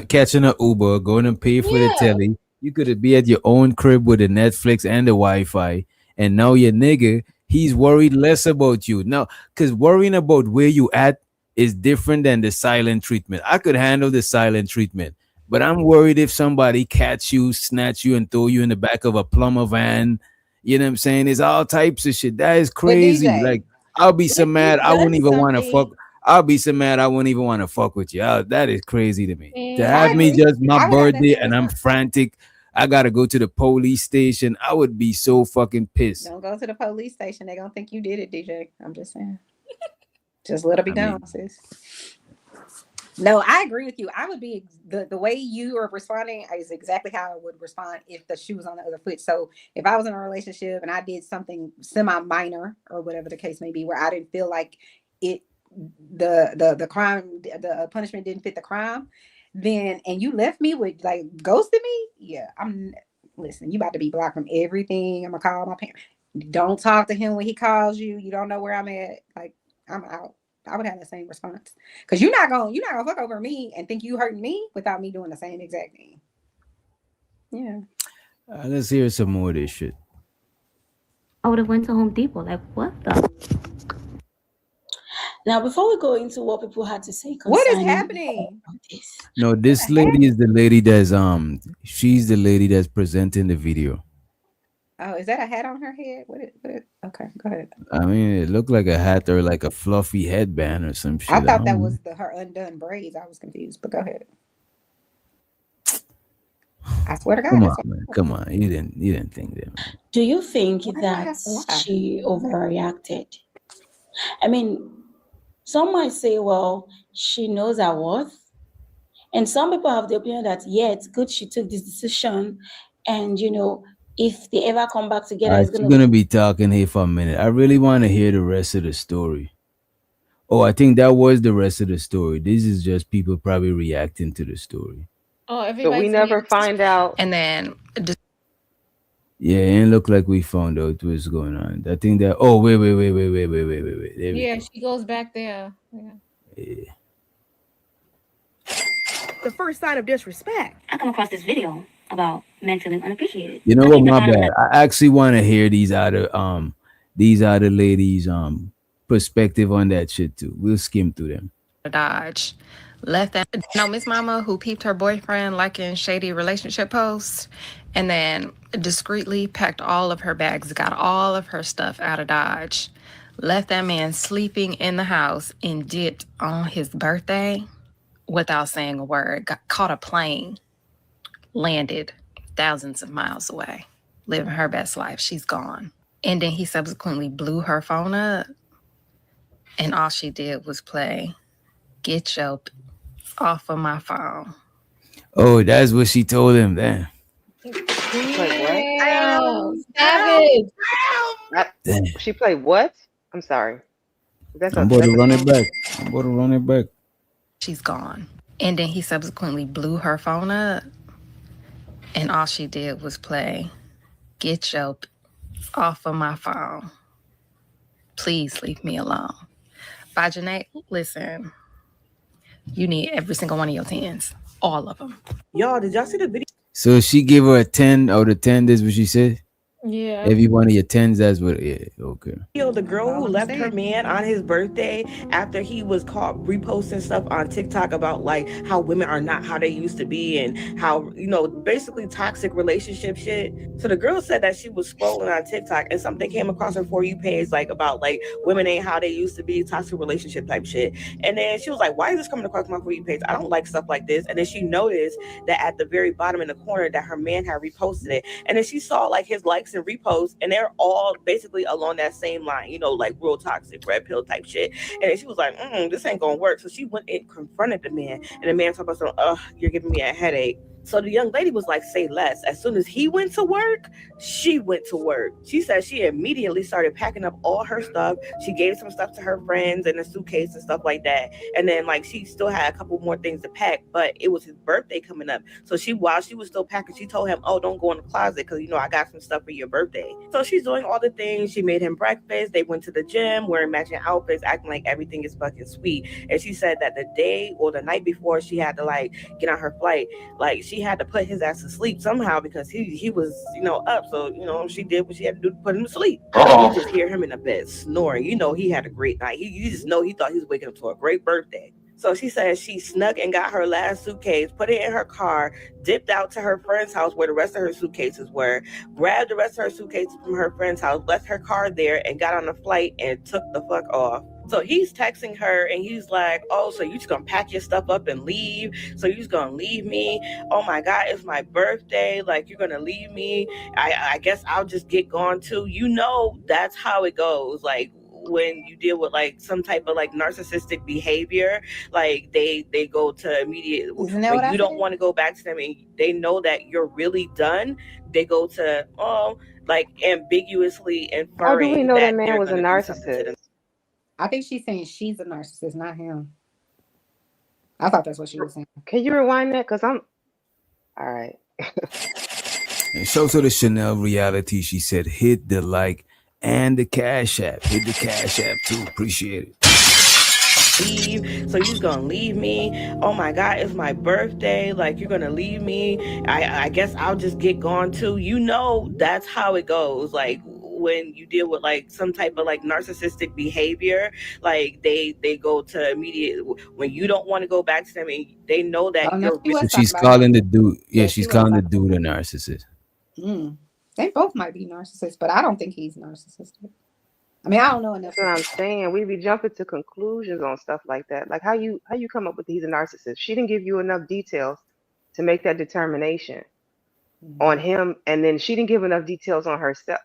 B: catching a Uber, going to pay for the
G: Yeah.
B: telly. You could be at your own crib with the Netflix and the Wi-Fi, and now your nigga, he's worried less about you now, because worrying about where you at is different than the silent treatment. I could handle the silent treatment, but I'm worried if somebody catch you, snatch you, and throw you in the back of a plumber van. You know what I'm saying? It's all types of shit. That is crazy.
I: DJ,
B: Like, I'll be so mad I wouldn't even want to fuck. I'll be so mad I wouldn't even want to fuck with you. That is crazy to me. To have
I: I
B: me
I: agree.
B: just my
I: I would have that
B: birthday
I: same
B: and I'm frantic. I gotta go to the police station. I would be so fucking pissed.
I: Don't go to the police station. They're gonna think you did it, DJ. I'm just saying. Just let her be gone, sis. No, I agree with you. I would be the way you are responding is exactly how I would respond if the shoe was on the other foot. So if I was in a relationship and I did something semi-minor or whatever the case may be, where I didn't feel like the crime, the punishment didn't fit the crime, then and you left me with like ghosted me, yeah, listen, you about to be blocked from everything. I'm gonna call my parents. Don't talk to him when he calls you. You don't know where I'm at. Like, I'm out. I would have the same response, because you're not gonna fuck over me and think you hurting me without me doing the same exact thing. Yeah.
B: Let's hear some more of this shit.
J: I would have went to Home Depot. Like, what the?
L: Now, before we go into what people had to say,
I: What is
L: concerning
I: happening?
L: this,
B: No, this lady is the lady that's she's the lady that's presenting the video.
I: Oh, is that a hat on her head? Okay, go ahead.
B: I mean, it looked like a hat or like a fluffy headband or some shit.
I: I thought that
B: don't
I: was
B: know.
I: her undone braids. I was confused, but go ahead. I swear to God.
B: Come on, man. Come on. You didn't think that, man.
L: do you think
I: Why do I
L: that
I: have to lie?
L: she overreacted? I mean, some might say, well, she knows her worth. And some people have the opinion that, yeah, it's good she took this decision. And, if they ever come back together, it's
B: You're gonna be talking here for a minute. I really want to hear the rest of the story. Oh, I think that was the rest of the story. This is just people probably reacting to the story.
G: Oh,
F: But we
G: everybody's
F: never
G: reacting.
F: find out.
N: And then
B: Yeah, it didn't look like we found out what's going on. I think that. Oh, wait. There we
G: Yeah,
B: go.
G: she goes back there. Yeah.
B: Yeah.
K: The first sign of disrespect.
J: I come across this video about men feeling unappreciated.
B: You know
J: I
B: what?
J: need to
B: My
J: find
B: bad. I actually want to hear these other ladies' perspective on that shit too. We'll skim through them.
N: Dodge left that. No, Miss Mama, who peeped her boyfriend liking shady relationship posts, and then discreetly packed all of her bags, got all of her stuff out of Dodge, left that man sleeping in the house, and dipped on his birthday without saying a word. Caught a plane, landed thousands of miles away, living her best life. She's gone. And then he subsequently blew her phone up, and all she did was play "Get Your Off of My Phone."
B: Oh, that's what she told him then.
G: Damn, savage.
F: She played what? I'm sorry. That's
B: I'm about to
F: upsetting.
B: run it back. I'm about to run it back.
N: She's gone. And then he subsequently blew her phone up, and all she did was play, "Get your off of my phone. Please leave me alone." By Janae, listen, you need every single one of your tens. All of them.
K: Y'all, did y'all see the video?
B: So she gave her a 10 out of 10. That's what she said.
G: Yeah.
B: Every one of your 10s, that's what. Yeah, okay.
K: The girl who left her man on his birthday after he was caught reposting stuff on TikTok about like how women are not how they used to be and how, you know, basically toxic relationship shit. So the girl said that she was scrolling on TikTok and something came across her For You page like about like women ain't how they used to be, toxic relationship type shit. And then she was like, why is this coming across my For You page? I don't like stuff like this. And then she noticed that at the very bottom in the corner that her man had reposted it. And then she saw like his likes and reposts, and they're all basically along that same line, you know, like real toxic red pill type shit. And then she was like, this ain't gonna work. So she went and confronted the man, and the man talked about something, you're giving me a headache. So the young lady was like, say less. As soon as he went to work, she went to work. She said she immediately started packing up all her stuff. She gave some stuff to her friends in a suitcase and stuff like that. And then like she still had a couple more things to pack, but it was his birthday coming up. So while she was still packing, she told him, don't go in the closet because, you know, I got some stuff for your birthday. So she's doing all the things. She made him breakfast. They went to the gym wearing matching outfits, acting like everything is fucking sweet. And she said that the day or the night before she had to like get on her flight, like she had to put his ass to sleep somehow because he was, you know, up. So, you know, she did what she had to do to put him to sleep. You just hear him in the bed snoring. You know, he had a great night. You just know he thought he was waking up to a great birthday. So she said she snuck and got her last suitcase, put it in her car, dipped out to her friend's house where the rest of her suitcases were, grabbed the rest of her suitcases from her friend's house, left her car there, and got on a flight and took the fuck off. So he's texting her and he's like, so you just gonna pack your stuff up and leave? So you just gonna leave me? Oh my God, it's my birthday. Like, you're gonna leave me? I guess I'll just get gone too. You know, that's how it goes. Like, when you deal with like some type of like narcissistic behavior, like they go to immediate, when you don't want to go back to them and they know that you're really done, they go to like ambiguously inferring.
F: How do we know that man
K: they're
F: was a
K: gonna do something to
F: narcissist?
K: them.
I: I think she's saying she's a narcissist, not him. I thought that's what she was saying.
F: Can you rewind that? Because I'm all right.
B: And show to the Chanel reality. She said, hit the like and the Cash App. Hit the Cash App too. Appreciate it.
K: Leave, so you're gonna leave me? Oh my God, it's my birthday. Like, you're gonna leave me? I guess I'll just get gone too. You know, that's how it goes. Like, when you deal with like some type of like narcissistic behavior, like they go to immediate, when you don't want to go back to them and they know that you're.
B: So she's calling the dude. Yeah, she's calling the dude a narcissist.
I: They both might be narcissists, but I don't think he's narcissistic. I mean, I don't know enough.
F: That's what I'm saying. We be jumping to conclusions on stuff like that. Like how you come up with he's a narcissist? She didn't give you enough details to make that determination on him, and then she didn't give enough details on herself.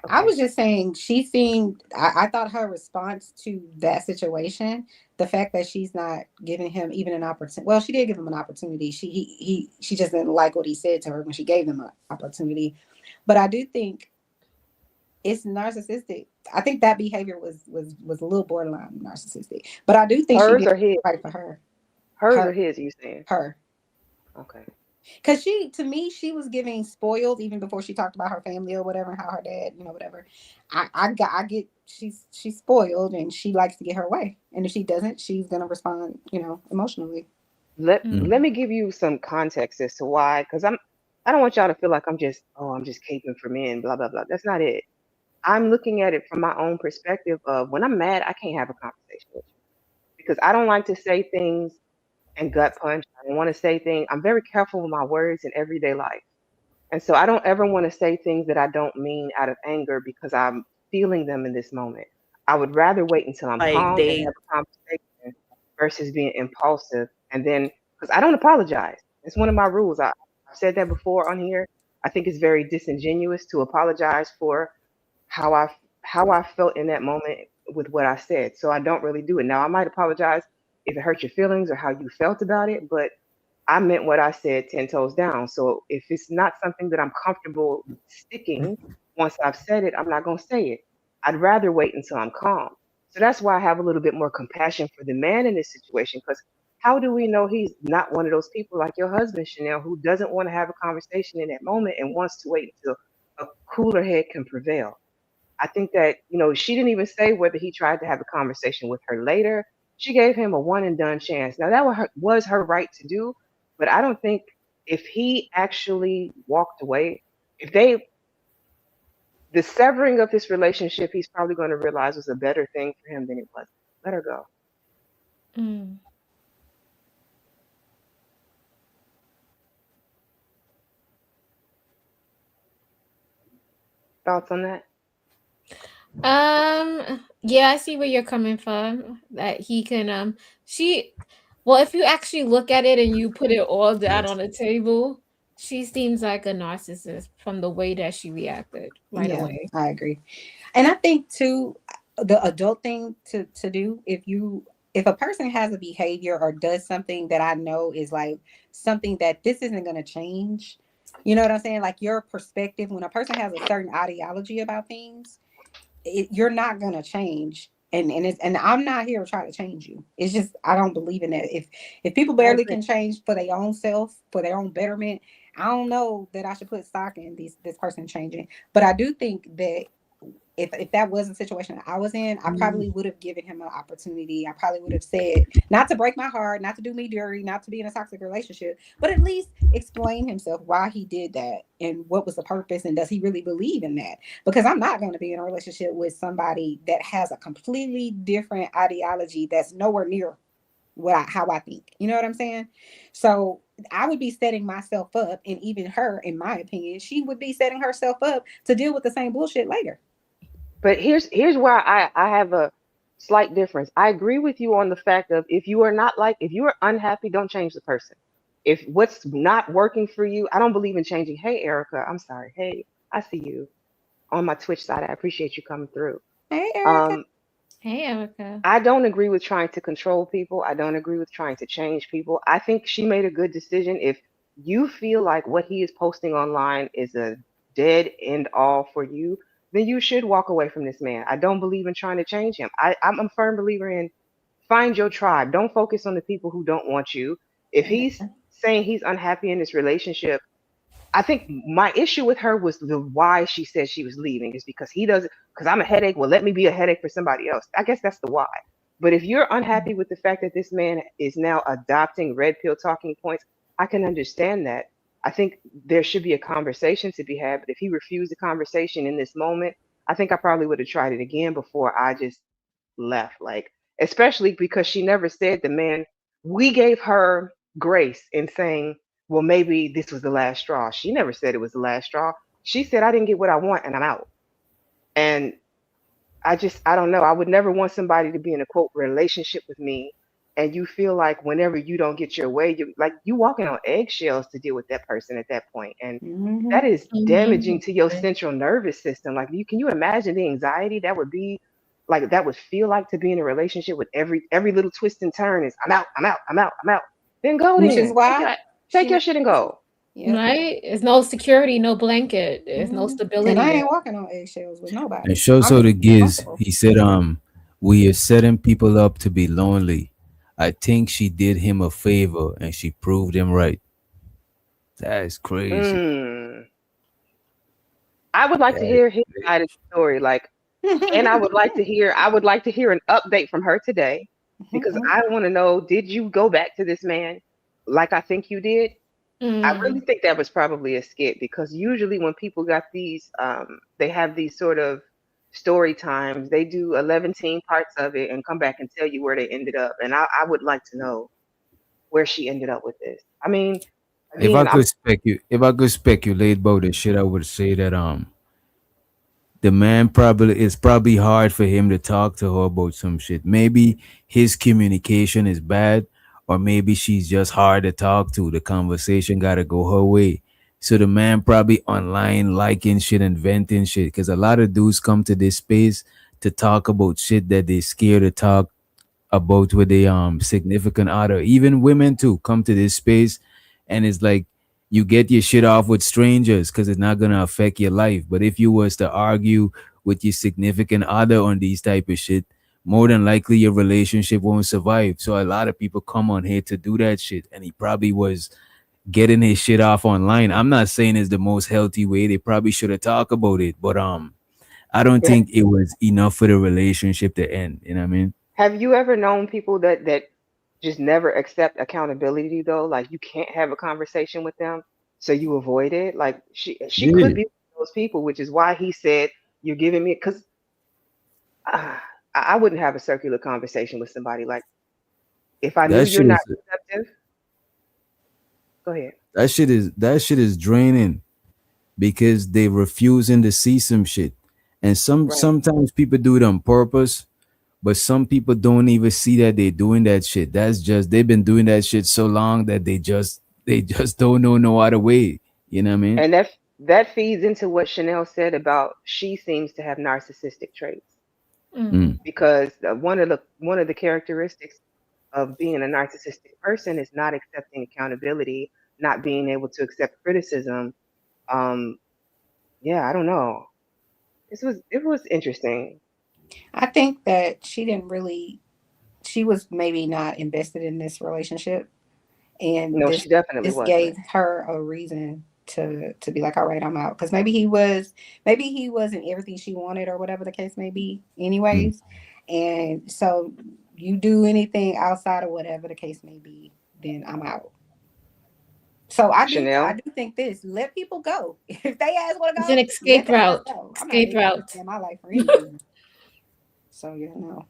F: Okay.
I: I was just saying she seemed. I thought her response to that situation, the fact that she's not giving him even an opportunity. Well, she did give him an opportunity. She just didn't like what he said to her when she gave him an opportunity. But I do think it's narcissistic. I think that behavior was a little borderline narcissistic. But I do think
F: hers
I: she
F: or his?
I: Right for her.
F: Hers or his? You saying
I: her?
F: Okay. Because
I: to me, she was giving spoiled even before she talked about her family or whatever, and how her dad, you know, whatever. I get she's spoiled and she likes to get her way, and if she doesn't, she's gonna respond, you know, emotionally.
F: Let me give you some context as to why, because I don't want y'all to feel like I'm just caping for men, blah blah blah. That's not it. I'm looking at it from my own perspective of when I'm mad, I can't have a conversation with you because I don't like to say things and gut punch. I don't want to say things. I'm very careful with my words in everyday life. And so I don't ever want to say things that I don't mean out of anger because I'm feeling them in this moment. I would rather wait until I'm calm and have a conversation versus being impulsive. And then, because I don't apologize. It's one of my rules. I've said that before on here. I think it's very disingenuous to apologize for how I felt in that moment with what I said. So I don't really do it. Now, I might apologize if it hurt your feelings or how you felt about it, but I meant what I said 10 toes down. So if it's not something that I'm comfortable sticking, once I've said it, I'm not going to say it. I'd rather wait until I'm calm. So that's why I have a little bit more compassion for the man in this situation. Because how do we know he's not one of those people like your husband, Chanel, who doesn't want to have a conversation in that moment and wants to wait until a cooler head can prevail? I think that, she didn't even say whether he tried to have a conversation with her later. She gave him a one and done chance. Now, that was her right to do, but I don't think if he actually walked away, the severing of this relationship, he's probably going to realize was a better thing for him than it was. Let her go.
G: Mm.
F: Thoughts on that?
G: Yeah, I see where you're coming from. That he can well, if you actually look at it and you put it all down on the table, she seems like a narcissist from the way that she reacted right
I: Yeah,
G: away.
I: I agree. And I think too, the adult thing to do, if a person has a behavior or does something that I know is like something that this isn't going to change, you know what I'm saying? Like your perspective, when a person has a certain ideology about things, you're not going to change. And I'm not here to try to change you. It's just, I don't believe in that. If people barely can change for their own self, for their own betterment, I don't know that I should put stock in this person changing. But I do think that if that was the situation I was in, I probably would have given him an opportunity. I probably would have said, not to break my heart, not to do me dirty, not to be in a toxic relationship, but at least explain himself why he did that and what was the purpose and does he really believe in that? Because I'm not going to be in a relationship with somebody that has a completely different ideology that's nowhere near how I think. You know what I'm saying? So I would be setting myself up, and even her, in my opinion, she would be setting herself up to deal with the same bullshit later.
F: But here's why I have a slight difference. I agree with you on the fact of if you are unhappy, don't change the person. If what's not working for you, I don't believe in changing. Hey, Erica, I'm sorry. Hey, I see you on my Twitch side. I appreciate you coming through.
I: Hey, Erica.
G: Hey, Erica.
F: I don't agree with trying to control people. I don't agree with trying to change people. I think she made a good decision. If you feel like what he is posting online is a dead end all for you, then you should walk away from this man. I don't believe in trying to change him. I'm a firm believer in find your tribe. Don't focus on the people who don't want you. If he's saying he's unhappy in this relationship, I think my issue with her was the why she said she was leaving is because because I'm a headache. Well, let me be a headache for somebody else. I guess that's the why. But if you're unhappy with the fact that this man is now adopting red pill talking points, I can understand that. I think there should be a conversation to be had. But if he refused the conversation in this moment, I think I probably would have tried it again before I just left. Like, especially because she never said we gave her grace in saying, well, maybe this was the last straw. She never said it was the last straw. She said, I didn't get what I want and I'm out. And I don't know. I would never want somebody to be in a quote relationship with me. And you feel like whenever you don't get your way, you walking on eggshells to deal with that person at that point. And that is damaging to your central nervous system. Like can you imagine the anxiety that would be like, that would feel like to be in a relationship with every little twist and turn is I'm out. Then go
I: Which
F: then.
I: is why
F: Take your shit and go.
G: Right? There's no security, no blanket. There's no stability.
I: And I
G: there.
I: ain't walking on eggshells with nobody.
B: And shows so the Giz, he said, we are setting people up to be lonely. I think she did him a favor and she proved him right. That is crazy.
F: I would like to hear his side of the story. And I would like to hear an update from her today because I want to know, did you go back to this man like I think you did? I really think that was probably a skit because usually when people got these, they have these sort of story times, they do 11 parts of it and come back and tell you where they ended up. And I would like to know where she ended up with this. I mean,
B: if I could speculate about this shit, I would say that the man it's probably hard for him to talk to her about some shit. Maybe his communication is bad, or maybe she's just hard to talk to. The conversation gotta go her way. So the man probably online liking shit and venting shit. Because a lot of dudes come to this space to talk about shit that they scared to talk about with a significant other. Even women too come to this space, and it's like you get your shit off with strangers because it's not gonna affect your life. But if you was to argue with your significant other on these type of shit, more than likely your relationship won't survive. So a lot of people come on here to do that shit, and he probably was getting his shit off online. I'm not saying it's the most healthy way. They probably should have talked about it, but I don't
F: Yeah.
B: think it was enough for the relationship to end. You know what I mean?
F: Have you ever known people that just never accept accountability though? Like you can't have a conversation with them, so you avoid it. Like she could
B: Yeah.
F: be one of those people, which is why he said you're giving me because I wouldn't have a circular conversation with somebody like if I knew
B: That
F: you're
B: shit
F: not
B: is
F: receptive. Go ahead.
B: that shit is draining because they refusing to see some shit. And
F: Right.
B: sometimes people do it on purpose, but some people don't even see that they're doing that shit. That's just they've been doing that shit so long that they just don't know no other way. You know what I mean?
F: And that feeds into what Chanel said about she seems to have narcissistic traits
B: Mm.
F: because one of the characteristics of being a narcissistic person is not accepting accountability, not being able to accept criticism. Um, yeah, I don't know. It was interesting.
I: I think that she was maybe not invested in this relationship, and
F: No, she definitely
I: this
F: wasn't.
I: gave her a reason to be like, all right, I'm out, because maybe he wasn't everything she wanted or whatever the case may be, anyways. And so you do anything outside of whatever the case may be, then I'm out. So I
F: Chanel.
I: do think this: let people go if they ask want to
G: It's
I: go.
G: an escape
I: Let them
G: route.
I: go. I'm not
G: Escape
I: leaving
G: route.
I: in my life for anything. So no.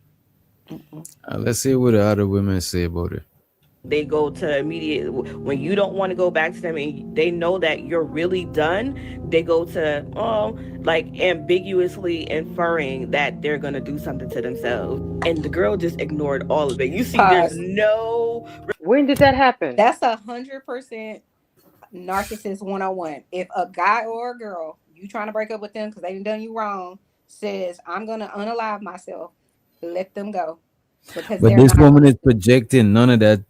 B: Let's see what the other women say about it.
K: They go to immediate when you don't want to go back to them and they know that you're really done. They go to like ambiguously inferring that they're gonna do something to themselves, and the girl just ignored all of it. You see, there's
I: Pause.
K: no.
F: When did that happen?
I: That's 100% narcissist 101. If a guy or a girl, you trying to break up with them because they done you wrong, says, I'm gonna unalive myself, let them go. Because
B: But
I: they're
B: this
I: not
B: woman is projecting none of that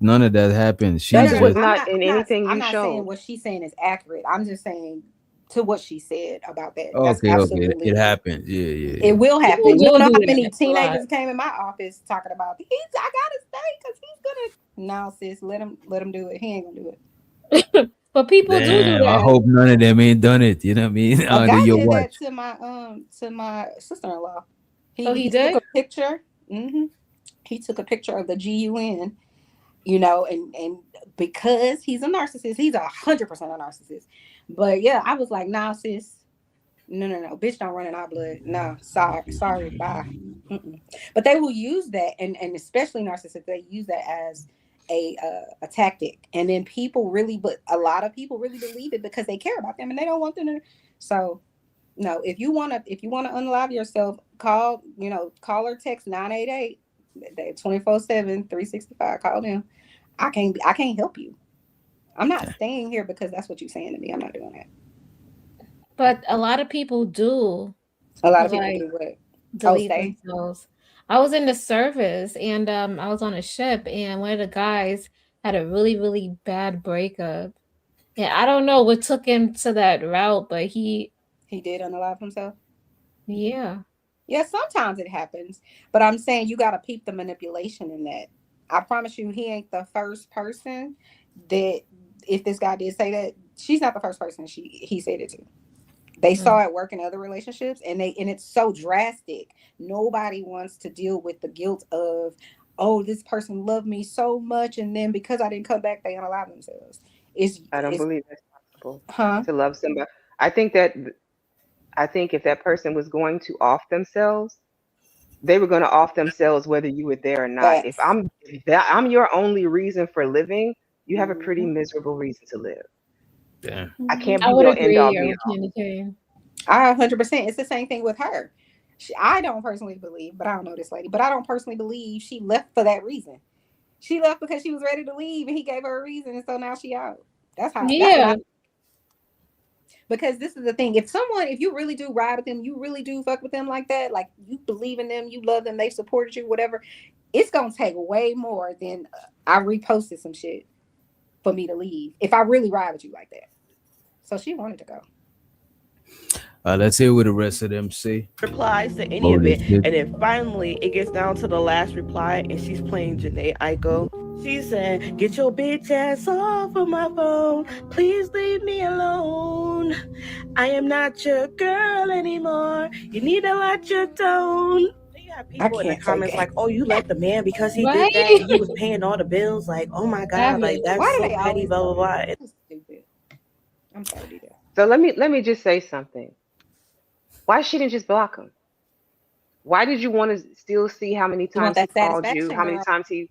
B: happened. She's
F: That was
B: just
F: not in anything
I: I'm
F: you
I: not saying
F: showed.
I: what she's saying is accurate. I'm just saying to what she said about that. That's
B: okay.
I: absolutely
B: It happened. Yeah.
I: it will
G: People
I: happen. You don't know
G: do
I: how
G: that
I: many
G: a lot.
I: teenagers came in my office talking about I gotta stay because he's gonna. No, sis, let him do it. He ain't gonna do it.
G: But people do
B: Damn, I
G: that.
B: hope none of them ain't done it. You know what I mean?
I: A
B: Under
I: guy
B: your
I: did
B: watch.
I: that to my sister-in-law.
G: Oh, he
I: He
G: did?
I: took a picture. He took a picture of the GUN, and because he's a narcissist, he's 100% a narcissist. But yeah, I was like, nah, sis, no, bitch, don't run in our blood. No, sorry, bye. But they will use that, and especially narcissists, they use that as a tactic, and then but a lot of people really believe it because they care about them and they don't want them to. So no, if you want to unalive yourself, call or text 988. They 24/7, 365. Call them. I can't help you. I'm not staying here because that's what you're saying to me. I'm not doing that.
G: But a lot of people do.
I: A lot of people do what?
G: Delete themselves. I was in the service and I was on a ship and one of the guys had a really, really bad breakup. And I don't know what took him to that route, but he
I: did unalive himself.
G: Yeah.
I: Yeah, sometimes it happens. But I'm saying you gotta peep the manipulation in that. I promise you he ain't the first person that, if this guy did say that, she's not the first person he said it to. They saw it work in other relationships, and it's so drastic. Nobody wants to deal with the guilt of, oh, this person loved me so much, and then because I didn't come back, they unalive themselves.
F: I don't believe that's possible.
I: Huh?
F: To love somebody. I think if that person was going to off themselves, they were going to off themselves whether you were there or not. If I'm your only reason for living, you have a pretty miserable reason to live.
B: Damn.
F: I can't
G: I
F: be
G: would
F: your end all
G: agree.
F: be all.
G: Candy cane.
I: I 100%. It's the same thing with her. I don't personally believe, but I don't know this lady, but I don't personally believe she left for that reason. She left because she was ready to leave, and he gave her a reason, and so now she out. That's how.
G: Yeah.
I: Because this is the thing. If you really do ride with them, you really do fuck with them like that, like you believe in them, you love them, they supported you, whatever, it's going to take way more than I reposted some shit for me to leave if I really ride with you like that. So she wanted to go.
B: Let's hear what the rest of them say.
K: Replies to any of
B: Holy
K: it,
B: shit.
K: and then finally it gets down to the last reply, and she's playing Janae Aiko. She said, "Get your bitch ass off of my phone. Please leave me alone. I am not your girl anymore. You need to watch your tone." You have people in the
I: can't take
K: comments
I: it.
K: like, "Oh, you left the man because he
G: Right?
K: did that and he was paying all the bills." Like, oh my god, like
G: Savage.
K: that's
I: Why do
K: so
I: they
K: petty,
I: always
K: blah
I: go
K: blah
I: there?
K: blah.
I: That's stupid. I'm sorry, DJ.
F: So let me just say something. Why she didn't just block him? Why did you want to still see how many
I: You want
F: times he
I: that
F: called you,
I: satisfaction,
F: how many
I: girl?
F: times he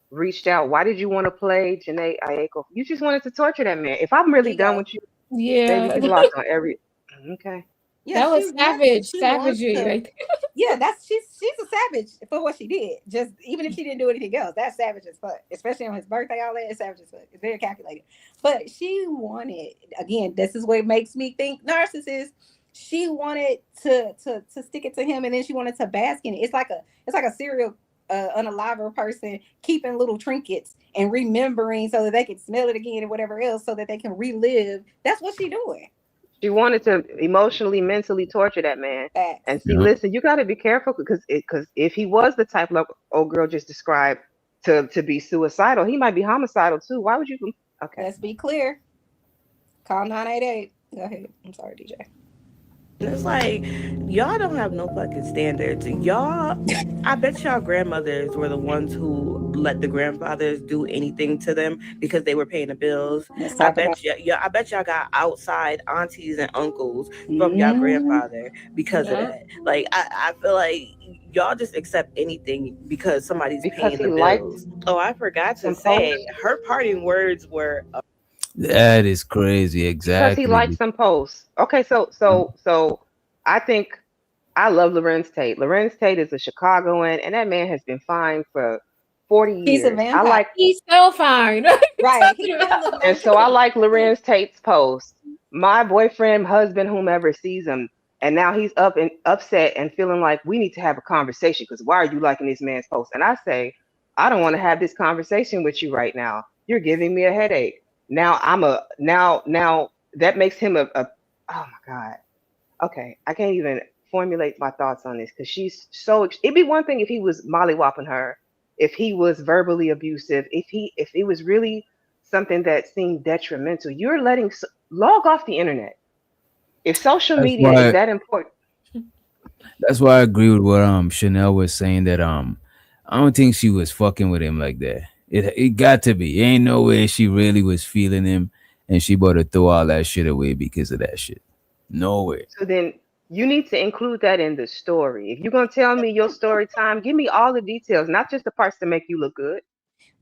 F: reached out? Why did you want to play Janae Aiko? You just wanted to torture that man. If I'm really done
I: Ego.
F: with you, baby,
G: Yeah.
F: you blocked on every. Okay.
I: Yeah,
G: That
I: she
G: was
I: wants
G: savage. Savagery
I: to.
G: right there.
I: Yeah, she's a savage for what she did. Just even if she didn't do anything else, that's savage as fuck. Especially on his birthday, all that is savage as fuck. It's very calculated. But she wanted, again, this is what makes me think narcissist. She wanted to stick it to him, and then she wanted to bask in it. It's like a serial unaliver person keeping little trinkets and remembering so that they can smell it again and whatever else, so that they can relive. That's what she doing.
F: She wanted to emotionally, mentally torture that man.
I: Facts.
F: And see,
B: Yeah.
F: listen, you got to be careful because if he was the type like old girl just described to be suicidal, he might be homicidal too. Why would you? Okay.
I: Let's be clear. Call 988. Go ahead. I'm sorry, DJ.
K: It's like, y'all don't have no fucking standards. Y'all, I bet y'all grandmothers were the ones who let the grandfathers do anything to them because they were paying the bills.
I: Let's
K: I
I: talk
K: bet
I: about
K: I bet y'all got outside aunties and uncles from y'all grandfather because of
G: Yeah.
K: that. Like, I feel like y'all just accept anything because somebody's
F: Because
K: paying
F: he
K: the
F: liked
K: bills. Oh, I forgot to
F: some
K: say,
F: posts.
K: her parting words were,
B: That is crazy.
F: Because he
B: Exactly.
F: liked some posts. Okay, so I think I love Lorenz Tate. Lorenz Tate is a Chicagoan, and that man has been fined for 40
I: He's a
F: years. I
I: vampire.
F: like,
G: He's so fine.
I: Right. He still look
F: and
I: like
F: so I like Lorenz Tate's post. My boyfriend, husband, whomever sees him, and now he's up and upset and feeling like we need to have a conversation because why are you liking this man's post? And I say, I don't want to have this conversation with you right now. You're giving me a headache. Now now that makes him a oh my God. Okay, I can't even formulate my thoughts on this because she's so. It'd be one thing if he was mollywhopping her, if he was verbally abusive, if it was really something that seemed detrimental. You're letting log off the internet. If social
B: That's
F: media is
B: why.
F: that important,
B: That's why I agree with what Chanel was saying that I don't think she was fucking with him like that. It got to be. Ain't no way she really was feeling him and she about to throw all that shit away because of that shit. No way.
F: so then you need to include that in the story. If you're gonna tell me your story time, give me all the details, not just the parts that make you look good.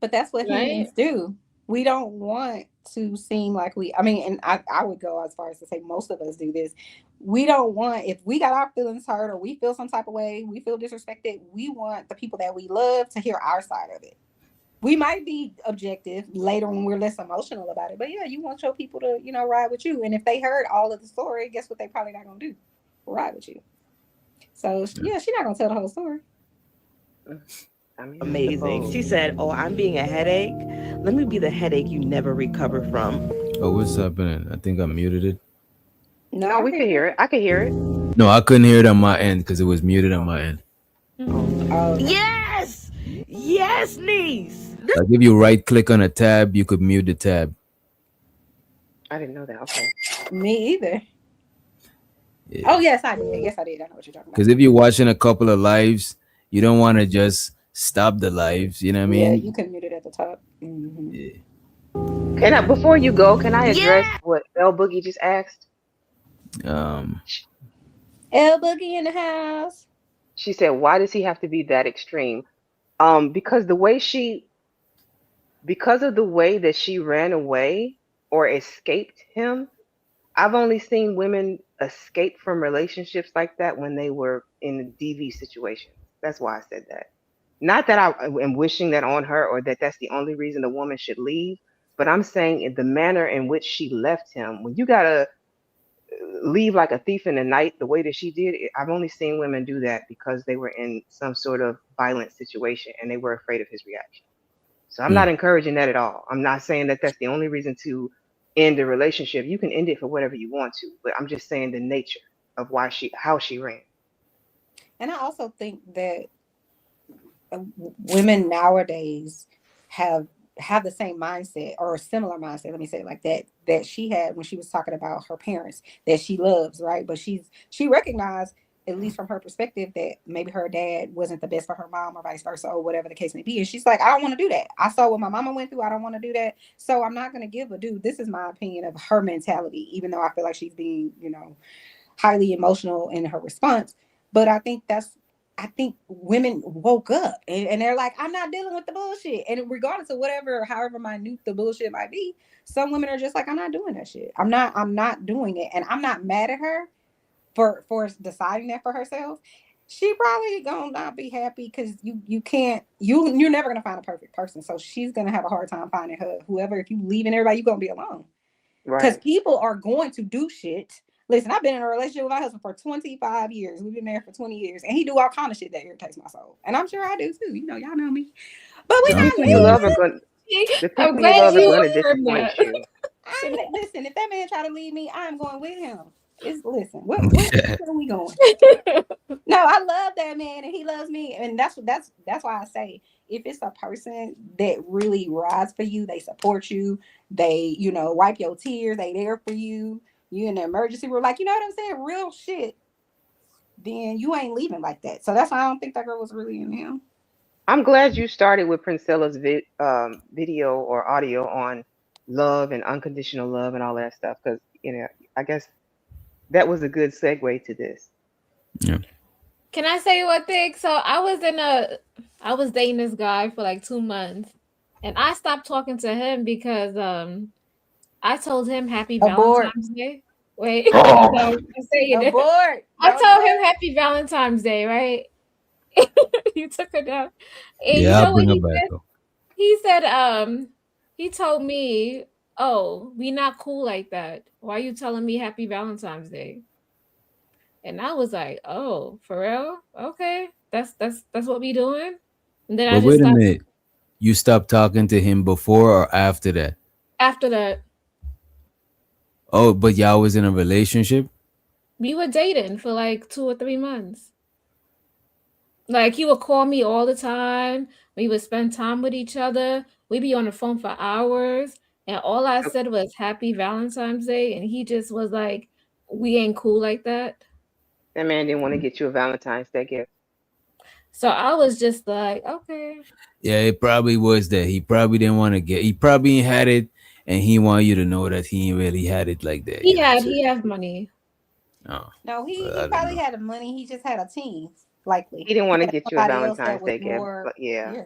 I: But that's what
G: Right?
I: humans do. We don't want to seem like I mean, and I would go as far as to say most of us do this. We don't want, if we got our feelings hurt or we feel some type of way, we feel disrespected, we want the people that we love to hear our side of it. We might be objective later when we're less emotional about it, but yeah, you want your people to, ride with you. And if they heard all of the story, guess what they probably not gonna do? Ride with you. So yeah, she's not gonna tell the whole story.
F: I mean,
K: amazing. She said, "Oh, I'm being a headache. Let me be the headache you never recover from."
B: Oh, what's happening? I think I muted it.
F: No, we can hear it. I can hear it.
B: No, I couldn't hear it on my end because it was muted on my end.
K: Yes, yes, niece.
B: Like if you right click on a tab, you could mute the tab.
F: I didn't know that. Okay.
I: Me either.
B: Yeah.
I: Oh yes, I did. Yes, I did. I know what you're talking about.
B: Because if you're watching a couple of lives, you don't want to just stop the lives. You know what I
I: Yeah,
B: mean?
I: you can mute it at the top. Mm-hmm.
B: Yeah.
F: Can I, before you go, can I address what El Boogie just asked?
I: El Boogie in the house.
F: She said, "Why does he have to be that extreme?" Because because of the way that she ran away or escaped him. I've only seen women escape from relationships like that when they were in a DV situation. That's why I said that. Not that I am wishing that on her or that that's the only reason a woman should leave, but I'm saying in the manner in which she left him. When you gotta leave like a thief in the night, the way that she did, I've only seen women do that because they were in some sort of violent situation and they were afraid of his reaction. So I'm not encouraging that at all. I'm not saying that that's the only reason to end a relationship. You can end it for whatever you want to, but I'm just saying the nature. of how she ran.
I: And I also think that women nowadays have the same mindset or a similar mindset, let me say it like that she had when she was talking about her parents that she loves, right? But she recognized, at least from her perspective, that maybe her dad wasn't the best for her mom or vice versa or whatever the case may be. And she's like, I don't want to do that. I saw what my mama went through. I don't want to do that. So I'm not going to give a dude. This is my opinion of her mentality, even though I feel like she's being, highly emotional in her response. But I think women woke up and they're like, I'm not dealing with the bullshit. And regardless of however minute the bullshit might be, some women are just like, I'm not doing that shit. I'm not doing it. And I'm not mad at her for deciding that for herself. She probably gonna not be happy because you're never gonna find a perfect person. So she's gonna have a hard time finding whoever. If you leaving everybody, you're gonna be alone. Because people are going to do shit. Listen, I've been in a relationship with my husband for 25 years. We've been married for 20 years. And he do all kind of shit that irritates my soul. And I'm sure I do too. Y'all know me. But we
F: the people you love are going to disappoint you.
I: Listen, if that man try to leave me, I'm going with him. Listen, where are we going? No, I love that man and he loves me. And that's why I say, if it's a person that really rides for you, they support you, they, wipe your tears, they there for you, you in the emergency room, like, you know what I'm saying? Real shit. Then you ain't leaving like that. So that's why I don't think that girl was really in him.
F: I'm glad you started with Princella's video or audio on love and unconditional love and all that stuff. Because, I guess that was a good segue to this.
B: Yeah.
G: Can I say one thing? So I was dating this guy for like 2 months and I stopped talking to him because I told him happy Valentine's Day. Wait, I told him happy Valentine's Day, right? You took it down. And
B: I'll bring it back.
G: He said, he told me, "Oh, we not cool like that. Why are you telling me happy Valentine's Day?" And I was like, "Oh, for real? Okay, that's what we doing." And then
B: But wait a minute, you stopped talking to him before or after that?
G: After that.
B: Oh, but y'all was in a relationship?
G: We were dating for like 2 or 3 months. Like he would call me all the time. We would spend time with each other. We'd be on the phone for hours. And all I said was happy Valentine's Day. And he just was like, we ain't cool like that.
F: That man didn't want to get you a Valentine's Day gift.
G: So I was just like, okay.
B: Yeah, it probably was that. He probably didn't want to he probably had it. And he wanted you to know that he really had it like that.
G: He had money.
B: Oh.
I: No, he probably had the money. He just had a team, likely.
F: He didn't want to get you a Valentine's Day gift. But yeah.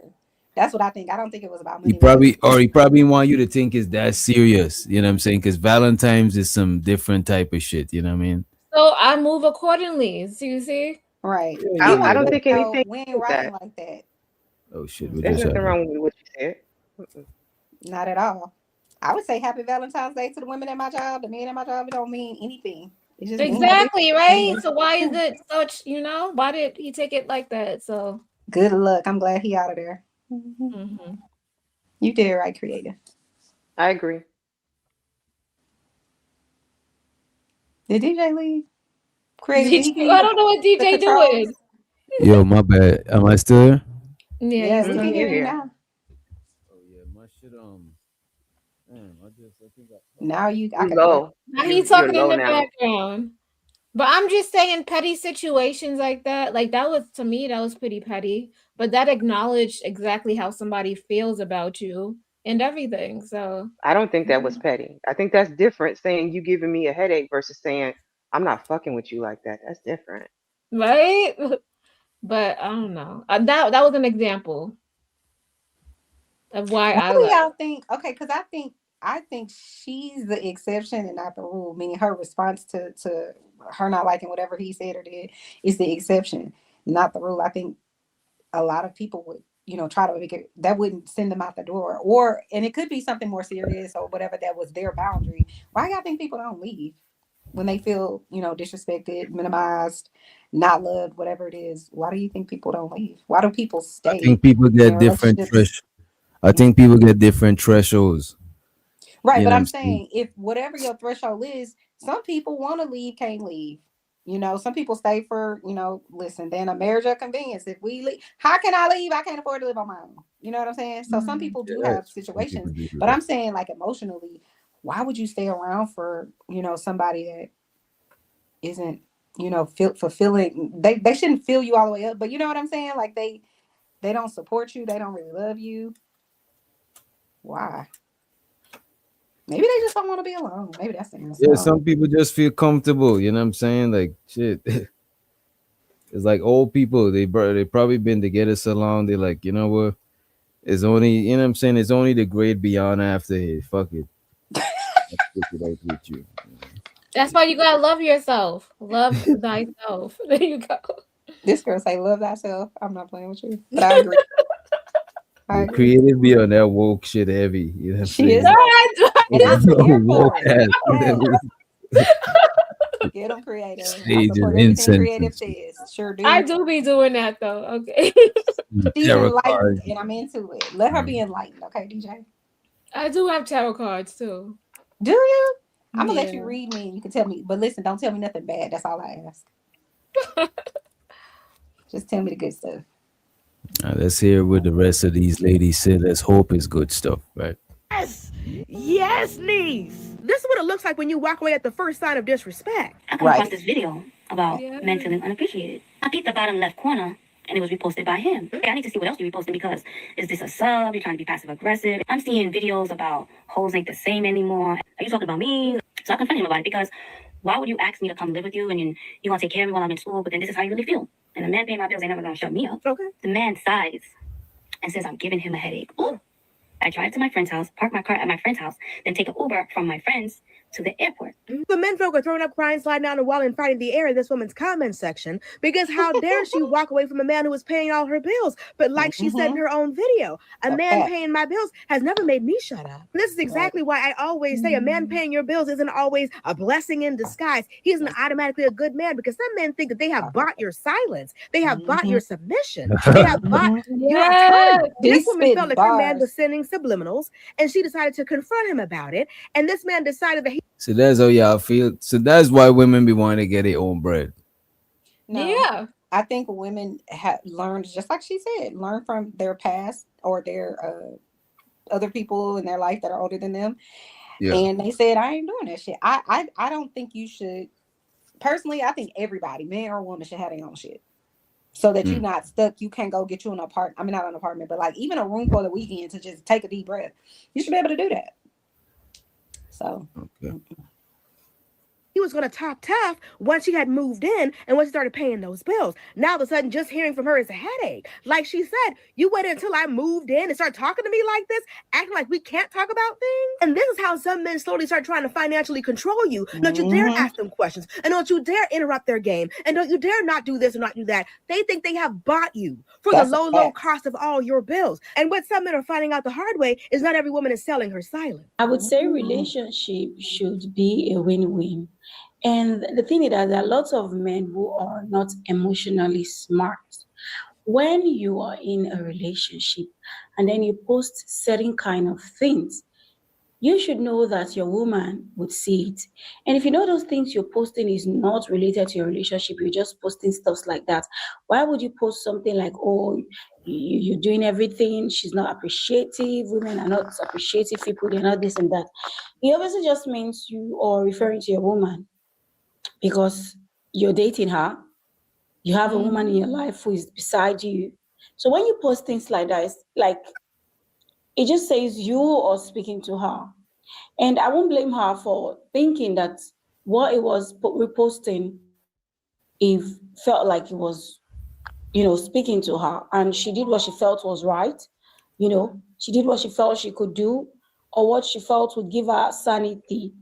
I: That's what I think. I don't think it was about money.
B: He probably want you to think it's that serious. You know what I'm saying? Because Valentine's is some different type of shit. You know what I mean?
G: So I move accordingly. So you see?
I: Right.
F: I don't think anything.
I: We ain't riding like that.
B: Oh shit!
F: There's nothing wrong with what you said.
I: Not at all. I would say happy Valentine's Day to the women at my job. The men at my job, it don't mean anything. It's just
G: exactly right. So why is it such? Why did he take it like that? So
I: good luck. I'm glad he out of there. Mm-hmm. You did it right, creative.
F: I agree.
I: Did DJ leave? Creative.
G: I don't know what DJ doing.
B: Yo, my bad. Am I still here?
I: Yeah, we can hear you now.
B: Oh yeah, my shit.
I: Now you
F: low.
G: Now he's talking in the background. But I'm just saying petty situations like that. Like that was, to me, that was pretty petty. But that acknowledged exactly how somebody feels about you and everything. So
F: I don't think that was petty. I think that's different saying you giving me a headache versus saying I'm not fucking with you like that. That's different.
G: Right? But I don't know. That was an example of why
I: I y'all think, okay, because I think she's the exception and not the rule, meaning her response to her not liking whatever he said or did is the exception, not the rule. I think a lot of people would, try to make it, that wouldn't send them out the door, and it could be something more serious or whatever that was their boundary. Why y'all think people don't leave when they feel, disrespected, minimized, not loved, whatever it is? Why do you think people don't leave? Why do people stay?
B: I think people get different thresholds.
I: Right, but I'm saying if whatever your threshold is, some people want to leave, can't leave. You know, some people stay for, you know, listen, then a marriage of convenience. If we leave, how can I leave? I can't afford to live on my own. You know what I'm saying? So some people do have situations, but I'm saying like emotionally, why would you stay around for, you know, somebody that isn't, you know, fulfilling? They shouldn't fill you all the way up, but you know what I'm saying? Like they don't support you. They don't really love you. Why? Maybe they just don't want to be alone. Maybe that's the answer.
B: Yeah, some people just feel comfortable. You know what I'm saying? Like shit. It's like old people. They probably been together so long. They're like, you know what? It's only, you know what I'm saying? It's only the great beyond after here. Fuck it. I'll stick it out with you.
G: That's why you gotta love yourself. Love thyself. There you go.
I: This girl say, "Love thyself." I'm not playing with you, but I agree.
B: The creative be on that woke shit heavy. You know what I'm
I: She
B: saying?
I: is. And I'm here for
B: Woke
I: it.
B: ass.
I: Get them creative. I
B: Sage
I: support
B: and
I: everything
B: incense
I: creative
B: and shit.
I: says. Sure do.
G: I do be doing that though. Okay.
I: She's
B: Tarot
I: enlightened,
B: cards.
I: and I'm into it. Let her be enlightened, okay, DJ?
G: I do have tarot cards too.
I: Do you? I'm gonna let you
G: Yeah.
I: read me, and you can tell me. But listen, don't tell me nothing bad. That's all I ask. Just tell me the good stuff.
B: Let's hear what the rest of these ladies say. Let's hope it's good stuff, right?
O: Yes, niece. This is what it looks like when you walk away at the first sign of disrespect.
J: I come across this video about men feeling unappreciated. I peeped the bottom left corner and it was reposted by him. Okay, I need to see what else you reposted because is this a sub? You're trying to be passive aggressive. I'm seeing videos about hoes ain't the same anymore. Are you talking about me? So I confronted him about it because why would you ask me to come live with you and you're gonna take care of me while I'm in school, but then this is how you really feel? And the man paying my bills ain't never gonna shut me up.
O: Okay.
J: The man sighs and says I'm giving him a headache. Ooh. I drive to my friend's house, park my car at my friend's house, then take an Uber from my friends to the airport.
O: The men folk are throwing up, crying, sliding down the wall, and fighting the air in this woman's comment section because how dare she walk away from a man who was paying all her bills? But like she said in her own video, a man paying my bills has never made me shut up. And this is exactly why I always say a man paying your bills isn't always a blessing in disguise. He isn't automatically a good man because some men think that they have bought your silence. They have bought your submission. They have bought your autonomy. This woman felt like her man was sending subliminals and she decided to confront him about it. And this man decided that he
B: So that's how y'all feel. So that's why women be wanting to get their own bread.
I: No,
G: Yeah.
I: I think women have learned, just like she said, learn from their past or their other people in their life that are older than them.
B: Yeah.
I: And they said, I ain't doing that shit. I don't think you should. Personally, I think everybody, man or woman, should have their own shit. So that you're not stuck. You can't go get you an apartment. I mean, not an apartment, but like even a room for the weekend to just take a deep breath. You should be able to do that. So.
B: Okay.
O: he was going to talk tough once she had moved in and once she started paying those bills. Now, all of a sudden, just hearing from her is a headache. Like she said, you waited until I moved in and started talking to me like this, acting like we can't talk about things. And this is how some men slowly start trying to financially control you. Don't you dare ask them questions. And don't you dare interrupt their game. And don't you dare not do this or not do that. They think they have bought you for the low cost of all your bills. And what some men are finding out the hard way is not every woman is selling her silence.
L: I would say relationship should be a win-win. And the thing is that there are lots of men who are not emotionally smart. When you are in a relationship and then you post certain kind of things, you should know that your woman would see it. And if you know those things you're posting is not related to your relationship, you're just posting stuff like that, why would you post something like, oh, you're doing everything, she's not appreciative, women are not appreciative people, they're not this and that. It obviously just means you are referring to your woman because you're dating her. You have a woman in your life who is beside you. So when you post things like that, it's like, it just says you are speaking to her. And I won't blame her for thinking that what it was reposting, it felt like it was, speaking to her. And she did what she felt was right. She did what she felt she could do or what she felt would give her sanity.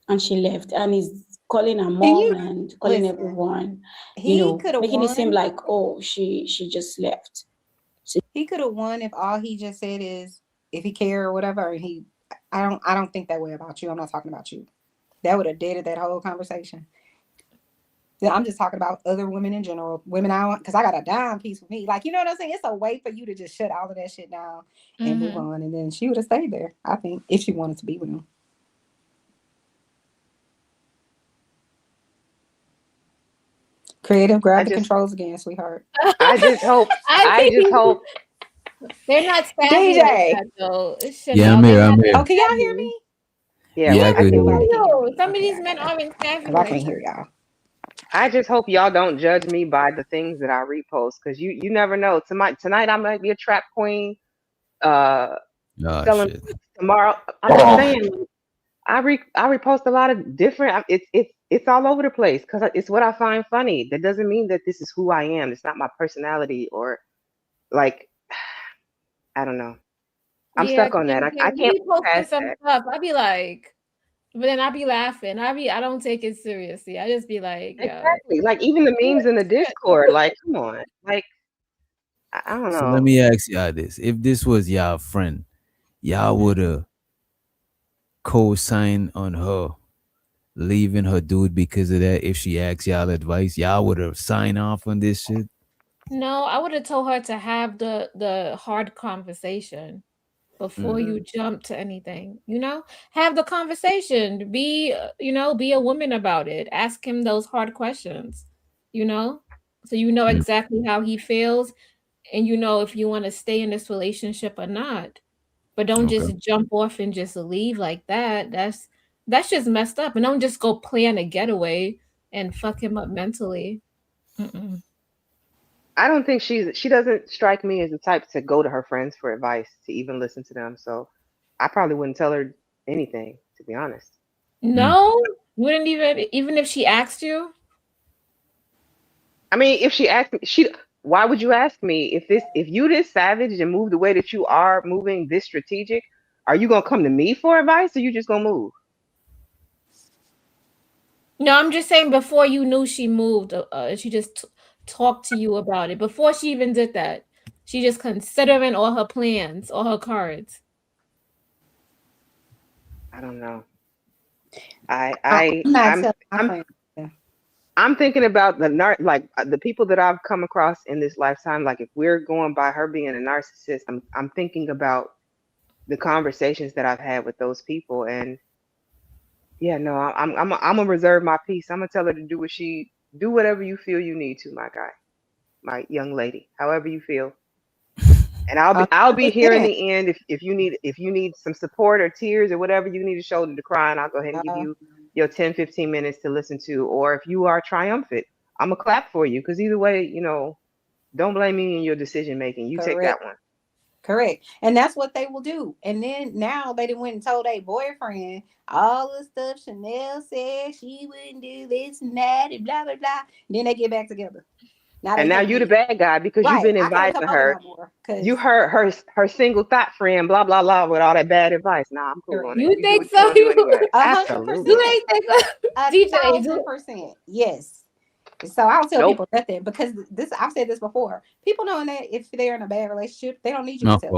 L: And she left. And he's calling her mom and calling everyone, making it seem like, oh, she just left. So
I: he could have won if all he just said is, if he cared or whatever, and I don't think that way about you. I'm not talking about you. That would have deaded that whole conversation. Yeah, I'm just talking about other women in general. Women I want, because I got a dime piece with me. Like, you know what I'm saying? It's a way for you to just shut all of that shit down and move on. And then she would have stayed there, I think, if she wanted to be with him. Creative, grab
F: I
I: the
F: just
I: controls again, sweetheart.
F: I just hope
G: They're not savvy like
I: DJ.
G: that though.
B: Yeah,
G: Chanel,
B: I'm
G: they're
B: here. I'm
G: not
B: here.
I: Oh, can y'all hear
G: savvy.
I: me?
F: yeah,
B: Yeah, I
F: I
B: could
F: can
B: hear
F: hear
B: you.
F: you.
G: Yo, some of
I: Okay,
G: these
I: I
G: men
I: got it.
G: aren't savvy
I: Because I
G: like
I: can't
G: that.
I: hear y'all.
F: I just hope y'all don't judge me by the things that I repost because you never know. Tonight I might be a trap queen. Uh,
B: Oh
F: selling
B: shit.
F: tomorrow. I'm just saying. I repost a lot of different. It's all over the place because it's what I find funny. That doesn't mean that this is who I am. It's not my personality or like I don't know. I'm
G: Yeah,
F: stuck on that. I
G: can
F: can't
G: be
F: move
G: posting
F: past
G: some
F: that.
G: stuff. I'd be like, but then I'd be laughing. I don't take it seriously. I just be like, yo.
F: Exactly. Like even the memes in the Discord. Like come on. Like I don't
B: So let
F: know.
B: me ask y'all this: if this was y'all friend, y'all would have co-signed on her leaving her dude because of that? If she asked y'all advice, y'all would have signed off on this shit.
G: No, I would have told her to have the hard conversation before you jump to anything. Have the conversation. Be be a woman about it. Ask him those hard questions. You know, so
B: Mm.
G: exactly how he feels, and if you want to stay in this relationship or not. But don't
B: Okay.
G: just jump off and just leave like that. That's just messed up. And don't just go plan a getaway and fuck him up mentally. Mm-mm.
F: I don't think she doesn't strike me as the type to go to her friends for advice to even listen to them. So I probably wouldn't tell her anything, to be honest.
G: No, wouldn't even if she asked you.
F: I mean, if she asked me, why would you ask me if you this savage and move the way that you are moving this strategic? Are you gonna come to me for advice, or you just gonna move?
G: No, I'm just saying before you knew she moved, she just talked to you about it before she even did that. She just considering all her plans, all her cards.
F: I don't know.
I: I'm not telling my
F: I'm
I: friend. Yeah.
F: I'm thinking about the people that I've come across in this lifetime. Like if we're going by her being a narcissist, I'm thinking about the conversations that I've had with those people, and yeah, no, I'm gonna reserve my peace. I'm gonna tell her to do whatever you feel you need to, my guy, my young lady, however you feel. And I'll be here in
I: 100%.
F: the end if you need some support or tears or whatever you need a shoulder to cry on. I'll go ahead and give you your 10-15 minutes to listen to. Or if you are triumphant, I'm gonna clap for you because either way, don't blame me in your decision making. You take that
I: Correct.
F: one.
I: Correct. And that's what they will do. And then now they done went and told their boyfriend all the stuff Chanel said she wouldn't do this and that and blah blah blah. And then they get back together.
F: And now you the bad guy because you've
I: Right.
F: been
I: I can't
F: advising
I: come over
F: her.
I: no more. Cause
F: You heard her single thought friend, blah blah blah, with all that bad advice. Nah, I'm cool on it.
G: You
F: You do
G: think
F: what you
G: so?
F: gonna do anyway.
I: 100%.
F: Absolutely.
G: You ain't think DJ?
I: 1,000%. Yes. So I don't tell
F: Nope.
I: people nothing because I've said this before. People know that if they're in a bad relationship, they don't need you to
B: No.
I: tell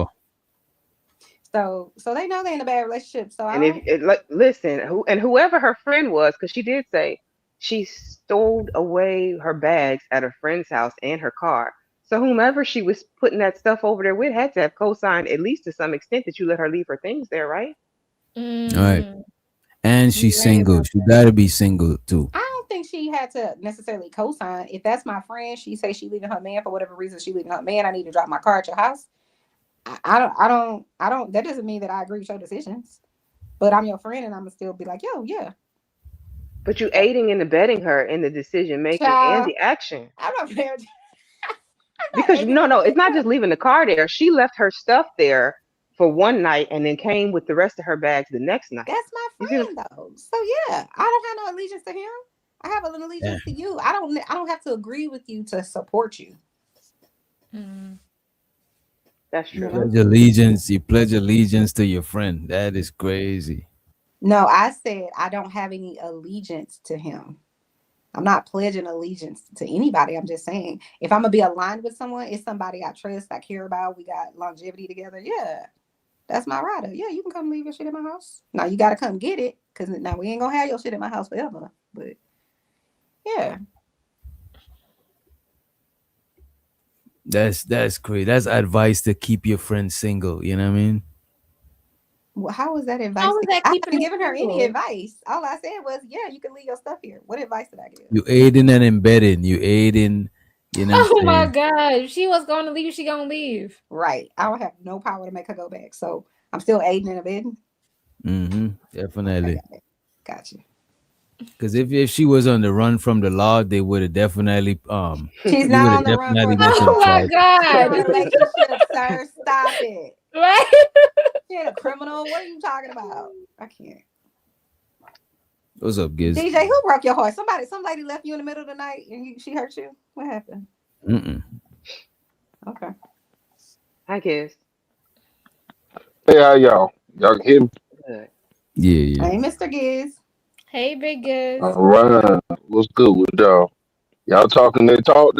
I: them. So they know they're in a bad relationship. So
F: And listen, whoever her friend was, because she did say she stowed away her bags at her friend's house and her car. So whomever she was putting that stuff over there with had to have co-signed at least to some extent that you let her leave her things there, right?
B: All right. And she's
I: You're right
B: single.
I: about
B: She gotta be single too.
I: I don't think she had to necessarily co-sign. If that's my friend, she say she leaving her man for whatever reason. She leaving her man. I need to drop my car at your house. I don't. That doesn't mean that I agree with your decisions. But I'm your friend, and I'm gonna still be like, yo, yeah.
F: But you aiding and abetting her in the decision making and the action.
I: I'm not there.
F: Because no, it's not just leaving the car there. She left her stuff there for one night and then came with the rest of her bags the next night.
I: That's my friend though. So yeah, I don't have no allegiance to him. I have an allegiance to you. I don't have to agree with you to support you.
F: That's true.
B: You pledge allegiance to your friend. That is crazy.
I: No, I said I don't have any allegiance to him. I'm not pledging allegiance to anybody. I'm just saying if I'm gonna be aligned with someone, it's somebody I trust, I care about. We got longevity together. Yeah, that's my rider. Yeah, you can come leave your shit in my house. Now you gotta come get it because now we ain't gonna have your shit in my house forever. But yeah.
B: That's crazy. That's advice to keep your friend single. You know what I mean?
I: Well, how was that advice?
G: How was that
I: I
G: keeping
I: haven't
G: it
I: given her any
G: simple?
I: advice. All I said was, yeah, you can leave your stuff here. What advice did I give?
B: You aiding and embedding. You aiding. You know what
G: Oh
B: I'm
G: my
B: saying?
G: God. If she was going to leave, she going to leave.
I: Right. I don't have no power to make her go back. So I'm still aiding and abetting.
B: Definitely.
I: Gotcha.
B: Because if she was on the run from the law, they would have definitely
I: She's
B: you
I: not
B: would
I: on
B: have
I: the run for
B: definitely
I: the
B: got some
G: Oh my
B: charges.
G: God.
I: relationship, sir. Stop it.
G: Right?
I: She ain't a criminal. What are you talking about? I can't.
B: What's up, Giz?
I: DJ, who broke your heart? Some lady left you in the middle of the night and she hurt you. What happened? Okay.
F: I guess.
P: Hey, how y'all? Y'all can hear me?
F: Good.
B: Yeah.
I: Hey, Mr. Giz.
G: Hey, Big Giz.
P: All right. What's good with y'all? Y'all talking that talk?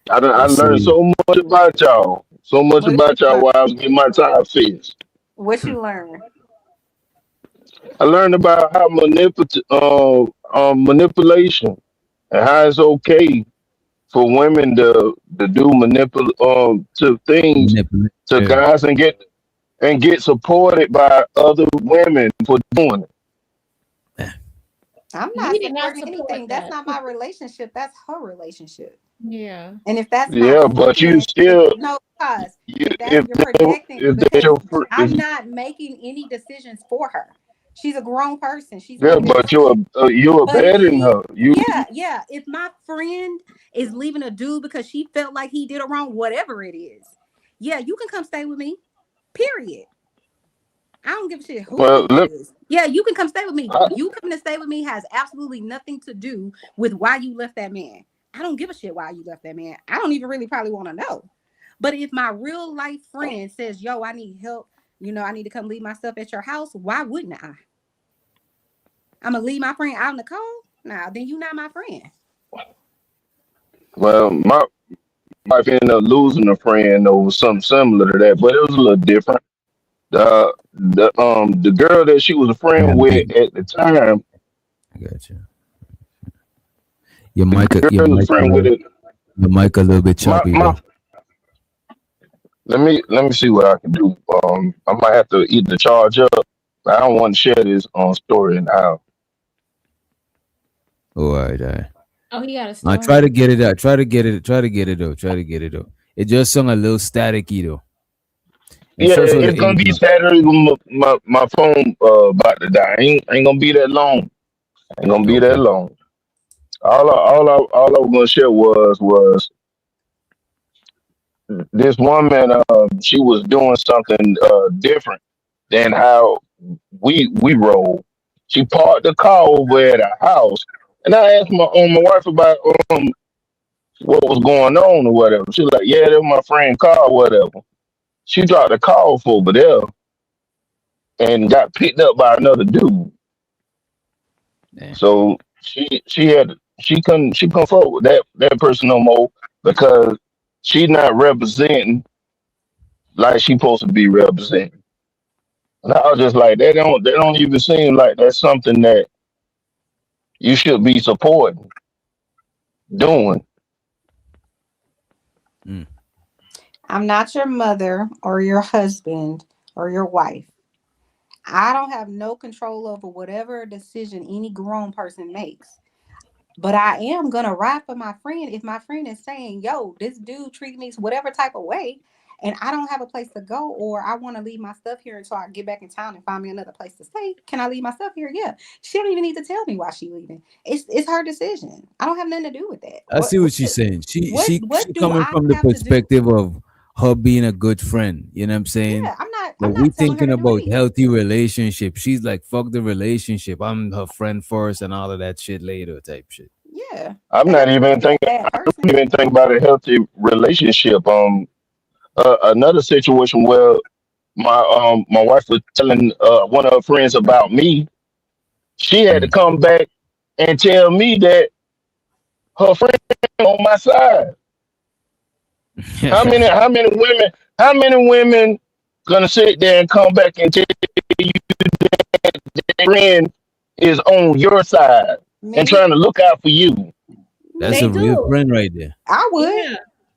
P: I
B: Yes,
P: learned
B: sir.
P: so much about y'all. So much
I: What did
P: about
I: you
P: y'all
I: learn?
P: while I was getting my time fixed.
I: What you learn?
P: I learned about how manipulation and how it's okay for women to do to things to
B: Yeah.
P: guys and get supported by other women for doing it.
I: I'm not
G: We did not
I: supporting
G: support
I: anything. That's
G: that.
I: not my relationship. That's her relationship.
G: Yeah.
I: And if that's my
P: Yeah, but you
I: friend,
P: still
I: no, cause
P: you,
I: you're projecting
P: if that's
I: because
P: your fr-
I: I'm not making any decisions for her. She's a grown person. She's
P: yeah,
I: making a
P: but
I: decision.
P: you're
I: But
P: betting her.
I: yeah. If my friend is leaving a dude because she felt like he did it wrong, whatever it is, yeah, you can come stay with me. Period. I don't give a shit who
P: Well,
I: he
P: look,
I: is. Yeah, you can come stay with me. You coming to stay with me has absolutely nothing to do with why you left that man. I don't give a shit why you left that man. I don't even really probably want to know. But if my real life friend says, yo, I need help, I need to come leave my stuff at your house, why wouldn't I? I'm going to leave my friend out in the cold? Nah, then you not my friend.
P: well, my wife ended up losing a friend over something similar to that, but it was a little different. The girl that she was a friend with at the time,
B: I got you. Your mic,
P: the girl was a friend with it.
B: your mic a little bit choppy
P: My
B: though.
P: let me see what I can do. I might have to either charge up. I don't want to share this story now.
B: All right.
G: Oh, he got a
B: I
G: story.
B: try to get it out. Try to get it though. It just sound a little staticky though. And
P: Yeah,
B: so the
P: it's gonna be
B: agent.
P: Saturday. My phone about to die. Ain't gonna be that long. Ain't gonna be that long. All I was gonna share was this woman. She was doing something different than how we roll. She parked the car over at our house, and I asked my wife about what was going on or whatever. She was like, "Yeah, that was my friend car, or whatever." She dropped the car off over there and got picked up by another dude. So she couldn't fuck with that person no more because she's not representing like she supposed to be representing. And I was just like, they don't even seem like that's something that you should be supporting doing.
I: I'm not your mother or your husband or your wife. I don't have no control over whatever decision any grown person makes. But I am going to ride for my friend if my friend is saying, yo, this dude treated me whatever type of way, and I don't have a place to go, or I want to leave my stuff here until I get back in town and find me another place to stay. Can I leave my stuff here? Yeah. She don't even need to tell me why she's leaving. It's her decision. I don't have nothing to do with that.
B: I see what she's saying. She
I: What do
B: coming
I: I
B: from the
I: have to do?
B: perspective of her being a good friend. You know what I'm saying?
I: Yeah, I'm not
B: we
I: telling her
B: thinking
I: to do
B: about
I: anything.
B: healthy relationship. She's like, fuck the relationship. I'm her friend first and all of that shit later type shit.
I: Yeah.
P: I'm not even thinking. I don't even think about a healthy relationship. Another situation where my wife was telling one of her friends about me. She had to come back and tell me that her friend on my side. How many women gonna sit there and come back and tell you that their friend is on your side and trying to look out for you?
B: That's
G: They
B: a real
G: do.
B: friend right there.
I: I would.
G: Yeah.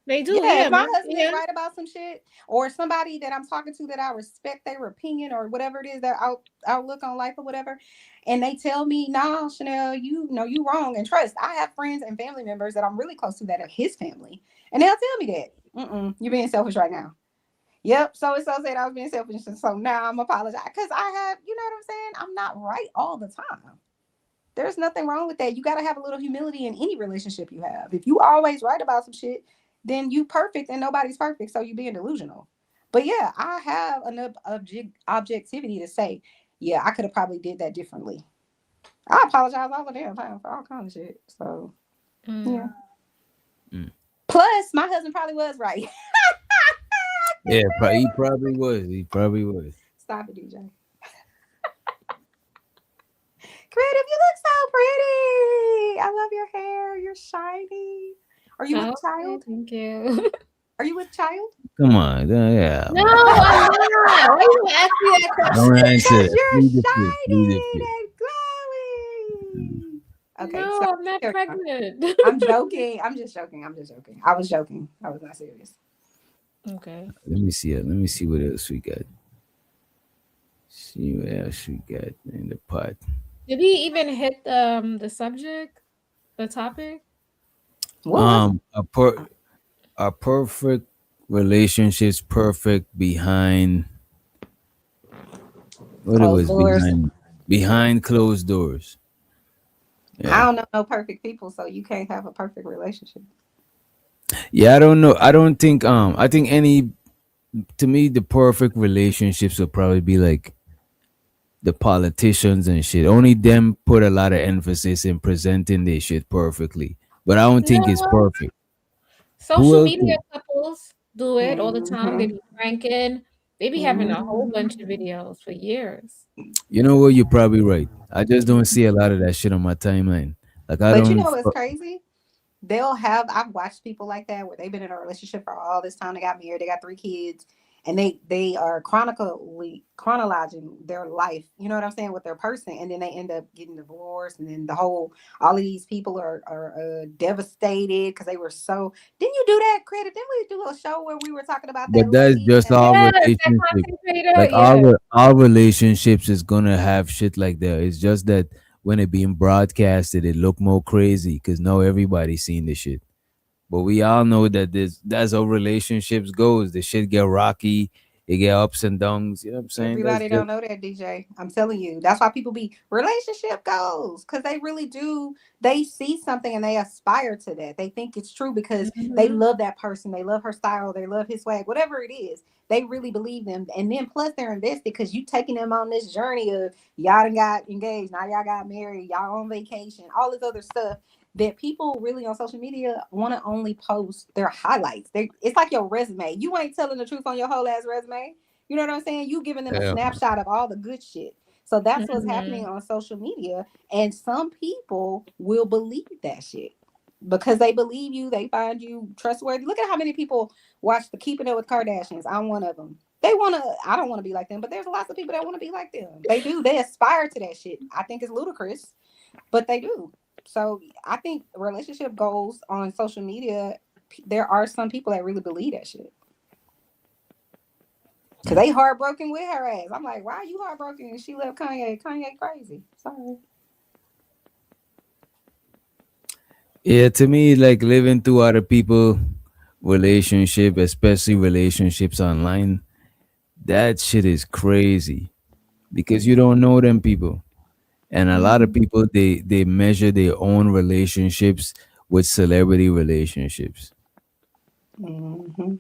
G: They do,
I: Yeah,
G: yeah,
I: if my
G: man.
I: husband
G: Yeah.
I: is right about some shit, or somebody that I'm talking to that I respect their opinion or whatever it is, their outlook on life or whatever, and they tell me, "Nah, Chanel, you know you wrong." And trust, I have friends and family members that I'm really close to that are his family, and they'll tell me that, "You're being selfish right now." Yep, so and so said I was being selfish, and so now I'm apologizing because I have, you know what I'm saying? I'm not right all the time. There's nothing wrong with that. You got to have a little humility in any relationship you have. If you always right about some shit, then you perfect and nobody's perfect, so you being delusional. But yeah, I have enough objectivity to say, yeah, I could have probably did that differently. I apologize all the damn time for all kinds of shit. So yeah. Plus, my husband probably was right.
B: Yeah, he probably was. He probably was.
I: Stop it, DJ. Creative, you look so pretty. I love your hair. You're shiny. Are you with child?
G: Thank you.
I: Are you with child?
B: Come on, yeah.
G: No, I'm not. Why you ask me that question?
B: Don't answer.
I: Because you're
B: Leave the shit,
I: shiny
B: leave the shit.
I: and glowing. Okay,
G: No,
I: so
G: I'm not pregnant.
I: I'm joking. I'm just joking. I was joking. I was not serious.
G: Okay.
B: Let me see it. Let me see what else we got. See what else we got in the pot.
G: Did he even hit the subject, the topic?
B: A perfect relationship's perfect behind what it was
I: Closed doors.
B: behind closed doors.
I: I don't know no perfect people, so you can't have a perfect relationship.
B: Yeah, I don't know. I don't think I think to me the perfect relationships will probably be like the politicians and shit. Only them put a lot of emphasis in presenting their shit perfectly. But I don't think it's perfect.
G: Social media couples do it all the time. They be pranking. They be having a whole bunch of videos for years.
B: You know what? You're probably right. I just don't see a lot of that shit on my timeline. Like
I: But you know what's crazy? I've watched people like that where they've been in a relationship for all this time. They got married, they got 3 kids, and they are chronologizing their life, you know what I'm saying, with their person, and then they end up getting divorced, and then all of these people are devastated because they were so. Didn't you do that, Credit? Didn't we do a show where we were talking about that?
B: But that's just our relationship. Like our relationships is gonna have shit like that. It's just that when it being broadcasted, it look more crazy because now everybody's seeing the shit. But we all know that that's how relationships goes. The shit get rocky, it get ups and downs. You know what I'm saying?
I: Everybody don't know that, DJ. I'm telling you. That's why people be relationship goals, because they really do. They see something and they aspire to that. They think it's true because they love that person. They love her style. They love his swag, whatever it is. They really believe them. And then plus they're invested because you taking them on this journey of y'all done got engaged. Now y'all got married. Y'all on vacation. All this other stuff that people really on social media want to only post their highlights. It's like your resume. You ain't telling the truth on your whole ass resume. You know what I'm saying? You giving them a snapshot of all the good shit. So that's what's happening on social media. And some people will believe that shit because they believe you. They find you trustworthy. Look at how many people watch the Keeping Up with Kardashians. I'm one of them. I don't want to be like them, but there's lots of people that want to be like them. They do. They aspire to that shit. I think it's ludicrous, but they do. So I think relationship goals on social media, there are some people that really believe that shit. Because they heartbroken with her ass. I'm like, why are you heartbroken? And she left Kanye. Kanye crazy. Sorry.
B: Yeah, to me, like living through other people relationship, especially relationships online, that shit is crazy because you don't know them people. And a lot of people they measure their own relationships with celebrity relationships. And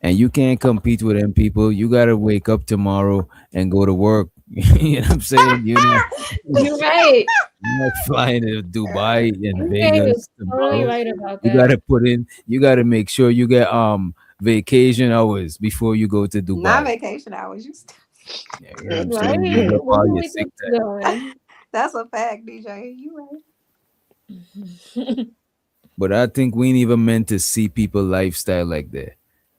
B: you can't compete with them people. You gotta wake up tomorrow and go to work. You know what I'm saying?
G: You're right.
B: You're not flying to Dubai and
G: Okay,
B: Vegas
G: you're totally
B: tomorrow.
G: right about
B: You
G: that.
B: gotta make sure you get vacation hours before you go to Dubai.
I: Not vacation hours. You
B: You know what I'm saying? Use up all your sick time.
I: That's a fact, DJ. You right.
B: But I think we ain't even meant to see people lifestyle like that.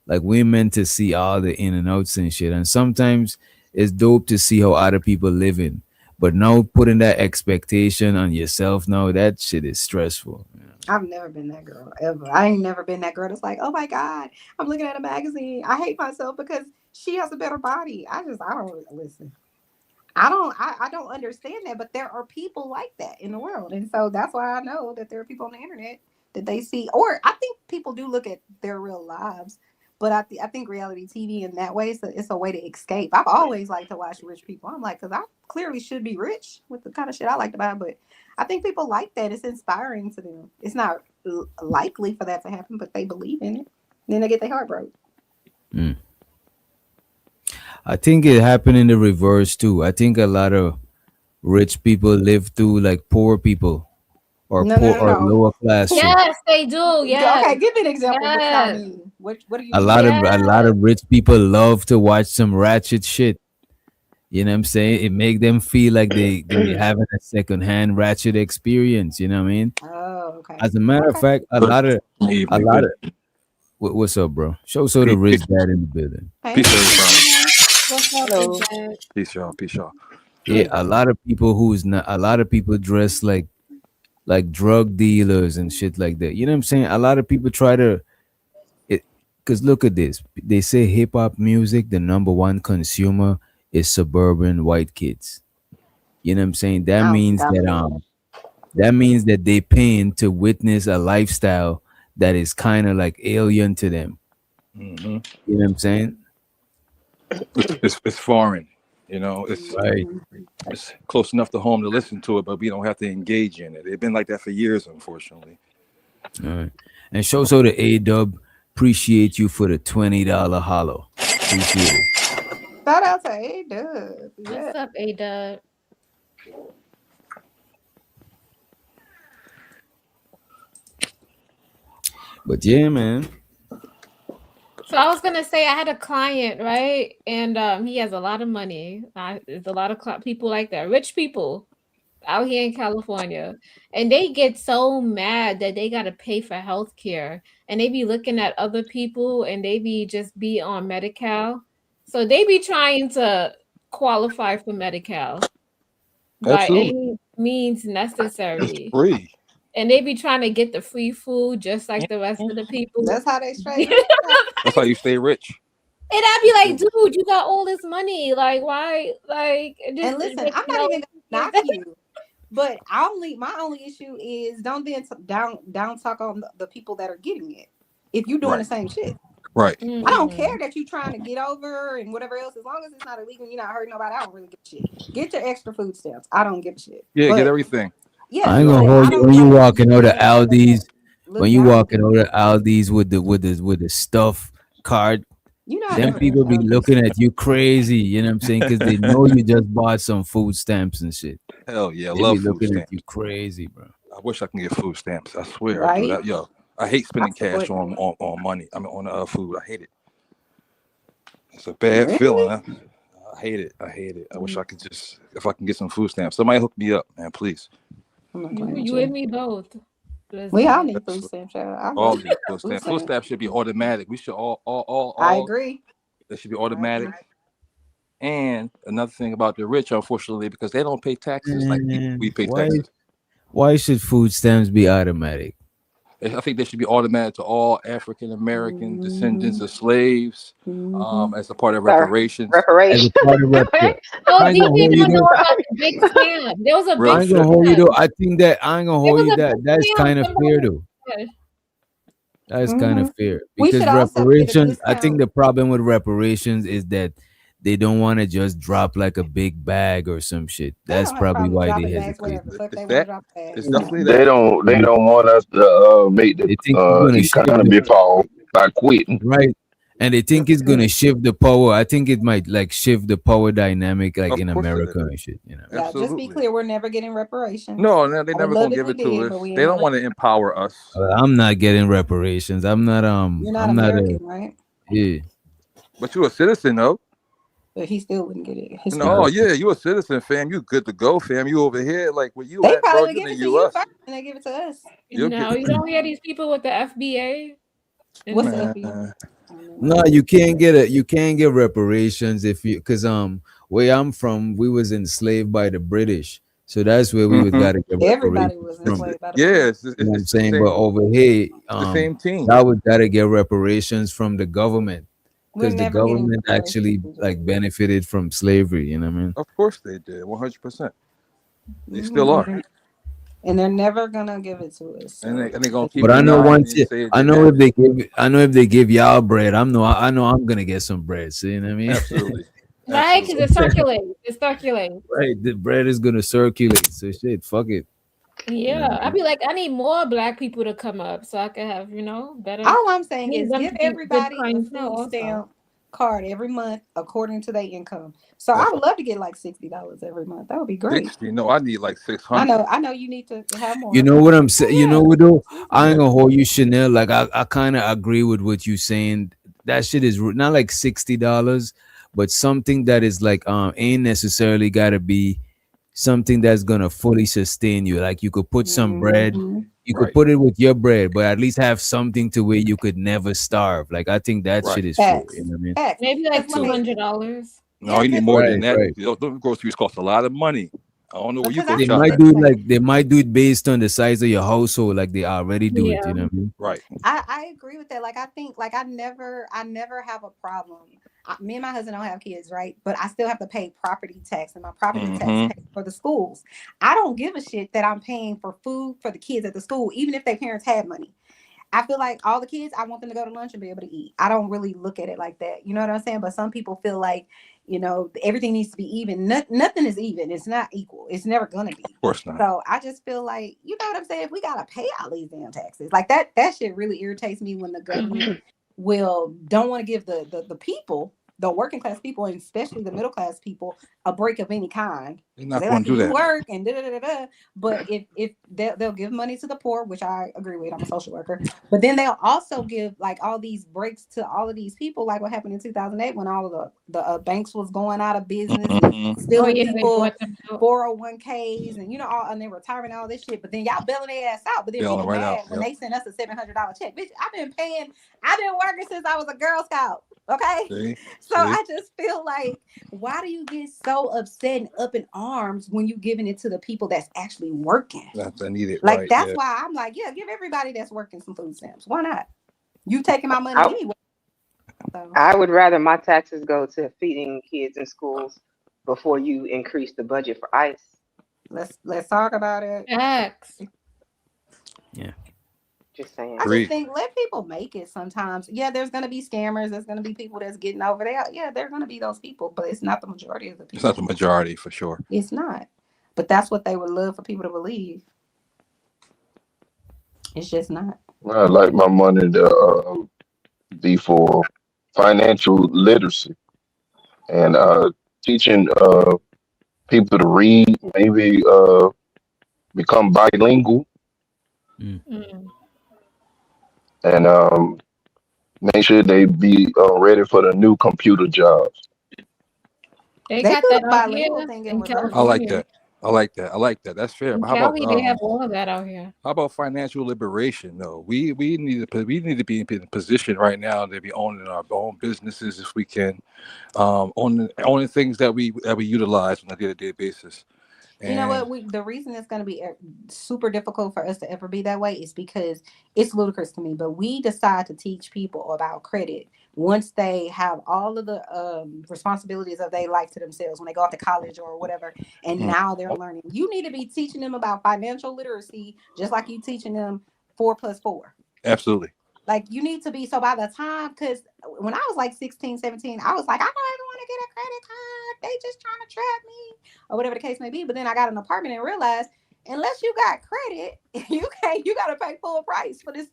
B: Like we're meant to see all the in and outs and shit. And sometimes it's dope to see how other people living. But now putting that expectation on yourself, now that shit is stressful.
I: I've never been that girl ever. I ain't never been that girl that's like, oh my God, I'm looking at a magazine. I hate myself because she has a better body. I don't listen. I don't understand that, but there are people like that in the world. And so that's why I know that there are people on the internet that they see, or I think people do look at their real lives, but I think reality TV in that way, it's a way to escape. I've always liked to watch rich people. I'm like, because I clearly should be rich with the kind of shit I like to buy, but I think people like that. It's inspiring to them. It's not likely for that to happen, but they believe in it. Then they get their heart broke.
B: Mm. I think it happened in the reverse too. I think a lot of rich people live through like poor people or or lower class shit.
G: Yes, they do. Yes.
I: Okay, give me an example.
G: Yes.
I: What do you
B: A
I: mean?
B: lot of rich people love to watch some ratchet shit. You know what I'm saying? It make them feel like they having a secondhand ratchet experience. You know what I mean?
I: Oh, okay.
B: As a matter of fact, a lot of what's up, bro? Show the rich dad in the building.
Q: Peace, everybody.
G: What's up,
I: Hello.
G: Dad?
Q: Peace, y'all. Peace, y'all.
B: Yeah, a lot of people dress like drug dealers and shit like that. You know what I'm saying? A lot of people try to because look at this. They say hip hop music, the number one consumer is suburban white kids. You know what I'm saying? That means that they paying to witness a lifestyle that is kind of like alien to them.
Q: Mm-hmm.
B: You know what I'm saying?
Q: It's foreign, you know. It's
B: right.
Q: It's close enough to home to listen to it, but we don't have to engage in it. It's been like that for years, unfortunately.
B: All right. And show the A-Dub, appreciate you for the $20 hollow. Appreciate it.
I: Shout out to A-Dub.
G: What's up, A-Dub?
B: But yeah, man.
G: So I was gonna say I had a client, right? And he has a lot of money. There's a lot of people like that, rich people out here in California, and they get so mad that they gotta pay for health care, and they be looking at other people, and they be on Medi-Cal, so they be trying to qualify for Medi-Cal by any means necessary.
Q: It's free.
G: And they be trying to get the free food just like the rest of the people.
I: That's how they straight.
Q: That's how you stay rich.
G: And I'd be like, dude, you got all this money. Like, why? Like, just,
I: And listen, I'm not even gonna knock you, but my only issue is don't down talk on the people that are getting it. If you're doing the same shit,
Q: right?
I: I don't care that you're trying to get over and whatever else. As long as it's not illegal, you're not hurting nobody. I don't really give a shit. Get your extra food stamps. I don't give a shit.
Q: Yeah, get everything.
I: Yeah,
B: I ain't gonna hold you when you walking out of Aldi's. When you walking out of Aldi's with the stuff card, them people be looking at you crazy. You know what I'm saying? Because they know you just bought some food stamps and shit.
Q: Hell yeah,
B: They
Q: love
B: be
Q: food
B: looking
Q: stamps.
B: at you crazy, bro.
Q: I wish I can get food stamps. I swear. I do
I: Right?
Q: that. Yo, I hate spending
I: I
Q: cash
I: support
Q: on money. I mean, on food. I hate it. It's a bad feeling. Huh? I hate it. I wish I could if I can get some food stamps. Somebody hook me up, man, please.
G: You and me both.
I: We all need food stamps.
Q: All need food stamps. Food stamps should be automatic. We should all.
I: I agree.
Q: They should be automatic. And another thing about the rich, unfortunately, because they don't pay taxes like we pay taxes.
B: Why should food stamps be automatic?
Q: I think they should be automatic to all African American descendants of slaves, as a part of reparations.
B: As a part of
G: Oh,
B: I ain't
G: these
B: gonna hold
G: people
B: you
G: know
B: though.
G: about the big scam. There was a big
B: I ain't gonna hold you
G: scam.
B: though. I think that I ain't gonna
G: There
B: hold
G: was
B: you
G: a
B: that.
G: big
B: That's
G: scam.
B: kind of
G: Somebody
B: fair though.
G: said.
B: That's kind of fair
I: We
B: because
I: should also get a
B: reparations. I
I: discount.
B: think the problem with reparations is that they don't want to just drop like a big bag or some shit. That's probably why they hesitate.
Q: It's definitely
P: They don't want us to make the
B: They think it's gonna shift
P: economy fall by quitting.
B: right, and they think it's gonna shift the power. I think it might like shift the power dynamic, like in America and shit. You know.
I: Yeah, just be clear, we're never getting reparations.
Q: No, they
I: I would
Q: never
I: love
Q: gonna
I: if
Q: give
I: we
Q: it to
I: did,
Q: us.
I: but we
Q: They
I: ain't
Q: don't want to empower us.
B: I'm not getting reparations. I'm not
I: You're not
B: I'm not
I: American, right?
B: yeah.
Q: But you're a citizen, though.
I: But he still wouldn't get it. His
Q: No,
I: family-
Q: yeah, you a citizen, fam. You good to go, fam. You over here, like where you
I: They
Q: at, bro?
I: probably
Q: You
I: give
Q: in
I: it
Q: the
I: to you
Q: U.S.
I: first, and they give it to us.
Q: You'll
G: No,
Q: get-
G: you don't hear these people with the FBA.
I: What's
Q: Man.
I: the FBA?
B: No, you can't get reparations if you because where I'm from, we was enslaved by the British. So that's where we would
Q: Mhm.
B: gotta get
I: Everybody
B: reparations
I: was
B: from.
I: enslaved by the
Q: Yeah,
I: British.
B: You know what I'm
Q: it's the
B: saying?
Q: same.
B: But over here,
Q: The same team.
B: that would gotta get reparations from the government
I: We're
B: because the
I: never getting
B: government
I: reparations,
B: actually
I: DJ.
B: like benefited from slavery. You know what I mean?
Q: Of course they did, 100%. They still are,
I: And they're never gonna give it to us.
Q: and
I: So
Q: they gonna keep
B: But I know
Q: denying
B: once
Q: it and say it
B: I
Q: didn't
B: know if
Q: happen.
B: they give y'all bread, I know I'm gonna get some bread. See what I mean?
Q: Absolutely.
G: Right? Because it circulates. It circulates.
B: Right, the bread is gonna circulate. So shit, fuck it.
G: Yeah. I'd be like, I need more black people to come up so I can have, better.
I: all I'm saying
G: need
I: is
G: them
I: give
G: to be good
I: everybody a
G: clientele
I: food
G: also.
I: stamp card every month according to their income. So I would love to get like $60 every month. That would be great.
Q: 60. No, I need like
I: I
Q: 600.
I: know you need to have more.
B: You know what I'm saying? You know what though? I ain't
Q: Yeah.
B: gonna hold you, Chanel. Like I kind of agree with what you saying. That shit is not like $60, but something that is like ain't necessarily gotta be something that's gonna fully sustain you. Like you could put some bread, you could
Q: Right.
B: put it with your bread, but at least have something to where you could never starve. Like I think that
Q: Right.
B: shit is true.
I: Facts.
B: You know what I mean?
I: Facts.
G: Maybe like
I: Because let me
G: $200.
Q: No, you need more than
B: Right,
Q: that.
B: right.
Q: Those groceries cost a lot of money. I don't know where you
I: because
Q: go
I: I
B: They
I: feel
Q: shopping.
B: might
I: this
B: do it
I: way.
B: like they might do it based on the size of your household, like they already do it.
G: Yeah.
B: You know what I mean?
Q: Right.
I: I agree with that. Like I think like I never have a problem. Me and my husband don't have kids, right? But I still have to pay property tax, and my property tax
Q: Mm-hmm.
I: pays for the schools. I don't give a shit that I'm paying for food for the kids at the school, even if their parents had money. I feel like all the kids, I want them to go to lunch and be able to eat. I don't really look at it like that. You know what I'm saying? But some people feel like, everything needs to be even. Nothing is even. It's not equal. It's never gonna be.
Q: Of course not.
I: So I just feel like, you know what I'm saying? If we gotta pay all these damn taxes, like that shit really irritates me when the government don't want to give the people, the working class people, and especially the middle class people, a break of any kind.
Q: They're not
I: They
Q: going
I: like
Q: to do
I: to
Q: that.
I: work and da da da da. But if they'll give money to the poor, which I agree with, I'm a social worker. But then they'll also give like all these breaks to all of these people, like what happened in 2008 when all of the banks was going out of business and
Q: Mhm.
G: Oh
I: stealing
G: yeah, they
I: people
G: bought them out.
I: 401ks and and they're retiring all this shit. But then y'all bailing their ass out. But then
Q: Bail
I: people
Q: them right
I: mad
Q: out.
I: when
Q: Yep.
I: they send us a $700 check. Bitch, I've been working since I was a Girl Scout. Okay.
Q: See?
I: So
Q: See?
I: I just feel like, why do you get so upset and up in arms when you giving it to the people that's actually working?
Q: That's I need it.
I: Like
Q: Right.
I: that's
Q: Yeah.
I: why I'm like, yeah, give everybody that's working some food stamps. Why not? You taking my money
F: I,
I: anyway. So
F: I would rather my taxes go to feeding kids in schools before you increase the budget for ICE.
I: let's talk about it.
G: Facts.
B: Yeah.
F: Just saying.
I: I
Q: Agreed.
I: just think let people make it sometimes. Yeah, there's gonna be scammers, there's gonna be people that's getting over there. Yeah, they're gonna be those people, but it's not the majority of the
Q: It's not
I: people.
Q: the majority for sure.
I: It's not. But that's what they would love for people to believe. It's just not.
P: I like my money to be for financial literacy and teaching people to read, maybe become bilingual,
G: Mm.
P: and make sure they be ready for the new computer jobs.
G: They
I: They
G: got
I: do
G: that
I: the
G: out
I: bilingual
G: here
I: thing in
G: in
I: reverse.
Q: I like
G: California.
Q: that. I like that. I like that. That's fair.
G: In
Q: But how about
G: Cali, they have all of that out here.
Q: how about financial liberation though? We need to be in a position right now to be owning our own businesses if we can, owning things that we utilize on a day-to-day basis.
I: You know
Q: And
I: what? The reason it's going to be super difficult for us to ever be that way is because it's ludicrous to me. But we decide to teach people about credit once they have all of the responsibilities of their life to themselves when they go off to college or whatever, and now they're learning. You need to be teaching them about financial literacy just like you teaching them 4 + 4.
Q: absolutely.
I: Like you need to be, so by the time, because when I was like 16, 17, I was like, I don't ever want to get a credit card. They just trying to trap me or whatever the case may be. But then I got an apartment and realized unless you got credit, you got to pay full price for this,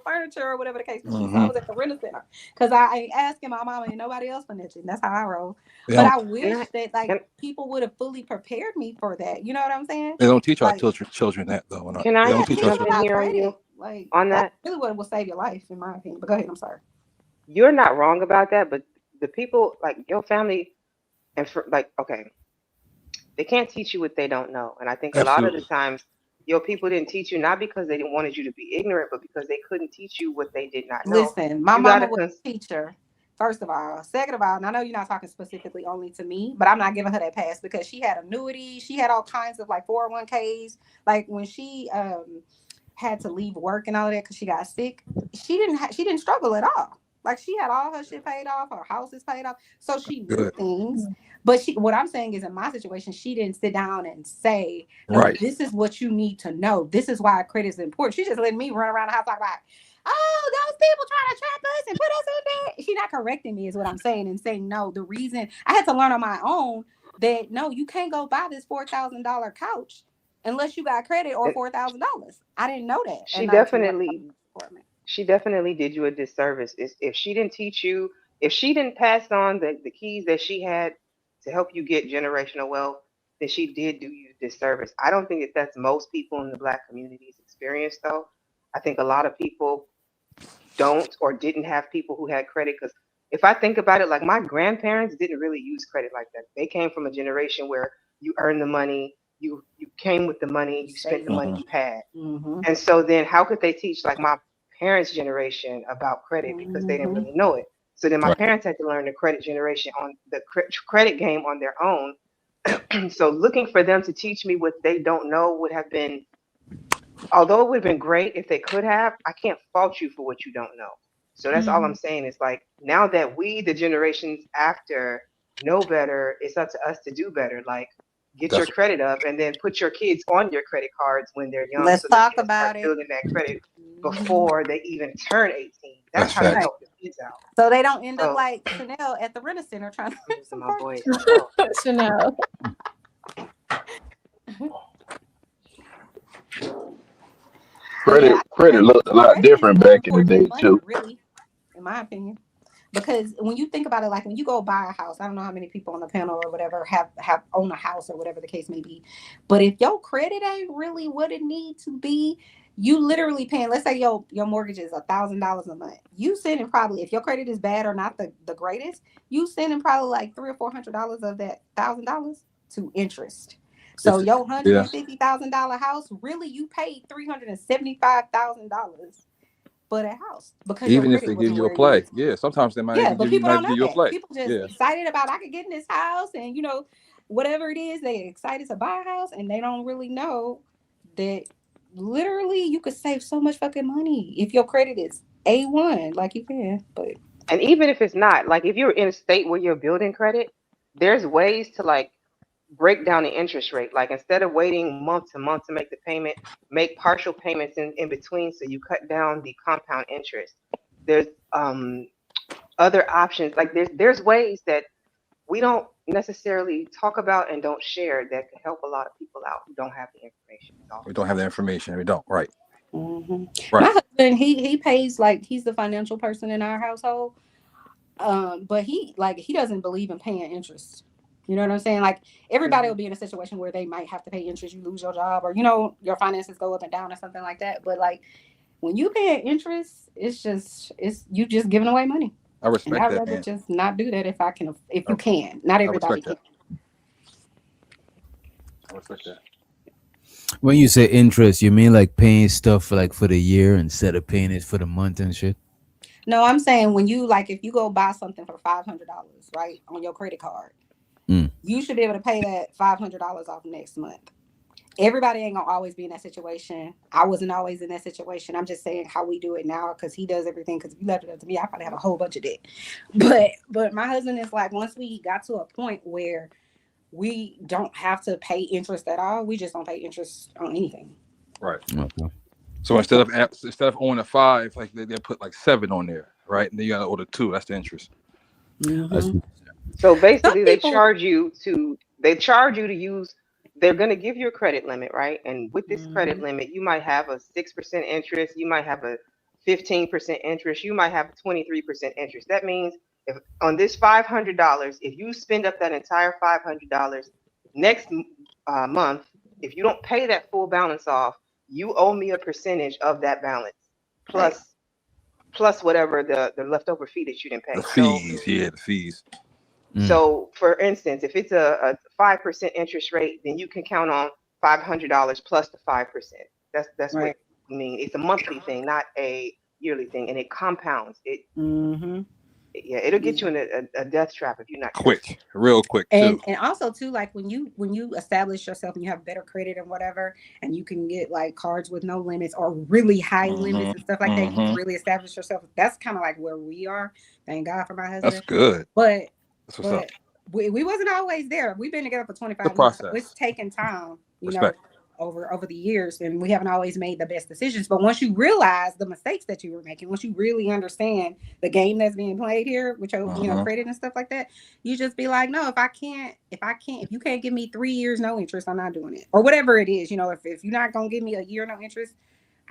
I: furniture or whatever the case may be. So I was at the rental center because I ain't asking my mama and nobody else for nothing. That's how I roll.
Q: They
I: But
Q: don't
I: I wish that people would have fully prepared me for that. You know what I'm saying?
Q: they don't teach our
I: Like,
Q: children that though.
F: Can
Q: They
F: I
Q: don't teach our
F: jump in
Q: children.
F: here on you
I: Like
F: on
I: that's
F: that?
I: really what will save your life, in my opinion. But go ahead. I'm sorry.
F: You're not wrong about that, but the people like your family okay, they can't teach you what they don't know. And I think a lot of the
Q: Absolutely.
F: times your people didn't teach you not because they didn't wanted you to be ignorant, but because they couldn't teach you what they did not know.
I: Listen, my
F: You
I: mama
F: gotta
I: was a teacher, First of all. Second of all, and I know you're not talking specifically only to me, but I'm not giving her that pass because she had annuities. She had all kinds of like 401ks. Like when she had to leave work and all of that because she got sick, she didn't struggle at all. Like she had all her shit paid off, her house is paid off. So she knew
Q: Good.
I: things. But what I'm saying is in my situation, she didn't sit down and say, hey,
Q: Right.
I: this is what you need to know. This is why credit is important. She just letting me run around the house like, oh, those people trying to trap us and put us in there. She's not correcting me is what I'm saying and saying, no, the reason I had to learn on my own that, no, you can't go buy this $4,000 couch unless you got credit or $4,000. I didn't know that.
F: She definitely did you a disservice. If she didn't teach you, if she didn't pass on the keys that she had to help you get generational wealth, then she did do you a disservice. I don't think that's most people in the Black community's experience, though. I think a lot of people don't or didn't have people who had credit, because if I think about it, like my grandparents didn't really use credit like that. They came from a generation where you earned the money, you came with the money, you spent the money you had. And so then how could they teach like my parents' generation about credit because they didn't really know it? So then my parents had to learn the credit generation on the credit game on their own. So looking for them to teach me what they don't know would have been, although it would have been great if they could have, I can't fault you for what you don't know. So that's all I'm saying is like, now that we, the generations after, know better, it's up to us to do better. Like, get your credit up and then put your kids on your credit cards when they're young.
I: Let's
F: so
I: talk
F: they can
I: about
F: start building that credit before they even turn 18. That's how you help the kids out.
I: So they don't end up like Chanel at the Rent-A-Center trying to make some
F: my voice.
G: Chanel.
P: Credit looked a lot different back in the day too.
I: Really, in my opinion. Because when you think about it, like when you go buy a house, I don't know how many people on the panel or whatever have own a house or whatever the case may be. But if your credit ain't really what it needs to be, you literally paying, let's say your mortgage is $1,000 a month. You sending probably, if your credit is bad or not the greatest, you sending probably like $300 or $400 of that $1,000 to interest. So your $150,000 house, really you paid $375,000 for that house because
Q: even if they give you a play, sometimes they might even
I: but
Q: give
I: people don't know
Q: you a
I: that.
Q: play.
I: People just excited about I could get in this house and whatever it is, they excited to buy a house and they don't really know that literally you could save so much fucking money if your credit is A1, like you can. But
F: and even if it's not, like if you're in a state where you're building credit, there's ways to like break down the interest rate. Like instead of waiting month to month to make the payment, make partial payments in between so you cut down the compound interest. There's other options. Like there's ways that we don't necessarily talk about and don't share that can help a lot of people out who don't have the information.
Q: We don't have the information. We don't. Right.
I: My husband, he pays, like he's the financial person in our household. But he doesn't believe in paying interest. You know what I'm saying? Like everybody will be in a situation where they might have to pay interest, you lose your job or, your finances go up and down or something like that. But like when you pay interest, it's you just giving away money.
Q: I respect
I: and I'd
Q: that,
I: rather
Q: man.
I: just not do that if you can. Not everybody can.
Q: I respect that.
B: When you say interest, you mean like paying stuff for the year instead of paying it for the month and shit?
I: No, I'm saying when you if you go buy something for $500, right, on your credit card, you should be able to pay that $500 off next month. Everybody ain't gonna always be in that situation. I wasn't always in that situation. I'm just saying how we do it now because he does everything. Because if you left it up to me, I probably have a whole bunch of debt. But my husband is like, once we got to a point where we don't have to pay interest at all, we just don't pay interest on anything.
Q: Right.
B: Okay.
Q: So instead of owing a 5, like they put like 7 on there, right? And then you gotta owe the 2. That's the interest.
F: So basically, they charge you to use. They're going to give you a credit limit, right? And with this credit limit, you might have a 6% interest. You might have a 15% interest. You might have a 23% interest. That means if on this $500, if you spend up that entire $500 next month, if you don't pay that full balance off, you owe me a percentage of that balance plus whatever the leftover fee that you didn't pay.
Q: The fees, the fees.
F: So, for instance, if it's a 5% interest rate, then you can count on $500 plus the 5%. That's right. What I mean. It's a monthly thing, not a yearly thing, and it compounds. Yeah, it'll get you in a death trap if you're not careful.
Q: Quick, real quick too.
I: And also too, like when you establish yourself and you have better credit and whatever, and you can get like cards with no limits or really high limits and stuff like that, you can really establish yourself. That's kind of like where we are. Thank God for my husband.
Q: That's good.
I: But
Q: That's what's up.
I: we wasn't always there. We've been together for 25 years.
Q: process.
I: So it's taken time, you
Q: Respect.
I: know, over the years, and we haven't always made the best decisions. But once you realize the mistakes that you were making, once you really understand the game that's being played here with your you know credit and stuff like that, you just be like, no, if you can't give me 3 years no interest, I'm not doing it, or whatever it is. You know, if you're not gonna give me a year no interest,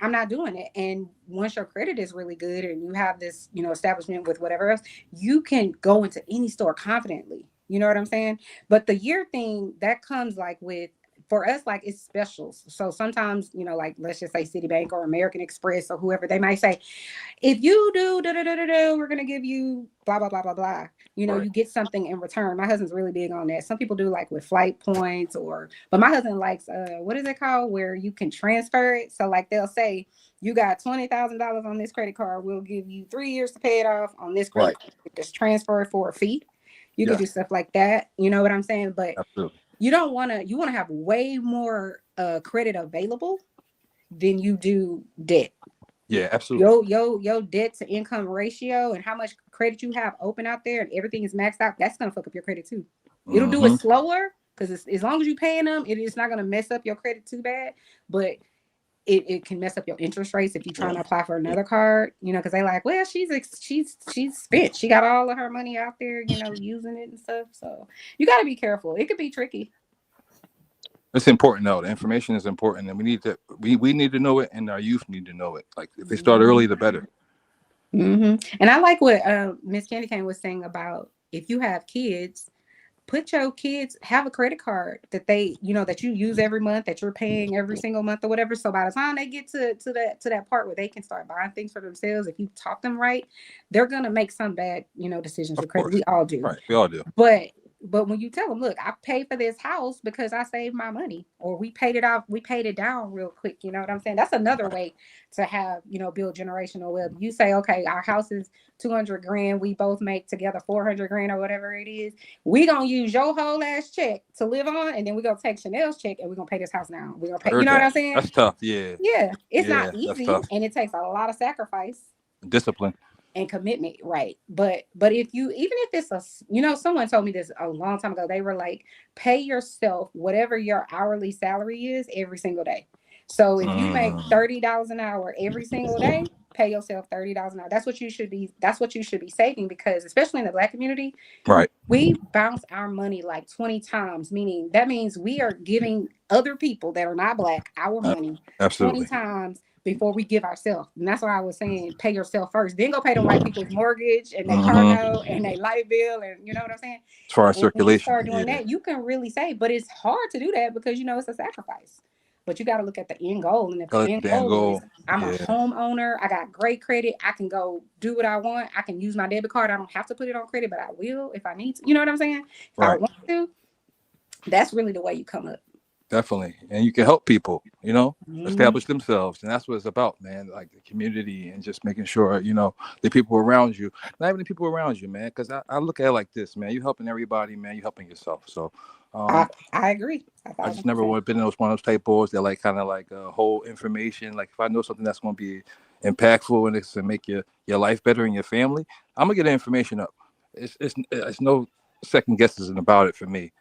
I: I'm not doing it. And once your credit is really good and you have this, you know, establishment with whatever else, you can go into any store confidently. You know what I'm saying? But the year thing that comes like with, for us, like it's specials. So sometimes, you know, like let's just say Citibank or American Express or whoever, they might say, if you do we're gonna give you blah blah blah blah blah. You know, you get something in return. My husband's really big on that. Some people do like with flight points but my husband likes what is it called, where you can transfer it. So like they'll say, you got $20,000 on this credit card, we'll give you 3 years to pay it off on this credit card. Just transfer it for a fee. You can do stuff like that. You know what I'm saying? But
Q: absolutely.
I: You want to have way more credit available than you do debt.
Q: Yeah, absolutely.
I: Your debt to income ratio and how much credit you have open out there and everything is maxed out, that's gonna fuck up your credit too. It'll do it slower because as long as you're paying them, it's not gonna mess up your credit too bad. But it can mess up your interest rates if you're trying to apply for another card, you know, because they like, well, she's spent, she got all of her money out there, you know, using it and stuff. So you got to be careful. It could be tricky.
Q: It's important though. The information is important, and we need to know it, and our youth need to know it. Like if they start early, the better.
I: And I like what Miss Candy Cane was saying about if you have kids, put your kids, have a credit card that they, you know, that you use every month, that you're paying every single month or whatever. So by the time they get to that part where they can start buying things for themselves, if you talk them right, they're gonna make some bad, you know, decisions with credit. We all do.
Q: Right, we all do.
I: But when you tell them, look, I paid for this house because I saved my money, or we paid it down real quick. You know what I'm saying? That's another way to have, you know, build generational wealth. You say, okay, our house is 200 grand. We both make together 400 grand or whatever it is. We gonna use your whole ass check to live on, and then we gonna take Chanel's check and we're gonna pay this house down. We're gonna pay. You know what I'm saying?
Q: That's tough. Yeah.
I: Yeah, it's not easy, and it takes a lot of sacrifice,
Q: discipline,
I: and commitment, right? But if you, even if it's a, you know, someone told me this a long time ago. They were like, pay yourself whatever your hourly salary is every single day. So if you make $30 an hour every single day, pay yourself $30 an hour. That's what you should be saving, because especially in the Black community,
Q: right,
I: we bounce our money like 20 times, meaning that means we are giving other people that are not Black our money 20 times before we give ourselves. And that's why I was saying, pay yourself first, then go pay them white people's mortgage and their car note and their light bill, and you know what I'm saying?
Q: As far as circulation,
I: when you start doing that, you can really save. But it's hard to do that because, you know, it's a sacrifice. But you got to look at the end goal. And if the end goal is, I'm a homeowner, I got great credit, I can go do what I want, I can use my debit card, I don't have to put it on credit, but I will if I need to. You know what I'm saying? If I want to, that's really the way you come up.
Q: Definitely. And you can help people, you know, establish themselves. And that's what it's about, man. Like the community and just making sure, you know, the people around you, not even the people around you, man. Because I look at it like this, man. You're helping everybody, man. You're helping yourself. So
I: I agree.
Q: I just never would have been in one of those type boards that like kind of like hold information. Like if I know something that's going to be impactful and it's to make your life better and your family, I'm going to get the information up. It's no second guesses about it for me.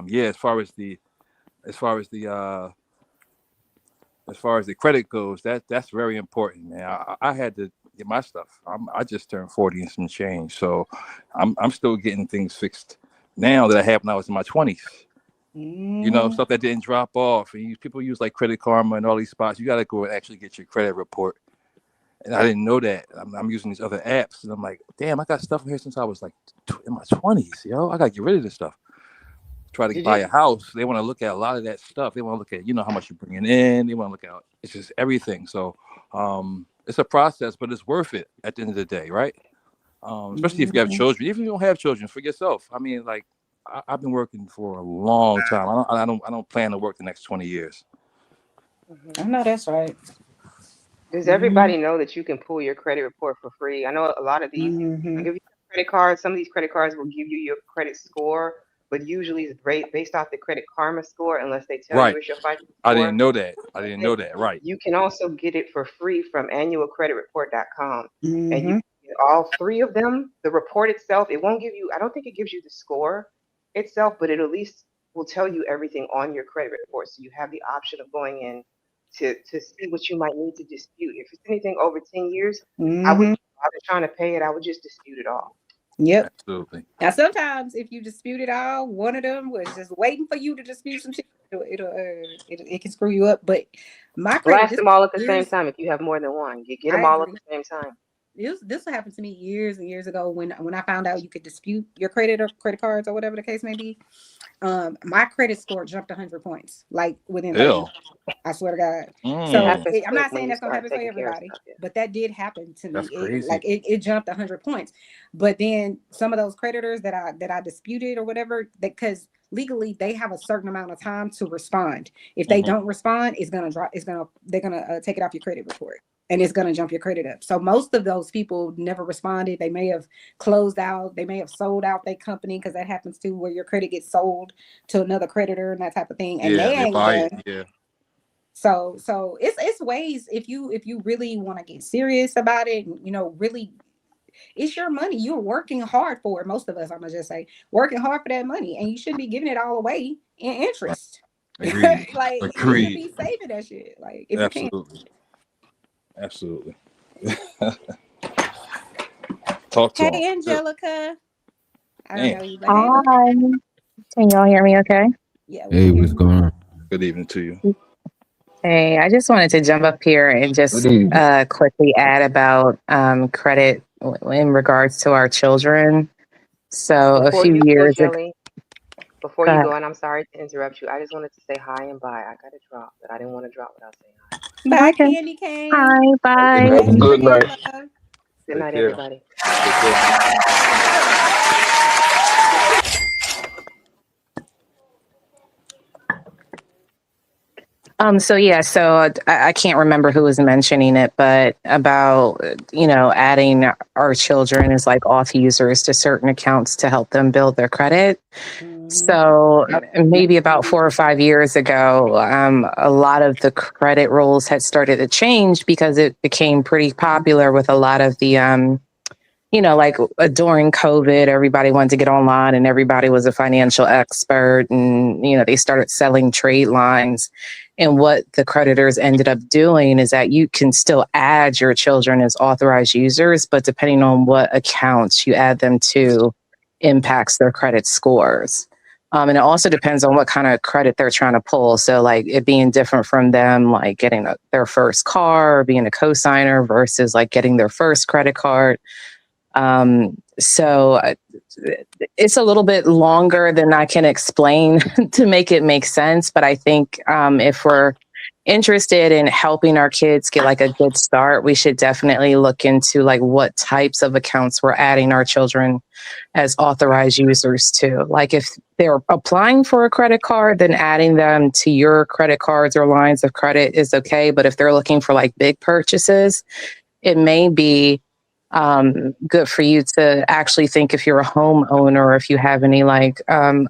Q: Yeah, as far as the credit goes, that's very important, man. I had to get my stuff. I just turned 40 and some change, so I'm still getting things fixed now that I have when I was in my 20s. You know, stuff that didn't drop off. And people use like Credit Karma and all these spots. You got to go and actually get your credit report. And I didn't know that. I'm using these other apps, and I'm like, damn, I got stuff in here since I was like in my 20s, yo. I got to get rid of this stuff. Try to buy a house, they want to look at a lot of that stuff. They want to look at, you know, how much you're bringing in. They want to look at, it's just everything. So it's a process, but it's worth it at the end of the day, right? Especially if you have children. Even if you don't have children, for yourself. I mean, like I've been working for a long time. I don't plan to work the next 20 years.
I: I know that's right.
F: Does everybody know that you can pull your credit report for free? I know a lot of these, like if you have credit cards, some of these credit cards will give you your credit score, but usually it's based off the Credit Karma score, unless they tell
Q: Right.
F: you it's your FICO
Q: I
F: score.
Q: didn't know that. I didn't know that. Right.
F: You can also get it for free from annualcreditreport.com. And you
I: Mhm.
F: can get all three of them. The report itself, it won't give you, I don't think it gives you the score itself, but it at least will tell you everything on your credit report. So you have the option of going in to see what you might need to dispute. If it's anything over 10 years, I wouldn't bother trying to pay it. I would just dispute it all.
I: Yep.
Q: Absolutely.
I: Now, sometimes if you dispute it all, one of them was just waiting for you to dispute some shit. It can screw you up. But my credit,
F: Blast
I: this
F: them all at the same
I: years,
F: time if you have more than one. You get them
I: I
F: all at
I: agree.
F: the same time.
I: This happened to me years and years ago when I found out you could dispute your credit or credit cards or whatever the case may be. My credit score jumped 100 points, like within 30
Q: Ew.
I: minutes. I swear to God.
Q: Mm.
I: So
F: Happens
I: I'm
F: quick
I: not
F: when
I: saying
F: you
I: that's gonna
F: start
I: happen for
F: taking care of
I: everybody,
F: stuff. Yeah.
I: but that did happen to me.
Q: That's crazy.
I: It jumped 100 points. But then some of those creditors that I disputed or whatever, because legally they have a certain amount of time to respond. If they
Q: Mhm.
I: don't respond, they're gonna take it off your credit report. And it's going to jump your credit up. So most of those people never responded. They may have closed out. They may have sold out their company, because that happens too, where your credit gets sold to another creditor and that type of thing. And
Q: Yeah,
I: they
Q: they
I: ain't
Q: buy
I: done.
Q: it. Yeah.
I: So it's ways, if you really want to get serious about it, really, it's your money. You're working hard for it. Most of us, I'm gonna just say, working hard for that money, and you shouldn't be giving it all away in interest.
Q: Agreed.
I: Like, you should
Q: Agreed.
I: be saving that shit. Like, if you can.
Q: Absolutely. Absolutely. Talk to
I: Hey,
Q: him.
I: Angelica. I don't
Q: Man.
I: know you, but hey, look.
R: Hi. Can y'all hear me okay?
I: Yeah, we
B: Hey,
I: can hear
B: what's
I: you.
B: going on?
Q: Good evening to you.
R: Hey, I just wanted to jump up here and just quickly add about credit in regards to our children. So
F: Before
R: a few
F: you go,
R: years ago,
F: Shelly, before
R: go
F: you
R: ahead.
F: go, and I'm sorry to interrupt you, I just wanted to say hi and bye. I got to drop, but I didn't want to drop without saying hi.
I: Bye,
R: Okay.
I: Candy Cane.
R: Hi, bye.
F: Have a good night.
I: Love.
F: Good
Q: Take
F: night,
Q: care.
F: everybody.
Q: Take care.
R: So I can't remember who was mentioning it, but about, adding our children as like auth users to certain accounts to help them build their credit. So maybe about 4 or 5 years ago, a lot of the credit rules had started to change because it became pretty popular with a lot of the, like during COVID, everybody wanted to get online and everybody was a financial expert, and, they started selling trade lines. And what the creditors ended up doing is that you can still add your children as authorized users, but depending on what accounts you add them to impacts their credit scores. And it also depends on what kind of credit they're trying to pull. So like it being different from them, like getting their first car or being a cosigner versus like getting their first credit card. So it's a little bit longer than I can explain to make it make sense. But I think if we're interested in helping our kids get like a good start, we should definitely look into like what types of accounts we're adding our children as authorized users to. Like if they're applying for a credit card, then adding them to your credit cards or lines of credit is okay. But if they're looking for like big purchases, it may be good for you to actually think, if you're a homeowner or if you have any like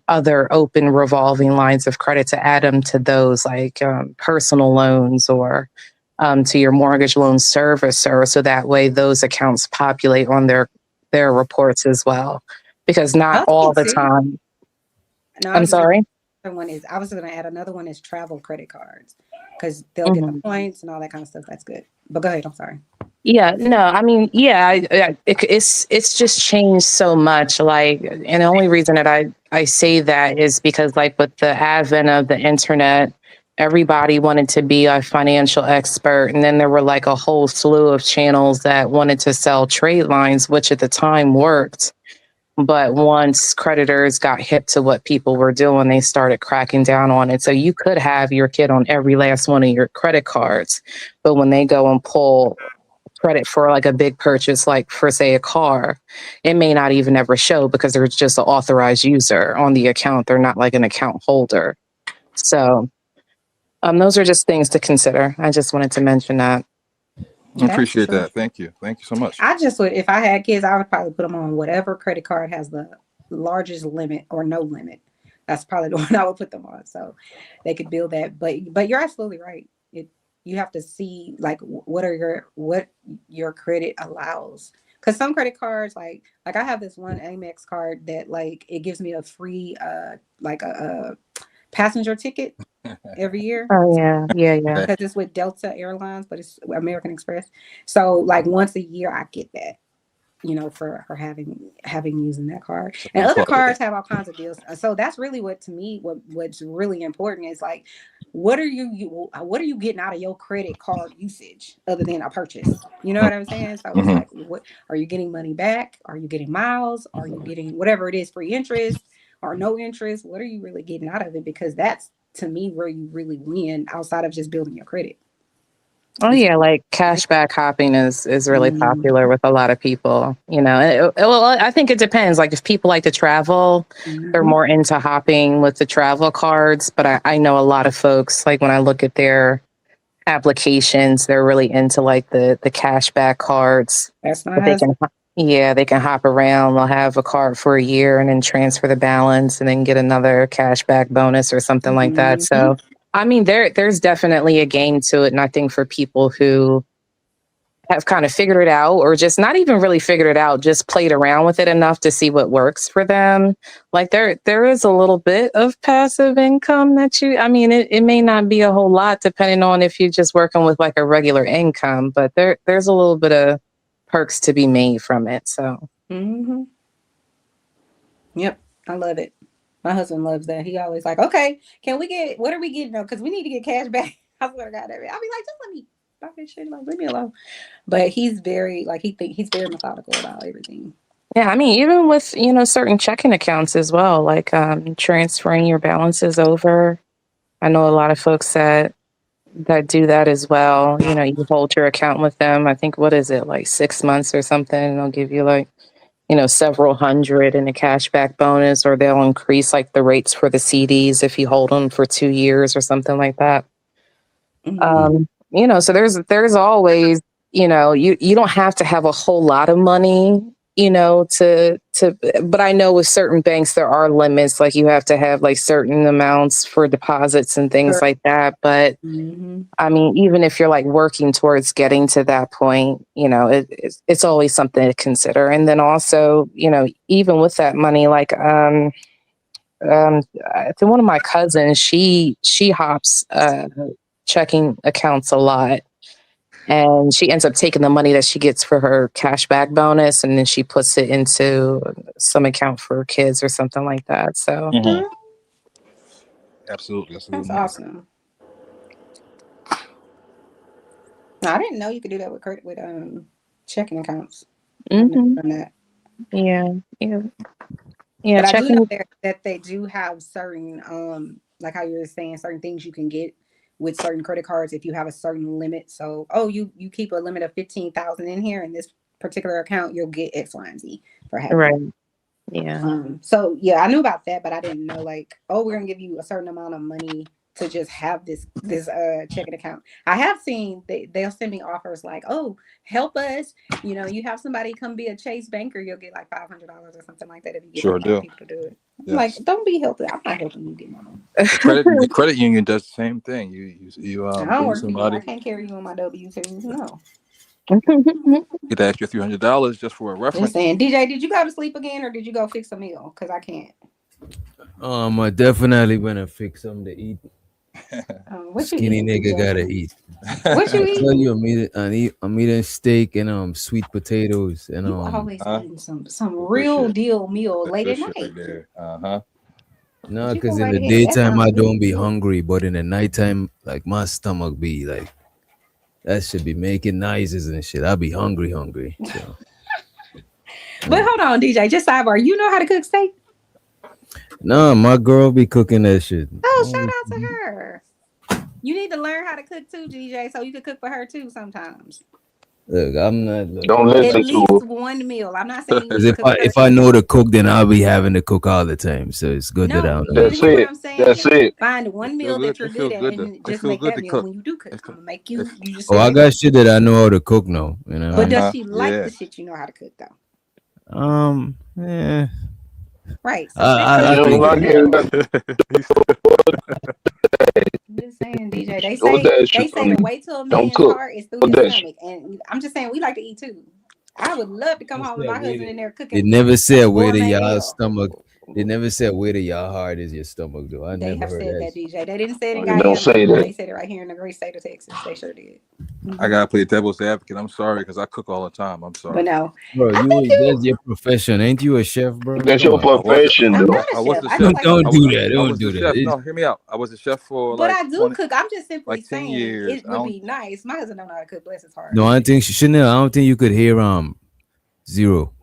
R: other open revolving lines of credit, to add them to those, like personal loans or to your mortgage loan servicer. So that way those accounts populate on their reports as well, because not all the time.
I: No,
R: I'm sorry.
I: I was going to add another one is travel credit cards, because they'll get the points and all that kind of stuff. That's good. But go ahead. I'm sorry.
R: Yeah, no, I mean, yeah, it's just changed so much. Like, and the only reason that I say that is because, like, with the advent of the internet, everybody wanted to be a financial expert, and then there were like a whole slew of channels that wanted to sell trade lines, which at the time worked. But once creditors got hip to what people were doing, they started cracking down on it. So you could have your kid on every last one of your credit cards, but when they go and pull credit for like a big purchase, like for say a car, it may not even ever show because they're just an authorized user on the account. They're not like an account holder. So those are just things to consider. I just wanted to mention that.
Q: I
I: That's
Q: appreciate
I: true.
Q: that. Thank you so much.
I: I just would, if I had kids, I would probably put them on whatever credit card has the largest limit or no limit. That's probably the one I would put them on, so they could build that. But you're absolutely right. You have to see like what your credit allows. Because some credit cards, like I have this one Amex card that like it gives me a free like a passenger ticket every year.
R: Oh yeah, yeah.
I: Because it's with Delta Airlines, but it's American Express. So like once a year I get that, for having using that card. And other cards have all kinds of deals. So that's really what's really important is like, what are you getting out of your credit card usage other than a purchase? You know what I'm saying? So it's like, what are you getting money back? Are you getting miles? Are you getting whatever it is, free interest or no interest? What are you really getting out of it? Because that's, to me, where you really win outside of just building your credit.
R: Oh yeah, like cashback hopping is really popular with a lot of people. Well, I think it depends. Like if people like to travel, they're more into hopping with the travel cards. But I know a lot of folks, like when I look at their applications, they're really into like the cashback cards.
I: That's my
R: But
I: husband.
R: they can hop around. They'll have a card for a year and then transfer the balance and then get another cashback bonus or something like that. So I mean, there's definitely a game to it. And I think for people who have kind of figured it out or just not even really figured it out, just played around with it enough to see what works for them. Like there is a little bit of passive income it may not be a whole lot depending on if you're just working with like a regular income, but there's a little bit of perks to be made from it. So.
I: Yep. I love it. My husband loves that. He always like, okay, what are we getting? Because we need to get cash back. I swear to God, I'll be like, just let me buy this shit. Like, leave me alone. But he's very he's very methodical about everything.
R: Yeah, I mean, even with certain checking accounts as well, like transferring your balances over. I know a lot of folks that do that as well. You hold your account with them. I think what is it, like 6 months or something? And they'll give you like several hundred in a cashback bonus, or they'll increase like the rates for the CDs if you hold them for 2 years or something like that. So there's always, you don't have to have a whole lot of money, but I know with certain banks, there are limits, like you have to have like certain amounts for deposits and things like that. But I mean, even if you're like working towards getting to that point, it's always something to consider. And then also, even with that money, like, I think one of my cousins, she hops, checking accounts a lot. And she ends up taking the money that she gets for her cashback bonus, and then she puts it into some account for kids or something like that. So,
Q: Absolutely.
I: That's awesome. No, I didn't know you could do that with checking accounts. I've never done that.
R: Yeah.
I: But I do
R: Checking.
I: know that they do have certain, like how you were saying, certain things you can get with certain credit cards if you have a certain limit. So, you keep a limit of 15,000 in here in this particular account, you'll get X, Y, and Z for having
R: Right.
I: it.
R: Yeah.
I: So yeah, I knew about that, but I didn't know like, we're gonna give you a certain amount of money to just have this checking account. I have seen they'll send me offers like, help us, you have somebody come be a Chase banker, you'll get like $500 or something like that if you get
Q: Sure do.
I: people to do it.
Q: Yes.
I: Like, don't be helping. I'm not helping you get my money.
Q: The credit union does the same thing. You
I: I don't
Q: bring
I: work for you.
Q: somebody,
I: I can't carry you on my W-2s. No.
Q: get that extra $300 just for a
I: I'm
Q: reference.
I: saying, DJ, did you go to sleep again or did you go fix a meal? Because I can't.
B: I definitely gonna fix something to eat.
I: What you
B: Skinny
I: eating,
B: nigga
I: DJ?
B: gotta eat.
I: What you
B: I tell
I: eating?
B: you, I'm eating steak and sweet potatoes and
I: You always eating some
Q: Good
I: real
Q: shit.
I: deal meal late
Q: Good
I: at
Q: shit
I: night.
Q: right there.
B: no,
I: But you
B: because
I: go
B: in
I: right
B: the
I: ahead. That
B: daytime I
I: sounds
B: don't
I: good
B: be
I: too.
B: hungry, but in the nighttime, like my stomach be like that should be making noises and shit. I'll be hungry. So
I: But hold on, DJ, just sidebar. You know how to cook steak?
B: no, my girl be cooking that shit.
I: Oh, shout out to her. You need to learn how to cook too, DJ, so you can cook for her too sometimes.
B: Look, I'm not. Look,
P: Don't
I: At
P: listen to
I: least
P: her.
I: one meal. I'm not saying you
B: 'cause
I: need to cook
B: if
I: 30
B: I know
I: meals.
B: to cook, then I'll be having to cook all the time. So it's good that I
I: No,
B: don't.
I: you
P: That's
I: hear what
P: it.
I: I'm saying?
P: That's it.
I: Find one
Q: It feel
I: meal
Q: good.
I: that you're
Q: It feel
I: good at
Q: good to.
I: and
Q: It
I: just
Q: feel
I: make
Q: good
I: that
Q: to
I: meal.
Q: cook.
I: When you do cook,
Q: It,
I: I'm gonna make
Q: it,
I: you just
B: Oh,
I: said
B: I
I: it.
B: got shit that I know how to cook now. You know.
I: But does she like
Q: yeah.
I: the shit you know how to cook though?
B: Yeah.
I: Right. So sex
B: I
P: You
I: ain't
P: don't
B: think.
P: like
I: nothing.
P: it.
I: I'm just saying, DJ. They
P: Show
I: say
P: that
I: they
P: shit
I: say
P: on
I: the
P: me.
I: way to a
P: Don't
I: man's
P: cook.
I: heart is through
P: Show
I: his
P: that shit.
I: stomach, and I'm just saying we like to eat too. I would love to come home with my husband in there
B: They
I: cooking
B: never
I: a
B: said where to
I: gourmet
B: y'all
I: meal.
B: stomach. They never said where to y'all heart is your stomach, though. I
I: They
B: never
I: have
B: heard
I: said
B: that.
I: that, DJ. They didn't say it in
P: You don't
I: Guyana,
P: say
I: but
P: that.
I: they said it right here in the great state of Texas. They sure did.
Q: I gotta play devil's advocate. I'm sorry because I cook all the time. I'm
I: But
Q: sorry.
I: no,
B: Bro,
I: I think
B: that's your profession. Ain't you a chef, bro?
P: That's
B: Come
P: your
B: on.
Q: I was.
P: profession,
I: I'm
P: though.
I: not a
Q: I was
I: chef.
Q: the
I: I
Q: chef.
I: just like to
B: Don't do
I: cook.
B: that.
Q: I
B: Don't
Q: was the
B: do
Q: chef.
B: that.
Q: No, hear me out. I was the chef for
I: But
Q: like
I: I do
Q: 20,
I: cook. I'm just simply
Q: like 10
I: saying
Q: years.
I: it would be nice. My husband don't know how to cook. Bless his heart.
B: No, I think Chanel. I don't think you could hear zero.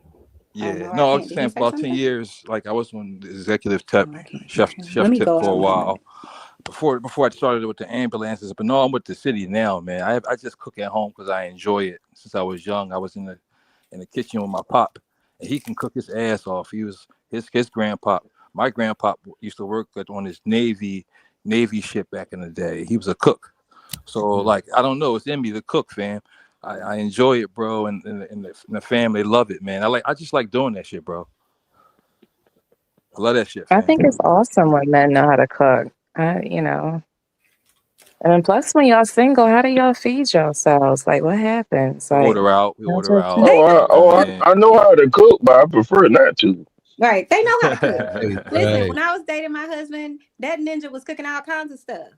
Q: Yeah,
I: no, I
Q: no, I was
I: can't.
Q: just
I: Did he
Q: saying
I: say
Q: for about 10
I: something?
Q: years. Like I was on the executive tip,
I: I can't hear
Q: chef
I: him. Let me
Q: tip
I: go
Q: for a
I: out.
Q: while before I started with the ambulances. But no, I'm with the city now, man. I just cook at home because I enjoy it. Since I was young, I was in the kitchen with my pop, and he can cook his ass off. He was his grandpop. My grandpop used to work on this Navy ship back in the day. He was a cook. So like I don't know, it's in me to cook, fam. I enjoy it, bro, and the family love it, man. I just like doing that shit, bro. I love that shit,
R: I
Q: fam.
R: think it's awesome when men know how to cook. You know. And then plus when y'all single, how do y'all feed yourselves? Like what happens?
Q: We
R: Like
Q: order out.
R: y'all just
P: I know how to cook, but I prefer not to.
I: Right. They know how to cook. Listen,
B: Right.
I: when I was dating my husband, that ninja was cooking all kinds of stuff.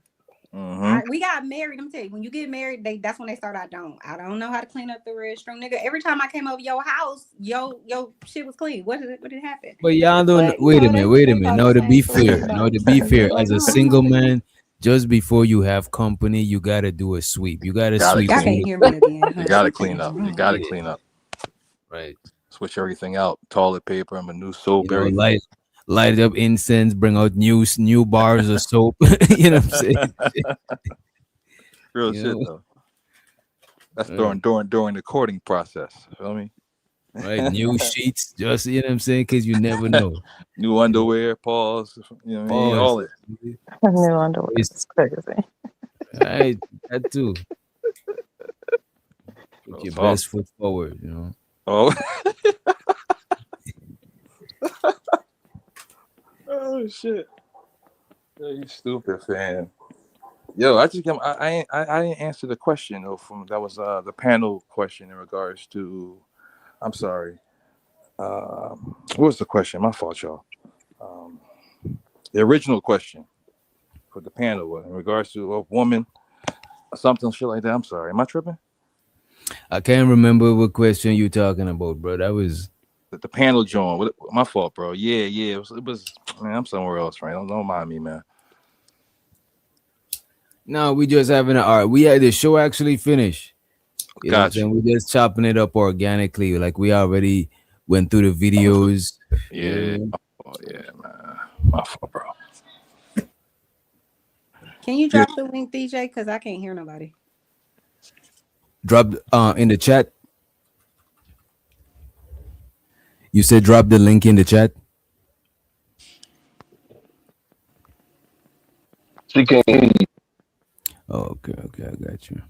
I: We got married. Let me tell you, when you get married, that's when they start. I don't know how to clean up the restroom, nigga. Every time I came over your house, yo shit was clean. What did happen?
B: But y'all don't.
I: But, you
B: Wait a
I: know,
B: minute. Wait a
I: they
B: minute.
I: thought
B: No,
I: the
B: to be
I: same thing
B: fair.
I: about
B: No, to
I: me.
B: be
I: So,
B: fair.
I: like,
B: As a
I: no,
B: single man, just before you have company, you gotta do a sweep. You gotta
Q: Gotta
B: sweep.
I: y'all
Q: clean.
I: can't hear me again.
Q: You gotta clean up. You gotta
B: Yeah.
Q: clean up.
B: Right.
Q: Switch everything out. Toilet paper, I'm a new soap,
B: You know,
Q: everything.
B: light up incense, bring out new bars of soap. You know what I'm saying?
Q: Real
B: You
Q: shit
B: know?
Q: though. That's
B: Right.
Q: during the courting process. Feel me?
B: Right. New sheets, just you know what I'm saying? Because you never know.
Q: New underwear, pause. You know what I mean? All
B: Pause.
Q: it.
R: new underwear? It's crazy.
B: Right. That too. Put your
Q: talk.
B: best foot forward, you know.
Q: Oh. Oh shit. Yeah, you stupid fan. Yo, I didn't answer the question though. That was the panel question in regards to. I'm sorry. What was the question? My fault, y'all. The original question for the panel was in regards to a woman, something shit like that. I'm sorry. Am I tripping?
B: I can't remember what question you talking about, bro. That was
Q: The panel joined. My fault, bro. Yeah. It was. Man, I'm somewhere else, right? Don't mind me, man.
B: no, we just having an art. We had the show actually finished. You know what I'm
Q: Gotcha.
B: saying? We just chopping it up organically. Like we already went through the videos.
Q: Yeah.
B: You know what I mean?
Q: Oh, yeah, man. My fault, bro.
I: Can you drop the link, DJ? Because I can't hear nobody.
B: Drop in the chat. You said drop the link in the chat.
P: She can't hear you.
B: Oh, okay, I got you.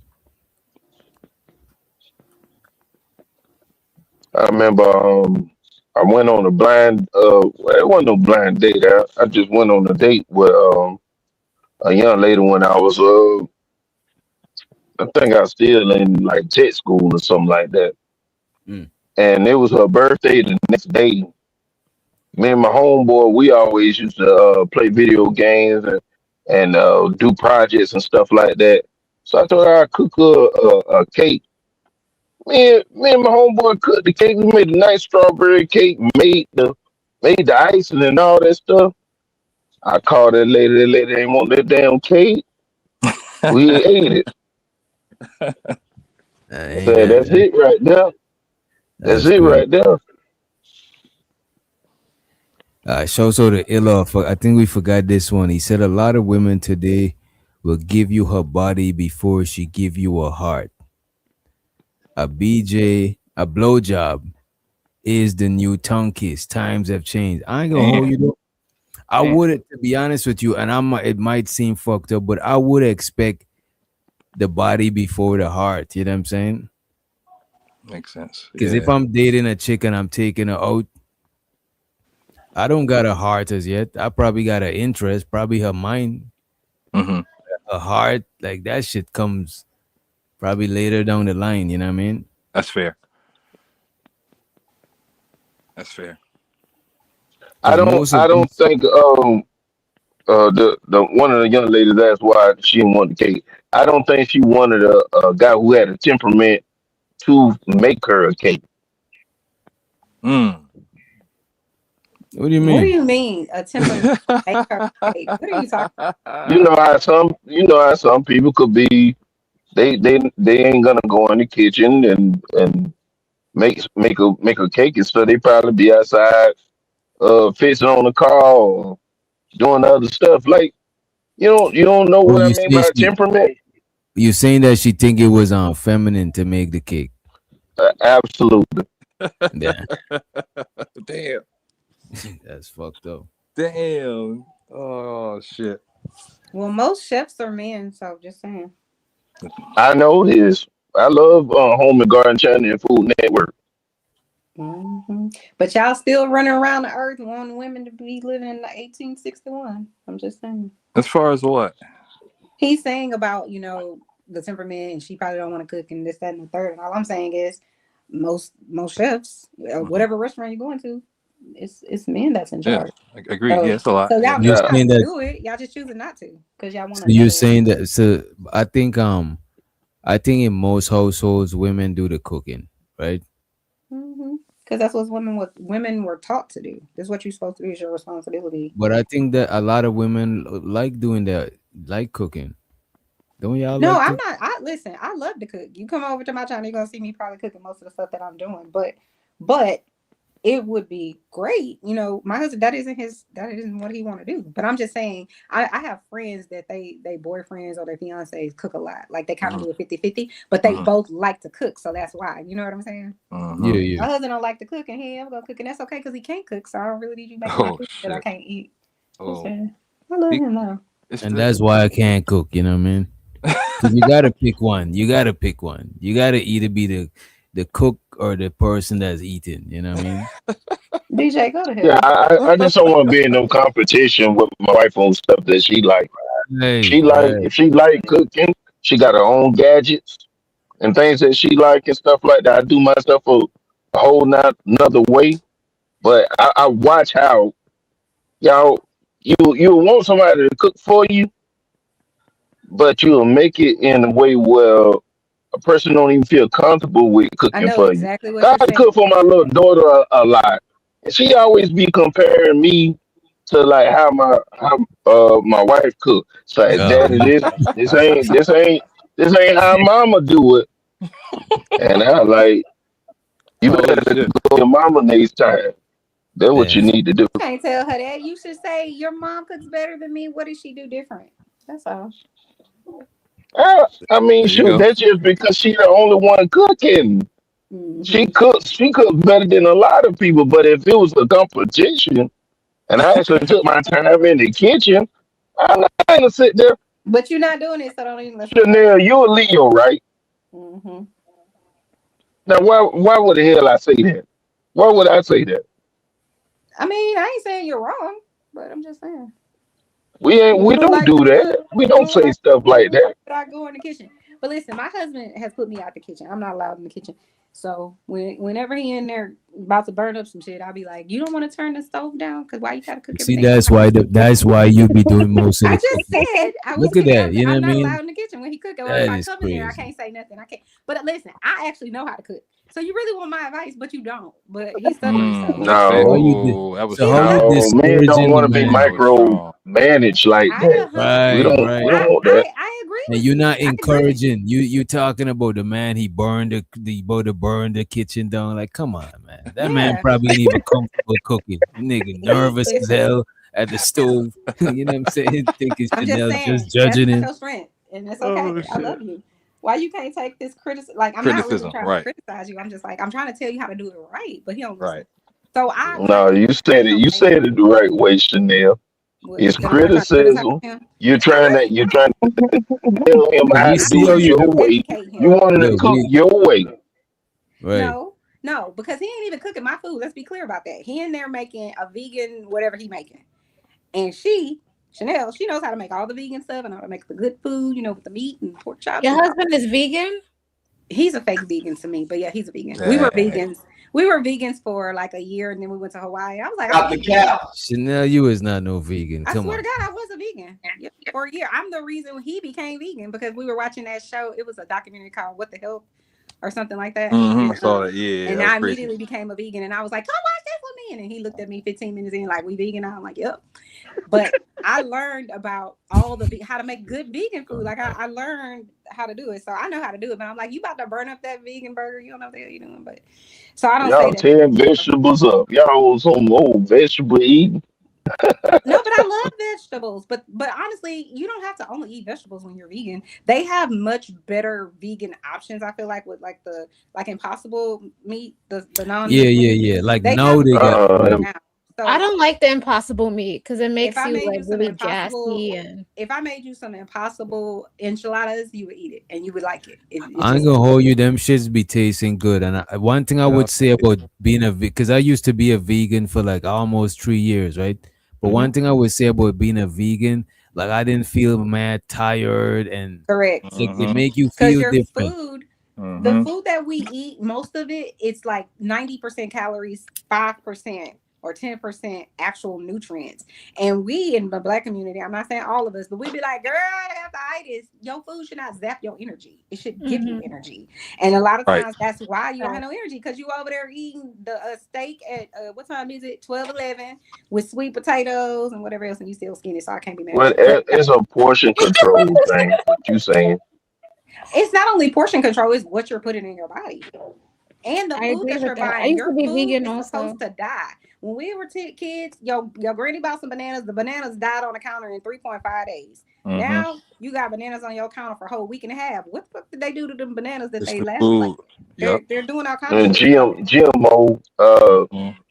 P: I remember I went on a blind well, it wasn't no blind date. I just went on a date with a young lady when I was I think I was still in like tech school or something like that. And it was her birthday the next day. Me and my homeboy, we always used to play video games and do projects and stuff like that. So I told her I'd cook a cake. Me and my homeboy cooked the cake. We made a nice strawberry cake, made the icing and all that stuff. I called that lady. That lady ain't want that damn cake. We ate it. I said, that's it right there. That's it right there.
B: Show the Illa. I think we forgot this one. He said a lot of women today will give you her body before she give you a heart. a BJ, a blowjob is the new tongue kiss. Times have changed. I ain't gonna hold you though. I would, to be honest with you, and it might seem fucked up, but I would expect the body before the heart. You know what I'm saying?
Q: Makes sense.
B: Because if I'm dating a chick and I'm taking her out, I don't got a heart as yet. I probably got an interest, probably her mind.
Q: Mm-hmm.
B: A heart, like that shit comes probably later down the line. You know what I mean?
Q: That's fair. That's fair.
P: I don't think the one of the young ladies asked why she didn't want the cake. I don't think she wanted a guy who had a temperament to make her a cake.
B: What do you
I: What do
B: mean?
I: you mean? A temperament to make her cake? What are you talking about?
P: You know how some people could be they ain't gonna go in the kitchen and make a cake and stuff. They probably be outside fixing on the car or doing other stuff. Like you don't know
B: Oh,
P: what I
B: you
P: mean
B: say
P: by
B: she,
P: temperament?
B: you saying that she think it was feminine to make the cake?
P: Absolutely.
B: Yeah,
Q: Damn.
B: that's fucked up.
Q: Damn. Oh shit.
I: Well, most chefs are men, so just saying.
P: I know his. I love Home and Garden Channel and Food Network.
I: But y'all still running around the earth wanting women to be living in the 1861. I'm just saying.
Q: As far as what?
I: He's saying about, the temperament and she probably don't want to cook and this, that, and the third. And all I'm saying is most chefs, whatever restaurant you're going to, it's men that's in
Q: Yeah,
I: charge.
Q: I agree. Yeah, it's a lot.
I: So y'all
B: You're
I: know how
B: saying
I: to
B: that.
I: do it. Y'all just choosing not to because y'all want
B: So
I: to.
B: you're saying that. So I think in most households women do the cooking, right?
I: Because that's what women were taught to do. This is what you're supposed to do. Is your responsibility.
B: But I think that a lot of women like doing that, like cooking. Don't y'all?
I: No,
B: like
I: I'm not. Listen, I love to cook. You come over to my channel, you're gonna see me probably cooking most of the stuff that I'm doing. But it would be great. My husband, that isn't what he want to do. But I'm just saying, I have friends that they boyfriends or their fiancés cook a lot. Like they kind of do a 50-50, but they both like to cook. So that's why. You know what I'm saying?
B: Yeah.
I: My husband don't like to cook, and I'm gonna cook, and that's okay because he can't cook. So I don't really need you making my food that I can't eat.
Q: Oh.
I: I love him though.
B: And that's why I can't cook. You know what I mean? 'Cause you gotta pick one. You gotta pick one. You gotta either be the cook or the person that's eating. You know what I mean?
I: DJ, go to hell.
P: Yeah, I just don't want to be in no competition with my wife on stuff that she like. If she like cooking, she got her own gadgets and things that she like and stuff like that. I do my stuff a whole another way, but I watch how you want somebody to cook for you, but you'll make it in a way where a person don't even feel comfortable with
I: I
P: cooking
I: know
P: for
I: exactly
P: you.
I: what
P: I
I: you're saying.
P: cook for my little daughter a lot, and she always be comparing me to like how my wife cook. So like, Daddy, this ain't how Mama do it. And I like, you better go to your mama next time. That's what you need to do.
I: You can't tell her that. You should say your mom cooks better than me. What does she do different? That's all.
P: I mean, shoot, that's just because she's the only one cooking. She cooks better than a lot of people. But if it was a competition, and I actually took my time in the kitchen, I'm not gonna sit there.
I: But you're not doing it, so don't even listen.
P: Chanel, you're a Leo, right? Now, why would the hell I say that? Why would I say that?
I: I mean, I ain't saying you're wrong, but I'm just saying.
P: We don't do that. We don't say stuff like that.
I: I go in the kitchen. But listen, my husband has put me out the kitchen. I'm not allowed in the kitchen. So whenever he in there about to burn up some shit, I'll be like, "You don't want to turn the stove down? Because why you gotta cook
B: See,
I: everything?"
B: that's why you be doing most of
I: I
B: the
I: just
B: cooking.
I: said I
B: Look
I: was
B: at that. You know
I: I'm
B: what I
I: not
B: mean?
I: allowed in the kitchen when he cook. Or
B: That
I: if I
B: is
I: come in there, I
B: crazy.
I: can't say nothing. I can't. But listen, I actually know how to cook. So you really want my advice, but you don't. But he's stuttering. So
P: Men don't want to be micro managed like that. We don't want that.
I: I agree.
B: And you're not encouraging. You talking about the man he burned the kitchen down. Like, come on, man. That man probably ain't even comfortable cooking. Nigga nervous as hell at the stove. You know what I'm saying? Thinking
I: I'm just
B: Chanel
I: saying,
B: just judging
I: that's
B: him.
I: your strength, and that's okay. I love you. Why you can't take this criticism? Like, I'm not really
Q: Criticism,
I: trying to
Q: right?
I: criticize you. I'm just like, I'm trying to tell you how to do it right, but he don't listen.
Q: Right.
I: So I
P: No, you said it. You said it the right way, Chanel. It's
I: that I'm not trying to criticize
P: criticism.
I: him.
P: You're trying to tell him
B: But
P: how
B: we
P: to
B: see
P: do
B: how
P: it
B: you
P: your way.
I: Educate
P: You
I: him.
P: want him to
B: look.
P: cook
B: We
P: your way.
B: right.
I: No, because he ain't even cooking my food. Let's be clear about that. He in there making a vegan whatever he making, and Chanel, she knows how to make all the vegan stuff and how to make the good food, you know, with the meat and pork chops.
G: Your
I: And all
G: husband is vegan?
I: he's a fake vegan to me, but yeah, he's a vegan.
Q: Yeah.
I: We were vegans for like a year, and then we went to Hawaii. I was like,
S: Out the cow.
B: Chanel, you is not no vegan.
I: I
B: Come
I: swear
B: on.
I: to God, I was a vegan for a year. I'm the reason he became vegan because we were watching that show. It was a documentary called "What the Health" or something like that.
Q: I saw that. Yeah,
I: And
Q: that
I: I
Q: was crazy.
I: immediately became a vegan, and I was like, "Come watch this with me." And then he looked at me 15 minutes in, like, "We vegan?" I'm like, "Yep." But I learned about all how to make good vegan food. Like I learned how to do it, so I know how to do it. But I'm like, you about to burn up that vegan burger? You don't know what the hell you're doing. But so I don't
P: Y'all
I: say that.
P: tearing vegetables up. Y'all some old vegetable eating.
I: No, but I love vegetables. But honestly, you don't have to only eat vegetables when you're vegan. They have much better vegan options. I feel like with like the Impossible meat, the non.
B: Yeah. Like
I: They
B: now
I: have
B: they got
I: better now. So
G: I don't like the Impossible meat because it makes
I: if I
G: you
I: made
G: like
I: you some
G: really
I: Impossible,
G: gassy and
I: if I made you some Impossible enchiladas, you would eat it and you would like it.
B: I ain't gonna hold you. Them shits be tasting good. And one thing I would say about being a because I used to be a vegan for like almost 3 years, right? But one thing I would say about being a vegan, like I didn't feel mad tired and
I: Correct.
B: like they make you
I: Because
B: feel
I: your
B: different.
I: food, the food that we eat, most of it, it's like 90% calories, 5% or 10% actual nutrients. And we in the Black community, I'm not saying all of us, but we be like, girl, I got arthritis. Your food should not zap your energy. It should give you energy. And a lot of
Q: Right.
I: times that's why you don't have no energy, because you over there eating the steak at what time is it? 12-11 with sweet potatoes and whatever else, and you still skinny, so I can't be mad
P: Well,
I: at you.
P: it's a portion control thing. What you saying?
I: It's not only portion control, it's what you're putting in your body. And the
G: I
I: food
G: agree
I: that you're
G: with that. I
I: buying,
G: used to
I: your
G: be
I: food
G: vegan
I: is
G: also.
I: supposed to die. When we were kids, your granny bought some bananas. The bananas died on the counter in 3.5 days. Now you got bananas on your counter for a whole week and a half. What the fuck did they do to them bananas that
Q: It's
I: they
Q: the
I: last?
Q: food.
I: Like,
Q: Yep.
I: they're doing all kinds of
P: And
I: shit.
P: GMO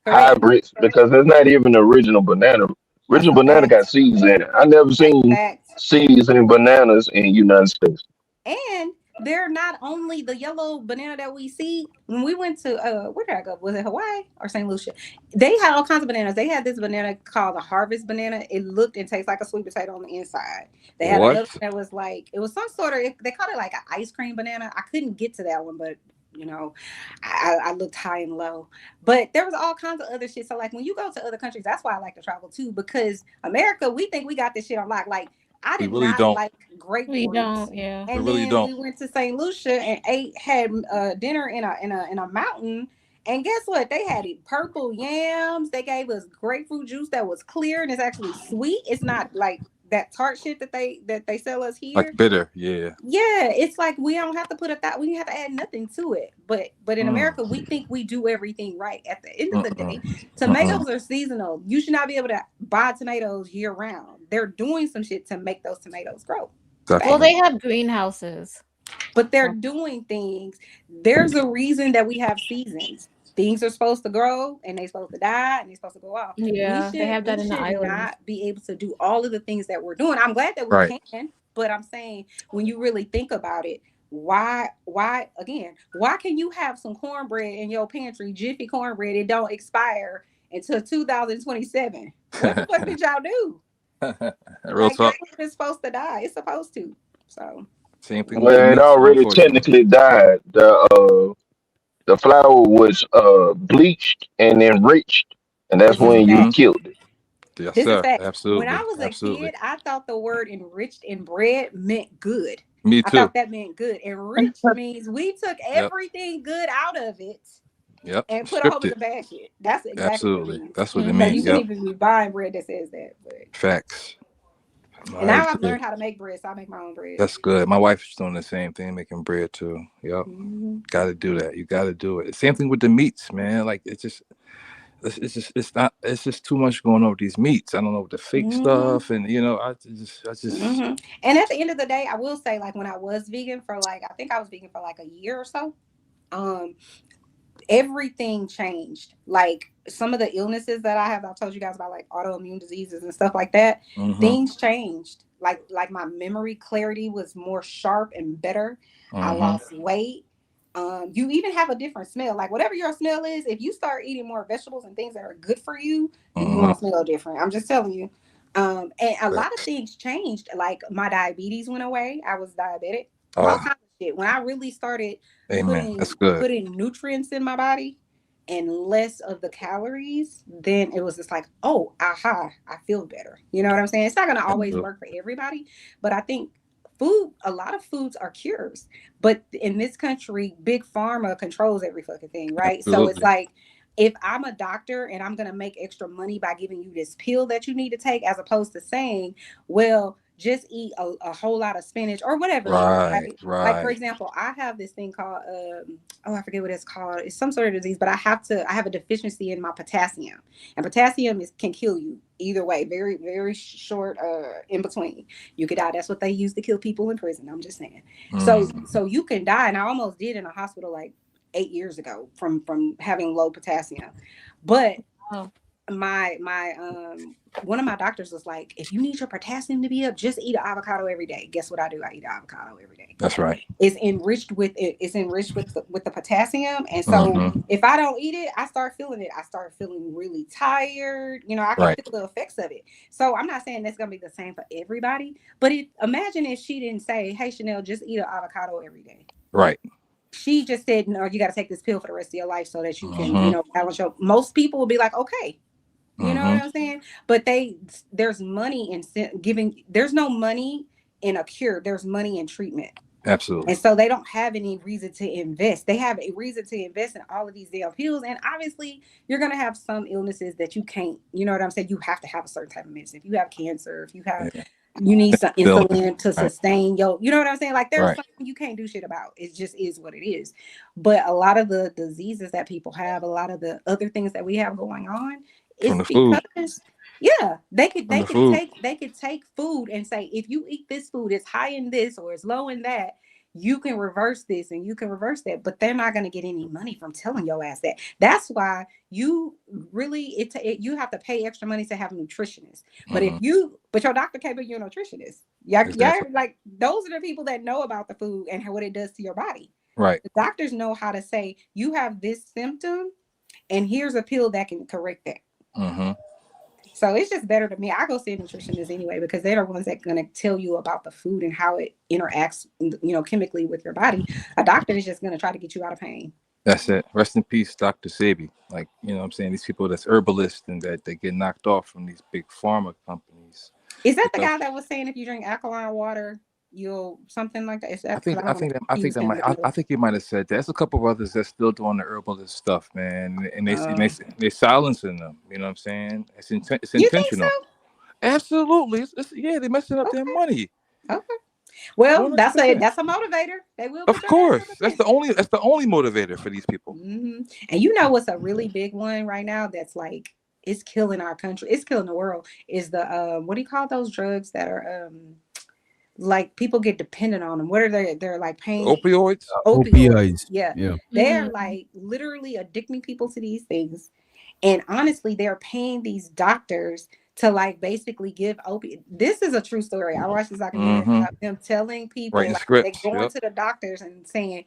P: hybrids, because it's not even the original banana. Original banana got seeds in it. I never seen seeds in bananas in the United States.
I: And they're not only the yellow banana that we see. When we went to where did I go? Was it Hawaii or St. Lucia? They had all kinds of bananas. They had this banana called a harvest banana. It looked and tastes like a sweet potato on the inside. They had another that was like, it was some sort of, they called it like an ice cream banana. I couldn't get to that one, but you know, I looked high and low. But there was all kinds of other shit. So like when you go to other countries, that's why I like to travel too, because America, we think we got this shit on lock. Like I did
Q: really
I: not
Q: don't.
I: like grapefruits.
G: We don't, yeah.
I: And
Q: We really
I: then
Q: don't.
I: we went to St. Lucia and had dinner in a mountain. And guess what? They had purple yams. They gave us grapefruit juice that was clear and it's actually sweet. It's not like that tart shit that they sell us here.
Q: Like bitter, yeah.
I: Yeah, it's like we don't have to put we have to add nothing to it. But in America, we think we do everything right. At the end of the day, tomatoes are seasonal. You should not be able to buy tomatoes year round. They're doing some shit to make those tomatoes grow.
G: Well, they have greenhouses.
I: But they're doing things. There's a reason that we have seasons. Things are supposed to grow and they're supposed to die and they're supposed to go off.
G: Yeah, they have that in the islands.
I: Not be able to do all of the things that we're doing. I'm glad that we can, but I'm saying when you really think about it, why can you have some cornbread in your pantry, Jiffy cornbread, it don't expire until 2027? What the fuck did y'all do?
Q: Real talk.
I: It's supposed to die. It's supposed to. So
Q: same thing.
P: Well, it already technically died. The flour was bleached and enriched, and that's when you killed it.
Q: Yes,
I: this
Q: sir.
I: Is fact.
Q: Absolutely.
I: When I was a kid, I thought the word enriched in bread meant good.
Q: Me too.
I: I thought that meant good. Enriched means we took everything good out of it.
Q: Yep.
I: And put a whole bunch of bad shit. That's exactly
Q: absolutely.
I: What it means.
Q: That's what it
I: Like,
Q: means.
I: you shouldn't even be buying bread that says that. But
Q: facts.
I: And now I've learned how to make bread, so I make my own bread.
Q: That's good. My wife's doing the same thing, making bread too. Yep. Got to do that. You got to do it. Same thing with the meats, man. Like it's just, it's just too much going on with these meats. I don't know, with the fake
I: Mhm.
Q: stuff, and I just
I: Mhm. And at the end of the day, I will say, like, when I was vegan for like, I think I was vegan for like a year or so. Um, everything changed. Like some of the illnesses that I have, I've told you guys about, like autoimmune diseases and stuff like that.
Q: Mhm.
I: Things changed. Like my memory clarity was more sharp and better. I
Q: Mhm.
I: lost weight. You even have a different smell. Like whatever your smell is, if you start eating more vegetables and things that are good for you, then you
Q: Mhm.
I: won't smell different. I'm just telling you. And a lot of
Q: Facts.
I: things changed. Like my diabetes went away. I was diabetic. All
Q: Oh,
I: kinds of shit. When I really started
Q: amen. That's good.
I: putting nutrients in my body and less of the calories, then it was just like, oh, aha, I feel better. You know what I'm saying? It's not gonna always
Q: Absolutely.
I: work for everybody, but I think a lot of foods are cures. But in this country, big pharma controls every fucking thing, right? So it's
Q: Absolutely.
I: like, if I'm a doctor and I'm gonna make extra money by giving you this pill that you need to take, as opposed to saying, well, just eat a whole lot of spinach or whatever it is,
Q: Right,
I: right? Like for
Q: right.
I: example, I have this thing called oh, I forget what it's called. It's some sort of disease, but I have a deficiency in my potassium, and potassium can kill you either way. Very very short in between. You could die. That's what they use to kill people in prison. I'm just saying. So you can die, and I almost did in a hospital like 8 years ago from having low potassium, but
G: Oh.
I: my one of my doctors was like, if you need your potassium to be up, just eat an avocado every day. Guess what I do? I eat an avocado every day.
Q: That's right.
I: It's enriched with the potassium, and so
Q: Mhm.
I: if I don't eat it, I start feeling it. I start feeling really tired. I can
Q: Right.
I: feel the effects of it. So I'm not saying that's gonna be the same for everybody, but imagine if she didn't say, hey Chanel, just eat an avocado every day.
Q: Right.
I: She just said, no, you got to take this pill for the rest of your life so that you can,
Q: Mhm.
I: balance your. Most people will be like, okay, you know what
Q: Mhm.
I: I'm saying? But there's money in giving. There's no money in a cure. There's money in treatment.
Q: Absolutely.
I: And so they don't have any reason to invest. They have a reason to invest in all of these damn pills. And obviously, you're going to have some illnesses that you can't, you know what I'm saying? You have to have a certain type of medicine. If you have cancer, if you have,
Q: Yeah.
I: you need some
Q: Still.
I: insulin to
Q: Right.
I: sustain you know what I'm saying? Like there's
Q: Right.
I: something you can't do shit about. It just is what it is. But a lot of the diseases that people have, a lot of the other things that we have going on,
Q: From
I: it's
Q: the food.
I: because yeah, they
Q: From
I: could
Q: the food.
I: take food and say, if you eat this food, it's high in this or it's low in that. You can reverse this and you can reverse that, but they're not going to get any money from telling your ass that. That's why you really you have to pay extra money to have a nutritionist. But
Q: Mhm.
I: but your doctor can't be your nutritionist. Yeah,
Q: Exactly.
I: like those are the people that know about the food and what it does to your body.
Q: Right.
I: The doctors know how to say, you have this symptom, and here's a pill that can correct that.
Q: Mhm.
I: So it's just better to me. I go see a nutritionist anyway because they're the ones that are going to tell you about the food and how it interacts, chemically with your body. A doctor is just going to try to get you out of pain.
Q: That's it. Rest in peace, Dr. Sebi. Like, what I'm saying, these people that's herbalists and that they get knocked off from these big pharma companies.
I: Is that the guy that was saying if you drink alkaline water, you'll something like that? Is that?
Q: I think he might have said that. There's a couple of others that's still doing the herbalist stuff, man, and they're silencing them. You know what I'm saying? It's intentional.
I: You think so?
Q: Absolutely. They're messing up their money.
I: Okay. Well,
Q: 100%.
I: that's a motivator. They will.
Q: Of course, that's the only motivator for these people.
I: Mm-hmm. And you know what's a really big one right now? That's like it's killing our country. It's killing the world. Is the what do you call those drugs that are like people get dependent on them? What are they? They're like pain.
Q: Opioids.
B: Opioids.
I: Yeah.
B: Yeah.
I: They're like literally addicting people to these things. And honestly, they're paying these doctors to like basically give opiate. This is a true story. I watched this documentary about them telling people
Q: Writing
I: like
Q: scripts.
I: they going to the doctors and sending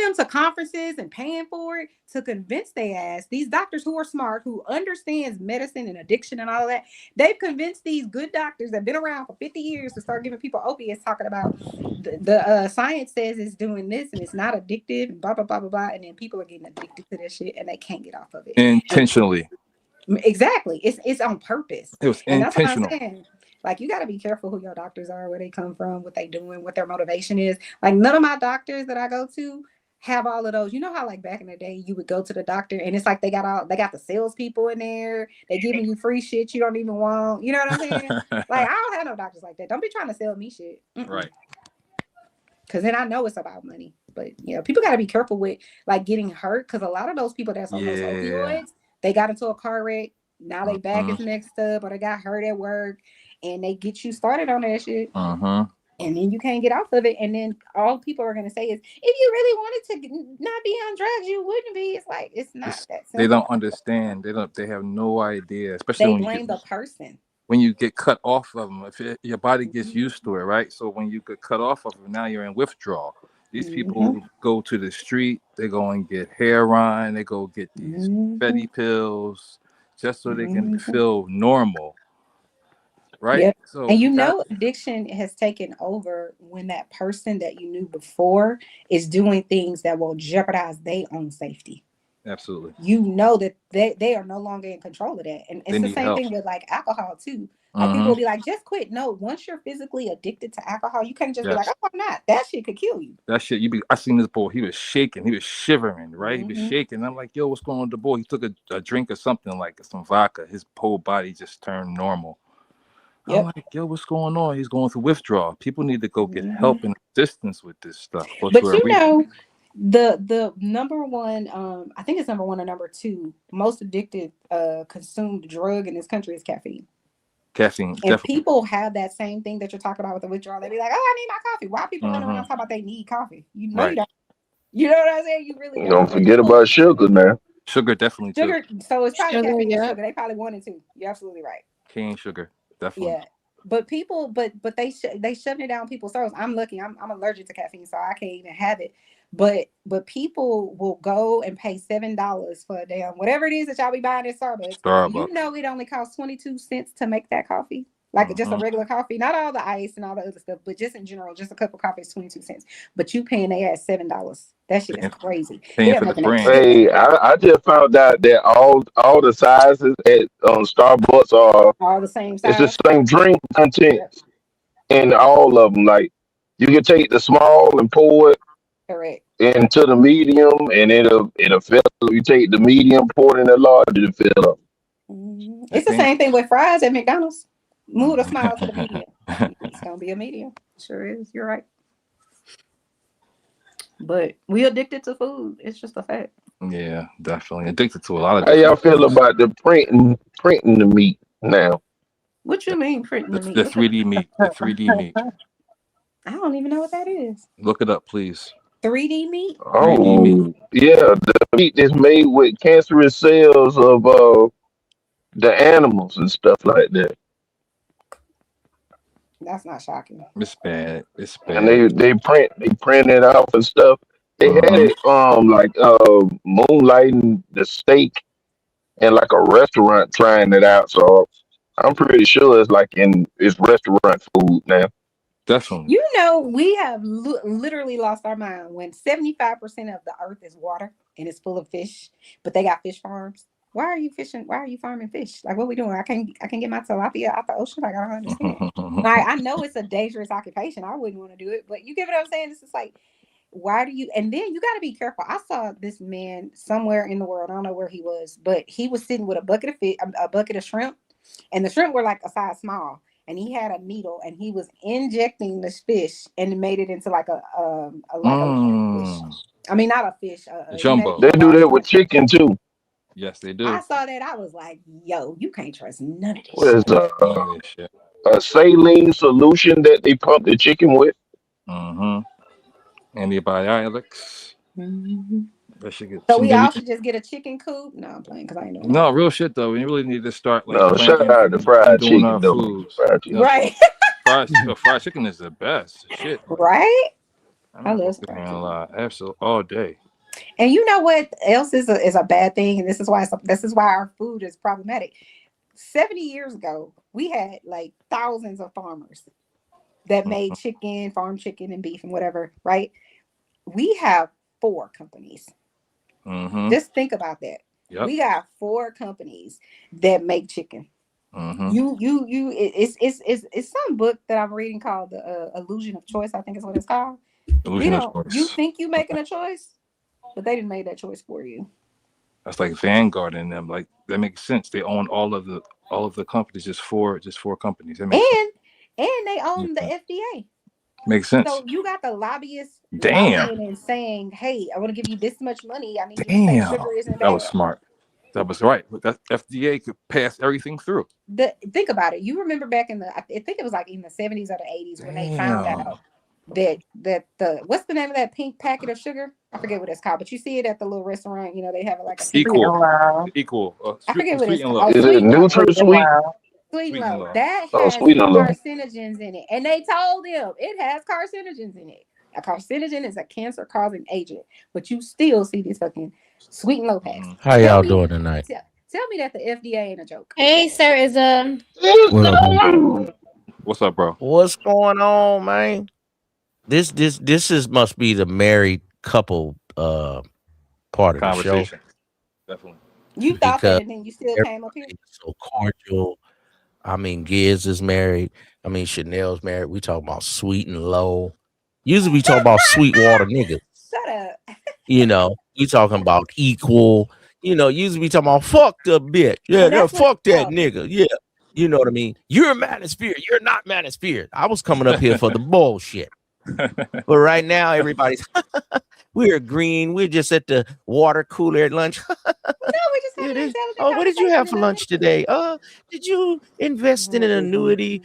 I: them to conferences and paying for it to convince their ass. These doctors who are smart, who understands medicine and addiction and all of that, they've convinced these good doctors that have been around for 50 years to start giving people opiates, talking about the science says it's doing this and it's not addictive and blah blah blah blah blah. And then people are getting addicted to this shit and they can't get off of it
Q: Intentionally.
I: Exactly. It's on purpose.
Q: It was
I: And that's what I'm
Q: intentional.
I: saying. Like you got to be careful who your doctors are, where they come from, what they doing, what their motivation is. Like none of my doctors that I go to have all of those. You know how like back in the day you would go to the doctor and it's like they got the salespeople in there. They giving you free shit you don't even want. You know what I'm saying? Like I don't have no doctors like that. Don't be trying to sell me shit.
Q: Right.
I: Because then I know it's about money. But people got to be careful with like getting hurt because a lot of those people that's on those opioids, They got into a car wreck. Now they back is
Q: Mhm.
I: messed up, or they got hurt at work, and they get you started on that shit,
Q: Mhm.
I: and then you can't get off of it. And then all people are gonna say is, if you really wanted to not be on drugs, you wouldn't be. It's like it's not
Q: It's,
I: that
Q: they
I: simple.
Q: don't understand. They have no idea, especially
I: They
Q: when
I: blame the person.
Q: when you get cut off of them. Your body gets used to it, right? So when you get cut off of them, now you're in withdrawal. These people go to the street, they go and get heroin, they go get these fatty pills just so they can feel normal, right?
I: Yep.
Q: So
I: And you
Q: that
I: know, addiction has taken over when that person that you knew before is doing things that will jeopardize their own safety.
Q: absolutely.
I: You know that they are no longer in control of that. And
Q: They
I: it's the
Q: need
I: same
Q: help.
I: thing with like alcohol too. Like people will be like, just quit. No, once you're physically addicted to alcohol, you can't just be like,
Q: Yes.
I: oh, I'm not. That shit could kill you.
Q: That shit, I seen this boy. He was shaking. He was shivering, right? He was shaking. I'm like, yo, what's going on with the boy? He took a drink or something, like some vodka. His whole body just turned normal. I'm like, yo, what's going on? He's going through withdrawal. People need to go get help and assistance with this stuff. Go
I: But
Q: to a
I: you
Q: rehab.
I: know, the number one, I think it's number one or number two most addicted consumed drug in this country is caffeine.
Q: Caffeine,
I: And
Q: definitely.
I: people have that same thing that you're talking about with the withdrawal. They be like, oh, I need my coffee. Why are people running around talking about they need coffee? You know you
Q: Right.
I: don't. You know what I'm saying? You really
P: Don't
I: don't.
P: forget about sugar, man.
Q: Sugar, definitely too.
I: Sugar, so it's probably
G: Sugar,
I: caffeine and
G: yeah.
I: sugar. They probably 1 and 2. You're absolutely right.
Q: Cane sugar, definitely.
I: Yeah. But people, but they shoving it down people's throats. I'm lucky. I'm allergic to caffeine, so I can't even have it. But people will go and pay $7 for a damn whatever it is that y'all be buying at Starbucks.
Q: Starbucks.
I: You know it only costs 22 cents to make that coffee. Like just a regular coffee, not all the ice and all the other stuff, but just in general, just a cup of coffee is 22 cents. But you paying they at $7. That shit is crazy.
Q: Paying
I: They're
Q: for the
I: making
Q: brand.
P: Hey, I just found out that all the sizes at Starbucks are
I: all the same
P: it's the
I: size.
P: same drink content in all of them. Like you can take the small and pour it
I: Correct.
P: into the medium, and it'll fill up. You take the medium, pour it in the large, it'll fill up.
I: It's the same thing with fries at McDonald's. Move the smile to the medium. It's gonna be a medium. Sure is. You're right. But we addicted to food. It's just a fact.
Q: Yeah, definitely. Addicted to a lot of
P: How y'all
Q: different
P: feel
Q: things.
P: about the printing the meat now?
I: What you mean printing the meat?
Q: The 3D meat. The 3D meat.
I: I don't even know what that is.
Q: Look it up, please.
I: 3D meat?
Q: 3D meat.
P: Yeah, the meat is made with cancerous cells of the animals and stuff like that.
I: That's not shocking.
Q: It's bad. It's
P: And
Q: bad.
P: they print it off and stuff. They had it like moonlighting the steak in like a restaurant trying it out. So I'm pretty sure it's restaurant food now.
Q: Definitely.
I: You know, we have literally lost our mind when 75% of the earth is water and it's full of fish, but they got fish farms. Why are you fishing? Why are you farming fish? Like, what we doing? I can't get my tilapia out the ocean. Like, I don't understand. Like, I know it's a dangerous occupation. I wouldn't want to do it, but you get what I'm saying? It's just like, why do you? And then you got to be careful. I saw this man somewhere in the world. I don't know where he was, but he was sitting with a bucket of fish, a bucket of shrimp, and the shrimp were like a size small. And he had a needle, and he was injecting this fish, and made it into like a fish. I mean, not a fish.
Q: Jumbo.
P: They do that with chicken too.
Q: Yes, they do.
I: I saw that. I was like, yo, you can't trust none of this
P: What is
I: shit.
P: a saline solution that they pump the chicken with?
Q: Antibiotics. That should get.
I: So we all should just get a chicken coop. No, I'm playing because I ain't doing
Q: No, real shit though. We really need to start like
P: No, shout out to fried
Q: doing
P: chicken
Q: our
P: though.
Q: foods.
P: Fried
I: that.
P: chicken.
I: Right.
Q: Fried chicken is the best shit.
I: Right.
Q: I'm
I: I love
Q: not
I: fried
Q: gonna
I: chicken.
Q: lie. Absolutely all day.
I: And you know what else is a bad thing, and this is why our food is problematic. 70 years ago, we had like thousands of farmers that made chicken, farm chicken, and beef and whatever. Right? We have 4 companies. Just think about that.
Q: Yep.
I: We got 4 companies that make chicken. It's some book that I'm reading called The Illusion of Choice. I think is what it's called.
Q: Illusion of Choice.
I: You think you making a choice, but they didn't make that choice for you.
Q: That's like Vanguard and them. Like that makes sense. They own all of the companies. Just four companies. That makes sense.
I: And they own the FDA.
Q: Makes sense.
I: So you got the lobbyists
Q: Damn.
I: lobbying and saying, "Hey, I want to give you this much money. I need you to say sugar isn't
Q: That was
I: bad."
Q: smart. That was right. But that FDA could pass everything through.
I: Think about it. You remember back in I think it was like in the 70s or the 80s when they found out that the what's the name of that pink packet of sugar? I forget what it's called, but you see it at the little restaurant. You know, they have it like a
Q: Equal.
I: I forget what it's
Q: Sweet and
I: called.
Q: low.
I: Oh,
P: Is
I: sweet
P: it
I: and low.
P: NutraSweet?
I: Sweet and
Q: Sweet and
I: low.
Q: low.
I: That
P: Oh,
I: has
P: sweet and low.
I: carcinogens in it, and they told them it has carcinogens in it. A carcinogen is a cancer-causing agent, but you still see these fucking sweet and low packs.
S: How y'all doing tonight?
I: Tell me that the FDA ain't a joke.
G: Hey, sir, is
B: What up, homie?
Q: What's up, bro?
S: What's going on, man? This is must be the married couple part of the show.
Q: Conversation. Definitely.
I: You thought
S: Because
I: that, and then you still came up here.
S: everybody's so cordial. I mean, Giz is married. I mean, Chanel's married. We talk about sweet and low. Usually we talk about Sweetwater niggas.
I: Shut up.
S: You know, we talking about equal. You know, usually we talking about fuck the bitch. Yeah,
I: that's what
S: fuck
I: it's
S: that
I: called.
S: nigga. Yeah. You know what I mean? You're manosphere. You're not manosphere. I was coming up here for the bullshit. But right now, everybody's we're green. We're just at the water cooler at lunch.
I: No, we just having an intelligent
S: Oh, what did you have for
I: conversation
S: lunch today? Did you invest in an annuity?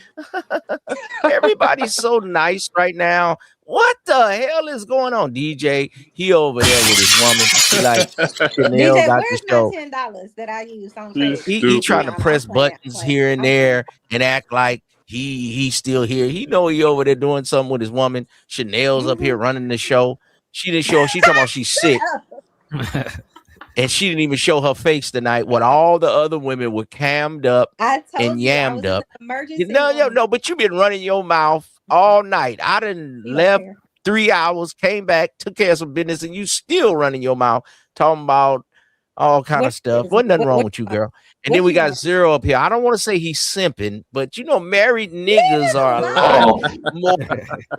S: Everybody's so nice right now. What the hell is going on? DJ, he over there with his woman. He like Chanel
I: DJ,
S: got the
I: where's
S: show.
I: my $10 that I used on
Q: You
I: Facebook?
S: He trying to
I: I'm
S: press
I: playing,
S: buttons here and there and act like he's still here. He know he over there doing something with his woman. Chanel's up here running the show. She didn't show. She talking about she's sick. And she didn't even show her face tonight. When all the other women were cammed up
I: I told
S: and
I: you I was
S: yammed
I: in
S: up.
I: the emergency
S: No,
I: room.
S: but you been running your mouth all night. I done left 3 hours, came back, took care of some business, and you still running your mouth talking about all kind of stuff. Wasn't nothing wrong with you, girl. And then we got Zero up here. I don't want to say he's simping, but you know, married niggas are a lot more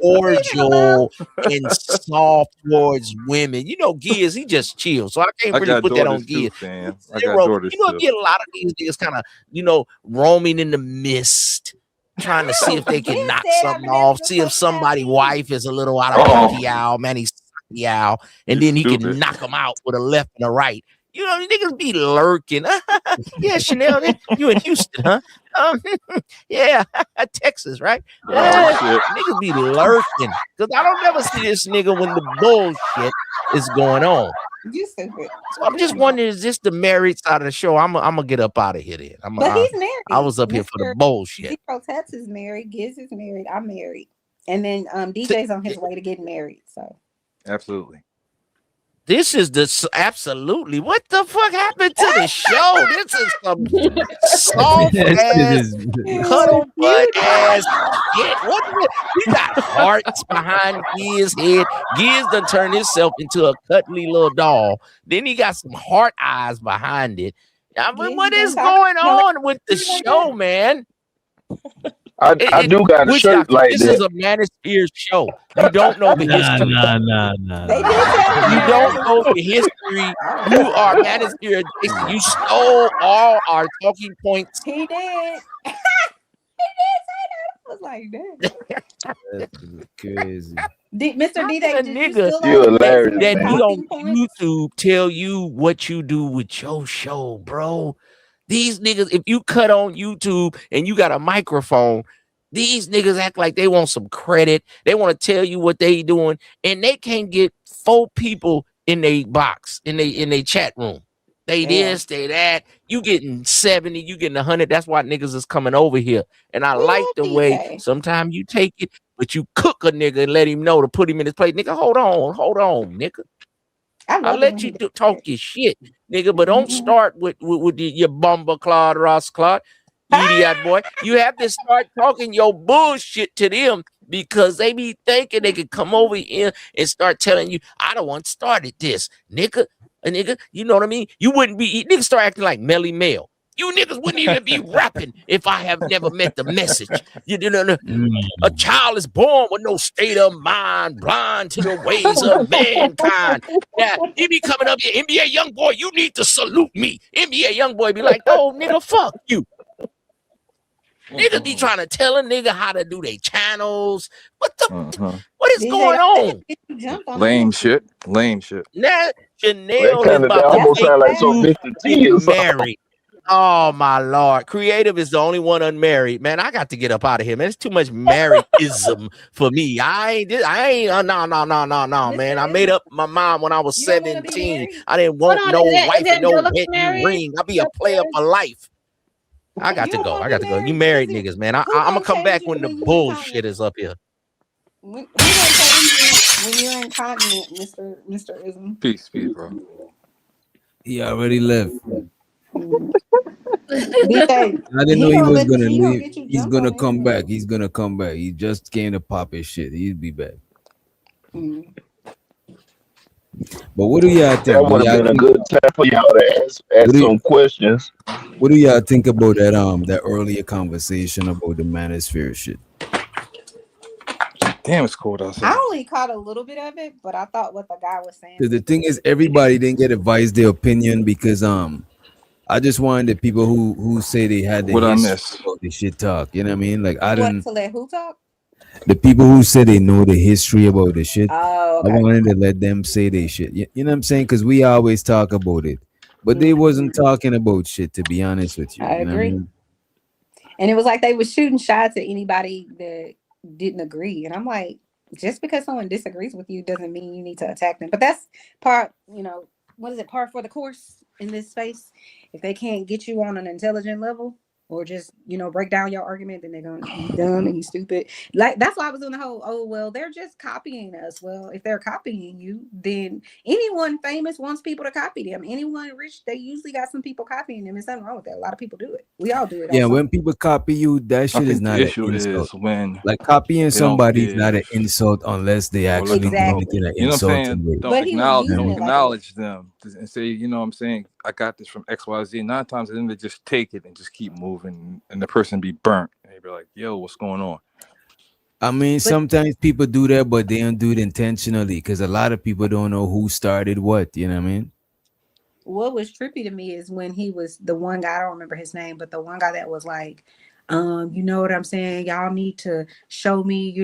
S: cordial and soft towards women. You know, Giz, he just chills. So I can't
Q: I
S: really
Q: got
S: put that on
Q: daughters too,
S: Giz.
Q: fam. I got
S: Zero,
Q: daughters
S: you know,
Q: too.
S: get a lot of these niggas kind of, you know, roaming in the mist, trying to see if they can knock something off, see if somebody's wife is a little out of Pacquiao, man, he's Pacquiao, and then he can knock them out with a left and a right. You know, niggas be lurking. Yeah, Chanel, you in Houston, huh? Yeah, Texas, right? Niggas be lurking. Because I don't never see this nigga when the bullshit is going on.
I: You stupid.
S: So I'm just wondering, is this the married side of the show? I'm gonna get up out of here then.
I: But he's married.
S: I was up here for the bullshit.
I: Zero Taps is married. Giz is married. I'm married. And then DJ's on his way to getting married. So
Q: Absolutely.
S: This is the absolutely what the fuck happened to the show? This is some soft ass, cuddle butt ass shit. We got hearts behind Giz head. Giz done turned himself into a cuddly little doll. Then he got some heart eyes behind it. I mean, what is going on with the show, man?
P: I do got a shirt like
S: this
P: that.
S: is a Manosphere show. You don't know the history.
B: Nah.
S: You don't know the history. You are Manosphere adjacent. You stole all our talking points.
I: he did. He did say that. I was like, damn.
B: That's crazy.
I: Mr. D,
S: A
I: did you
S: nigga
I: still
P: You're
I: have
P: hilarious,
S: that
P: man.
S: be on YouTube tell you what you do with your show, bro. These niggas, if you cut on YouTube and you got a microphone, these niggas act like they want some credit. They want to tell you what they doing, and they can't get 4 people in their box, in their chat room. They this, they that. You getting 70, you getting 100. That's why niggas is coming over here. And I like the way sometimes you take it, but you cook a nigga and let him know to put him in his place. Nigga, hold on, nigga. I'll let you talk your shit, nigga, but don't start with your bumper Claude Ross Claude, idiot boy. You have to start talking your bullshit to them because they be thinking they could come over here and start telling you, I don't want started this, nigga. Nigga, you know what I mean? You wouldn't be, niggas start acting like Melly Mel. You niggas wouldn't even be rapping if I have never met the message. You know, a child is born with no state of mind, blind to the ways of mankind. Yeah, he be coming up here, NBA young boy, you need to salute me. NBA young boy be like, oh, nigga, fuck you. Niggas be trying to tell a nigga how to do their channels. What is
L: DJ,
S: going on?
L: jump on
Q: Lame shit. Lame shit.
S: Now
P: That
S: Chanel is
P: kind of that
S: about to
P: almost
S: make
P: sound like some
S: you
P: Mr. T or
S: get
P: something.
S: married. Oh my Lord. Creative is the only one unmarried. Man, I got to get up out of here, man. It's too much marriedism for me. No, man. I made up my mind when I was 17. I didn't
G: Hold
S: want
G: on,
S: no
G: is
S: wife and no
G: Angelica
S: Bentley
G: married?
S: ring. I'll be a player for life. I got to go. I got to go. You married niggas, man. I'm gonna come back when the bullshit is up here.
L: When you're incontinent, Mr. Ism.
Q: Peace, bro.
B: He already left.
L: DJ,
B: I didn't know he was gonna
L: he gonna
B: leave.
L: get you
B: He's
L: jumped
B: gonna
L: on
B: come back. He's gonna come back. He just came to pop his shit. He'll be back. But what do y'all think?
P: That would have been a good time for y'all to ask some questions.
B: What do y'all think about that earlier conversation about the manosphere shit?
Q: Damn, it's cold outside.
I: I only caught a little bit of it, but I thought what the guy was saying.
B: Because the thing is, everybody didn't get advice their opinion because I just wanted the people who say they had the
Q: What I
B: history
Q: miss?
B: about the shit talk. You know what I mean? Like I
I: What
B: didn't.
I: to let who talk?
B: The people who say they know the history about the shit,
I: Oh,
B: I wanted to let them say they shit. You know what I'm saying? Because we always talk about it, but they wasn't talking about shit. To be honest with you,
I: I
B: you know what
I: agree.
B: mean?
I: And it was like they were shooting shots at anybody that didn't agree. And I'm like, just because someone disagrees with you doesn't mean you need to attack them. But that's part, what is it, par for the course in this space? If they can't get you on an intelligent level or just, break down your argument, then they're going to be dumb and you stupid. Like, that's why I was doing the whole, oh, well, they're just copying us. Well, if they're copying you, then anyone famous wants people to copy them. Anyone rich, they usually got some people copying them. There's nothing wrong with that. A lot of people do it. We all do it.
B: Yeah, when people copy you, that
Q: I
B: shit is
Q: think
B: not
Q: the
B: an
Q: issue
B: insult.
Q: is when
B: Like copying
Q: they don't
B: somebody is not an
Q: give,
B: insult unless they
Q: or
B: actually
Q: like,
B: do it in an
Q: you know what I'm
B: insulting
Q: saying?
B: way.
Q: Don't acknowledge,
B: You know
Q: don't
B: what I mean?
Q: acknowledge them and say, you know what I'm saying? I got this from XYZ. 9 times and then they just take it and just keep moving, and the person be burnt. And they be like, "Yo, what's going on?"
B: I mean, sometimes people do that, but they don't do it intentionally because a lot of people don't know who started what. You know what I mean?
I: What was trippy to me is when he was the one guy, I don't remember his name, but the one guy that was like, you know what I'm saying? Y'all need to show me,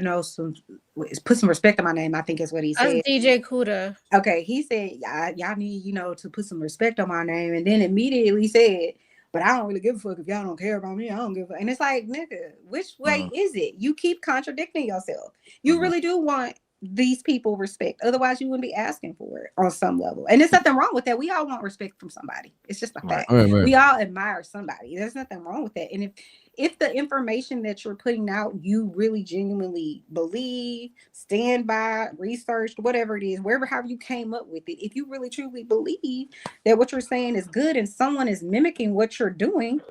I: put some respect on my name, I think is what he
G: That's
I: said.
G: DJ Kuda.
I: Okay, he said, y'all need, to put some respect on my name. And then immediately said, but I don't really give a fuck if y'all don't care about me. I don't give a fuck. And it's like, nigga, which way is it? You keep contradicting yourself. You really do want these people respect. Otherwise, you wouldn't be asking for it on some level. And there's nothing wrong with that. We all want respect from somebody. It's just a fact.
B: Right.
I: We all admire somebody. There's nothing wrong with that. And if the information that you're putting out, you really genuinely believe, stand by, researched, whatever it is, how you came up with it, if you really truly believe that what you're saying is good and someone is mimicking what you're doing,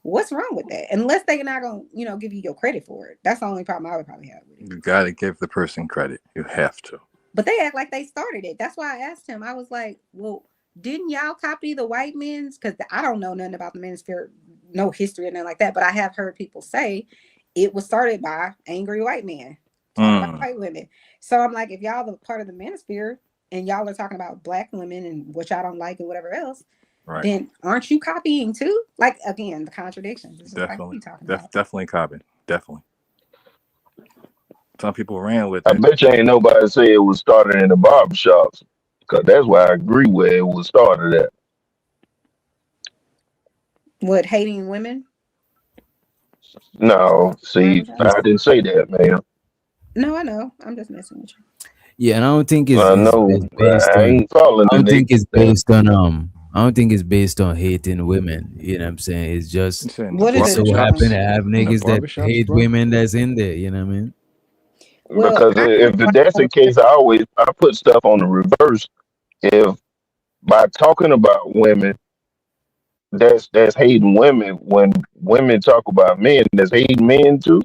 I: what's wrong with that? Unless they're not going to, give you your credit for it. That's the only problem I would probably have with it.
Q: You gotta give the person credit. You have to.
I: But they act like they started it. That's why I asked him. I was like, well, didn't y'all copy the white men's? Because I don't know nothing about the manosphere, no history or nothing like that. But I have heard people say it was started by angry white men, by white women. So I'm like, if y'all the part of the manosphere and y'all are talking about black women and what y'all don't like and whatever else, then aren't you copying too? Like, again, the contradictions.
Q: Definitely. Definitely copying. Definitely. Some people ran with
P: I
Q: it.
P: bet you ain't nobody say it was started in the barbershops. Because that's why I agree where it was started at.
I: What, hating women?
P: No, see, I didn't say that, man.
I: No, I know. I'm just messing with you.
B: Yeah, and I don't think it's based
P: I ain't calling
B: I don't
P: it
B: think it's based on I don't think it's based on hating women. You know what I'm saying? It's just
I: What
B: it
I: is
B: so
I: it?
B: happen to have niggas that
Q: barbershops,
B: hate
Q: bro?
B: women that's in there. You know what I mean?
P: Because if that's the case, I put stuff on the reverse. If by talking about women, that's hating women. When women talk about men, that's hating men too.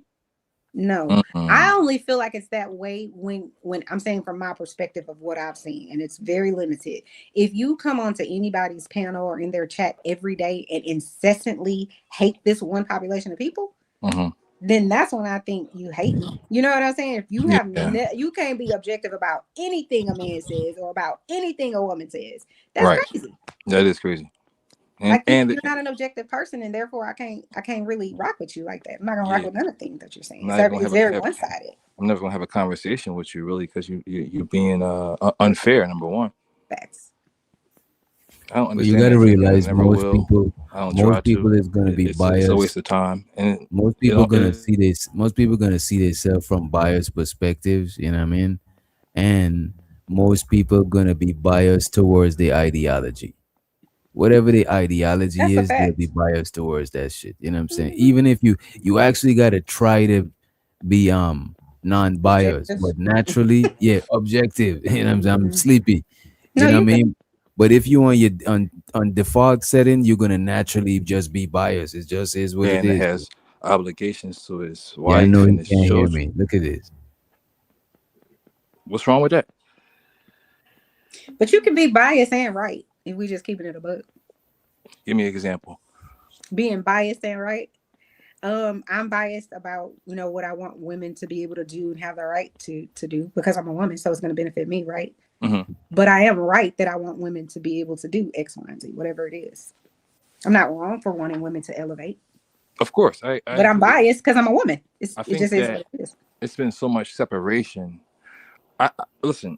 I: No, I only feel like it's that way when I'm saying from my perspective of what I've seen, and it's very limited. If you come onto anybody's panel or in their chat every day and incessantly hate this one population of people, then that's when I think you hate me. You know what I'm saying? If you have you can't be objective about anything a man says or about anything a woman says. That's crazy.
Q: That is crazy.
I: Like
Q: and
I: you're not an objective person, and therefore I can't really rock with you like that. I'm not gonna rock
Q: yeah,
I: with none of the things that you're saying.
Q: I'm not even
I: It's
Q: gonna
I: very
Q: have
I: one sided.
Q: I'm never gonna have a conversation with you really because you're being unfair. Number one,
I: Facts.
Q: I don't
B: But you
Q: understand
B: got to
Q: that thinking. I
B: realize
Q: never will. I don't try
B: most people
Q: to.
B: is gonna be
Q: It's a waste
B: biased.
Q: of time, and
B: Most
Q: you
B: people
Q: know,
B: gonna see this. Most people gonna see themselves from biased perspectives. You know what I mean? And most people gonna be biased towards the ideology. Whatever the ideology
I: That's a
B: is, they'll be
I: fact.
B: biased towards that shit. You know what I'm saying? Even if you actually gotta try to be non-biased,
I: Objective.
B: but naturally, yeah, objective. You know what I'm saying? I'm
I: Mhm.
B: sleepy.
I: No,
B: You know what I
I: you good.
B: mean? But if you on default setting, you're gonna naturally just be biased. It just is what it
Q: man that
B: is.
Q: has obligations to his
B: Yeah, I know
Q: wife
B: he
Q: and his
B: can't hear
Q: children.
B: me. Look at this.
Q: What's wrong with that?
I: But you can be biased and right if we just keeping it a book.
Q: Give me an example.
I: Being biased and right. I'm biased about what I want women to be able to do and have the right to do because I'm a woman, so it's going to benefit me, right?
Q: Mm-hmm.
I: But I am right that I want women to be able to do X, Y, and Z, whatever it is. I'm not wrong for wanting women to elevate,
Q: Of course,
I: but I'm biased because I'm a woman.
Q: I
I: It
Q: think
I: just is
Q: that
I: what it is.
Q: it's been so much separation. Listen,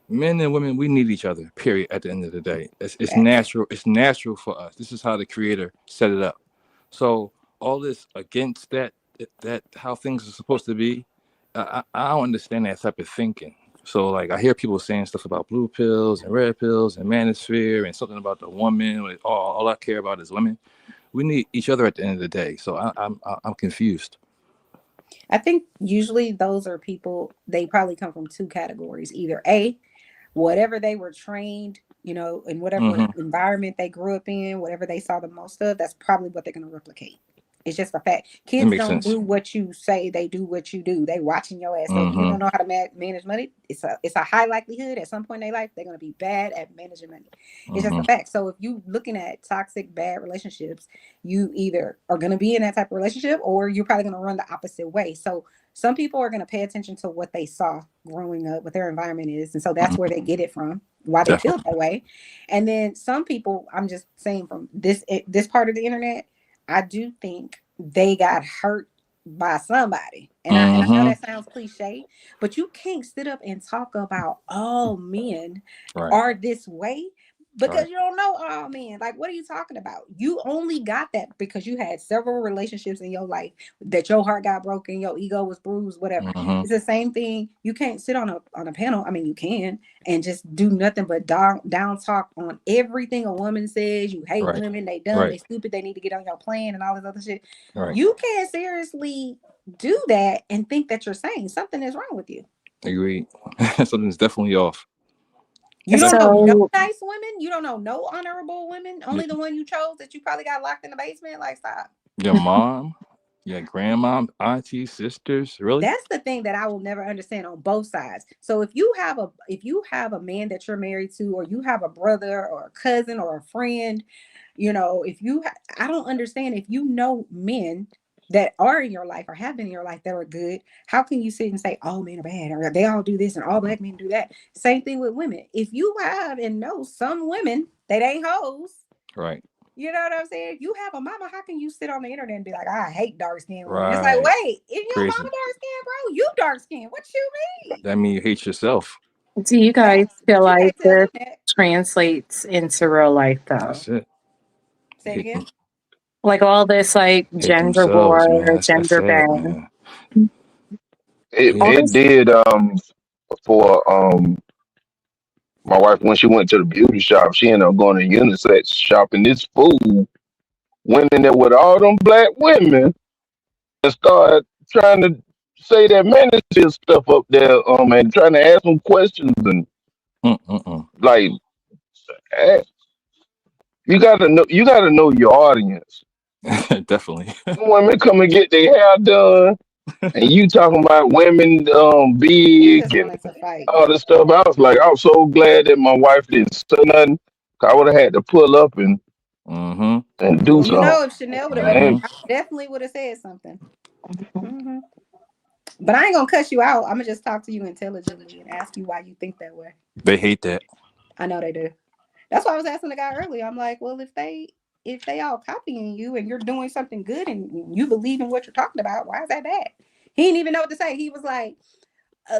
Q: men and women, we need each other. Period. At the end of the day, it's natural. It's natural for us. This is how the Creator set it up. So all this against that how things are supposed to be, I don't understand that type of thinking. So like I hear people saying stuff about blue pills and red pills and manosphere and something about the woman. Like, all I care about is women. We need each other at the end of the day. So I'm confused.
I: I think usually those are people, they probably come from two categories. Either A, whatever they were trained, in whatever environment they grew up in, whatever they saw the most of, that's probably what they're going to replicate. It's just a fact. Kids
Q: makes
I: don't
Q: sense.
I: do what you say, they do what you do. They watching your ass. So if you don't know how to manage money, it's a high likelihood at some point in their life they're going to be bad at managing money. It's just a fact. So if you looking at toxic, bad relationships, you either are going to be in that type of relationship or you're probably going to run the opposite way. So some people are going to pay attention to what they saw growing up, what their environment is. And so that's where they get it from, why they feel that way. And then some people, I'm just saying from this part of the internet, I do think they got hurt by somebody. And I know that sounds cliche, but you can't sit up and talk about all men are this way because you don't know all men. Like, what are you talking about? You only got that because you had several relationships in your life that your heart got broken, your ego was bruised, whatever. It's the same thing. You can't sit on a panel. I mean, you can, and just do nothing but down talk on everything a woman says. You hate women, they dumb, they stupid, they need to get on your plan and all this other shit. You can't seriously do that and think that you're saying something is wrong with you.
Q: Agreed. Something's definitely off.
I: You don't know no nice women. You don't know no honorable women. Only the one you chose that you probably got locked in the basement. Like, stop.
Q: Your mom, your grandma, auntie, sisters. Really?
I: That's the thing that I will never understand on both sides. So if you have a man that you're married to, or you have a brother or a cousin or a friend, I don't understand if you know men that are in your life or have been in your life that are good. How can you sit and say all men are bad or they all do this and all black men do that? Same thing with women. If you have and know some women that ain't hoes,
Q: right?
I: You know what I'm saying? If you have a mama, how can you sit on the internet and be like, I hate dark skin women? It's like, wait, if your mama dark skin, bro, you dark skin. What you mean?
Q: That means you hate yourself.
R: Do you guys feel like this translates into real life though?
Q: That's it.
I: Say it again.
R: Like all this like gender war, gender bang.
P: It did for my wife when she went to the beauty shop, she ended up going to unisex shopping. This fool went in there with all them black women and started trying to say that manager stuff up there, and trying to ask them questions and like you gotta know your audience.
Q: Definitely.
P: Women come and get their hair done, and you talking about women big and all this stuff. I was so glad that my wife didn't say nothing. I would have had to pull up and do something.
I: If Chanel would have been, I definitely would have said something. But I ain't gonna cuss you out. I'm gonna just talk to you intelligently and ask you why you think that way.
Q: They hate that.
I: I know they do. That's why I was asking the guy earlier. I'm like, well, if they if they all copying you and you're doing something good and you believe in what you're talking about, why is that bad? He didn't even know what to say. He was like,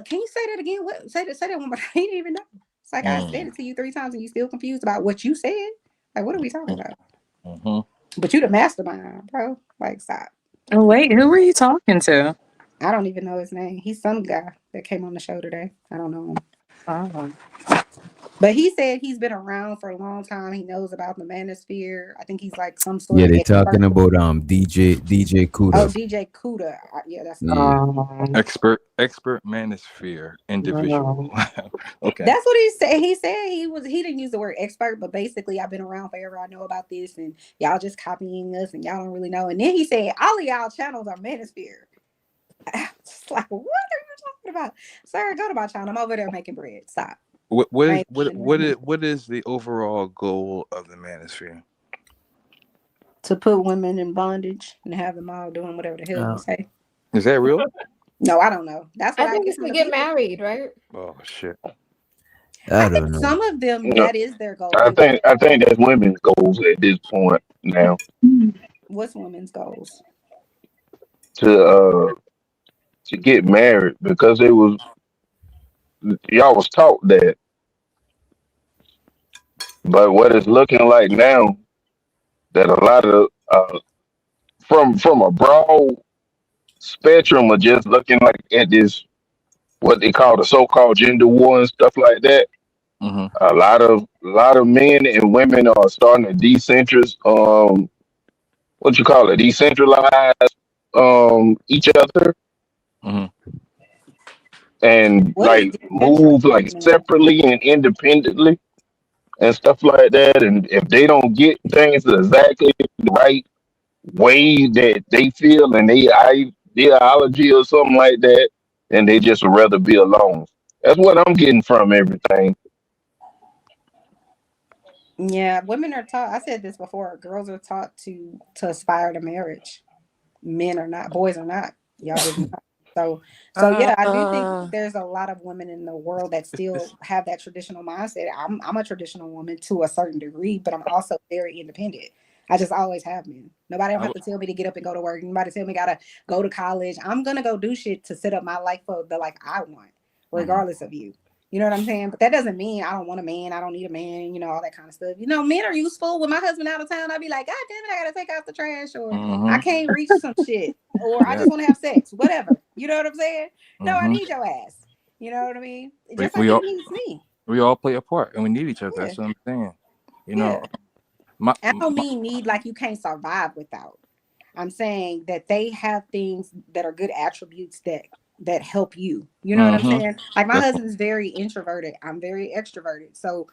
I: can you say that again? What say that one more time? He didn't even know. It's like I said it to you 3 times and you still confused about what you said. Like, what are we talking about? But you the mastermind, bro. Like, stop.
R: Oh, wait, who were you talking to?
I: I don't even know his name. He's some guy that came on the show today. I don't know him. But he said he's been around for a long time. He knows about the manosphere. I think he's like some sort
B: Yeah,
I: of
B: they
I: expert.
B: talking about DJ Kuda.
I: Oh, DJ Kuda. Yeah, that's
Q: Expert manosphere individual. Okay.
I: That's what he said. He said he didn't use the word expert, but basically I've been around forever. I know about this, and y'all just copying us, and y'all don't really know. And then he said all of y'all channels are manosphere. Just like, what are you talking about, sir? Go to my channel. I'm over there making bread. Stop.
Q: What is the overall goal of the manosphere?
I: To put women in bondage and have them all doing whatever the hell you say.
Q: Is that real?
I: No, I don't know. That's what
G: I think it's to get married, right?
Q: Oh shit.
B: I don't know.
I: Some of them,
P: No.
I: that is their goal.
P: I think that's women's goals at this point now
I: What's women's goals?
P: to get married because y'all was taught that. But what it's looking like now that a lot of from a broad spectrum of just looking like at this what they call the so-called gender war and stuff like that. A lot of men and women are starting to decentralize each other and like move like separately and independently and stuff like that. And if they don't get things exactly the right way that they feel and they ideology or something like that, then they just would rather be alone. That's what I'm getting from everything.
I: Yeah, women are taught. I said this before. Girls are taught to aspire to marriage. Men are not. Boys are not. Y'all didn't. So yeah, I do think there's a lot of women in the world that still have that traditional mindset. I'm a traditional woman to a certain degree, but I'm also very independent. I just always have been. Nobody don't have to tell me to get up and go to work. Nobody tell me gotta go to college. I'm gonna go do shit to set up my life for the life I want, regardless of you. You know what I'm saying? But that doesn't mean I don't want a man. I don't need a man, all that kind of stuff. Men are useful. When my husband out of town, I'd be like, God damn it, I got to take out the trash, or I can't reach some shit, or I just want to have sex, whatever. You know what I'm saying? No, I need your ass. You know what I mean? Just like he needs me.
Q: We all play a part and we need each other. That's what I'm saying. I
I: don't mean need like you can't survive without. I'm saying that they have things that are good attributes that help you. You know what I'm saying? Like my husband's very introverted. I'm very extroverted. So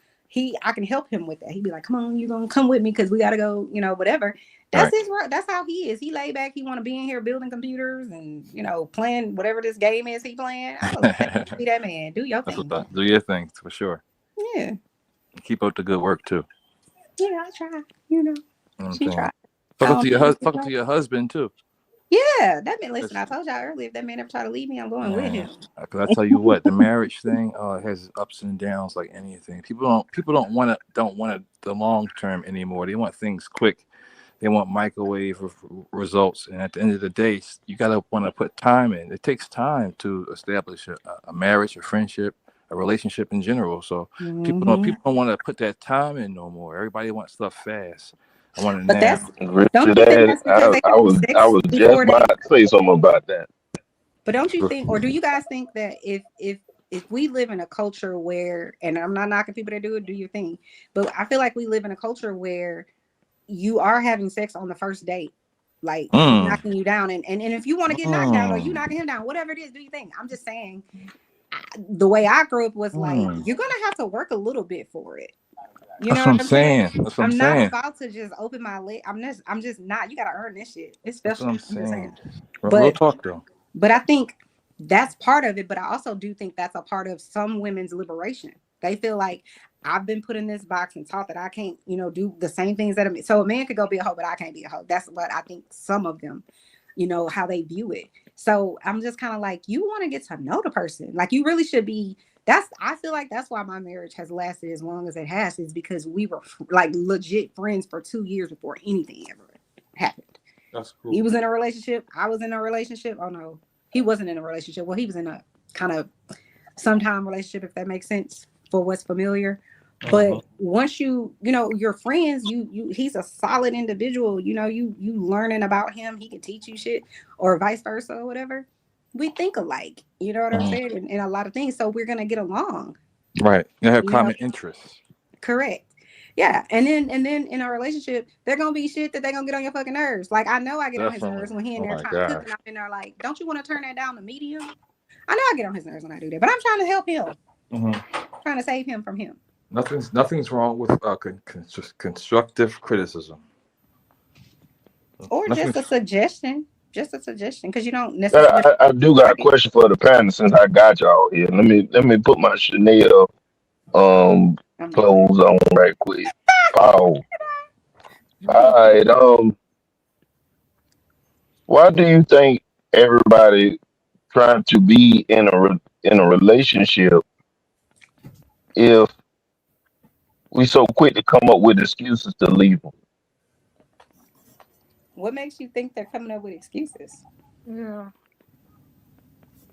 I: I can help him with that. He'd be like, come on, you're going to come with me because we got to go, whatever. That's that's how he is. He laid back. He want to be in here building computers and, playing whatever this game is he playing. I don't know. Be that man. Do your thing.
Q: Do your thing for sure.
I: Yeah.
Q: Keep up the good work too.
I: Yeah, I try. She tried.
Q: Talk to your husband too.
I: Yeah, that man. Listen, I told y'all earlier. If that man ever try to leave me, I'm going with him.
Q: Because I tell you what, the marriage thing it has ups and downs like anything. People don't want the long term anymore. They want things quick. They want microwave results. And at the end of the day, you gotta want to put time in. It takes time to establish a marriage, a friendship, a relationship in general. So people don't want to put that time in no more. Everybody wants stuff fast. I want it now.
P: I was just about to say something about that.
I: But don't you think, or do you guys think that if we live in a culture where, and I'm not knocking people that do it, do your thing, but I feel like we live in a culture where you are having sex on the first date, like knocking you down, and if you want to get knocked down or you knocking him down, whatever it is, do you think? I'm just saying, the way I grew up was like you're gonna have to work a little bit for it. You know what I'm saying? I'm not about to just open my leg. I'm just not. You gotta earn this shit. It's special. I'm saying.
Q: Real talk though.
I: But I think that's part of it. But I also do think that's a part of some women's liberation. They feel like I've been put in this box and taught that I can't, do the same things that so a man could go be a hoe, but I can't be a hoe. That's what I think some of them, how they view it. So I'm just kind of like, you want to get to know the person. Like you really should be. I feel like that's why my marriage has lasted as long as it has, is because we were like legit friends for 2 years before anything ever happened.
Q: That's cool.
I: He was in a relationship. I was in a relationship. Oh no, he wasn't in a relationship. Well, he was in a kind of sometime relationship, if that makes sense for what's familiar. But once you know, your friends, he's a solid individual. You know, you learning about him, he can teach you shit, or vice versa, or whatever. We think alike, you know what I'm saying, in a lot of things. So we're gonna get along.
Q: Right. You have
I: You
Q: common
I: know?
Q: interests.
I: Correct. Yeah. And then in our relationship, they're gonna be shit that they're gonna get on your fucking nerves. Like, I know I get on his nerves when he in there trying to cook, and I'm in there like, don't you want to turn that down to medium? I know I get on his nerves when I do that, but I'm trying to help him. Trying to save him from him.
Q: Nothing's wrong with constructive criticism.
I: Or just a suggestion. Just a suggestion, because you don't necessarily.
P: I do got a question for the panel since I got y'all here. Let me put my Chanel clothes on right quick. All right. Why do you think everybody trying to be in a relationship if we so quick to come up with excuses to leave them?
I: What makes you think they're coming up with excuses?
N: Yeah.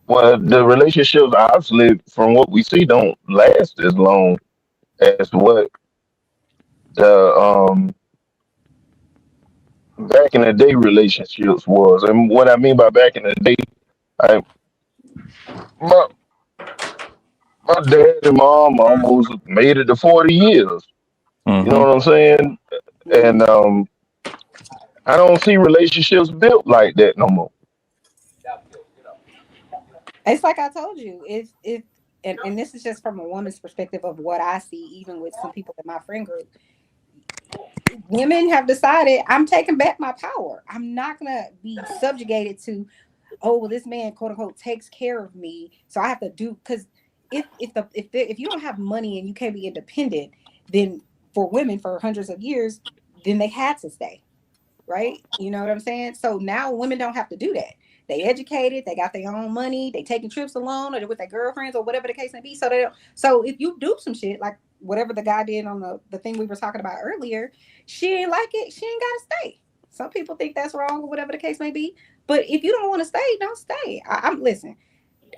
P: Well, the relationships obviously, from what we see, don't last as long as what the back in the day relationships was. And what I mean by back in the day, my dad and mom almost made it to 40 years. You know what I'm saying? And I don't see relationships built like that no more.
I: It's like I told you, and this is just from a woman's perspective of what I see, even with some people in my friend group. Women have decided, I'm taking back my power. I'm not gonna be subjugated to, oh, well, this man, quote unquote, takes care of me, so I have to do. Because if you don't have money and you can't be independent, then for women for hundreds of years, then they had to stay, right? You know what I'm saying? So now women don't have to do that. They educated, they got their own money, they taking trips alone or with their girlfriends or whatever the case may be. So if you do some shit like whatever the guy did on the thing we were talking about earlier, she ain't like it, she ain't gotta stay. Some people think that's wrong or whatever the case may be. But if you don't want to stay, don't stay. Listen,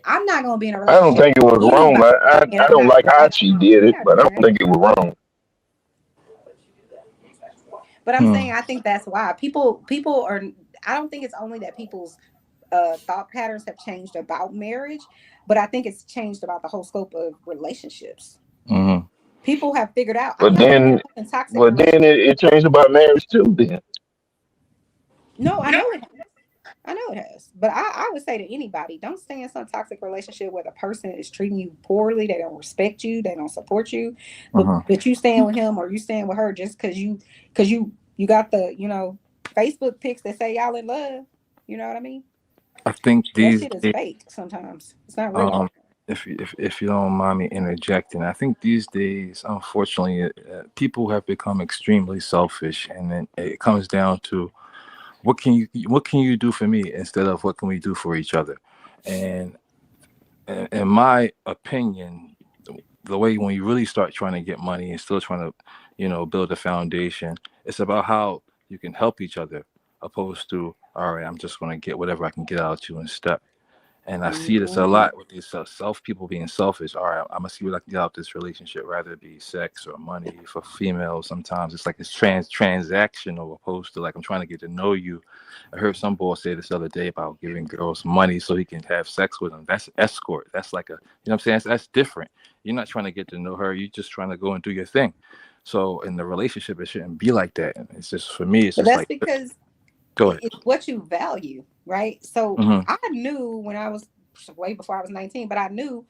I: I'm not gonna be in a relationship.
P: I don't think it was wrong. I don't like how she did it, but I don't think it was wrong.
I: But I'm saying I think that's why people are. I don't think it's only that people's thought patterns have changed about marriage, but I think it's changed about the whole scope of relationships. People have figured out.
P: But then it changed about marriage too. Then
I: no, I know it has. I know it has. But I would say to anybody, don't stay in some toxic relationship where the person is treating you poorly. They don't respect you. They don't support you. But you staying with him or you staying with her just because you got the Facebook pics that say y'all in love. You know what I mean?
Q: I think
I: that shit is fake sometimes. It's not real.
Q: If you don't mind me interjecting, I think these days, unfortunately, people have become extremely selfish, and then it comes down to what can you do for me instead of what can we do for each other. And in my opinion, the way when you really start trying to get money and still trying to build a foundation, it's about how you can help each other, opposed to, all right, I'm just going to get whatever I can get out of you in step. And I see this a lot with these people being selfish. All right, I'm going to see what I can get out of this relationship, rather it be sex or money. For females, sometimes it's like it's transactional, opposed to like, I'm trying to get to know you. I heard some boy say this the other day about giving girls money so he can have sex with them. That's escort. That's like what I'm saying? That's different. You're not trying to get to know her. You're just trying to go and do your thing. So in the relationship, it shouldn't be like that. And it's just, for me, it's
I: but
Q: just
I: that's
Q: like,
I: because
Q: go ahead.
I: It's what you value, right? So I knew when I was way before I was 19, but I knew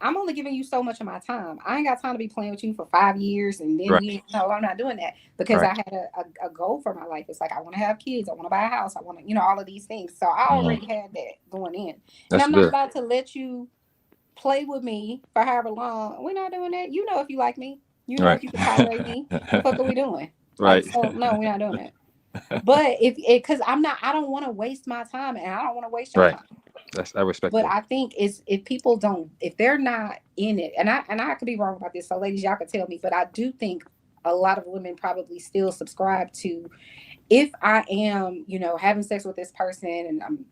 I: I'm only giving you so much of my time. I ain't got time to be playing with you for 5 years and then I'm not doing that, because I had a goal for my life. It's like, I want to have kids, I want to buy a house, I want to, all of these things. So I already had that going in. And I'm not about to let you play with me for however long. We're not doing that. If you like me, if you can tolerate me, what the fuck are we doing?
Q: Right.
I: Like, so no, we're not doing that. But because I don't want to waste my time, and I don't want to waste your time.
Q: I respect
I: But
Q: that.
I: I think it's if they're not in it, and I could be wrong about this, so ladies, y'all can tell me, but I do think a lot of women probably still subscribe to, if I am, having sex with this person and I'm,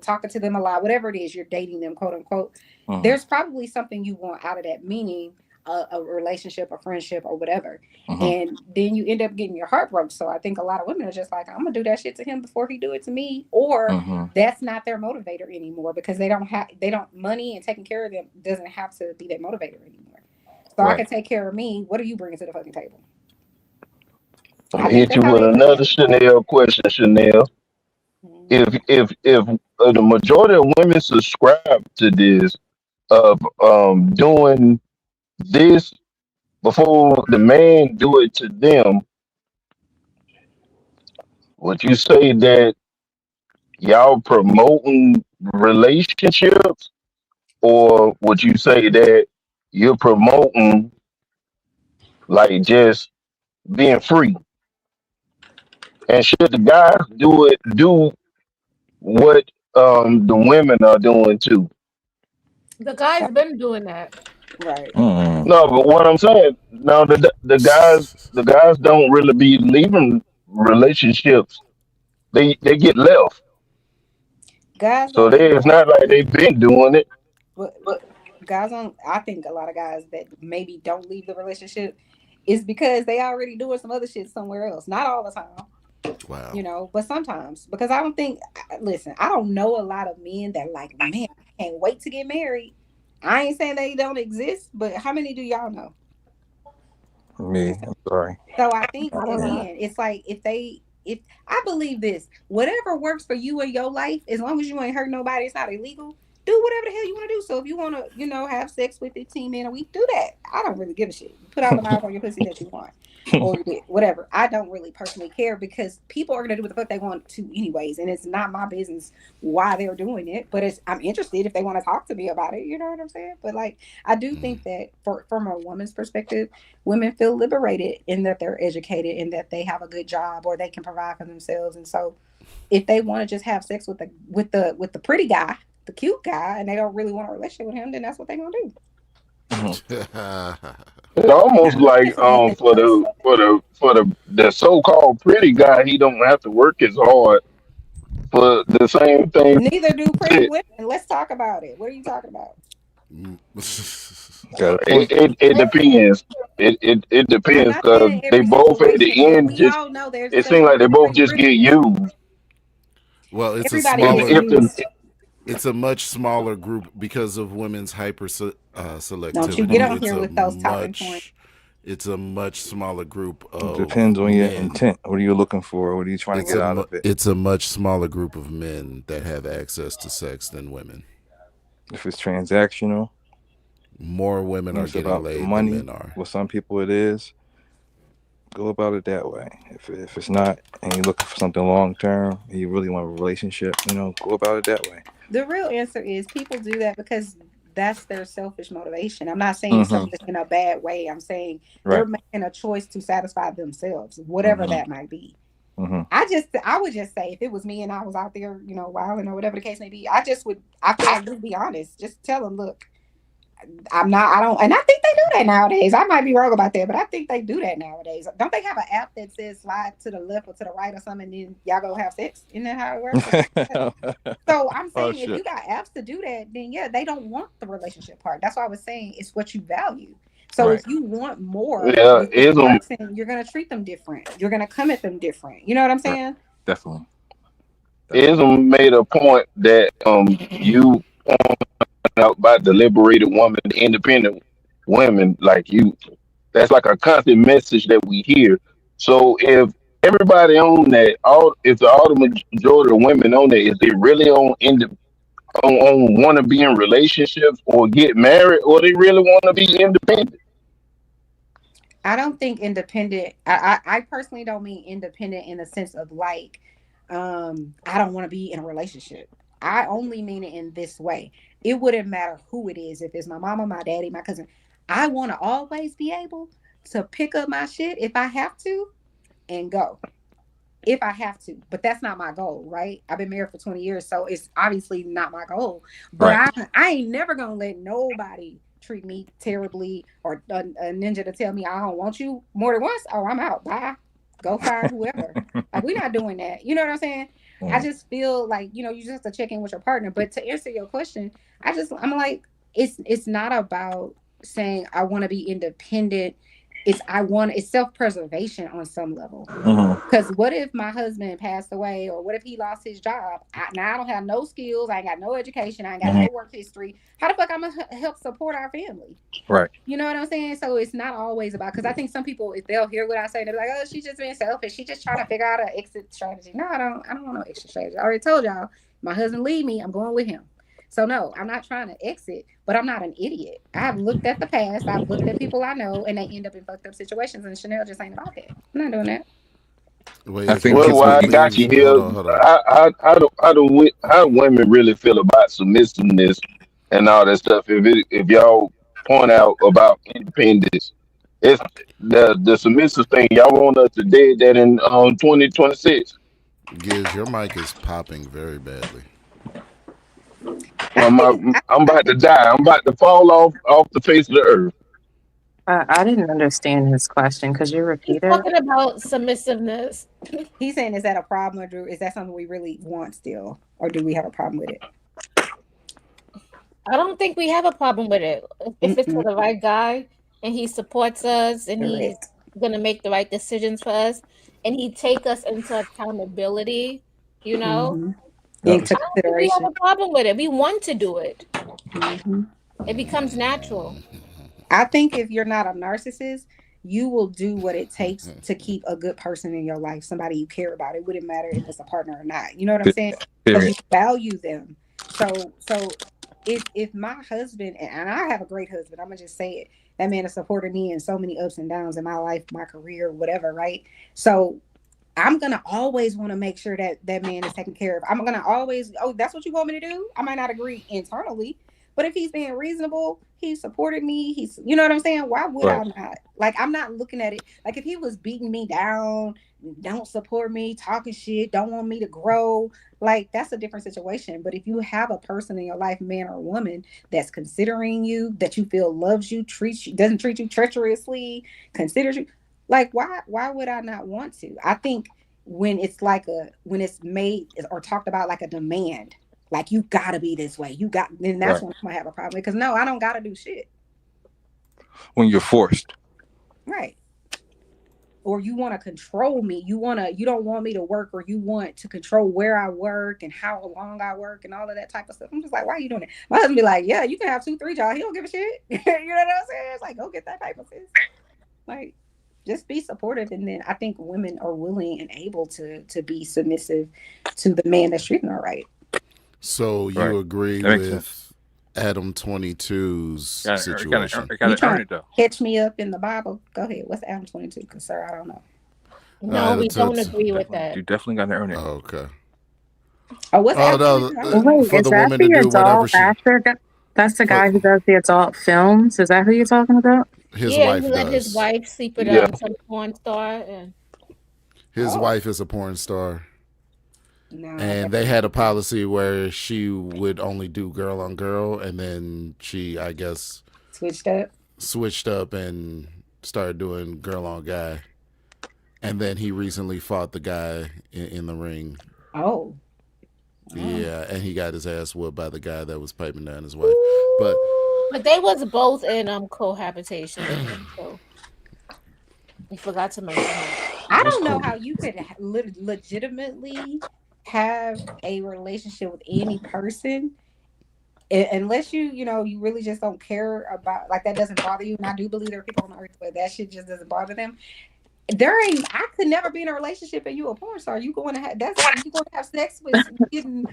I: talking to them a lot, whatever it is, you're dating them, quote unquote, there's probably something you want out of that, meaning a relationship, a friendship, or whatever. And then you end up getting your heart broke. So I think a lot of women are just like, I'm gonna do that shit to him before he do it to me, or that's not their motivator anymore, because they don't money and taking care of them doesn't have to be their motivator anymore. So I can take care of me. What are you bringing to the fucking table?
P: I'm gonna hit you with another Chanel question, Chanel. If the majority of women subscribe to this of doing this before the man do it to them, would you say that y'all promoting relationships, or would you say that you're promoting like just being free? And should the guys do what the women are doing too?
G: The guy's been doing that.
I: Right.
P: No, but what I'm saying, no, the guys don't really be leaving relationships. They get left.
I: Guys
P: So
I: don't
P: it's not like they've been doing it.
I: but guys don't. I think a lot of guys that maybe don't leave the relationship is because they already doing some other shit somewhere else. Not all the time.
T: Wow.
I: But sometimes, because I don't think, listen, I don't know a lot of men that like, man, I can't wait to get married. I ain't saying they don't exist, but how many do y'all know?
Q: Me, I'm sorry.
I: So I think, again, it's like if I believe this, whatever works for you in your life, as long as you ain't hurt nobody, it's not illegal. Do whatever the hell you want to do. So if you want to, have sex with 15 men a week, do that. I don't really give a shit. Put all the miles on your pussy that you want, or whatever. I don't really personally care, because people are gonna do what the fuck they want to anyways, and it's not my business why they're doing it. But I'm interested if they want to talk to me about it. You know what I'm saying? But like, I do think that from a woman's perspective, women feel liberated in that they're educated and that they have a good job or they can provide for themselves. And so, if they want to just have sex with the pretty guy, the cute guy, and they don't really want a relationship with him, then that's what they're gonna do.
P: It's almost like for the so-called pretty guy, he don't have to work as hard for the same thing.
I: Neither do pretty women. Let's talk about it. What are you talking about?
P: It depends. It depends, because they both at the end just, it seems like they both just get used.
T: Well, it's
I: Everybody
T: a smaller.
I: gets used.
T: It's a much smaller group because of women's selectivity.
I: Don't you get on here with those talking points.
T: It's a much smaller group of
Q: Depends on your
T: men.
Q: intent. What are you looking for? What are you trying to get out of it?
T: It's a much smaller group of men that have access to sex than women.
Q: If it's transactional,
T: more women are
Q: it's
T: getting
Q: about
T: laid
Q: the money.
T: than men are.
Q: With some people, it is. Go about it that way. If it's not, and you're looking for something long term, and you really want a relationship, go about it that way.
I: The real answer is people do that because that's their selfish motivation. I'm not saying selfish in a bad way. I'm saying they're making a choice to satisfy themselves, whatever that might be. I would just say, if it was me and I was out there, wilding or whatever the case may be, I feel like we'd be honest. Just tell them, look, and I think they do that nowadays. I might be wrong about that, but I think they do that nowadays. Don't they have an app that says slide to the left or to the right or something, and then y'all go have sex? Isn't that how it works? So I'm saying, if you got apps to do that, then yeah, they don't want the relationship part. That's why I was saying it's what you value. So if you want more, with this person, you're gonna treat them different. You're gonna come at them different. You know what I'm saying?
Q: Definitely.
P: Ism made a point that you out about the liberated woman, the independent women like you. That's like a constant message that we hear. So if everybody on that, if all the majority of women on that, is they really on want to be in relationships or get married, or they really want to be independent?
I: I don't think independent. I personally don't mean independent in the sense of like, I don't want to be in a relationship. I only mean it in this way. It wouldn't matter who it is. If it's my mama, my daddy, my cousin, I want to always be able to pick up my shit if I have to and go. if I have to, but that's not my goal, right? I've been married for 20 years, so it's obviously not my goal. But
Q: Right.
I: I ain't never gonna let nobody treat me terribly or a ninja to tell me I don't want you more than once. Oh, I'm out. Bye. Go find whoever. Like, we're not doing that. You know what I'm saying? I just feel like, you just have to check in with your partner. But to answer your question, I'm like, it's not about saying I want to be independent. It's self-preservation on some level. Because what if my husband passed away, or what if he lost his job? Now I don't have no skills, I ain't got no education, I ain't got no work history. How the fuck I'm gonna help support our family?
Q: Right.
I: You know what I'm saying? So it's not always about, because I think some people, if they'll hear what I say, they're like, oh, she's just being selfish. She's just trying to figure out an exit strategy. No, I don't want no exit strategy. I already told y'all, my husband leave me, I'm going with him. So no, I'm not trying to exit, but I'm not an idiot. I've looked at the past, I've looked at people I know, and they end up in fucked up situations, and Chanel just ain't about that. I'm not doing that.
T: Wait,
Q: I
T: if
Q: think
T: your
P: Well, why I
T: husband
P: got you
T: leaves,
P: here,
T: hold on.
P: how women really feel about submissiveness and all that stuff. If y'all point out about independence, it's the submissive thing. Y'all want us to dead that in 2026.
T: Giz, your mic is popping very badly.
P: I'm about to die. I'm about to fall off the face of the earth.
R: I didn't understand his question. Could you repeat it?
G: Talking about submissiveness.
I: He's saying, is that a problem, or Drew? Is that something we really want still, or do we have a problem with it?
G: I don't think we have a problem with it. If it's for the right guy and he supports us and he's gonna make the right decisions for us and he take us into accountability,
I: Into
G: I don't think we
I: consideration.
G: have a problem with it. We want to do it. It becomes natural.
I: I think if you're not a narcissist, you will do what it takes to keep a good person in your life, somebody you care about. It wouldn't matter if it's a partner or not. You know what I'm saying? Because you value them. So if my husband, and I have a great husband, I'm gonna just say it, that man has supported me in so many ups and downs in my life, my career, whatever, right? So I'm gonna always want to make sure that that man is taken care of. I'm gonna always, oh, that's what you want me to do? I might not agree internally, but if he's being reasonable, he supported me, he's, you know what I'm saying? Why would I not? Like, I'm not looking at it like if he was beating me down, don't support me, talking shit, don't want me to grow, like, that's a different situation. But if you have a person in your life, man or woman, that's considering you, that you feel loves you, treats you, doesn't treat you treacherously, considers you, like, why would I not want to? I think when it's when it's made or talked about like a demand, like, you gotta be this way, then that's when I'm gonna have a problem. Because no, I don't gotta do shit.
Q: When you're forced.
I: Right. Or you want to control me. You don't want me to work, or you want to control where I work and how long I work and all of that type of stuff. I'm just like, why are you doing it? My husband be like, yeah, you can have 2-3 jobs. He don't give a shit. You know what I'm saying? It's like, go get that paper, sis. Like, just be supportive. And then I think women are willing and able to be submissive to the man that's treating her right.
T: So you agree with Adam 22's situation?
I: You trying to catch me up in the Bible? Go ahead. What's Adam 22? Because, sir, I don't know.
G: No, we don't agree with that.
Q: You definitely got to earn it.
T: Oh, okay.
I: Oh, what's Adam 22?
R: Wait,
T: for
R: is
T: the
R: that
T: woman to
R: the
T: do whatever
R: adult
T: she...
R: actor? That's the guy who does the adult films? Is that who you're talking about?
T: His
G: yeah,
T: wife
G: he let
T: does.
G: his wife sleep with some porn star. And...
T: His wife is a porn star.
I: No,
T: and they had a policy where she would only do girl on girl, and then she, I guess, switched up and started doing girl on guy. And then he recently fought the guy in the ring.
I: Oh.
T: Yeah, and he got his ass whooped by the guy that was piping down his wife.
G: But they was both in cohabitation. So we forgot to mention that.
I: I don't know how you could legitimately have a relationship with any person unless you really just don't care about, like, that doesn't bother you. And I do believe there are people on earth where that shit just doesn't bother them. I could never be in a relationship and you a porn star. You going to have sex with getting,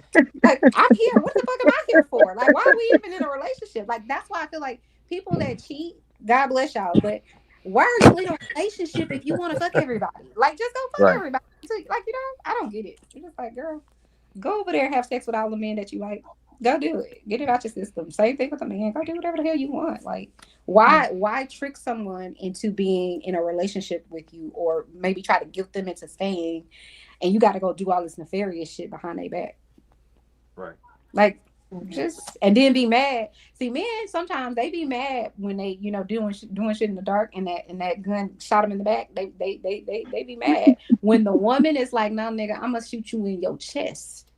I: like, I'm here. What the fuck am I here for? Like, why are we even in a relationship? Like, that's why I feel like people that cheat, God bless y'all, but why are you in a relationship if you want to fuck everybody? Like, just go fuck everybody. Like, I don't get it. It's just like, girl, go over there and have sex with all the men that you like. Go do it. Get it out your system. Same thing with a man. Go do whatever the hell you want. Like, why trick someone into being in a relationship with you, or maybe try to guilt them into staying and you got to go do all this nefarious shit behind their back.
Q: Right.
I: Like, just and then be mad. See, men sometimes they be mad when they, you know, doing shit in the dark, and that gun shot them in the back. They be mad when the woman is like, "No, nigga, I'm gonna shoot you in your chest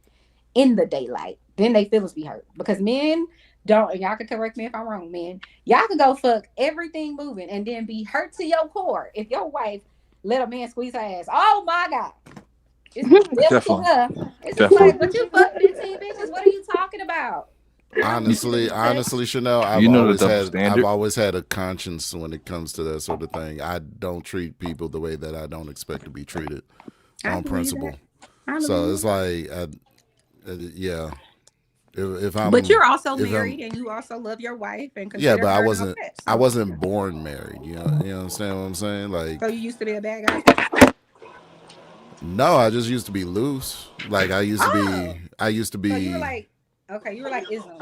I: in the daylight." Then they feelings be hurt because men don't. And y'all can correct me if I'm wrong, men. Y'all can go fuck everything moving and then be hurt to your core if your wife let a man squeeze her ass. Oh my God. It's just like, but you fuck 15 bitches. What are you talking about?
T: Honestly, Chanel, I've always had a conscience when it comes to that sort of thing. I don't treat people the way that I don't expect to be treated on principle. So it's like, yeah. If I'm,
I: but you're also married and you also love your wife and
T: yeah, but I wasn't born married. You understand what I'm saying? Like,
I: so you used to be a bad guy.
T: No, I just used to be loose. Like I used to be.
I: So you were like, okay, you were like ism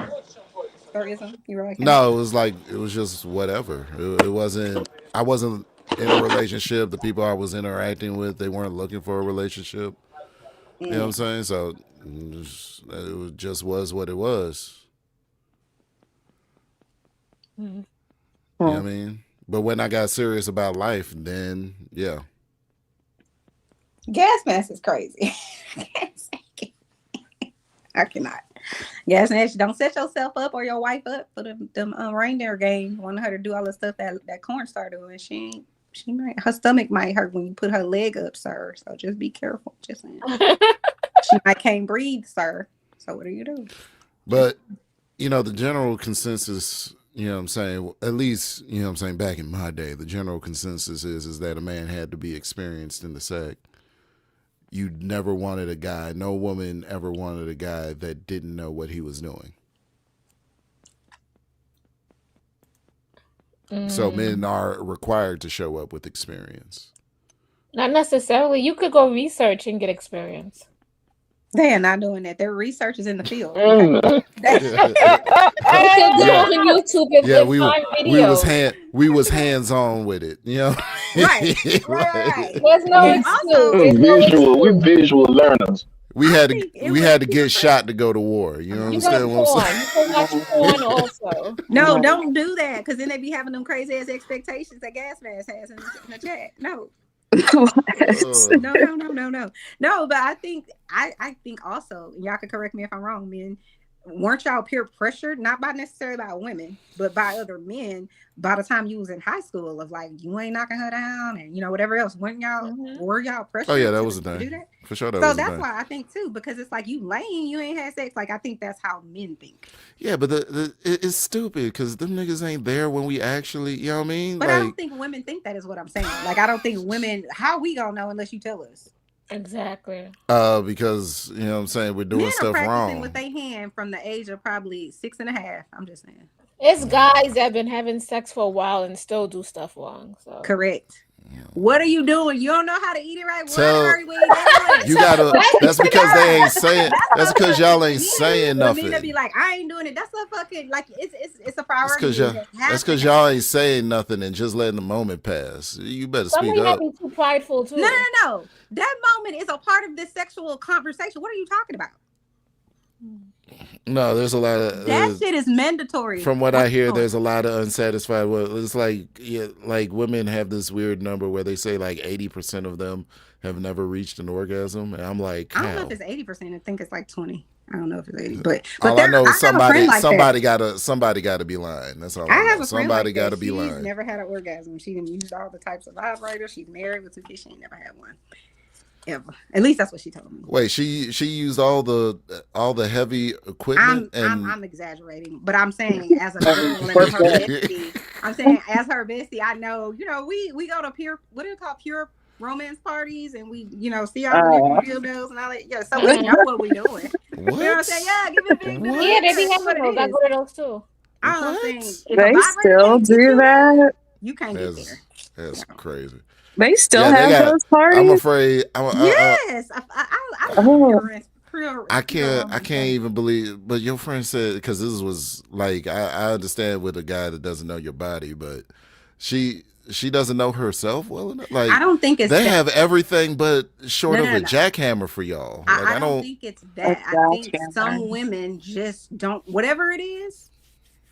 I: or ism. You were like
T: no, it was just whatever. It wasn't. I wasn't in a relationship. The people I was interacting with, they weren't looking for a relationship. You know what I'm saying? So it just was what it was. You know what I mean? But when I got serious about life, then yeah.
I: Gas mask is crazy. I cannot. Gas mask, don't set yourself up or your wife up for them reindeer game. Wanting her to do all the stuff that Corn started doing. She might, her stomach might hurt when you put her leg up, sir. So just be careful. Just saying. She might can't breathe, sir. So what do you do?
T: But the general consensus, you know what I'm saying, at least, you know what I'm saying, back in my day, the general consensus is that a man had to be experienced in the sack. You never wanted a guy, no woman ever wanted a guy that didn't know what he was doing. So men are required to show up with experience.
G: Not necessarily. You could go research and get experience.
I: They are not doing that. Their research is in the field.
G: You could go on YouTube and find videos.
T: we was hands on with it, you know.
I: Right.
G: There's no excuse.
P: We're visual learners.
T: We had to get shot to go to war. You know what I'm saying?
G: You can watch porn also.
I: No, don't do that because then they be having them crazy ass expectations that Gas Mask has in the chat. No. No, but I think also, y'all can correct me if I'm wrong, men, weren't y'all peer pressured, not by necessarily by women, but by other men by the time you was in high school of like, you ain't knocking her down and whatever else. Were y'all pressured?
T: Oh yeah, that was the thing. For sure.
I: So that's why I think too, because it's like you lame, you ain't had sex. Like I think that's how men think.
T: Yeah, but it's stupid because them niggas ain't there when we actually, you know what I mean?
I: But I don't think women think that is what I'm saying. Like I don't think women, how we gonna know unless you tell us?
G: Exactly.
T: Because you know what I'm saying, we're doing stuff wrong.
I: With their hand from the age of probably 6.5. I'm just saying.
G: It's guys that have been having sex for a while and still do stuff wrong. So
I: correct. What are you doing? You don't know how to eat it right.
T: You gotta. That's because they ain't saying. That's because y'all ain't saying nothing.
I: To be like, I ain't doing it. That's a fucking like. It's a priority.
T: That's because y'all ain't saying nothing and just letting the moment pass. You better speak up.
G: Be too prideful too.
I: No. That moment is a part of this sexual conversation. What are you talking about?
T: No, there's a lot of
I: that shit is mandatory.
T: From what I hear, there's a lot of unsatisfied. Well, it's like women have this weird number where they say like 80% of them have never reached an orgasm, and I'm like,
I: I don't know if it's 80%. I think it's like 20. I don't know if it's 80, but
T: all I know is somebody gotta be lying. That's all.
I: I have a friend
T: somebody
I: like
T: gotta
I: that.
T: be lying.
I: She's never had an orgasm. She done used all the types of vibrators. She's married with 2 kids. She ain't never had one. Ever. At least that's what she told me.
T: Wait, she used all the heavy equipment.
I: I'm exaggerating, but I'm saying as a girl and her bestie, I'm saying as her bestie, I know, we go to pure romance parties and we, see all the different dildos and all that. Yeah, so we know what we doing.
T: What?
I: You know what I'm saying? Yeah, give me a big dildo.
G: Yeah, they be having those. I go to those too.
I: I'm saying
R: they still do that.
I: You can't get there.
T: That's crazy.
R: They still have those parties.
T: I'm afraid.
I: Yes,
T: I can't even believe. But your friend said, because this was like, I understand with a guy that doesn't know your body, but She doesn't know herself well enough. Like
I: I don't think it's
T: they
I: that.
T: have everything but short
I: No,
T: of
I: no,
T: a
I: no.
T: jackhammer for y'all. Like
I: I don't think it's that. I think some women just don't, whatever it is,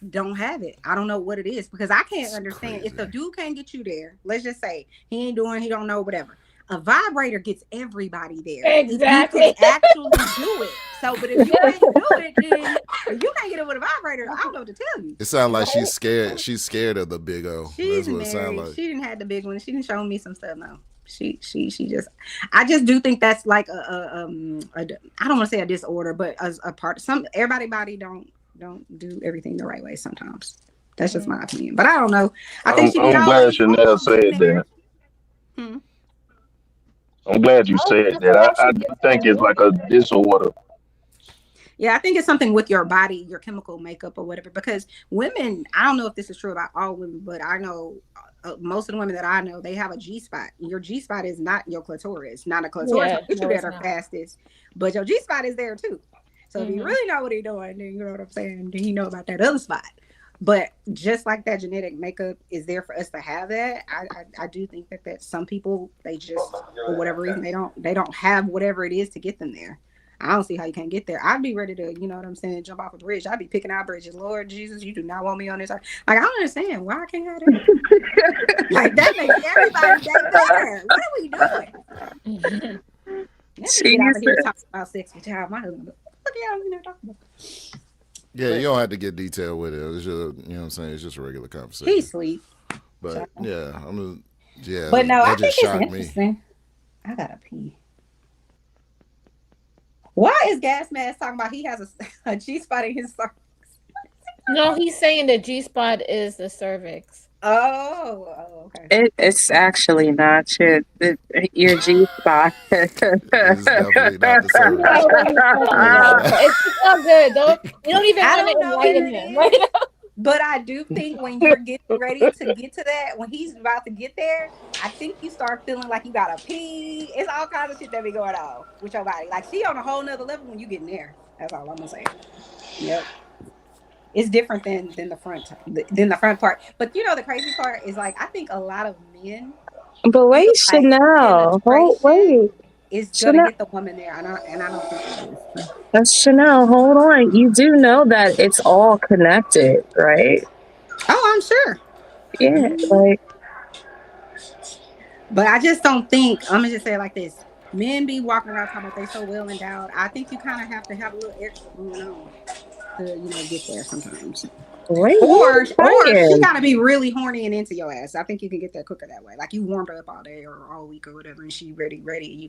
I: don't have it. I don't know what it is because I can't understand. If the dude can't get you there, let's just say he don't know, whatever. A vibrator gets everybody there.
G: Exactly.
I: If you can actually do it. So, but if you can't do it, then if you can't get it with a vibrator, I don't know what to tell you.
T: it sounds like she's scared. She's scared of the big O.
I: She's
T: That's what it sounds
I: married.
T: like.
I: She didn't have the big one. She didn't show me some stuff. No, she just. I just do think that's like I don't want to say a disorder, but a part. Everybody body don't do everything the right way sometimes. That's just my opinion. But I don't know. I think
P: I'm glad Chanel said that.
I: Hmm.
P: I'm glad you said that. I do think it's like a disorder.
I: Yeah, I think it's something with your body, your chemical makeup or whatever. Because women, I don't know if this is true about all women, but I know most of the women that I know, they have a G spot. Your G spot is not your clitoris, not a clitoris.
G: Yeah,
I: Put you
G: no,
I: there
G: it's
I: the
G: not.
I: fastest, but your G spot is there too. So if you really know what he's doing, then you know what I'm saying. Then you know about that other spot. But just like that genetic makeup is there for us to have that, I do think that some people, they just, for whatever reason, they don't have whatever it is to get them there. I don't see how you can't get there. I'd be ready to, you know what I'm saying, jump off a bridge. I'd be picking out bridges. Lord Jesus, you do not want me on this. Like, I don't understand why I can't have that. Like, that makes everybody get there. What are we doing? Let's get out of here talking about sex with y'all. My husband, look at y'all in there talking about.
T: Yeah, you don't have to get detailed with it. It's just, you know what I'm saying? It's just a regular conversation.
I: He sleep.
T: But yeah,
I: But no, I
T: that
I: think
T: just
I: it's
T: shocked me.
I: interesting. I gotta pee. Why is Gas Mask talking about he has a G spot in his cervix?
G: No, he's saying the G spot is the cervix.
I: Oh, okay.
R: It's actually not your G spot.
T: It's definitely not the
G: It's all good. You don't even
I: I
G: want
I: don't
G: to
I: know what
G: enlighten
I: it
G: him.
I: is.
G: Right now.
I: But I do think when you're getting ready to get to that, when he's about to get there, I think you start feeling like you gotta pee. It's all kinds of shit that be going on with your body. Like she on a whole nother level when you get in there. That's all I'm gonna say. Yep. It's different than the front part. But you know the crazy part is like I think a lot of men
R: But wait, Chanel. Wait.
I: is
R: Chanel.
I: gonna get the woman there, and I don't think it is.
R: That's Chanel. Hold on. You do know that it's all connected, right?
I: Oh, I'm sure.
R: Yeah, like.
I: But I just don't think, I'm gonna just say it like this. Men be walking around talking about they so well endowed. I think you kind of have to have a little extra going on to, you know, get there sometimes.
R: Wait,
I: Or she gotta be really horny and into your ass. I think you can get there quicker that way. Like you warmed her up all day or all week or whatever, and she ready.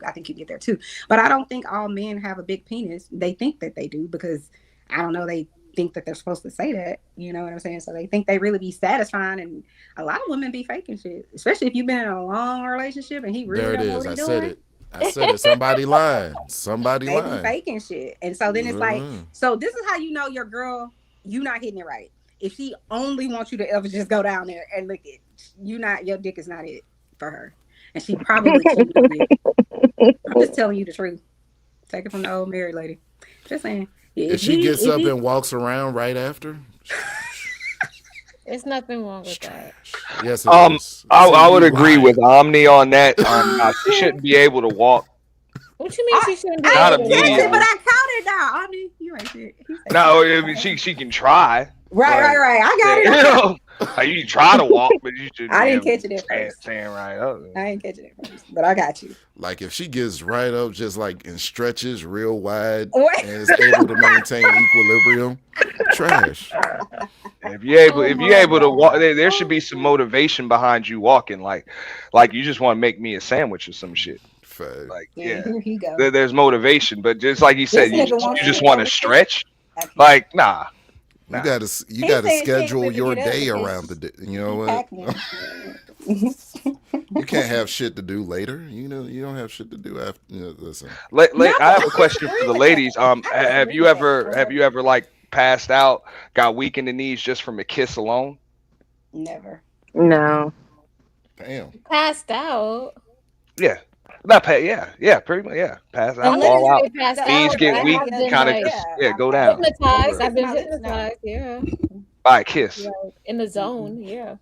I: I think you get there too. But I don't think all men have a big penis. They think that they do because I don't know. They think that they're supposed to say that. You know what I'm saying? So they think they really be satisfying, and a lot of women be faking shit. Especially if you've been in a long relationship and he really
T: There it
I: don't know
T: is.
I: what
T: I
I: he's
T: said
I: doing.
T: it. I said it. Somebody lying. Somebody
I: They be
T: lying.
I: faking shit, and so then it's like,
T: Mhm.
I: so this is how you know your girl, you not hitting it right. If she only wants you to ever just go down there and lick it, your dick is not it for her, and she probably cheated on you. I'm just telling you the truth. Take it from the old married lady. Just saying.
T: If she gets up and walks around right after,
G: There's nothing wrong with that.
T: yes, it is.
U: I
T: See,
U: would
T: you
U: agree
T: lying.
U: with Omni on that. She shouldn't be able to walk.
G: What you mean she shouldn't be
U: Not
G: able to walk?
U: immediately.
I: But I counted now. I mean, you ain't shit.
U: No, I mean she can try.
I: Right. I got it.
U: You know, like, you can try to walk, but you should.
I: I didn't catch it at first.
U: Stand right up.
I: I ain't catching it first, but I got you.
T: Like if she gets right up, just like in stretches, real wide,
I: What?
T: and is able to maintain equilibrium, trash.
U: If you're able to walk, there should be some motivation behind you walking. Like you just want to make me a sandwich or some shit. Like yeah,
I: Here he go.
U: there's motivation, but just like you said,
I: This
U: you
I: nigga wants
U: just
I: to
U: want to
I: go-
U: stretch. Like nah.
T: You gotta
I: He
T: gotta
I: said
T: schedule
I: can't
T: your
I: get up
T: day
I: because
T: around the day. You know what?
I: Pac-Man.
T: You can't have shit to do later. You know you don't have shit to do after. You know, listen.
U: I have a question for the ladies. Have you ever like passed out, got weak in the knees just from a kiss alone?
I: Never.
R: No.
T: Damn.
G: Passed out.
U: Yeah. Not yeah, pretty much, yeah. Pass out,
G: Unless
U: fall out,
G: you passed
U: knees
G: out,
U: get
G: I
U: weak,
G: have been,
U: kind of
G: like,
U: just go down.
G: Hypnotized. I've been hypnotized. Yeah.
U: By a kiss.
G: Like, in the zone. Yeah.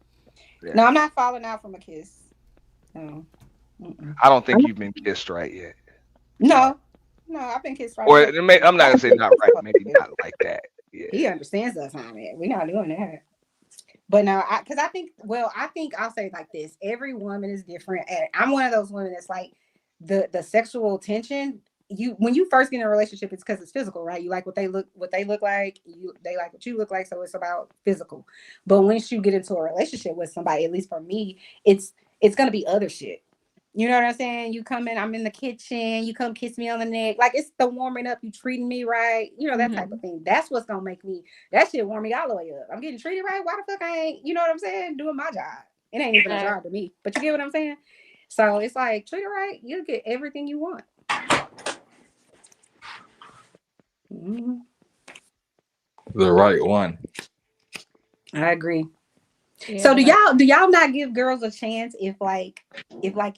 I: No, I'm not falling out from a kiss. No.
U: I don't think you've been kissed right yet.
I: No, I've been kissed right.
U: Or I'm not gonna say not right, maybe not like that. Yeah.
I: He understands us on it. We're not doing that. But no, because I think I'll say it like this: every woman is different, and I'm one of those women that's like the sexual tension. When you first get in a relationship, it's because it's physical, right? You like what they look like. They like what you look like, so it's about physical. But once you get into a relationship with somebody, at least for me, it's gonna be other shit. You know what I'm saying? You come in, I'm in the kitchen, you come kiss me on the neck. Like, it's the warming up, you treating me right, you know, that type of thing. That's what's gonna make me, that shit warm me all the way up. I'm getting treated right. Why the fuck I ain't, you know what I'm saying? Doing my job. It ain't even a job to me, but you get what I'm saying? So it's like, treat it right, you'll get everything you want.
Q: The right one.
I: I agree.
G: Yeah,
I: So do y'all not give girls a chance if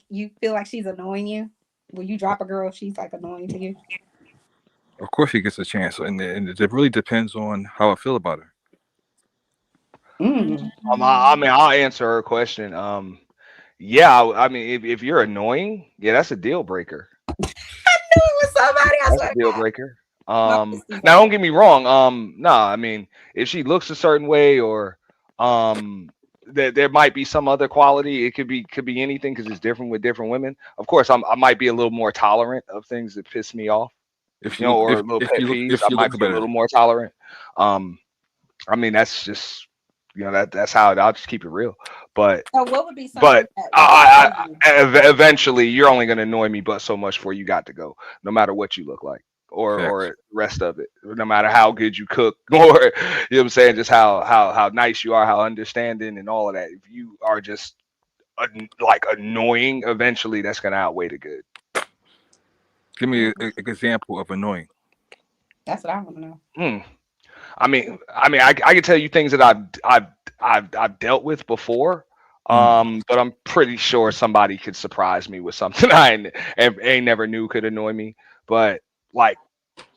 I: you feel like she's annoying you? Will you drop a girl if she's like annoying to you?
Q: Of course, he gets a chance, and it really depends on how I feel about her.
U: I mean, I'll answer her question. Yeah, I mean, if you're annoying, yeah, that's a deal breaker.
I: I knew it was somebody.
U: That's a deal breaker. Now don't get me wrong. No, I mean, if she looks a certain way, or there might be some other quality. It could be anything, because it's different with different women. Of course, I might be a little more tolerant of things that piss me off.
Q: If
U: you know, or little pet peeves, I might be a little more tolerant. I mean, that's just, you know, that's how I'll just keep it real. But
I: so what would be something
U: eventually you're only gonna annoy me but so much before you got to go, no matter what you look like, or the rest of it, no matter how good you cook, or you know what I'm saying, just how nice you are, how understanding and all of that. If you are just like annoying, eventually that's gonna outweigh the good.
Q: Give me an example of annoying.
I: That's what I want to know.
U: I mean, I can tell you things that I've dealt with before, but I'm pretty sure somebody could surprise me with something I ain't never knew could annoy me. But like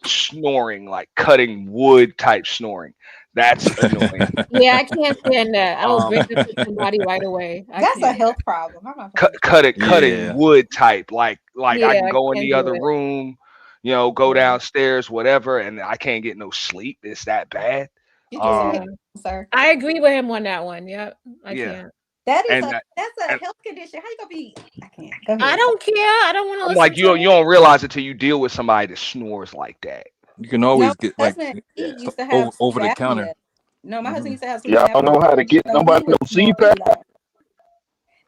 U: snoring, like cutting wood type snoring, that's annoying.
G: Yeah, I can't stand that. I will bring it to somebody right away.
I: That's a health problem. I'm not
U: Cutting wood type, like I can go in
G: can't
U: the
G: do
U: other
G: it.
U: room, you know, go downstairs, whatever, and I can't get no sleep. It's that bad.
I: Sir.
G: I agree with him on that one. Yep, I
U: Yeah.
G: can't.
I: That's a health condition. How you gonna be? I can't. Go ahead.
G: I don't care. I don't want to
U: I'm
G: listen
U: like,
G: to
U: you
G: it.
U: don't realize it till you deal with somebody that snores like that.
Q: You can always get
I: my
Q: like
I: husband, he used to have
Q: over the
I: sleep
Q: counter.
I: apnea. No, my husband used to have sleep
P: Y'all
I: apnea.
P: know how to get
I: So
P: nobody
I: he
P: no
I: would snore
P: CPAP?
I: really loud.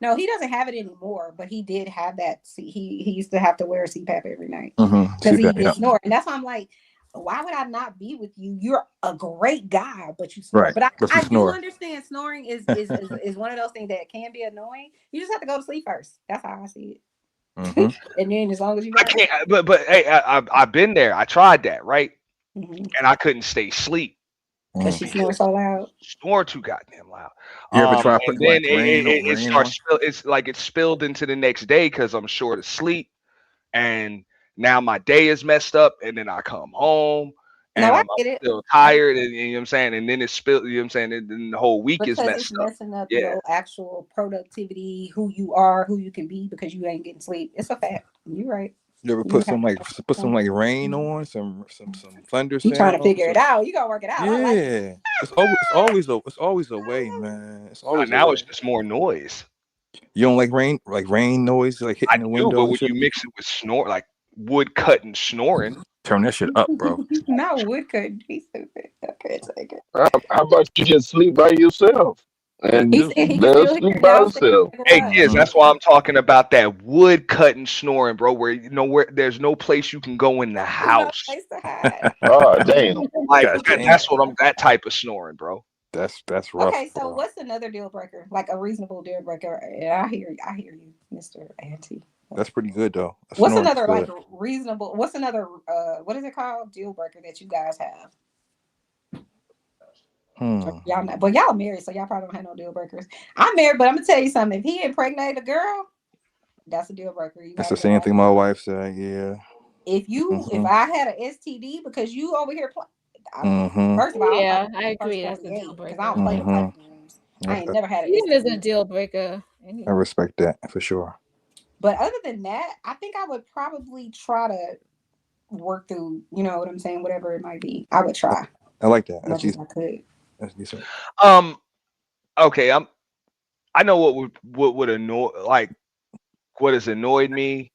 I: No, he doesn't have it anymore, but he did have that. He used to have to wear a CPAP every night because he did snore, and that's why I'm like, why would I not be with you? You're a great guy, but you snore.
Q: Right,
I: But
Q: but you
I: I do
Q: snore.
I: understand snoring is one of those things that can be annoying. You just have to go to sleep first. That's how I see it. And then as long as you
U: I can't, but hey, I've been there. I tried that, right? And I couldn't stay asleep.
I: Because she snores so loud.
U: Snore too goddamn loud.
Q: You ever try
U: And
Q: putting
U: then
Q: like rain
U: it starts. It's like it's spilled into the next day because I'm short of sleep, and now my day is messed up. And then I come home and
I: No, I
U: I'm
I: get it.
U: still tired, and you know what I'm saying. And then it's spilled. You know what I'm saying. And then the whole week is
I: Because
U: messed
I: it's
U: up.
I: messing up
U: Yeah.
I: your actual productivity, who you are, who you can be, because you ain't getting sleep. It's a fact. You're right.
Q: You ever put some rain on, some thunder
I: You trying to
Q: sounds,
I: figure it out? You gotta work it out.
Q: Yeah,
I: I like it.
Q: it's always a way, man. It's always
U: Now
Q: a way.
U: it's just more noise.
Q: You don't like rain noise, like hitting the window.
U: But
Q: and
U: when
Q: shit?
U: you mix it with snore, like wood cutting snoring,
Q: turn that shit up, bro.
I: Not wood could be stupid. Okay, take it.
P: How about you just sleep by yourself and
I: He
P: just
I: said he
P: let
I: can
P: her
I: still hear
P: sleep by
I: downstairs.
P: herself?
U: Hey, kids, that's why I'm talking about that wood cutting snoring, bro. Where there's no place you can go in the house.
I: Place to hide.
P: Oh damn!
U: Like
Q: God damn.
U: that's what I'm. That type of snoring, bro.
Q: That's rough.
I: Okay, so
Q: bro.
I: what's another deal breaker? Like a reasonable deal breaker? And I hear you, Mr. Auntie.
Q: That's pretty good though.
I: What's
Q: Snoring's
I: another
Q: good.
I: like reasonable? What's another what is it called? Deal breaker that you guys have? Y'all not, but y'all married, so y'all probably don't have no deal breakers. I'm married, but I'm gonna tell you something. If he impregnated a girl, that's a deal breaker.
Q: That's the same thing my wife said. Yeah.
I: If I had an STD because you over here, first of all,
G: Yeah, I agree. That's a deal
I: because
G: breaker.
I: I don't play the pipe games. I ain't never had an
G: Cheating is a
I: instant.
G: deal breaker.
Q: I
G: Anyway.
Q: respect that for sure.
I: But other than that, I think I would probably try to work through, you know what I'm saying, whatever it might be. I would try
Q: I like that.
I: as much as I could.
Q: That's decent.
U: Okay, I know what would annoy, like what has annoyed me.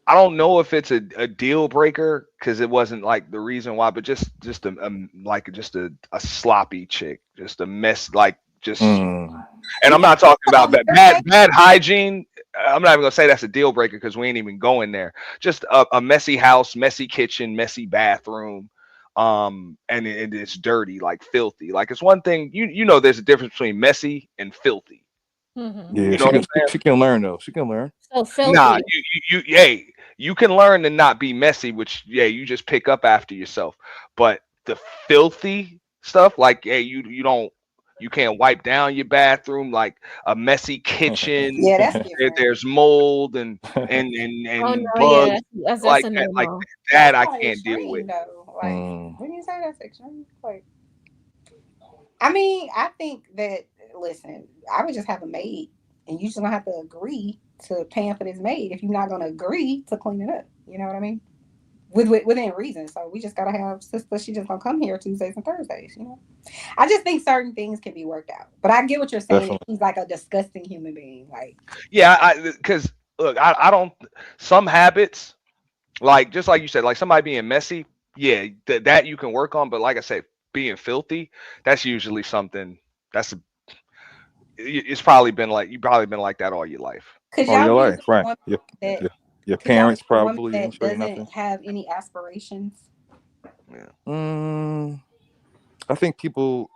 U: I don't know if it's a deal breaker because it wasn't like the reason why, but just a sloppy chick, just a mess, like just. And I'm not talking about bad hygiene. I'm not even gonna say that's a deal breaker because we ain't even going there. Just a messy house, messy kitchen, messy bathroom, and it's dirty, like filthy. Like it's one thing you know. There's a difference between messy and filthy.
G: Mm-hmm.
Q: Yeah,
U: You know what I'm saying?
Q: she can learn though. She can learn.
G: So filthy.
U: Nah, you can learn to not be messy, which you just pick up after yourself. But the filthy stuff, like you can't wipe down your bathroom, like a messy kitchen.
I: Yeah, that's different.
U: There's mold and
G: Oh no,
U: bugs
G: yeah, that's
U: like
G: a
U: that. Like
G: no-no.
U: that, I
I: That's
U: can't deal with.
I: extreme, though. Like when you say that's extreme, like I mean, I think that listen, I would just have a maid, and you just gonna have to agree to paying for this maid if you're not gonna agree to clean it up. You know what I mean? Within reason. So we just gotta have sister. She just gonna come here Tuesdays and Thursdays. You know, I just think certain things can be worked out. But I get what you're saying. If he's like a disgusting human being, like
U: because look, I don't. Some habits, like just like you said, like somebody being messy. Yeah, that you can work on. But like I said, being filthy, that's usually something. It's probably been like you've probably been like that all your life.
Q: All your life, right? Your parents probably
I: that
Q: didn't show you
I: doesn't
Q: nothing.
I: have any aspirations.
Q: I think people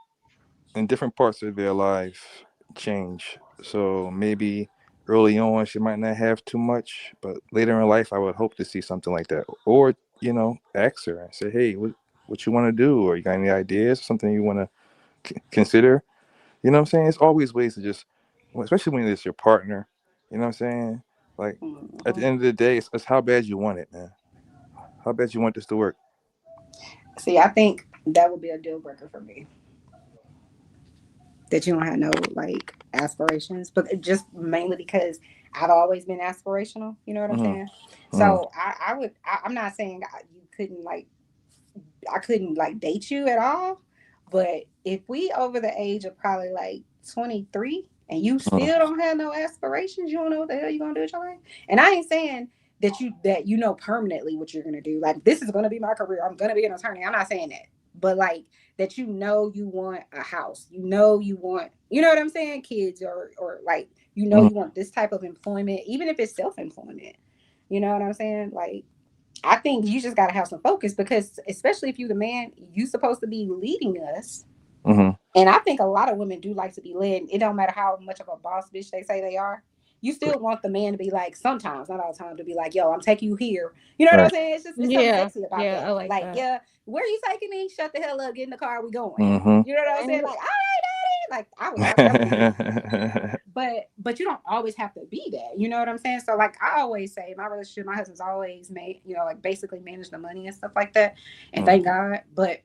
Q: in different parts of their life change. So maybe early on she might not have too much, but later in life I would hope to see something like that. Or, ask her and say, hey, what you want to do? Or you got any ideas? Something you want to consider? You know what I'm saying? It's always ways to just, especially when it's your partner, you know what I'm saying? Like at the end of the day, it's how bad you want it, man. How bad you want this to work.
I: See, I think that would be a deal breaker for me. That you don't have no like aspirations, but just mainly because I've always been aspirational. You know what I'm saying? So I'm not saying you couldn't I couldn't like date you at all, but if we over the age of probably like 23 and you still don't have no aspirations, you don't know what the hell you're gonna do with your life. And I ain't saying that you know permanently what you're gonna do. Like this is gonna be my career. I'm gonna be an attorney. I'm not saying that, but like that you want a house. You want, you know what I'm saying, kids or like you want this type of employment, even if it's self-employment. You know what I'm saying? Like I think you just got to have some focus because especially if you're the man, you're supposed to be leading us. And I think a lot of women do like to be led. It don't matter how much of a boss bitch they say they are. You still want the man to be like, sometimes, not all the time, to be like, yo, I'm taking you here. You know what I'm saying? It's just something sexy about that.
G: I like that.
I: Yeah, where are you taking me? Shut the hell up, get in the car, we going. You know what I'm saying? Like, all right, daddy. Like I would but you don't always have to be that. You know what I'm saying? So like I always say, my relationship, my husband's always made, like basically manage the money and stuff like that. And thank God. But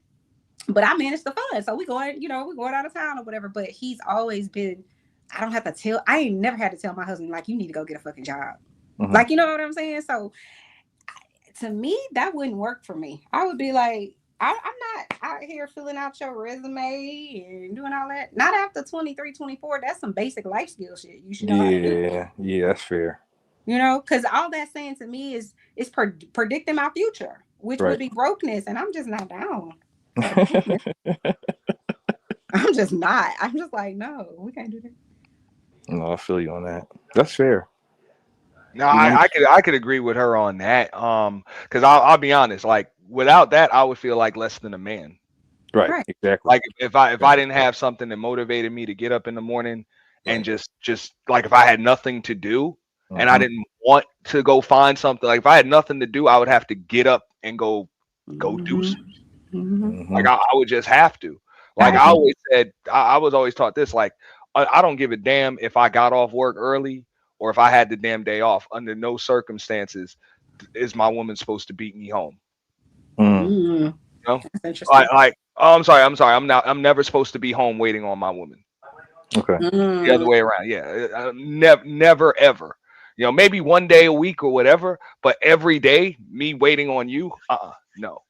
I: I manage the fun. So we going, we're going out of town or whatever. But he's always been, I ain't never had to tell my husband, like, you need to go get a fucking job. Like, you know what I'm saying? So to me, that wouldn't work for me. I would be like, I'm not out here filling out your resume and doing all that. Not after 23, 24. That's some basic life skill shit. You should know how to do.
Q: Yeah, that's fair.
I: Because all that's saying to me is predicting my future, which would be brokenness. And I'm just not down. I'm just not. I'm just like, no, we can't do that.
Q: No, I feel you on that. That's fair.
U: No, I could agree with her on that. Because I'll be honest, like without that, I would feel like less than a man.
Q: Right. Exactly.
U: Like if I didn't have something that motivated me to get up in the morning and just like if I had nothing to do and I didn't want to go find something, like if I had nothing to do, I would have to get up and go do something. Like I would just have to. Like I always said, I was always taught this, like I don't give a damn if I got off work early or if I had the damn day off. Under no circumstances is my woman supposed to beat me home. You know,
I: That's interesting.
U: I'm sorry. I'm never supposed to be home waiting on my woman.
Q: Okay.
U: The other way around. Yeah, never ever. You know, maybe one day a week or whatever, but every day me waiting on you, no,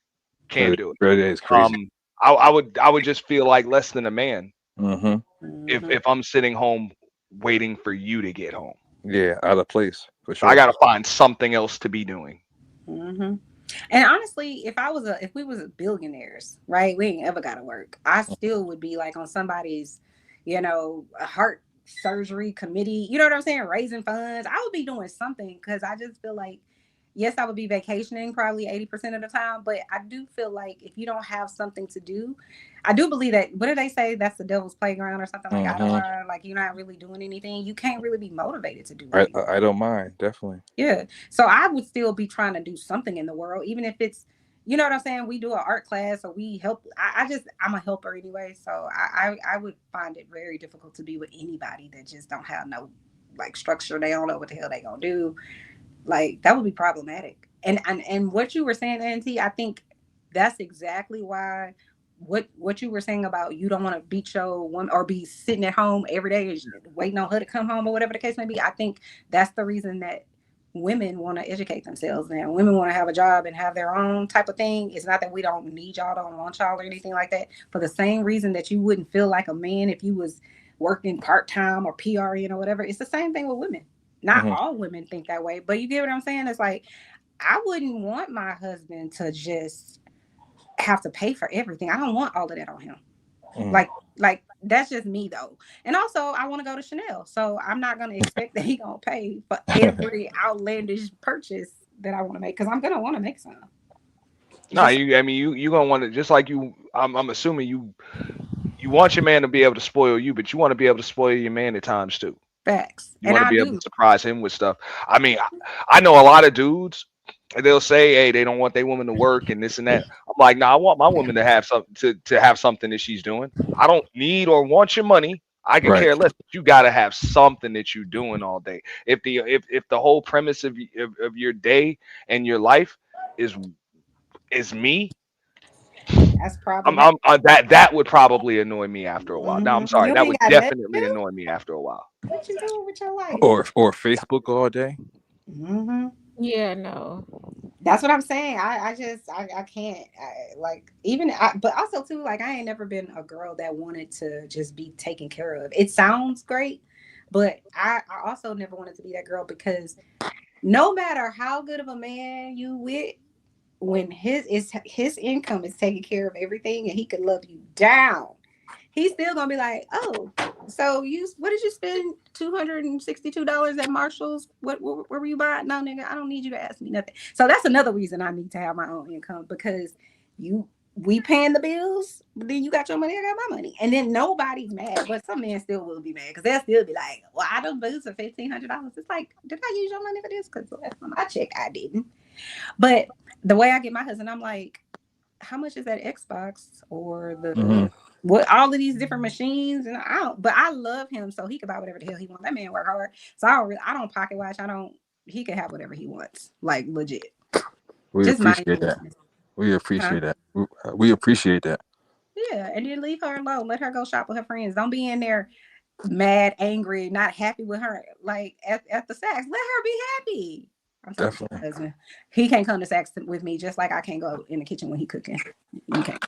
U: can't do it.
Q: That is crazy.
U: I would just feel like less than a man
Q: Mm-hmm.
U: if I'm sitting home waiting for you to get home.
Q: Yeah, out of place for
U: So I
Q: sure.
U: got to find something else to be doing.
I: Mm-hmm. And honestly, if we was billionaires, right, we ain't ever gotta work. I still would be like on somebody's, heart surgery committee. You know what I'm saying? Raising funds. I would be doing something because I just feel like, yes, I would be vacationing probably 80% of the time, but I do feel like if you don't have something to do, I do believe that, what do they say? That's the devil's playground or something like
Q: Mm-hmm.
I: like you're not really doing anything. You can't really be motivated to do
Q: I
I: anything.
Q: I don't mind, definitely.
I: Yeah. So I would still be trying to do something in the world, even if it's, you know what I'm saying? We do an art class or we help. I'm a helper anyway. So I would find it very difficult to be with anybody that just don't have no like structure. They don't know what the hell they gonna do. Like that would be problematic. And what you were saying, Auntie, I think that's exactly why what you were saying about you don't want to beat your woman or be sitting at home every day waiting on her to come home or whatever the case may be. I think that's the reason that women want to educate themselves now. Women want to have a job and have their own type of thing. It's not that we don't need y'all, don't want y'all or anything like that. For the same reason that you wouldn't feel like a man if you was working part-time or PRN or whatever. It's the same thing with women. Not all women think that way, but you get what I'm saying? It's like, I wouldn't want my husband to just have to pay for everything. I don't want all of that on him. Like that's just me though. And also I want to go to Chanel. So I'm not going to expect that he going to pay for every outlandish purchase that I want to make. Cause I'm going to want to make some.
U: No, you gonna want to, just like you, I'm assuming you want your man to be able to spoil you, but you want to be able to spoil your man at times too.
I: Facts.
U: You want to be able to surprise him with stuff. I mean, I know a lot of dudes, and they'll say, hey, they don't want their woman to work and this and that. I'm like, nah, I want my woman to have something to have something that she's doing. I don't need or want your money. I can care less, but you got to have something that you're doing all day. If the whole premise of your day and your life is me,
I: that's probably
U: that would probably annoy me after a while. No, I'm sorry, that would definitely annoy me after a while.
I: What you doing with your life?
Q: Or Facebook all day.
G: Yeah, no.
I: That's what I'm saying. I can't but also too, like I ain't never been a girl that wanted to just be taken care of. It sounds great, but I also never wanted to be that girl because no matter how good of a man you with, when his income is taking care of everything and he could love you down, he's still gonna be like, oh, so what did you spend $262 at Marshall's? What were you buying? No, nigga, I don't need you to ask me nothing. So that's another reason I need to have my own income, because we paying the bills, but then you got your money, I got my money, and then nobody's mad. But some men still will be mad because they'll still be like, well, I done boots for $1,500. It's like, did I use your money for this? Because last time I checked, I didn't. But the way I get my husband, I'm like, how much is that Xbox or the what, all of these different machines? And but I love him, so he can buy whatever the hell he wants. That man work hard, so I don't pocket watch. He can have whatever he wants, like legit.
Q: We appreciate that. We appreciate that. We appreciate that.
I: Yeah, and then leave her alone. Let her go shop with her friends. Don't be in there mad, angry, not happy with her. Like at the Saks, let her be happy. I'm
Q: definitely.
I: Husband. He can't come to Saks with me, just like I can't go in the kitchen when he cooking. You can't.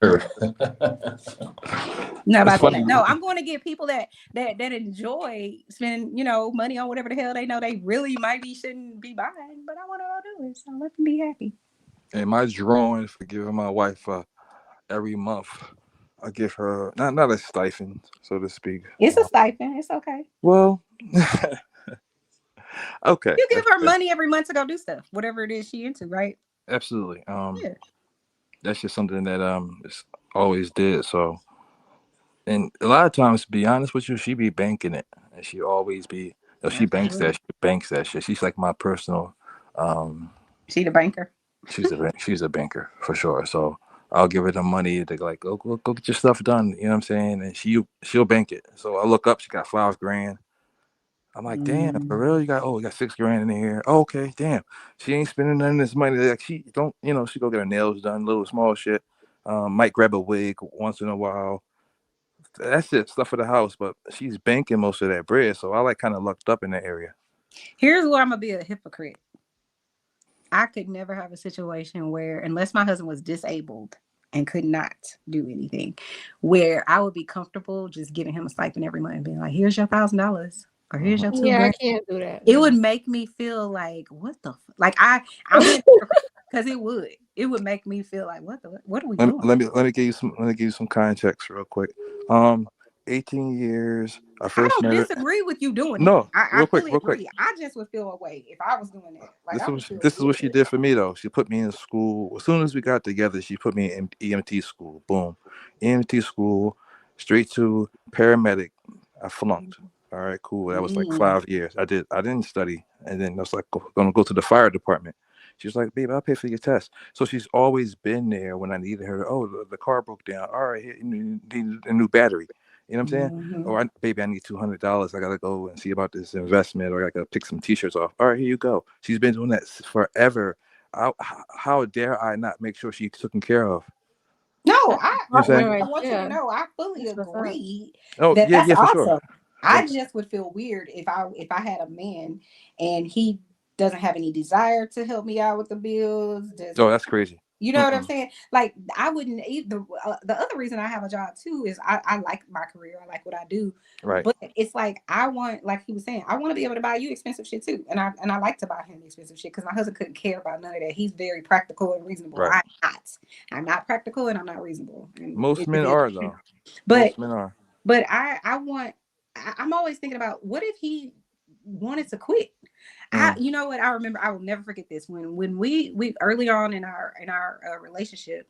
I: No, I'm going to get people that enjoy spending, money on whatever the hell they know they really shouldn't be buying, but I want to do it, so let them be happy.
Q: And my drawing for giving my wife every month, I give her not a stipend, so to speak.
I: It's a stipend. It's okay.
Q: Well. Okay.
I: You give her money every month to go do stuff, whatever it is she into, right?
Q: Absolutely.
I: Yeah.
Q: That's just something that is always did. So, and a lot of times, to be honest with you, she be banking it, and she always be. She banks that. She banks that shit. She's like my personal.
I: She the banker.
Q: She's a banker for sure. So I'll give her the money to like go get your stuff done. You know what I'm saying? And she'll bank it. So I look up, she got $5,000. I'm like, damn, for real? You got $6,000 in here. Oh, okay, damn. She ain't spending none of this money. Like she don't, she go get her nails done, little small shit. Might grab a wig once in a while. That's it, stuff for the house. But she's banking most of that bread, so I like kind of lucked up in that area.
I: Here's where I'm gonna be a hypocrite. I could never have a situation where, unless my husband was disabled and could not do anything, where I would be comfortable just giving him a stipend every month and being like, "Here's your $1,000, or here's your $2,000."
G: Yeah, I can't do that.
I: It would make me feel like, what the like I'm because it would make me feel like, what are we doing?
Q: Let me give you some context real quick. 18 years. I
I: I
Q: first
I: don't
Q: met her.
I: disagree with you doing
Q: No,
I: it. I
Q: real
I: fully
Q: quick.
I: agree. I just would feel away if I was doing that. Like,
Q: This is what she did for me though. She put me in school. As soon as we got together, she put me in EMT school. Boom, EMT school, straight to paramedic. I flunked. All right, cool. That was like 5 years. I didn't study, and then I was like, gonna go to the fire department. She's like, babe, I'll pay for your test. So she's always been there when I needed her. Oh, the car broke down. All right, here, you need a new battery. You know what I'm saying? Or baby, I need $200. I gotta go and see about this investment, or I gotta pick some t-shirts off. All right, here you go. She's been doing that forever. How dare I not make sure she's taken care of?
I: No,
Q: You know
I: I
Q: what I'm saying?
I: want you to know I fully agree
Q: Oh,
I: that
Q: yeah,
I: that's
Q: for
I: awesome.
Q: sure.
I: I just would feel weird if I had a man and he doesn't have any desire to help me out with the bills.
Q: Oh, that's crazy.
I: You know what I'm saying? Like, I wouldn't either. The other reason I have a job too is I like my career. I like what I do.
Q: Right.
I: But it's like, I want, like he was saying, I want to be able to buy you expensive shit too. And I like to buy him expensive shit because my husband couldn't care about none of that. He's very practical and reasonable.
Q: Right.
I: I'm not practical and I'm not reasonable. And
Q: Most men are though.
I: But
Q: Most men are.
I: But I'm always thinking about, what if he wanted to quit? You know what? I remember, I will never forget this. When we early on in our relationship,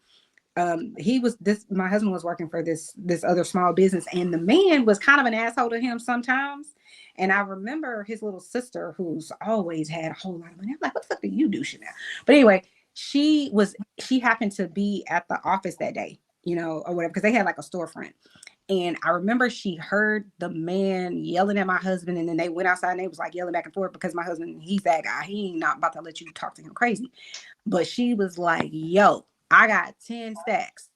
I: my husband was working for this other small business, and the man was kind of an asshole to him sometimes. And I remember his little sister, who's always had a whole lot of money. I'm like, what the fuck do you do, Chanel? But anyway, she happened to be at the office that day, you know, or whatever, because they had like a storefront. And I remember she heard the man yelling at my husband, and then they went outside and they was like yelling back and forth, because my husband, he's that guy. He ain't not about to let you talk to him crazy. But she was like, yo, I got 10 stacks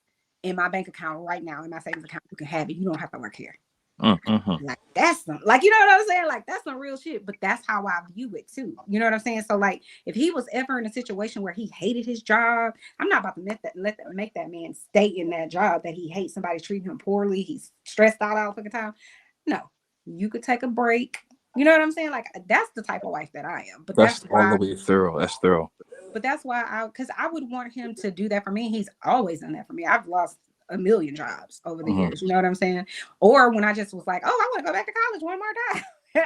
I: in my bank account right now, in my savings account. You can have it. You don't have to work here. Like, that's some, like, you know what I'm saying? Like, that's some real shit, but that's how I view it too. You know what I'm saying? So like, if he was ever in a situation where he hated his job, I'm not about to make that man stay in that job that he hates. Somebody treating him poorly. He's stressed out all the fucking time. No, you could take a break. You know what I'm saying? Like, that's the type of wife that I am. But
Q: That's
I: why,
Q: all the way thorough. That's thorough.
I: But that's why because I would want him to do that for me. He's always done that for me. I've lost a million jobs over the years. You know what I'm saying? Or when I just was like, oh, I want to go back to college one more time.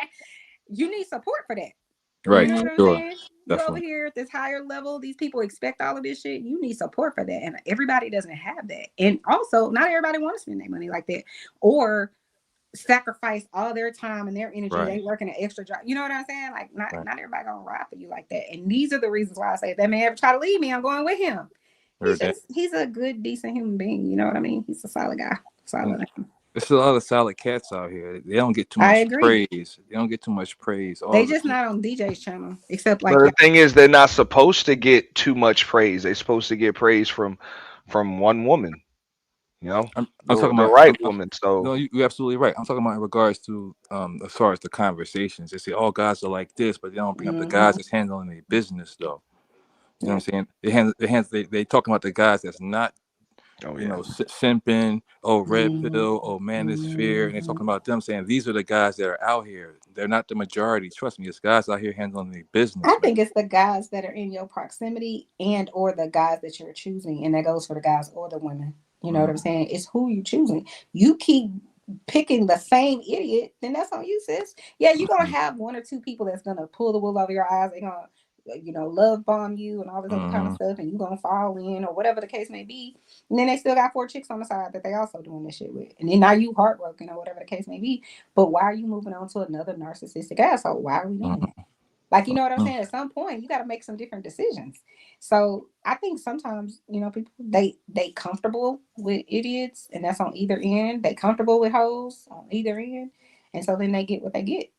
I: You need support for that.
Q: Right.
I: You know what
Q: Sure.
I: I'm saying? You over here at this higher level, these people expect all of this shit. You need support for that. And everybody doesn't have that. And also, not everybody wants to spend their money like that, or sacrifice all their time and their energy.
Q: Right.
I: They working an extra job. You know what I'm saying? Like, not everybody gonna ride for you like that. And these are the reasons why I say, if that man ever try to leave me, I'm going with him. He's a good, decent human being. You know what I mean? He's a solid guy. Solid.
Q: There's a lot of solid cats out here. They don't get too much praise. They don't get too much praise.
I: They just not on DJ's channel, except like.
U: But the thing is, they're not supposed to get too much praise. They're supposed to get praise from one woman. You know,
Q: I'm talking
U: the
Q: about
U: right woman. So
Q: no, you're absolutely right. I'm talking about in regards to as far as the conversations. They say all guys are like this, but they don't bring up the guys that's handling their business though. You know what I'm saying? They talking about the guys that's not, you know, simping, red pill, manosphere, and they're talking about them, saying these are the guys that are out here. They're not the majority. Trust me, it's guys out here handling their business.
I: I think it's the guys that are in your proximity and or the guys that you're choosing, and that goes for the guys or the women. You know what I'm saying? It's who you choosing. You keep picking the same idiot, then that's on you, sis. Yeah, you're gonna have one or two people that's gonna pull the wool over your eyes. They're gonna, you know, love bomb you and all this other kind of stuff, and you're gonna fall in or whatever the case may be. And then they still got 4 chicks on the side that they also doing this shit with. And then now you heartbroken or whatever the case may be. But why are you moving on to another narcissistic asshole? Why are we doing that? Like, you know what I'm saying? At some point, you got to make some different decisions. So I think sometimes, you know, people, they comfortable with idiots, and that's on either end. They comfortable with hoes on either end. And so then they get what they get.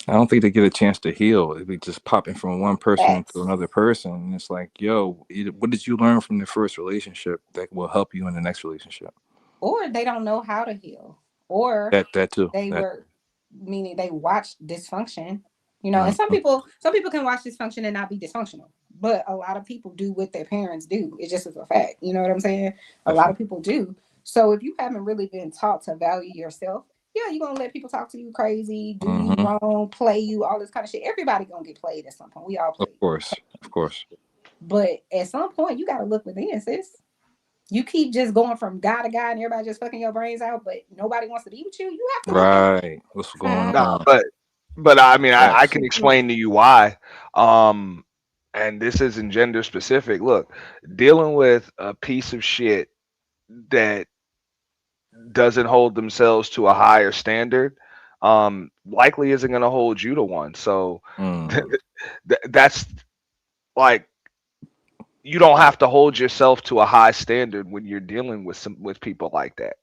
Q: I don't think they get a chance to heal. It'd be just popping from one person
I: Facts.
Q: into another person. And it's like, yo, what did you learn from the first relationship that will help you in the next relationship?
I: Or they don't know how to heal, or
Q: That too.
I: they
Q: That
I: were, meaning they watched dysfunction, you know. And some people can watch dysfunction and not be dysfunctional, but a lot of people do what their parents do. It just is a fact, you know what I'm saying? A lot of people do. So if you haven't really been taught to value yourself, yeah, you're gonna let people talk to you crazy, do you wrong, play you, all this kind of shit. Everybody gonna get played at some point. We all play.
Q: Of course.
I: But at some point you gotta look within, sis. You keep just going from guy to guy and everybody just fucking your brains out, but nobody wants to be with you. You have to look at
Q: Right. What's going
U: No,
Q: on?
U: but I mean, I can explain to you why. And this isn't gender specific. Look, dealing with a piece of shit that doesn't hold themselves to a higher standard, likely isn't going to hold you to one. So that's like, you don't have to hold yourself to a high standard when you're dealing with people like that.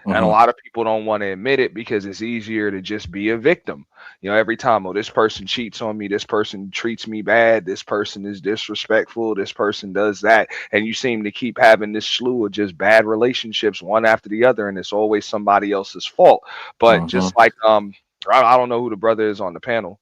U: And a lot of people don't want to admit it because it's easier to just be a victim. You know, every time, oh, this person cheats on me, this person treats me bad, this person is disrespectful, this person does that. And you seem to keep having this slew of just bad relationships one after the other, and it's always somebody else's fault. But just like I don't know who the brother is on the panel.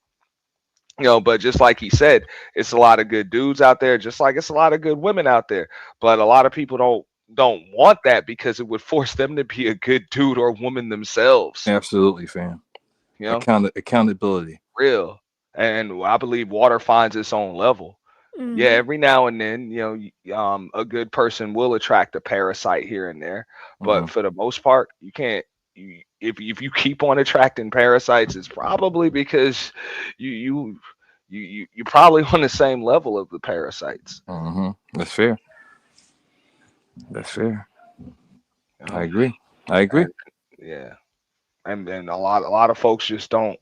U: You know, but just like he said, it's a lot of good dudes out there, just like it's a lot of good women out there. But a lot of people don't want that because it would force them to be a good dude or woman themselves.
Q: Absolutely, fam.
U: You know,
Q: accountability.
U: Real. And I believe water finds its own level. Yeah, every now and then, you know, a good person will attract a parasite here and there, but for the most part, you can't. If you keep on attracting parasites, it's probably because you're probably on the same level of the parasites.
Q: That's fair. That's fair. I agree.
U: Yeah, and a lot of folks just don't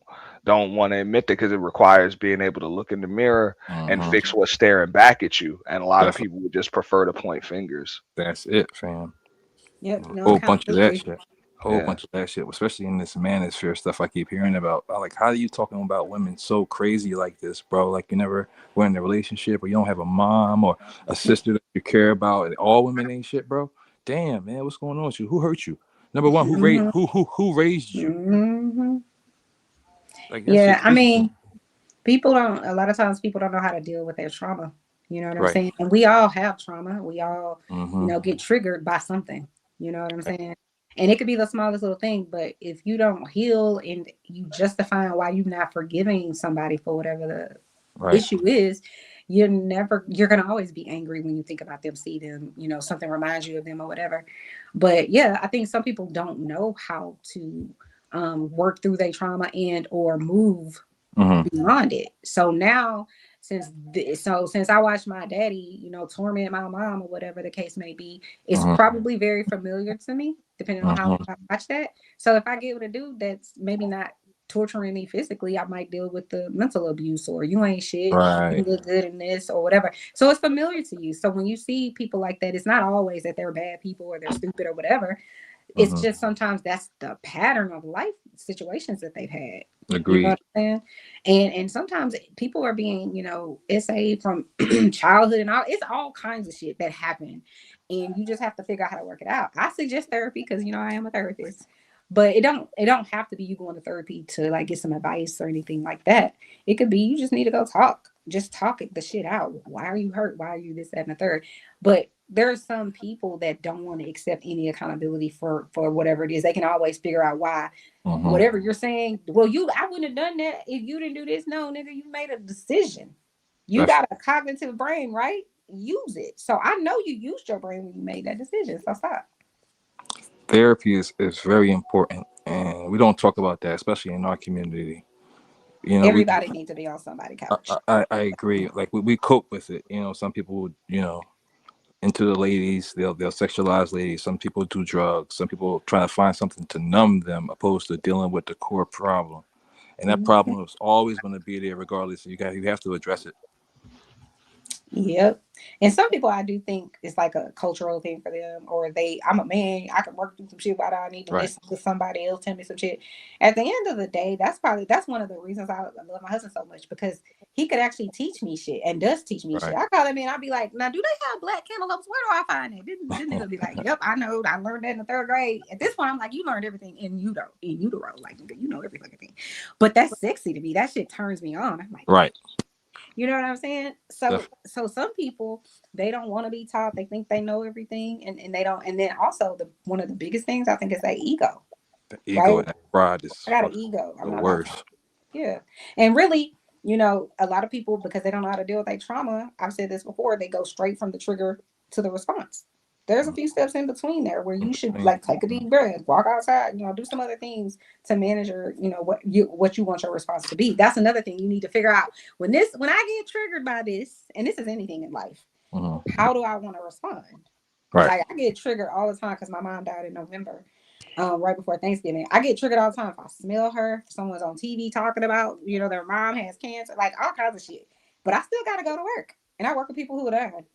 U: want to admit that because it requires being able to look in the mirror and fix what's staring back at you. And a lot of people would just prefer to point fingers.
Q: That's it, fam.
I: Yep.
Q: Whole bunch of that shit. Bunch of that shit, especially in this manosphere stuff I keep hearing about. Like, how are you talking about women so crazy like this, bro? Like, you never were in a relationship, or you don't have a mom or a sister that you care about, and all women ain't shit, bro. Damn, man, what's going on with you? Who hurt you? Number one, who raised you?
I: Like, yeah, I mean, a lot of times people don't know how to deal with their trauma. You know what I'm saying? And we all have trauma. We all, you know, get triggered by something. You know what I'm saying? And it could be the smallest little thing, but if you don't heal and you justify why you're not forgiving somebody for whatever the issue is, you're going to always be angry when you think about them, see them, you know, something reminds you of them or whatever. But yeah, I think some people don't know how to work through their trauma and or move beyond it. So now, since I watched my daddy, you know, torment my mom or whatever the case may be, it's probably very familiar to me, depending on how I watch that. So if I get with a dude that's maybe not torturing me physically, I might deal with the mental abuse, or you ain't shit, you look good in this or whatever. So it's familiar to you. So when you see people like that, it's not always that they're bad people or they're stupid or whatever. It's just sometimes that's the pattern of life situations that they've had.
Q: Agreed.
I: You know what I'm saying? And sometimes people are being, you know, SA from childhood and all. It's all kinds of shit that happen, and you just have to figure out how to work it out. I suggest therapy because, you know, I am a therapist, but it don't have to be you going to therapy to like get some advice or anything like that. It could be you just need to go talk. Just talk the shit out. Why are you hurt? Why are you this, that, and the third? But there are some people that don't want to accept any accountability for whatever it is. They can always figure out why whatever you're saying. Well, I wouldn't have done that if you didn't do this. No, nigga, you made a decision. You got a cognitive brain, right? Use it. So I know you used your brain when you made that decision. So stop.
Q: Therapy is very important, and we don't talk about that, especially in our community. You know,
I: everybody needs to be on somebody's couch.
Q: I agree. Like we cope with it. You know, some people, you know, into the ladies, they'll sexualize ladies. Some people do drugs. Some people try to find something to numb them, opposed to dealing with the core problem. And that problem is always going to be there, regardless. You have to address it.
I: Yep. And some people I do think it's like a cultural thing for them, or I'm a man, I can work through some shit without I need to
Q: Right.
I: listen to somebody else tell me some shit. At the end of the day, that's one of the reasons I love my husband so much, because he could actually teach me shit and does teach me shit.
Q: Right.
I: I call him in, I'll be like, now do they have black cantaloupes? Where do I find it? This nigga be like, yep, I know, I learned that in the 3rd grade. At this point, I'm like, you learned everything in utero, like you know every fucking thing. But that's sexy to me. That shit turns me on. I'm like,
Q: Right.
I: you know what I'm saying? So
Q: Definitely.
I: so some people, they don't want to be taught. They think they know everything, and they don't. And then also one of the biggest things I think is that ego.
Q: The ego
I: Right?
Q: and that pride is
I: I got an
Q: fucking
I: ego. I'm
Q: the
I: not
Q: worst.
I: yeah. And really, a lot of people, because they don't know how to deal with their trauma, I've said this before, they go straight from the trigger to the response. There's a few steps in between there where you should like take a deep breath, walk outside, do some other things to manage your, what you want your response to be. That's another thing you need to figure out. When I get triggered by this, and this is anything in life, how do I want to respond?
Q: Right.
I: Like I get triggered all the time because my mom died in November, right before Thanksgiving. I get triggered all the time if I smell her, if someone's on TV talking about, their mom has cancer, like all kinds of shit. But I still gotta go to work. And I work with people who are dying.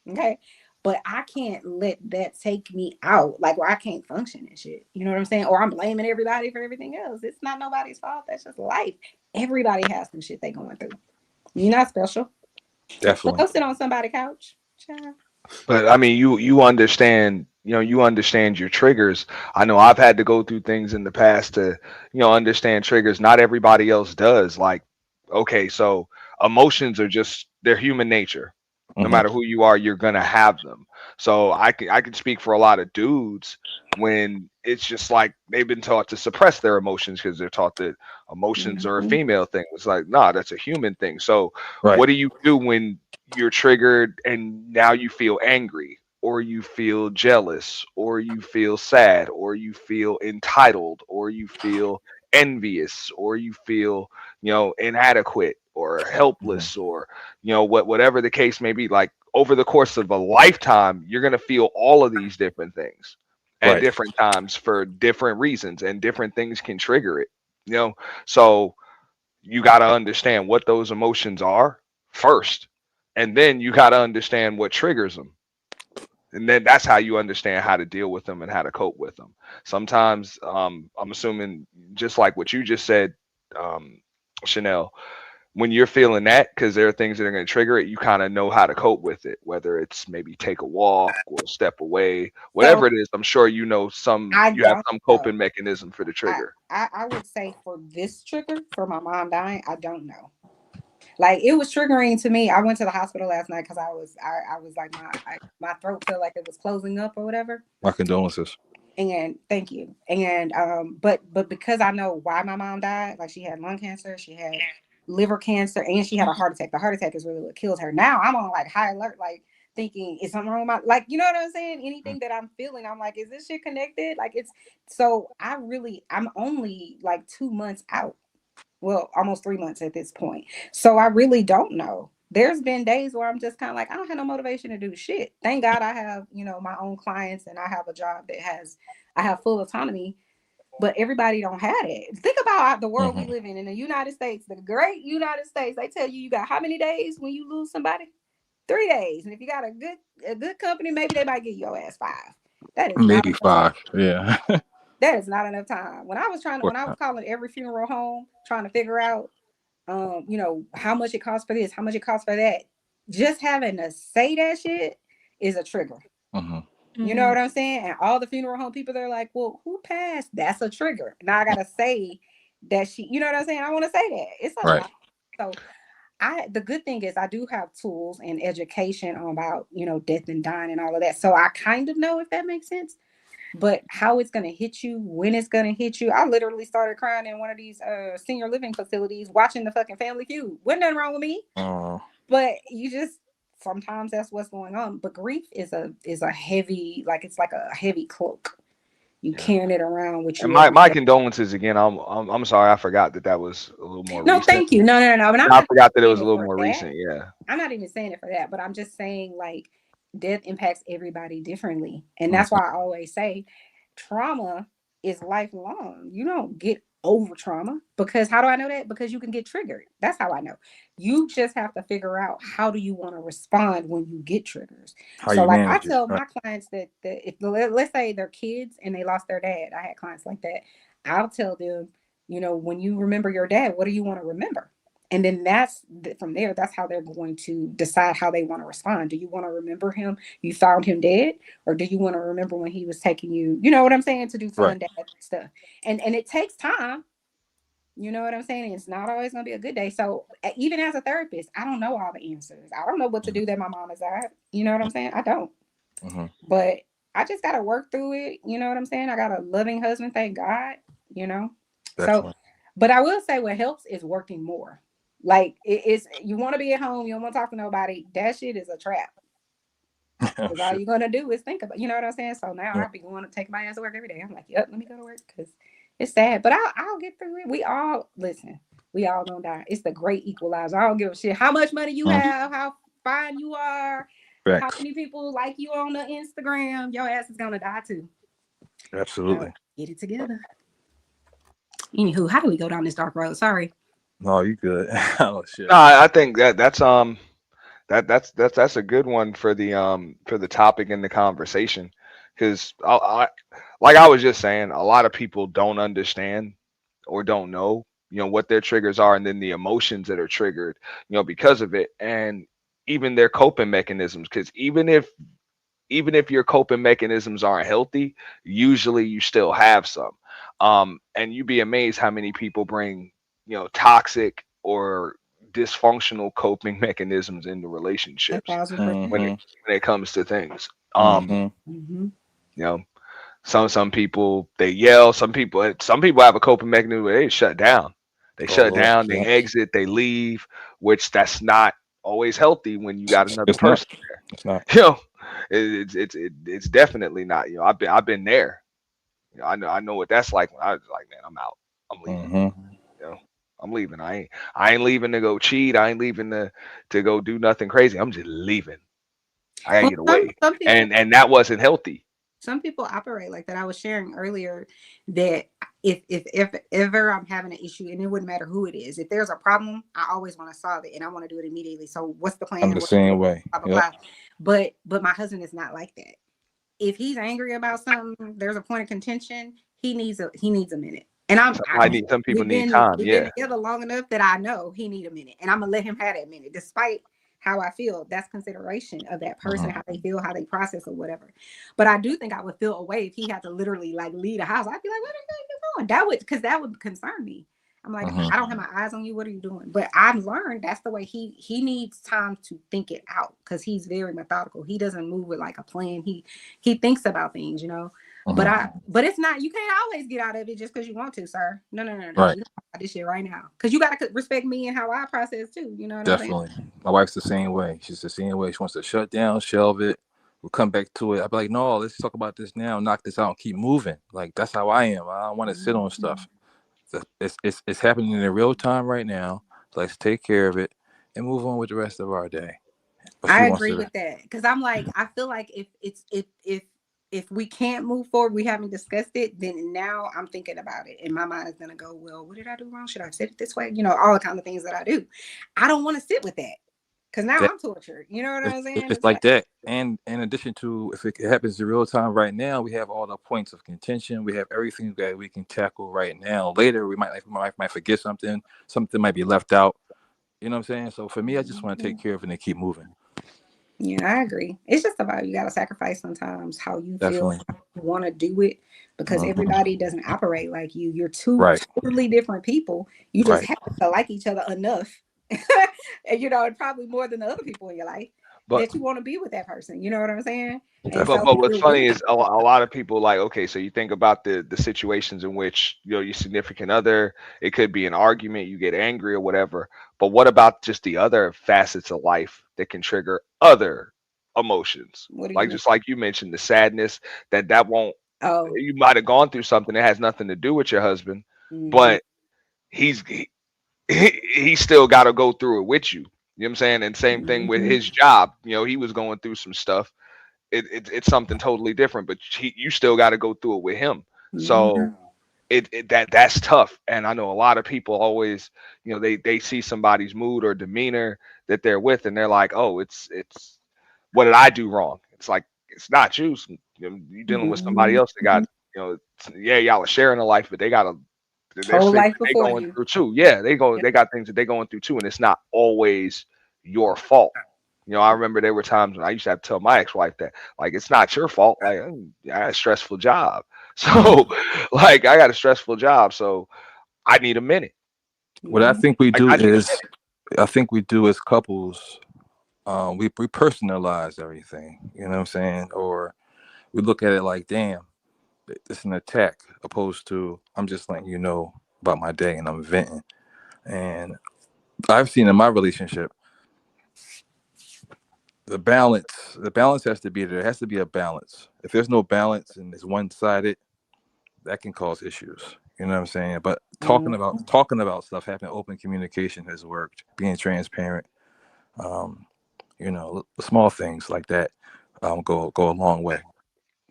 I: Okay. But I can't let that take me out, like where I can't function and shit. You know what I'm saying? Or I'm blaming everybody for everything else. It's not nobody's fault. That's just life. Everybody has some shit they going through. You're not special.
Q: Definitely.
I: Go sit on somebody's couch. Child.
U: But I mean, you understand, you understand your triggers. I know I've had to go through things in the past to, understand triggers. Not everybody else does. Like, okay, so emotions are they're human nature. No matter who you are, you're gonna have them. So I can speak for a lot of dudes when it's just like they've been taught to suppress their emotions because they're taught that emotions are a female thing. It's like, nah, that's a human thing. So
Q: Right.
U: what do you do when you're triggered and now you feel angry, or you feel jealous, or you feel sad, or you feel entitled, or you feel envious, or you feel, inadequate or helpless, or whatever the case may be? Like over the course of a lifetime, you're going to feel all of these different things at
Q: Right.
U: different times for different reasons, and different things can trigger it. So you got to understand what those emotions are first, and then you got to understand what triggers them, and then that's how you understand how to deal with them and how to cope with them. Sometimes I'm assuming, just like what you just said, Chanel, when you're feeling that, because there are things that are going to trigger it, you kind of know how to cope with it, whether it's maybe take a walk or step away, whatever it is. I'm sure you have some coping mechanism for the trigger.
I: I would say for this trigger, for my mom dying, I don't know. Like it was triggering to me. I went to the hospital last night because I was like my throat felt like it was closing up or whatever.
Q: My condolences.
I: And thank you. And but because I know why my mom died, like she had lung cancer, she had liver cancer, and she had a heart attack. The heart attack is really what killed her. Now I'm on like high alert, like thinking, is something wrong with my, like, you know what I'm saying? Anything that I'm feeling, I'm like, is this shit connected? Like so I'm only like 2 months out. Well, almost 3 months at this point. So I really don't know. There's been days where I'm just kind of like, I don't have no motivation to do shit. Thank God I have, my own clients, and I have a job that I have full autonomy, but everybody don't have it. Think about the world we live in the United States, the great United States. They tell you got how many days when you lose somebody? 3 days. And if you got a good company, maybe they might give your ass 5. That is
Q: maybe 5. Yeah.
I: That is not enough time. When I was calling every funeral home, trying to figure out, how much it costs for this, how much it costs for that, just having to say that shit is a trigger. You know what I'm saying? And all the funeral home people, they're like, well, who passed? That's a trigger. Now I got to say that you know what I'm saying? I want to say that. It's a lot. So the good thing is I do have tools and education about, death and dying and all of that. So I kind of know, if that makes sense. But how it's going to hit you, when it's going to hit you. I literally started crying in one of these senior living facilities watching the fucking Family Feud. Wasn't nothing wrong with me. But sometimes that's what's going on. But grief is a heavy, like it's like a heavy cloak. You carrying it around with you.
U: And my condolences again. I'm sorry, I forgot that was a little more recent.
I: Thank you. No. And
U: I forgot that it was a little more recent. Yeah.
I: I'm not even saying it for that, but I'm just saying, like, death impacts everybody differently. And that's why I always say trauma is lifelong. You don't get over trauma. Because how do I know that? Because you can get triggered. That's how I know. You just have to figure out how do you want to respond when you get triggers.
Q: How
I: So
Q: you
I: like I
Q: manage it.
I: tell
Q: Right.
I: my clients that if let's say they're kids and they lost their dad, I had clients like that. I'll tell them, when you remember your dad, what do you want to remember? And then from there, that's how they're going to decide how they want to respond. Do you want to remember him? You found him dead, or do you want to remember when he was taking you? You know what I'm saying? To do fun
Q: Right.
I: dad stuff, and it takes time. You know what I'm saying? It's not always going to be a good day. So even as a therapist, I don't know all the answers. I don't know what to do that my mom has died. You know what I'm saying? I don't.
Q: Mm-hmm.
I: But I just got to work through it. You know what I'm saying? I got a loving husband, thank God. So,
Q: Definitely.
I: but I will say what helps is working more. Like it's you want to be at home, you don't want to talk to nobody. That shit is a trap. Because all you're gonna do is think about, you know what I'm saying? So now
Q: Yeah.
I: I'll be going to take my ass to work every day. I'm like, yep, let me go to work because it's sad. But I'll get through it. We all gonna die. It's the great equalizer. I don't give a shit how much money you have, how fine you are, how
Q: Facts.
I: many people like you on the Instagram. Your ass is gonna die too.
Q: Absolutely.
I: Get it together. Anywho, how do we go down this dark road? Sorry.
Q: No, you good. Oh shit.
U: No, I think that's a good one for the topic and the conversation, because like I was just saying, a lot of people don't understand or don't know what their triggers are, and then the emotions that are triggered because of it, and even their coping mechanisms, because even if your coping mechanisms aren't healthy, usually you still have some, and you'd be amazed how many people bring toxic or dysfunctional coping mechanisms into relationships
I: 1,000%.
U: when it comes to things.
Q: Mm-hmm.
U: Some people, they yell. Some people have a coping mechanism where they shut down. They shut
Q: Lord,
U: down, they
Q: yeah.
U: exit, they leave, which that's not always healthy when you got another
Q: It's not.
U: person there.
Q: It's not.
U: It's definitely not. I've been there. I know what that's like. When I was like, man, I'm out. I'm leaving.
Q: Mm-hmm.
U: I'm leaving. I ain't leaving to go cheat. I ain't leaving to go do nothing crazy. I'm just leaving. I gotta get away.
I: Some people,
U: And that wasn't healthy.
I: some people operate like that. I was sharing earlier that if ever I'm having an issue, and it wouldn't matter who it is, if there's a problem, I always want to solve it and I want to do it immediately. So what's the plan?
Q: I'm the same way.
I: Blah, blah,
Q: Yep.
I: blah. But my husband is not like that. If he's angry about something, there's a point of contention, he needs a minute. And
U: Some people need
I: we've
U: time.
I: been
U: Yeah.
I: together long enough that I know he need a minute, and I'm gonna let him have that minute, despite how I feel. That's consideration of that person, how they feel, how they process, or whatever. But I do think I would feel away if he had to literally like leave the house. I'd be like, "What are you doing?" That would concern me. I'm like, I don't have my eyes on you. What are you doing? But I've learned that's the way he needs time to think it out, because he's very methodical. He doesn't move with like a plan. He thinks about things, But it's not, you can't always get out of it just because you want to, sir. No.
Q: Right.
I: You don't talk about this shit right now, because you gotta respect me and how I process too. You know what
Q: Definitely.
I: I'm saying?
Q: My wife's the same way. She's the same way. She wants to shut down, shelve it. We'll come back to it. I'll be like, no, let's talk about this now. Knock this out and keep moving. Like, that's how I am. I don't want to sit on stuff. It's happening in real time right now. Let's take care of it and move on with the rest of our day. But
I: I agree with that, because I'm like, I feel like if we can't move forward, we haven't discussed it, then now I'm thinking about it, and my mind is gonna go, well, what did I do wrong? Should I have said it this way? All the kind of things that I do. I don't want to sit with that, because now I'm tortured. You know what I'm saying?
Q: It's like that. And in addition to, if it happens in real time right now, we have all the points of contention. We have everything that we can tackle right now. Later, we might forget something. Something might be left out. You know what I'm saying? So for me, I just want to take care of it and keep moving.
I: Yeah, I agree. It's just about, you got to sacrifice sometimes how you
Q: Definitely.
I: feel, how you want to do it, because everybody doesn't operate like you. You're two
Q: Right.
I: totally different people. You just
Q: Right.
I: happen to like each other enough, and and probably more than the other people in your life, that you want to be with that person. You know what I'm saying? And
U: But what's funny is a lot of people, like, okay, so you think about the situations in which your significant other, it could be an argument, you get angry or whatever. But what about just the other facets of life that can trigger other emotions? Like, just like you mentioned, the sadness that won't.
I: Oh,
U: you might have gone through something that has nothing to do with your husband, but he still got to go through it with you. You know what I'm saying? And same thing with his job. He was going through some stuff. It's something totally different, but you still got to go through it with him. So that's tough. And I know a lot of people always, they see somebody's mood or demeanor that they're with, and they're like, oh, it's what did I do wrong? It's like, it's not you. You're dealing with somebody else that got, yeah, y'all are sharing a life, but they got there's
I: Whole
U: things
I: life
U: that they
I: before
U: going
I: you.
U: through too. Yeah, they got things that they going through too, and it's not always your fault. I remember there were times when I used to have to tell my ex-wife that, like, it's not your fault. Like, I got a stressful job. So, like, I got a stressful job. So I need a minute.
Q: What I think we
U: I
Q: do
U: need a
Q: is,
U: minute.
Q: I think we do as couples, we personalize everything. You know what I'm saying? Or we look at it like, damn, it's an attack, opposed to I'm just letting you know about my day and I'm venting. And I've seen in my relationship, the balance has to be there. There has to be a balance. If there's no balance and it's one-sided, that can cause issues. You know what I'm saying? But talking about stuff, having open communication has worked. Being transparent, the small things like that go a long way.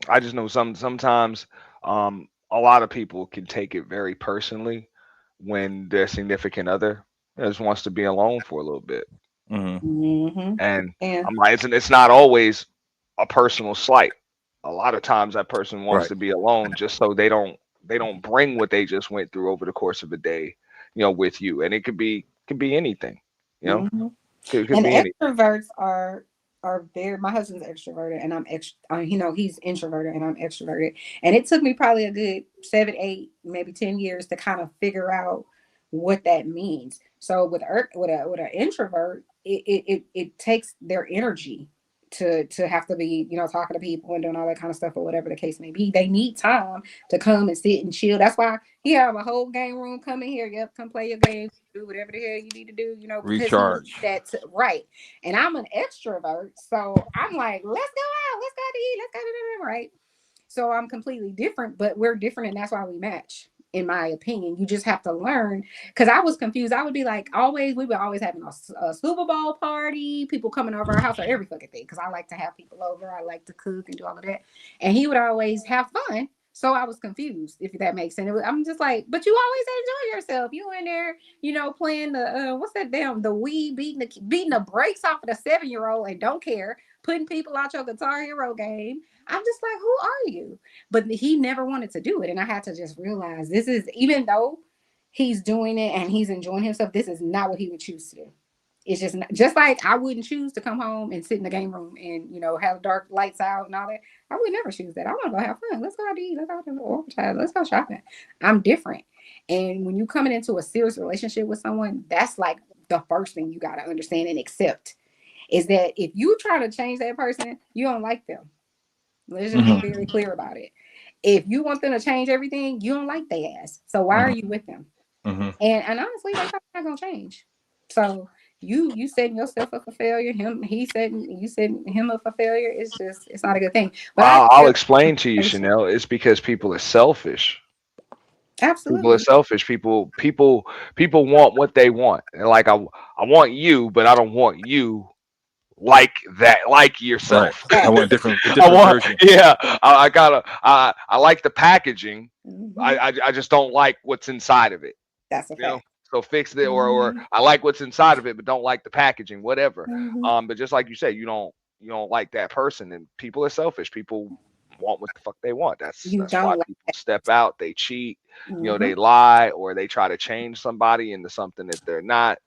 U: I just know sometimes a lot of people can take it very personally when their significant other just wants to be alone for a little bit.
I: Mm-hmm.
U: And
I: And
U: I'm like, it's not always a personal slight. A lot of times that person wants
Q: Right.
U: to be alone just so they don't bring what they just went through over the course of a day, with you. And it could be anything,
I: Mhm.
U: could
I: And
U: be anything.
I: extroverts are very. My husband's extroverted, and I'm he's introverted, and I'm extroverted. And it took me probably a good 7, 8, maybe 10 years to kind of figure out what that means. So with an introvert, it takes their energy to have to be talking to people and doing all that kind of stuff, or whatever the case may be. They need time to come and sit and chill. That's why he have a whole game room. Come in here, yep, come play your game, do whatever the hell you need to do, because
Q: Recharge.
I: that's right. And I'm an extrovert, so I'm like, let's go out, let's go to eat, let's go to right. So I'm completely different, but we're different, and that's why we match. In my opinion, you just have to learn. Because I was confused. I would be like, we would always having a Super Bowl party, people coming over our house, or every fucking thing. Because I like to have people over, I like to cook and do all of that, and he would always have fun. So I was confused, if that makes sense. I'm just like, but you always enjoy yourself. You in there, playing the what's that damn the Wii, beating the brakes off of the 7-year-old and don't care, putting people out your Guitar Hero game. I'm just like, who are you? But he never wanted to do it, and I had to just realize this is, even though he's doing it and he's enjoying himself, this is not what he would choose to do. It's just not, just like I wouldn't choose to come home and sit in the game room and have dark lights out and all that. I would never choose that. I want to go have fun. Let's go out to eat. Let's go to overtime. Let's go shopping. I'm different. And when you're coming into a serious relationship with someone, that's like the first thing you got to understand and accept is that if you try to change that person, you don't like them. Let's just be very clear about it. If you want them to change everything, you don't like their ass. So why are you with them? And honestly, that's not gonna change. So you setting yourself up for failure. You setting him up for failure. It's not a good thing. But
U: I'll explain to you, Chanel. It's because people are selfish.
I: Absolutely.
U: People are selfish. People want what they want. They're like, I want you, but I don't want you like that, like yourself.
Q: Right. I want a different version.
U: Yeah, I like the packaging. I just don't like what's inside of it.
I: That's a fact.
U: So fix it, or I like what's inside of it, but don't like the packaging, whatever. But just like you said, you don't like that person, and people are selfish. People want what the fuck they want. That's why people step out, they cheat, they lie, or they try to change somebody into something that they're not.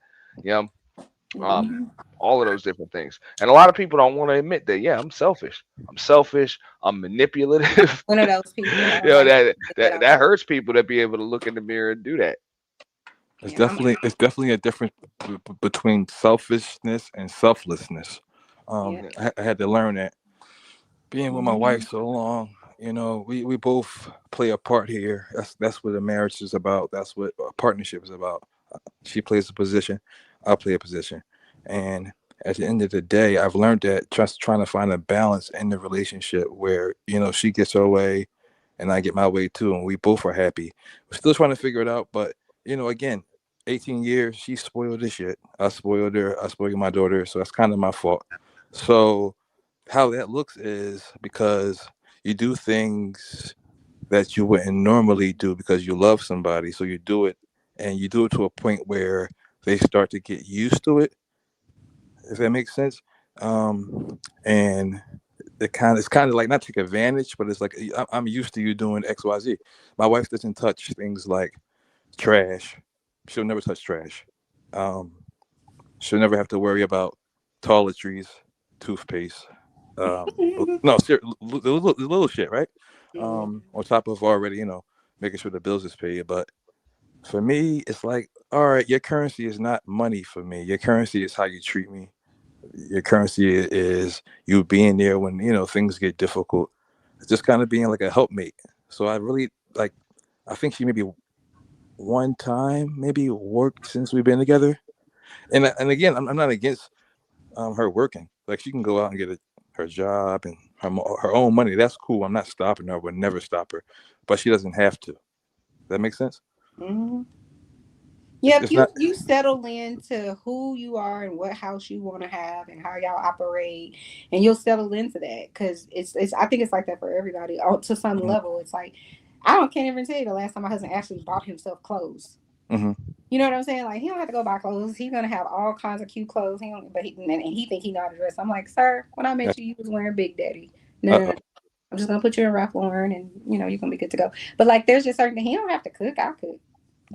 U: All of those different things. And a lot of people don't want to admit that, yeah, I'm selfish. I'm manipulative.
I: One of those people.
U: That hurts people to be able to look in the mirror and do that.
Q: It's definitely a difference between selfishness and selflessness. I had to learn that. Being with my wife so long, we both play a part here. That's what a marriage is about. That's what a partnership is about. She plays a position, I play a position. And at the end of the day, I've learned that just trying to find a balance in the relationship where, she gets her way and I get my way too, and we both are happy. We're still trying to figure it out, but again, 18 years, she spoiled this shit. I spoiled her. I spoiled my daughter, so that's kind of my fault. So how that looks is because you do things that you wouldn't normally do because you love somebody. So you do it, and you do it to a point where they start to get used to it, if that makes sense. And it's kind of like, not take advantage, but it's like, I'm used to you doing XYZ. My wife doesn't touch things like trash. She'll never touch trash. She'll never have to worry about toiletries, toothpaste. No, the little shit, right? On top of already, making sure the bills is paid. But for me, it's like, all right, your currency is not money for me. Your currency is how you treat me. Your currency is you being there when, things get difficult. It's just kind of being like a helpmate. So I really I think she maybe one time maybe worked since we've been together. And again, I'm not against her working. Like, she can go out and get her job and her own money. That's cool. I'm not stopping her. I would never stop her. But she doesn't have to. That makes sense?
I: Mm-hmm. Yeah,
Q: It's
I: if
Q: not.
I: you settle into who you are and what house you want to have and how y'all operate, and you'll settle into that, because it's I think it's like that for everybody to some level. It's like, can't even tell you the last time my husband actually bought himself clothes.
Q: Mm-hmm.
I: You know what I'm saying? Like, he don't have to go buy clothes. He's gonna have all kinds of cute clothes. He think he know how to dress. I'm like, sir, when I met you was wearing Big Daddy. No. I'm just gonna put you in Ralph Lauren, and you're gonna be good to go. But like, there's just certain things he don't have to cook. I cook.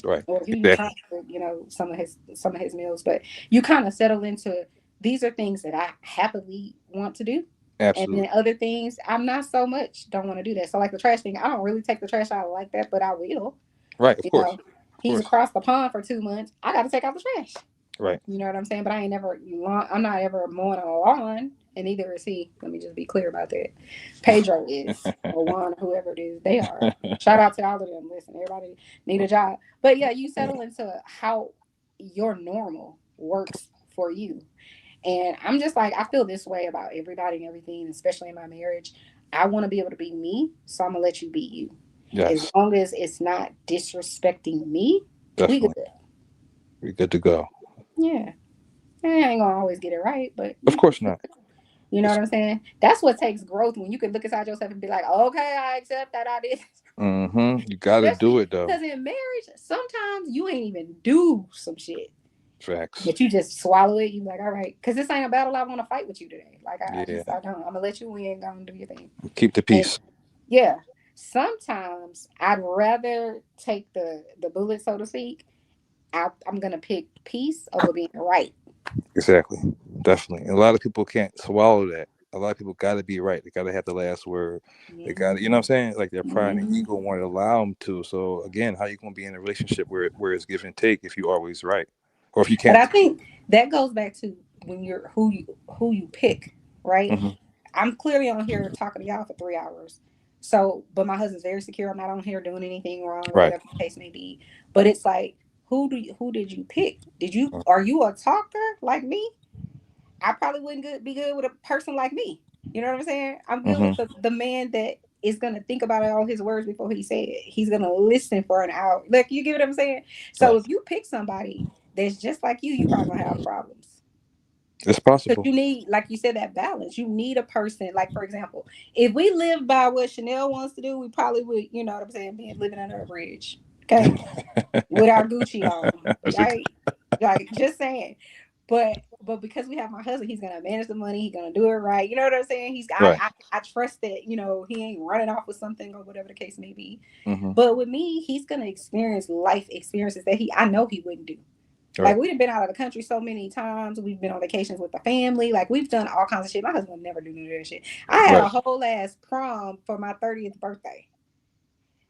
Q: Right.
I: Or you try to cook, some of his meals. But you kind of settle into, these are things that I happily want to do.
Q: Absolutely.
I: And then other things I'm not so much don't want to do that. So like the trash thing, I don't really take the trash out like that, but I will.
Q: Right, of course.
I: He's across the pond for 2 months. I got to take out the trash.
Q: Right.
I: You know what I'm saying? But I'm not ever mowing a lawn, and neither is he. Let me just be clear about that. Pedro is, or Juan, whoever it is, they are. Shout out to all of them. Listen, everybody need a job. But yeah, you settle into how your normal works for you. And I'm just like, I feel this way about everybody and everything, especially in my marriage. I want to be able to be me, so I'm going to let you be you. Yes. As long as it's not disrespecting me, we good.
Q: We're good to go.
I: Yeah. I ain't gonna always get it right, but
Q: of course not.
I: You know what I'm saying? That's what takes growth, when you can look inside yourself and be like, okay, I accept that I did.
Q: Mm-hmm. You gotta do it though.
I: Because in marriage, sometimes you ain't even do some shit.
Q: Facts.
I: But you just swallow it. You like, all right, because this ain't a battle I want to fight with you today. Like I don't. I'm gonna let you win. Go and do your thing.
Q: Keep the peace.
I: Yeah. Sometimes I'd rather take the bullet, so to speak. I'm gonna pick peace over being right.
Q: Exactly. Definitely. And a lot of people can't swallow that. A lot of people got to be right. They got to have the last word. They got to, you know what I'm saying? Like their pride and ego won't allow them to. So again, how you going to be in a relationship where it's give and take if you're always right? Or if you can't.
I: But I think that goes back to when you're who you pick, right?
Q: Mm-hmm.
I: I'm clearly on here talking to y'all for 3 hours. So, but my husband's very secure. I'm not on here doing anything wrong, or whatever the case may be. But it's like, who did you pick? Are you a talker like me? I probably wouldn't be good with a person like me. You know what I'm saying? I'm good with the man that is gonna think about all his words before he say it. He's gonna listen for an hour. Like, you get what I'm saying? So if you pick somebody that's just like you probably gonna have problems.
Q: It's possible.
I: You need, like you said, that balance. You need a person, like, for example, if we lived by what Chanel wants to do, we probably would, you know what I'm saying, be living under a bridge. Okay. With our Gucci on. Right? Like, just saying. But because we have my husband, he's gonna manage the money, he's gonna do it right. You know what I'm saying? I trust that, he ain't running off with something or whatever the case may be.
Q: Mm-hmm.
I: But with me, he's gonna experience life experiences that I know he wouldn't do. Right. Like, we've been out of the country so many times. We've been on vacations with the family. Like, we've done all kinds of shit. My husband would never do none of that shit. I had a whole ass prom for my 30th birthday.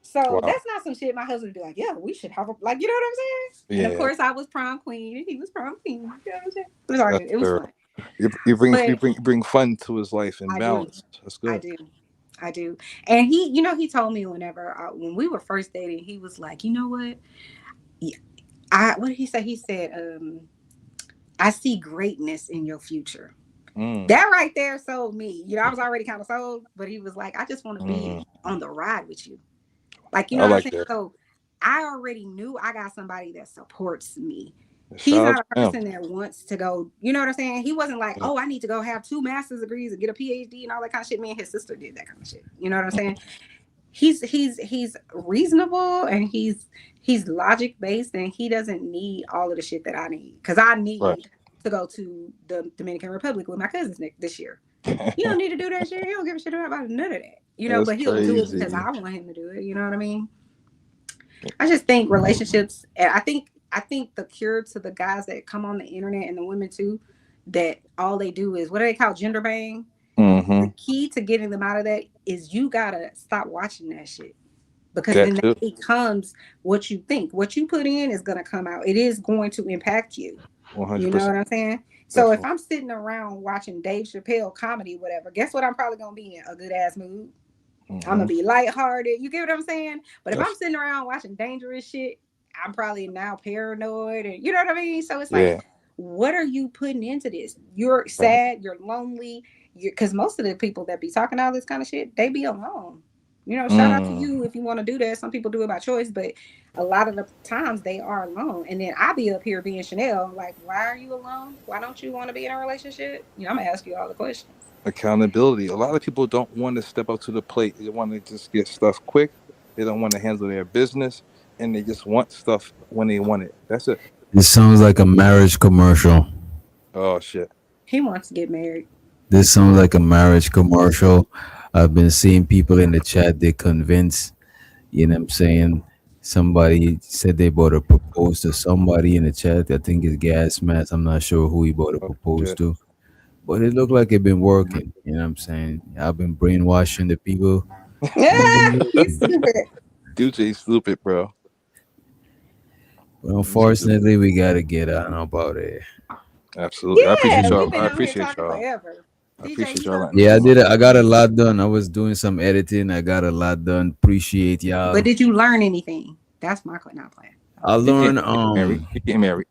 I: So that's not some shit my husband would be like, yeah, we should have like, you know what I'm saying? Yeah. And of course I was prom queen and he was prom king. You know what I'm saying? It was fun.
Q: You bring fun to his life and balance. That's good.
I: I do. And he told me when we were first dating, he was like, you know what? What did he say? He said, I see greatness in your future. That right there sold me. I was already kind of sold, but he was like, I just want to be on the ride with you. Like, you know what I'm saying? So I already knew I got somebody that supports me. He's not a person that wants to go, you know what I'm saying? He wasn't like, I need to go have 2 master's degrees and get a PhD and all that kind of shit. Me and his sister did that kind of shit. You know what I'm saying? he's reasonable and he's logic based, and he doesn't need all of the shit that I need, because I need to go to the Dominican Republic with my cousins this year. You don't need to do that shit. He don't give a shit about none of that, you know. But he'll do it because I want him to do it. You know what I mean? I just think relationships. I think the cure to the guys that come on the internet, and the women too, that all they do is, what do they call, gender bang? The key to getting them out of that is you gotta stop watching that shit, because then that becomes what you think. What you put in is gonna come out. It is going to impact you. 100%. You know what I'm saying? So if I'm sitting around watching Dave Chappelle comedy, whatever, guess what? I'm probably gonna be in a good ass mood. I'm gonna be lighthearted. You get what I'm saying? But if I'm sitting around watching dangerous shit, I'm probably now paranoid, and you know what I mean? So it's like, what are you putting into this? You're sad, you're lonely, because most of the people that be talking all this kind of shit, they be alone. You know, shout out to you if you want to do that. Some people do it by choice, but a lot of the times they are alone. And then I be up here being Chanel, like, why are you alone? Why don't you want to be in a relationship? You know, I'm gonna ask you all the questions.
Q: Accountability. A lot of people don't want to step up to the plate. They want to just get stuff quick. They don't want to handle their business, and they just want stuff when they want it. That's it.
B: This sounds like a marriage commercial.
Q: Oh shit.
I: He wants to get married.
B: This sounds like a marriage commercial. I've been seeing people in the chat, they're convinced, you know what I'm saying? Somebody said they bought to propose to somebody in the chat. I think it's Gas Mask. I'm not sure who he bought to propose to. But it looked like it been working. You know what I'm saying? I've been brainwashing the people.
I: Yeah, he's stupid.
Q: DJ's stupid, bro.
B: But unfortunately, we got to get on about it.
Q: Absolutely.
I: Yeah,
Q: I appreciate y'all.
I: we've been
Q: I
I: out here
Q: appreciate
I: talking
Q: y'all.
I: forever.
Q: I appreciate y'all.
B: Yeah, I did. I got a lot done. I was doing some editing. I got a lot done. Appreciate y'all.
I: But did you learn anything? That's my not playing.
B: I learned.
Q: He getting married.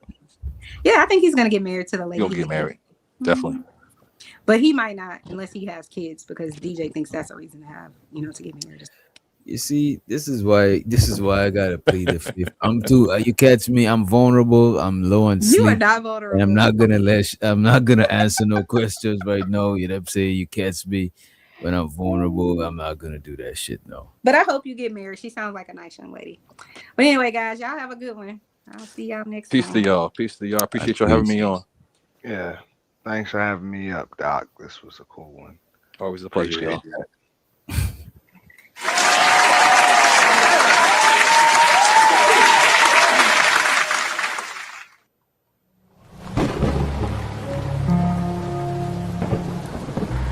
I: Yeah, I think he's gonna get married to the lady.
Q: He'll get married. Definitely.
I: But he might not unless he has kids, because DJ thinks that's a reason to have, to get married.
B: You see, this is why I gotta plead the fifth. I'm too. You catch me? I'm vulnerable. I'm low on sleep.
I: You are not vulnerable.
B: And I'm not gonna answer no questions right now. You know what I'm saying? You catch me when I'm vulnerable. I'm not gonna do that shit. No.
I: But I hope you get married. She sounds like a nice young lady. But anyway, guys, y'all have a good one. I'll see y'all next time.
Q: Peace to y'all. Peace to y'all. Appreciate y'all having me on.
U: Yeah. Thanks for having me up, Doc. This was a cool one.
Q: Always a pleasure, y'all.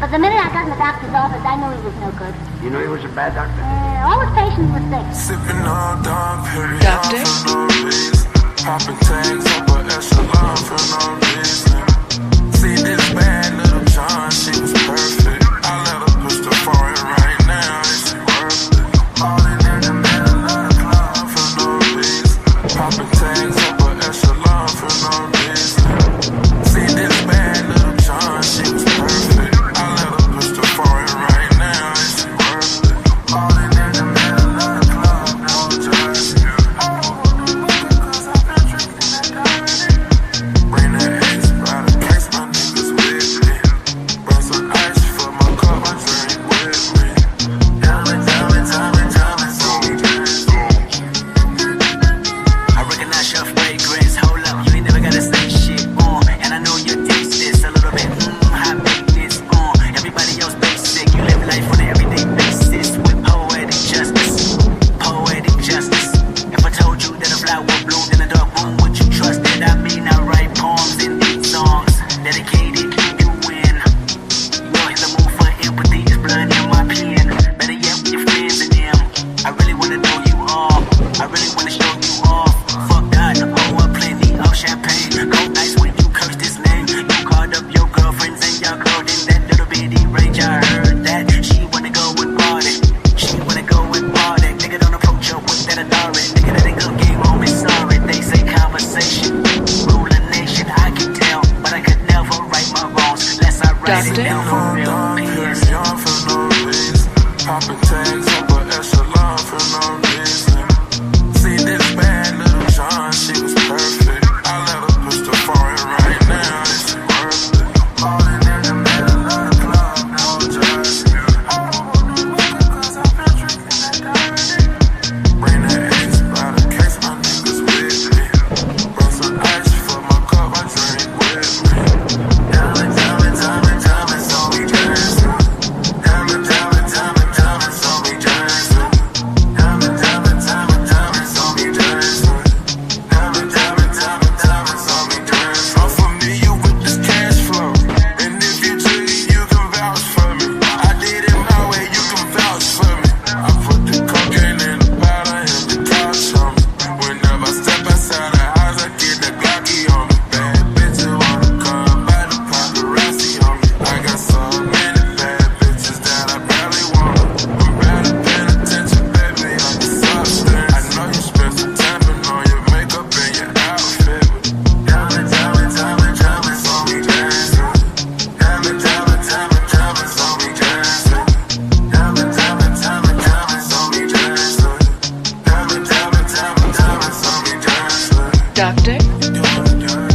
A: But the minute I got in the doctor's office, I knew he was no good.
V: You knew he was a bad doctor?
A: All his patients were sick.
C: Sipping on Dom Perignon for no reason. Popping tags up an echelon for no reason. See this bad little John, she was perfect. I let her push the foreign right now, and she worth it. Falling in the middle of the club for no reason. Popping tags up an echelon for no reason. See this bad little John, she was perfect. I let her push the foreign right now, and she worth it. Falling in the middle of the club, no jersey. I don't want to look at 'cause I've been drinking that dirty. Bring that ace by the case, my niggas with me. Bring some ice for my cup, my drink with me.
D: I recognize your fragrance. Hold up, you ain't never gotta say shit.
G: together.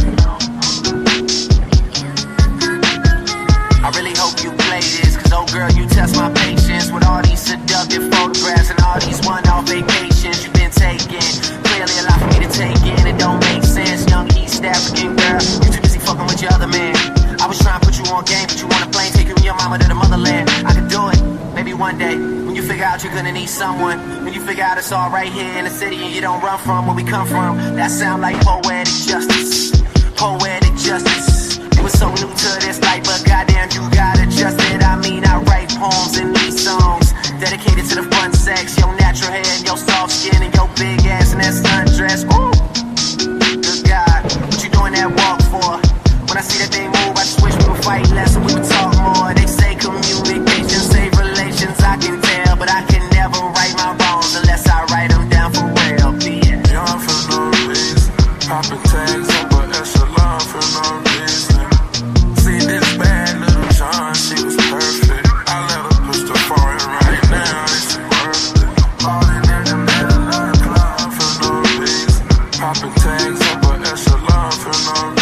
D: I really hope you play this, cause oh girl, you test my patience with all these seductive photographs and all these one-off vacations you've been taking. Clearly a lot for me to take in, it don't make sense. Young East African girl, you too busy fucking with your other man. I was trying to put you on game, put you on a plane, take you and your mama to the motherland. I could do it, maybe one day, when you figure out you're gonna need someone, when you figure out it's all right here in the city and you don't run from where we come from. That sound like poetic justice, poetic justice. It was so new to this life, but goddamn, you got adjusted. I mean, I write poems in these songs dedicated to the fun sex, your natural hair and your soft skin and your big ass and that sundress. Ooh, good God, what you doing that walk for? When I see that thing move, I just wish we would fight less and we would talk more. They say communication save relations, I can tell, but I can never right my wrongs unless I write them down for real. Yeah.
C: Young for no reason, popping tags up an echelon for no reason. See this bad little John, she was perfect. I let her push the foreign right now, it's worth it. Falling in the middle of the club for no reason, popping tags up an echelon for no reason.